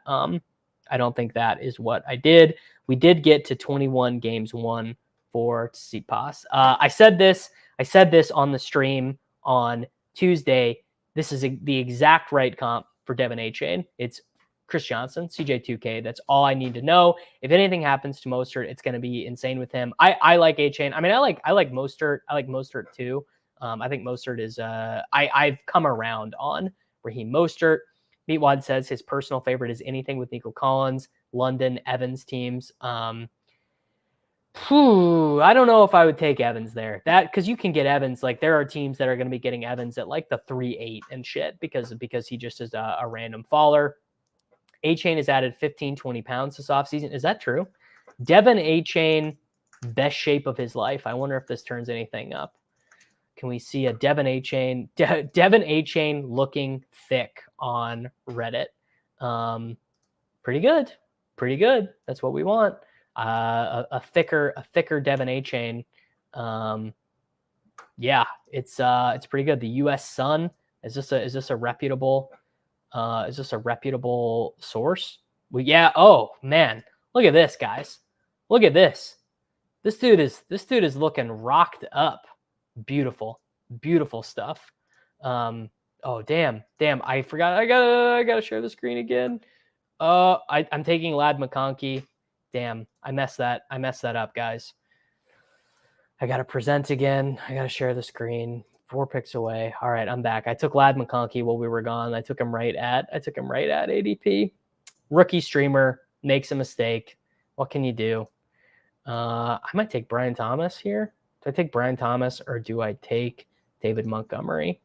is what I did. We did get to 21 games won for Tsitsipas. I said this on the stream on Tuesday. This is the exact right comp for Devin Achane. It's Chris Johnson, CJ2K. That's all I need to know. If anything happens to Mostert, it's going to be insane with him. I like Achane. I mean, I like Mostert. I like Mostert too. I think Mostert is I've come around on Raheem Mostert. Meatwad says his personal favorite is anything with Nico Collins, London, Evans teams. I don't know if I would take Evans there. That because you can get Evans, like there are teams that are going to be getting Evans at like the 3-8 and shit because he just is a random faller. Achane has added 15, 20 pounds this offseason. Is that true? Devin Achane, best shape of his life. I wonder if this turns anything up. Can we see a Devin Achane looking thick on Reddit? Pretty good. That's what we want. A thicker Devin Achane. Yeah, it's pretty good. The U.S. Sun, is this a reputable source? Oh man, look at this, guys. Look at this. This dude is looking rocked up. Beautiful stuff. Oh damn. I forgot. I gotta share the screen again. I'm taking Ladd McConkey. Damn, I messed that up, guys. I gotta present again. I gotta share the screen. 4 picks away. All right, I'm back. I took Ladd McConkey while we were gone. I took him right at ADP. Rookie streamer makes a mistake. What can you do? I might take Brian Thomas here. Do I take Brian Thomas or do I take David Montgomery?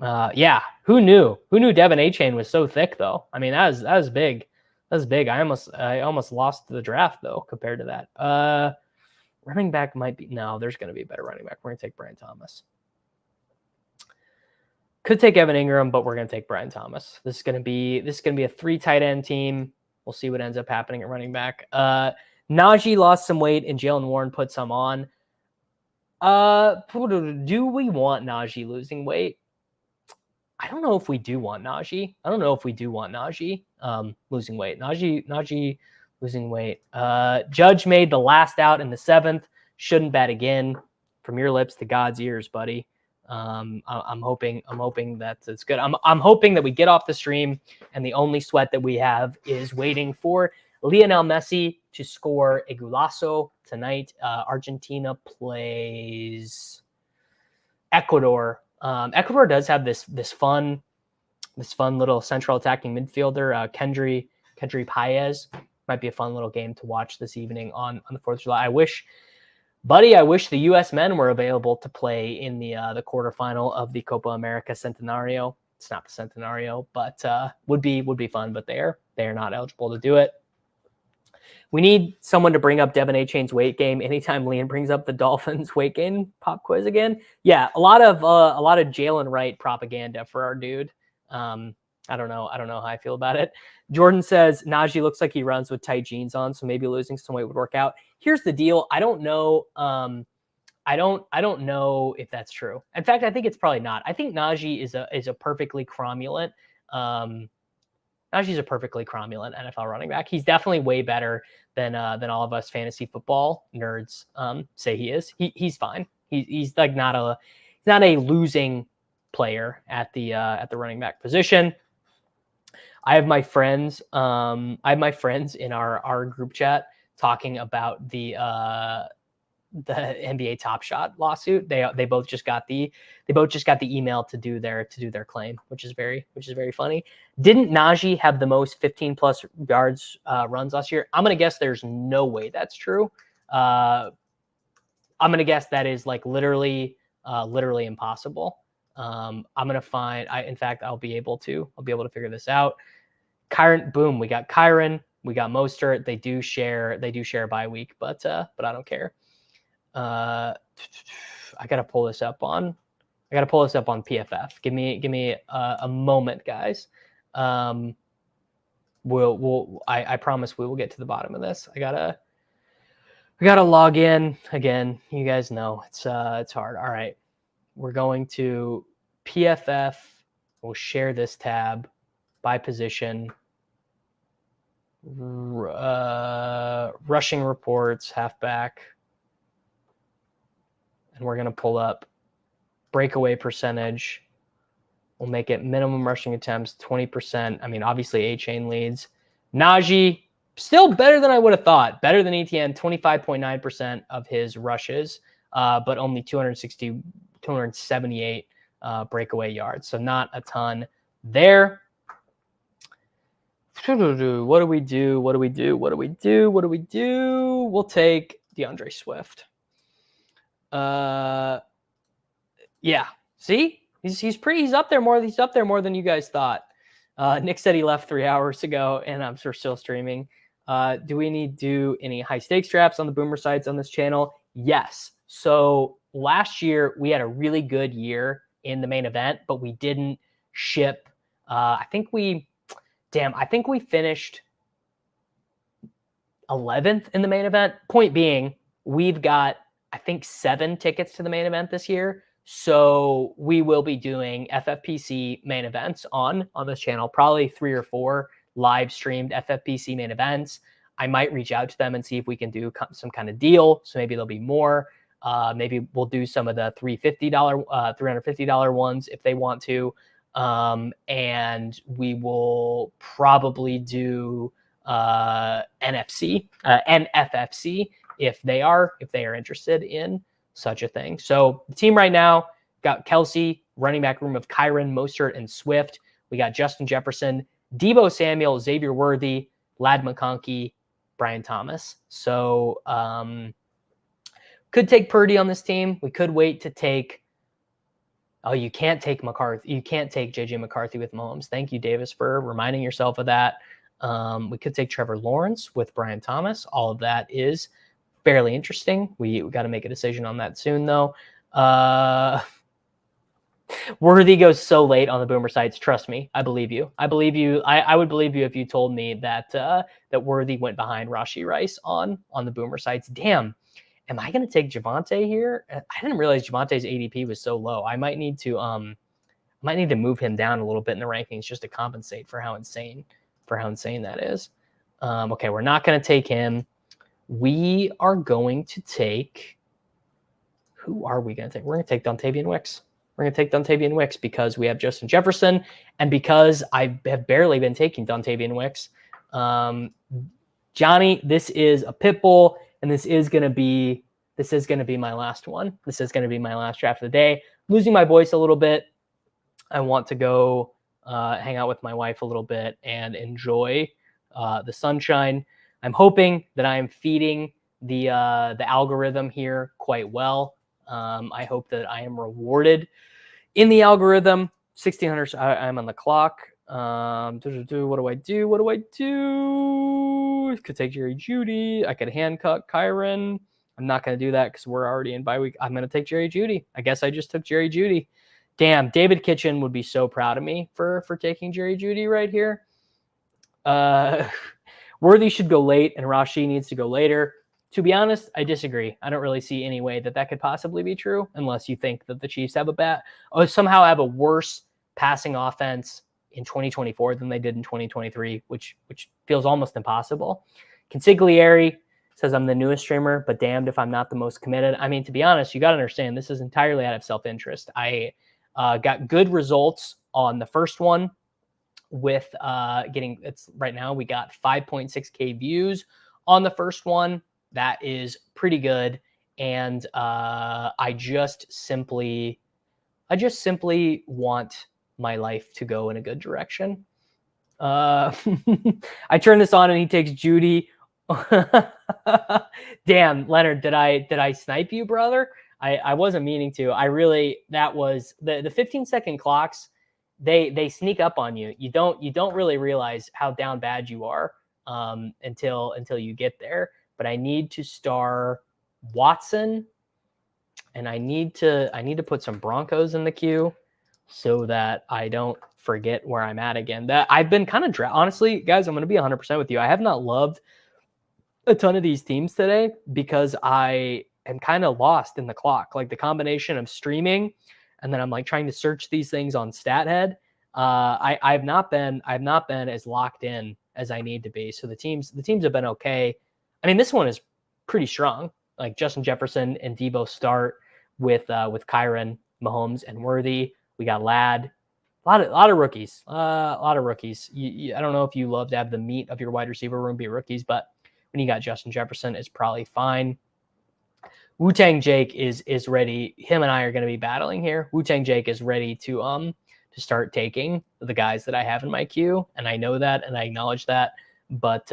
Yeah. Who knew? Who knew Devin Achane was so thick though? I mean, that was big. That was big. I almost lost the draft though compared to that. Running back might be there's going to be a better running back. We're going to take Brian Thomas. Could take Evan Ingram, but we're going to take Brian Thomas. This is going to be a 3 tight end team. We'll see what ends up happening at running back. Najee lost some weight and Jalen Warren put some on. Do we want Najee losing weight? I don't know if we do want Najee. Losing weight. Najee losing weight. Judge made the last out in the 7th. Shouldn't bet again. From your lips to God's ears, buddy. I'm hoping that it's good. I'm hoping that we get off the stream and the only sweat that we have is waiting for Lionel Messi to score a golazo tonight. Argentina plays Ecuador. Ecuador does have this fun little central attacking midfielder, Kendry Paez. Might be a fun little game to watch this evening on the 4th of July. I wish the U.S. men were available to play in the quarterfinal of the Copa America Centenario. It's not the Centenario, but would be fun. But they are not eligible to do it. We need someone to bring up Devin A. Chain's weight game anytime Liam brings up the Dolphins weight gain pop quiz again. Yeah, a lot of Jalen Wright propaganda for our dude. I don't know how I feel about it. Jordan says Najee looks like he runs with tight jeans on, so maybe losing some weight would work out. Here's the deal. I don't know. I don't know if that's true. In fact, I think it's probably not. I think Najee is a perfectly cromulent. Najee's a perfectly cromulent NFL running back. He's definitely way better than all of us fantasy football nerds say he is. He's fine. He's like not a losing player at the running back position. I have my friends in our group chat talking about the NBA Top Shot lawsuit. They both just got the email to do their claim, which is very funny. Didn't Najee have the most 15 plus yards runs last year? I'm gonna guess there's no way that's true. I'm gonna guess that is like literally impossible. I'm gonna find. In fact, I'll be able to figure this out. Kyron, boom, we got Kyron, we got Mostert. They do share a bye week, but I don't care. I gotta pull this up on PFF. Give me a moment, guys. I promise we will get to the bottom of this. I gotta log in again. You guys know it's hard. All right, we're going to PFF. We'll share this tab by position. Rushing reports, halfback. And we're going to pull up breakaway percentage. We'll make it minimum rushing attempts, 20%. I mean, obviously A-Chain leads. Najee, still better than I would have thought. Better than ETN, 25.9% of his rushes, but only 278 breakaway yards. So not a ton there. What do we do? We'll take DeAndre Swift. Yeah. See, he's up there more. He's up there more than you guys thought. Nick said he left 3 hours ago, and I'm still streaming. Do we need to do any high stakes traps on the boomer sites on this channel? Yes. So last year we had a really good year in the main event, but we didn't ship. I think we finished 11th in the main event. Point being, we've got, I think, 7 tickets to the main event this year. So we will be doing FFPC main events on this channel, probably 3 or 4 live streamed FFPC main events. I might reach out to them and see if we can do some kind of deal. So maybe there'll be more. Maybe we'll do some of the $350 ones if they want to. And we will probably do NFFC if they are interested in such a thing. So the team right now got Kelsey, running back room of Kyron, Mostert, and Swift. We got Justin Jefferson, Deebo Samuel, Xavier Worthy, Lad McConkey, Brian Thomas. So could take Purdy on this team. We could wait to take. Oh, you can't take McCarthy. You can't take JJ McCarthy with Mahomes. Thank you, Davis, for reminding yourself of that. We could take Trevor Lawrence with Brian Thomas. All of that is fairly interesting. We got to make a decision on that soon, though. Worthy goes so late on the boomer sites. Trust me, I believe you. I would believe you if you told me that Worthy went behind Rashee Rice on the boomer sites. Damn. Am I going to take Javonte here? I didn't realize Javante's ADP was so low. I might need to move him down a little bit in the rankings just to compensate for how insane that is. Okay, we're not going to take him. We are going to take. Who are we going to take? We're going to take Dontavian Wicks. We're going to take Dontavian Wicks because we have Justin Jefferson and because I have barely been taking Dontavian Wicks. Johnny, this is a pit bull, and this is going to be my last one. This is going to be my last draft of the day. Losing my voice a little bit. I want to go hang out with my wife a little bit and enjoy the sunshine. I'm hoping that I am feeding the algorithm here quite well. I hope that I am rewarded in the algorithm. 1600. I'm on the clock. What do I do? What do I do? Could take Jerry Jeudy. I could handcut Kyron. I'm not going to do that because we're already in bye week. I'm going to take Jerry Jeudy. I guess I just took Jerry Jeudy. Damn, David Kitchen would be so proud of me for taking Jerry Jeudy right here. Worthy should go late, and Rashi needs to go later. To be honest, I disagree. I don't really see any way that could possibly be true unless you think that the Chiefs have somehow have a worse passing offense in 2024 than they did in 2023, which feels almost impossible. Consigliere says I'm the newest streamer, but damned if I'm not the most committed. I mean, to be honest, you got to understand this is entirely out of self-interest. I got good results on the first one with right now we got 5.6K views on the first one. That is pretty good. And I just simply want my life to go in a good direction. I turn this on and he takes Jeudy. Damn, Leonard, did I snipe you, brother? I wasn't meaning to. That was the 15-second clocks. They sneak up on you. You don't really realize how down bad you are until you get there. But I need to star Watson, and I need to put some Broncos in the queue so that I don't forget where I'm at again. That I've been kind of honestly, guys, I'm going to be 100% with you. I have not loved a ton of these teams today because I am kind of lost in the clock. Like the combination of streaming and then I'm like trying to search these things on StatHead. I've not been as locked in as I need to be. So the teams have been okay. I mean, this one is pretty strong. Like Justin Jefferson and Debo start with Kyron, Mahomes, and Worthy. We got Ladd. A lot of rookies. I don't know if you love to have the meat of your wide receiver room be rookies, but when you got Justin Jefferson, it's probably fine. Wu-Tang Jake is ready. Him and I are going to be battling here. Wu-Tang Jake is ready to start taking the guys that I have in my queue, and I know that and I acknowledge that. But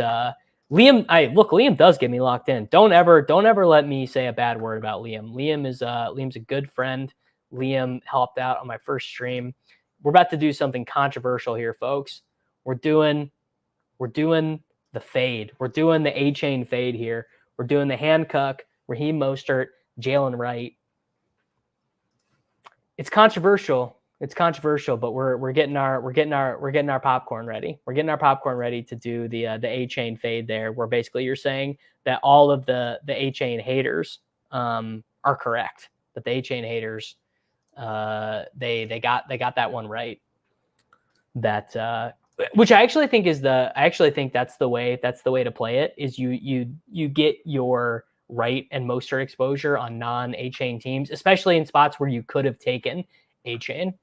Liam does get me locked in. Don't ever let me say a bad word about Liam. Liam's a good friend. Liam helped out on my first stream. We're about to do something controversial here, folks. We're doing the fade. We're doing the A-chain fade here. We're doing the Hancock, Raheem Mostert, Jalen Wright. It's controversial. But we're getting our popcorn ready. We're getting our popcorn ready to do the A-chain fade there, where basically you're saying that all of the A-chain haters are correct. That the A-chain haters they got that one right. That which I actually think that's the way to play it, is you get your Wright and Mostert exposure on non-A-chain teams, especially in spots where you could have taken A-chain.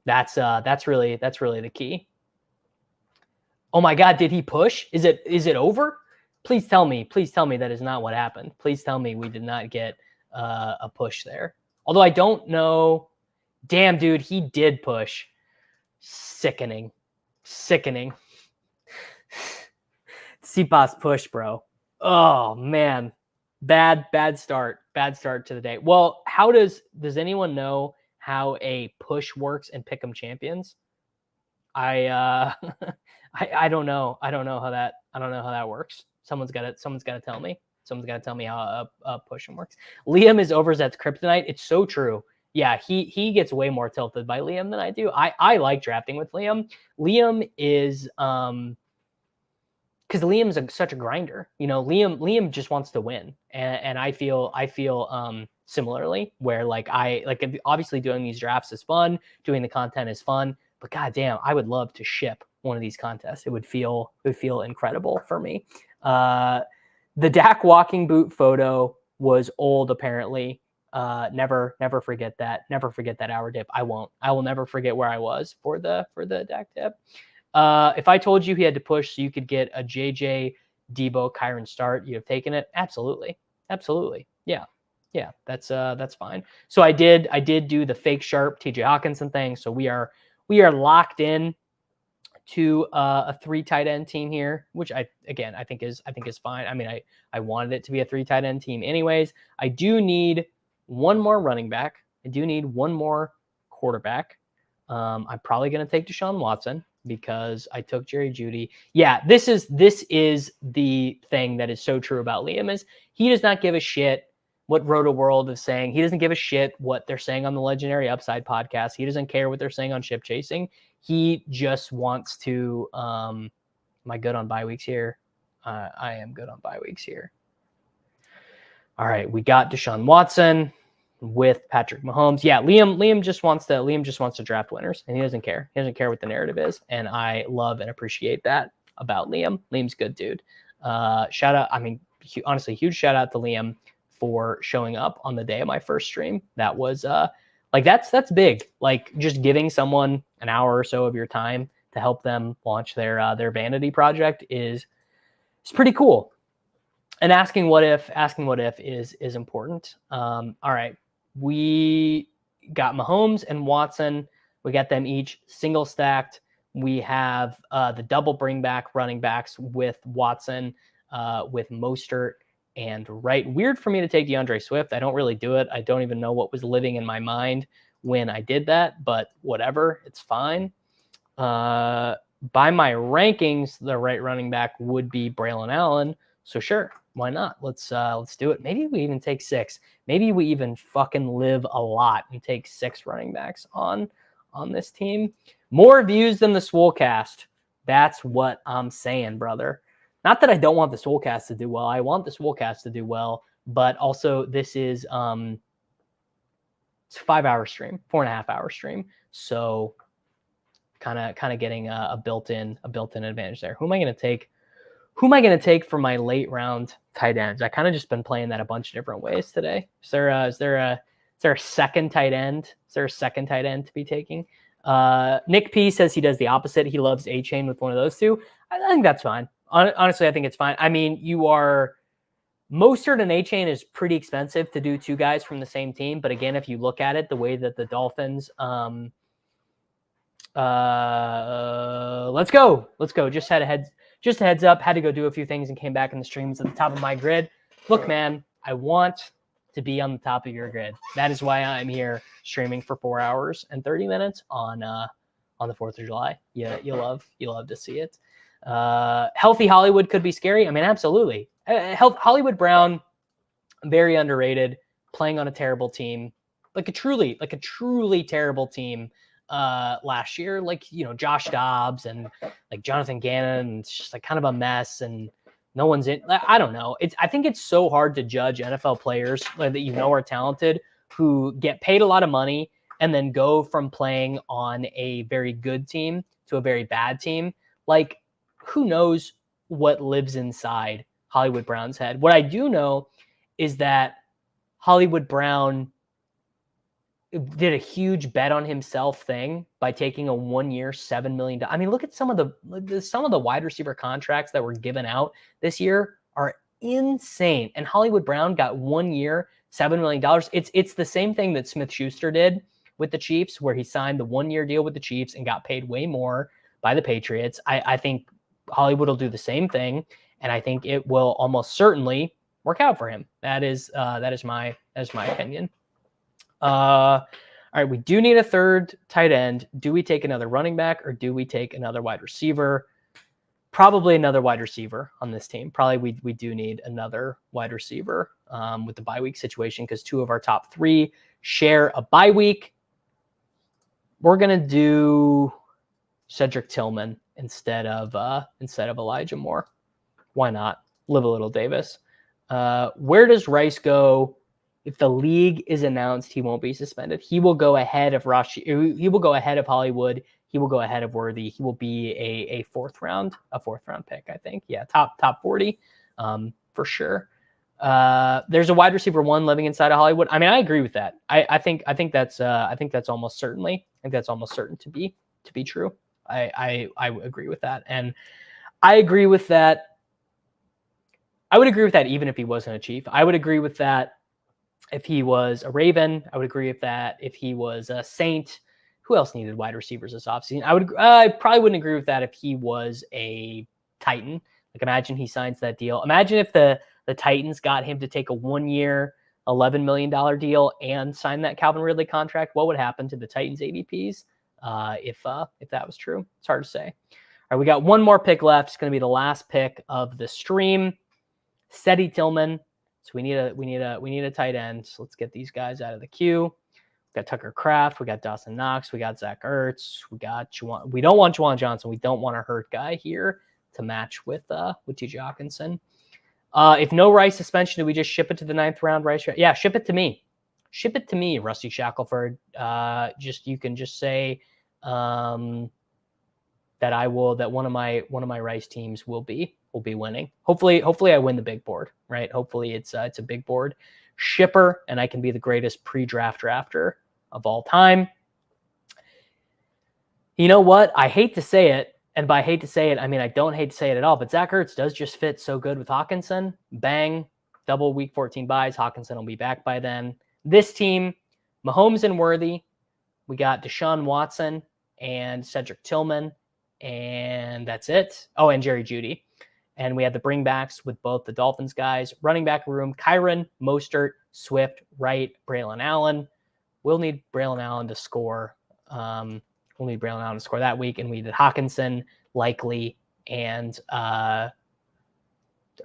That's really the key. Oh my God, did he push? Is it over? Please tell me that is not what happened. Please tell me we did not get a push there. Although I don't know. Damn, dude, he did push. Sickening. CPAS push, bro. Oh man. Bad start to the day. Well, does anyone know how a push works in Pick'em Champions? I don't know. I don't know how that works. Someone's got to tell me. Someone's got to tell me how a push works. Liam is Overzet's kryptonite. It's so true. Yeah, he gets way more tilted by Liam than I do. I like drafting with Liam. Liam is because Liam's such a grinder. You know, Liam just wants to win, and I feel similarly, where obviously doing these drafts is fun, doing the content is fun, but goddamn, I would love to ship one of these contests. It would feel incredible for me. The Dak walking boot photo was old apparently. Never forget that. Never forget that hour dip. I won't. I will never forget where I was for the deck dip. If I told you he had to push so you could get a JJ, Debo, Kyron start, you'd have taken it. Absolutely. Yeah. That's fine. So I did do the fake sharp TJ Hawkinson thing. So we are locked in to a 3 tight end team here, which I think is fine. I mean, I wanted it to be a 3 tight end team anyways. I do need one more running back. I do need one more quarterback. I'm probably going to take Deshaun Watson because I took Jerry Jeudy. Yeah, this is the thing that is so true about Liam is he does not give a shit what Roto World is saying. He doesn't give a shit what they're saying on the Legendary Upside podcast. He doesn't care what they're saying on Ship Chasing. He just wants to, am I good on bye weeks here? I am good on bye weeks here. All right, we got Deshaun Watson with Patrick Mahomes. Yeah, Liam just wants to draft winners, and he doesn't care. He doesn't care what the narrative is, and I love and appreciate that about Liam. Liam's a good dude. Shout out, I mean, honestly, huge shout out to Liam for showing up on the day of my first stream. That was like that's big. Like just giving someone an hour or so of your time to help them launch their vanity project is pretty cool. And asking what if is important. All right, we got Mahomes and Watson. We got them each single stacked. We have the double bring back running backs with Watson, with Mostert and Wright. Weird for me to take DeAndre Swift. I don't really do it. I don't even know what was living in my mind when I did that, but whatever, it's fine. By my rankings, the right running back would be Braylon Allen. So sure, why not? Let's do it. Maybe we even take 6. Maybe we even fucking live a lot and take 6 running backs on this team. More views than the Swolecast. That's what I'm saying, brother. Not that I don't want the Swolecast to do well. I want the Swolecast to do well, but also this is it's a 5-hour stream, 4.5-hour stream. So kind of getting a built-in advantage there. Who am I going to take for my late round tight ends? I kind of just been playing that a bunch of different ways today. Is there a second tight end? Is there a second tight end to be taking? Nick P says he does the opposite. He loves A-Chain with one of those two. I think that's fine. Honestly, I think it's fine. I mean, Mostert and A-Chain is pretty expensive to do 2 guys from the same team. But again, if you look at it, the way that the Dolphins, let's go. Just a heads up. Had to go do a few things and came back in the streams at the top of my grid. Look, man, I want to be on the top of your grid. That is why I'm here streaming for 4 hours and 30 minutes on the 4th of July. Yeah, you love to see it. Healthy Hollywood could be scary. I mean, absolutely. Hollywood Brown, very underrated, playing on a terrible team, like a truly terrible team last year. Like, Josh Dobbs and like Jonathan Gannon, and it's just like kind of a mess, and no one's in. I don't know. I think it's so hard to judge NFL players that are talented who get paid a lot of money and then go from playing on a very good team to a very bad team. Like, who knows what lives inside Hollywood Brown's head? What I do know is that Hollywood Brown did a huge bet on himself thing by taking a 1-year, $7 million. I mean, look at some of the wide receiver contracts that were given out this year are insane. And Hollywood Brown got 1 year, $7 million. It's the same thing that Smith-Schuster did with the Chiefs, where he signed the 1-year deal with the Chiefs and got paid way more by the Patriots. I think Hollywood will do the same thing, and I think it will almost certainly work out for him. That is my opinion. All right, we do need a third tight end. Do we take another running back or do we take another wide receiver? Probably another wide receiver on this team. Probably we do need another wide receiver with the bye week situation, because 2 of our top 3 share a bye week. We're gonna do Cedric Tillman instead of Elijah Moore. Why not? Live a little, Davis. Where does Rice go? If the league is announced, he won't be suspended. He will go ahead of He will go ahead of Hollywood. He will go ahead of Worthy. He will be a fourth round pick, I think. Yeah, top 40, for sure. There's a wide receiver 1 living inside of Hollywood. I mean, I agree with that. I think that's almost certain to be true. I agree with that, and I agree with that. I would agree with that even if he wasn't a Chief. I would agree with that if he was a Raven. I would agree with that if he was a Saint. Who else needed wide receivers this offseason? I probably wouldn't agree with that if he was a Titan. Like, imagine he signs that deal. Imagine if the Titans got him to take a 1-year, $11 million deal and sign that Calvin Ridley contract. What would happen to the Titans ADPs if that was true? It's hard to say. All right, we got one more pick left. It's going to be the last pick of the stream. Seti Tillman. So we need a tight end. So let's get these guys out of the queue. We got Tucker Kraft. We got Dawson Knox. We got Zach Ertz. We don't want Juwan Johnson. We don't want a hurt guy here to match with T.J. Hawkinson. If no Rice suspension, do we just ship it to the 9th round? Rice? Yeah, ship it to me. Ship it to me, Rusty Shackelford. You can just say that that one of my Rice teams will be winning. Hopefully I win the big board, right? Hopefully it's a big board shipper, and I can be the greatest pre-draft drafter of all time. You know what? I hate to say it. And by hate to say it, I mean, I don't hate to say it at all, but Zach Ertz does just fit so good with Hawkinson. Bang, double week 14 buys. Hawkinson will be back by then. This team, Mahomes and Worthy. We got Deshaun Watson and Cedric Tillman, and that's it. Oh, and Jerry Jeudy. And we had the bringbacks with both the Dolphins guys. Running back room, Kyron, Mostert, Swift, Wright, Braylon Allen. We'll need Braylon Allen to score. We'll need Braylon Allen to score that week. And we did Hawkinson, Likely, and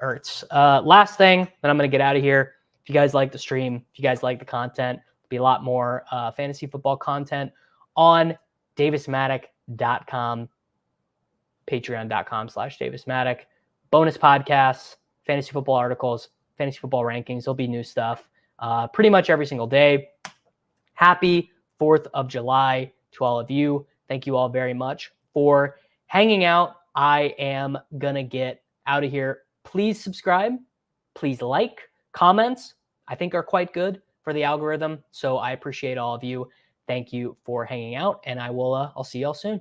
Ertz. Last thing, then I'm going to get out of here. If you guys like the stream, if you guys like the content, there'll be a lot more fantasy football content on davismattek.com, patreon.com/davismattek. Bonus podcasts, fantasy football articles, fantasy football rankings. There'll be new stuff pretty much every single day. Happy 4th of July to all of you. Thank you all very much for hanging out. I am going to get out of here. Please subscribe. Please like. Comments, I think, are quite good for the algorithm. So I appreciate all of you. Thank you for hanging out, and I'll see y'all soon.